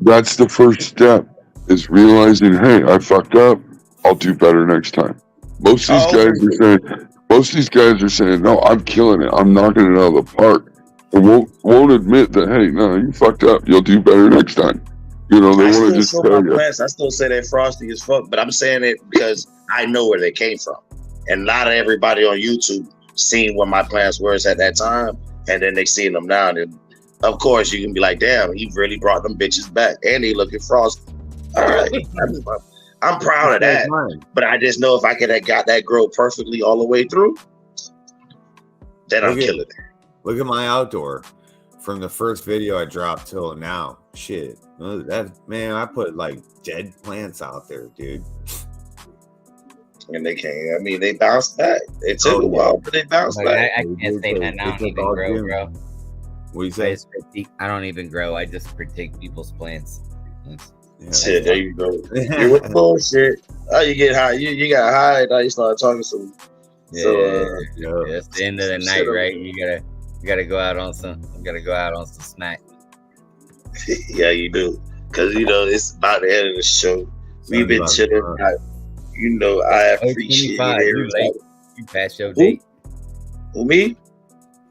that's the first step, is realizing, hey, I fucked up. I'll do better next time. Most of these guys are saying, no, I'm killing it. I'm knocking it out of the park. And won't admit that, hey, no, you fucked up. You'll do better next time. You know, they want to just tell you. I still say they're frosty as fuck, but I'm saying it because I know where they came from. And not everybody on YouTube seen what my plans were at that time, and then they seen them now. And of course, you can be like, damn, he really brought them bitches back. And he looking frosty. All right. I'm proud of that. But I just know if I could have got that grow perfectly all the way through, then I'm killing it. Look at my outdoor. From the first video I dropped till now. Shit. I put like dead plants out there, dude. And they can't. I mean, they bounced back. It took a while, but they bounced back. I can't say that. I don't even grow, bro. What you say? I don't even grow. I just critique people's plants. Shit, there you go. You with bullshit. Oh, you get high. You got high. Now you start talking some. It's the end of the night, right? You gotta go out on some. You gotta go out on some snack. Yeah, you do. Because it's about the end of the show. We've been chilling. I appreciate everybody. You passed your date. Who, me?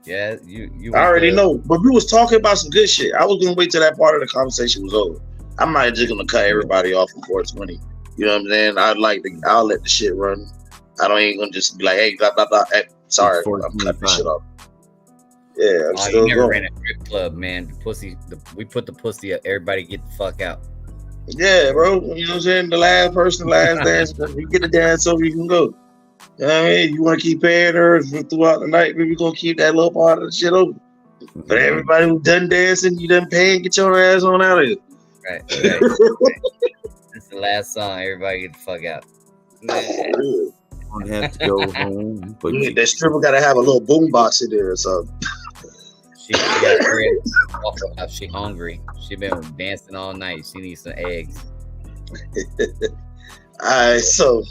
Yeah, you. I already know, but we was talking about some good shit. I was gonna wait till that part of the conversation was over. I'm not just gonna cut everybody off from 420. You know what I'm saying? I'll let the shit run. I ain't gonna just be like, hey, blah blah blah. Hey, sorry, I'm cutting the shit off. Yeah, I'm still you never going. ran a strip club, man. We put the pussy up. Everybody get the fuck out. Yeah, bro. You know what I'm saying? The last person, last dance. You get the dance over, you can go. You know what I mean? You want to keep paying her throughout the night, maybe gonna keep that little part of the shit open. But everybody who done dancing, you done paying, get your ass on out of here. Right. That's the last song. Everybody get the fuck out. Don't have to go home. But that stripper gotta have a little boombox in there or something. She got she hungry. She been dancing all night. She needs some eggs. All right, so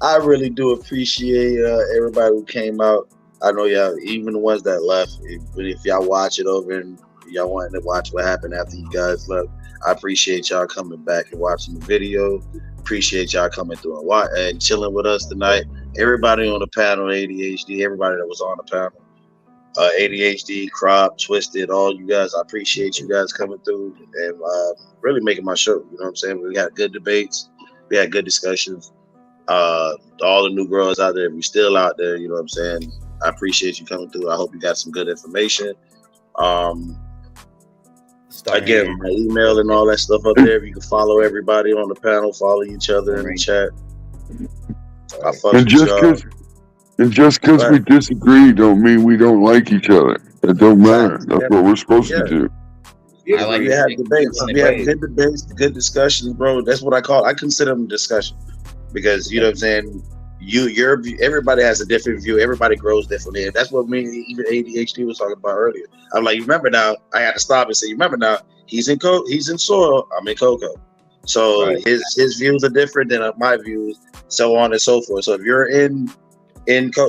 I really do appreciate everybody who came out. I know y'all, even the ones that left. If y'all watch it over and y'all wanted to watch what happened after you guys left, I appreciate y'all coming back and watching the video. Appreciate y'all coming through and chilling with us tonight. Everybody on the panel, ADHD, everybody that was on the panel. ADHD, Crop, Twisted, all you guys. I appreciate you guys coming through and really making my show. You know what I'm saying? We had good debates. We had good discussions. All the new girls out there, we still out there. You know what I'm saying? I appreciate you coming through. I hope you got some good information. Again, my email and all that stuff up there. You can follow everybody on the panel, follow each other in the chat. I fuck with y'all. And just because we disagree don't mean we don't like each other. It don't matter. That's what we're supposed to do. Yeah, we have debates. We have good debates, good discussions, bro. That's what I consider them discussion. Because, you know what I'm saying, everybody has a different view. Everybody grows differently. And that's what even ADHD was talking about earlier. I'm like, you remember now, I had to stop and say, you remember now, he's in soil, I'm in cocoa. So his views are different than my views, so on and so forth. So if you're in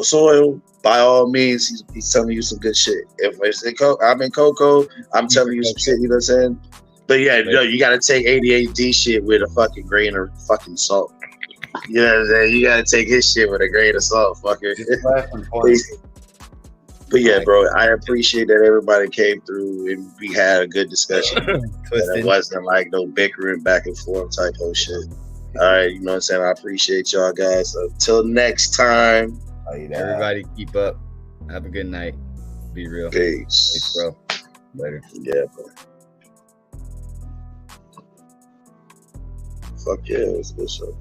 soil, by all means, he's telling you some good shit. If it's I'm in cocoa, I'm telling you some shit, you know what I'm saying? But yeah, you gotta take ADHD shit with a fucking grain of fucking salt. You know what I'm saying? You gotta take his shit with a grain of salt, fucker. But yeah, bro, I appreciate that everybody came through and we had a good discussion. And it wasn't like no bickering back and forth type of shit. All right, you know what I'm saying? I appreciate y'all guys. Until next time. Everybody keep up. Have a good night. Be real. Peace. Thanks, bro. Later. Yeah, bro. Fuck yeah, it was a good show.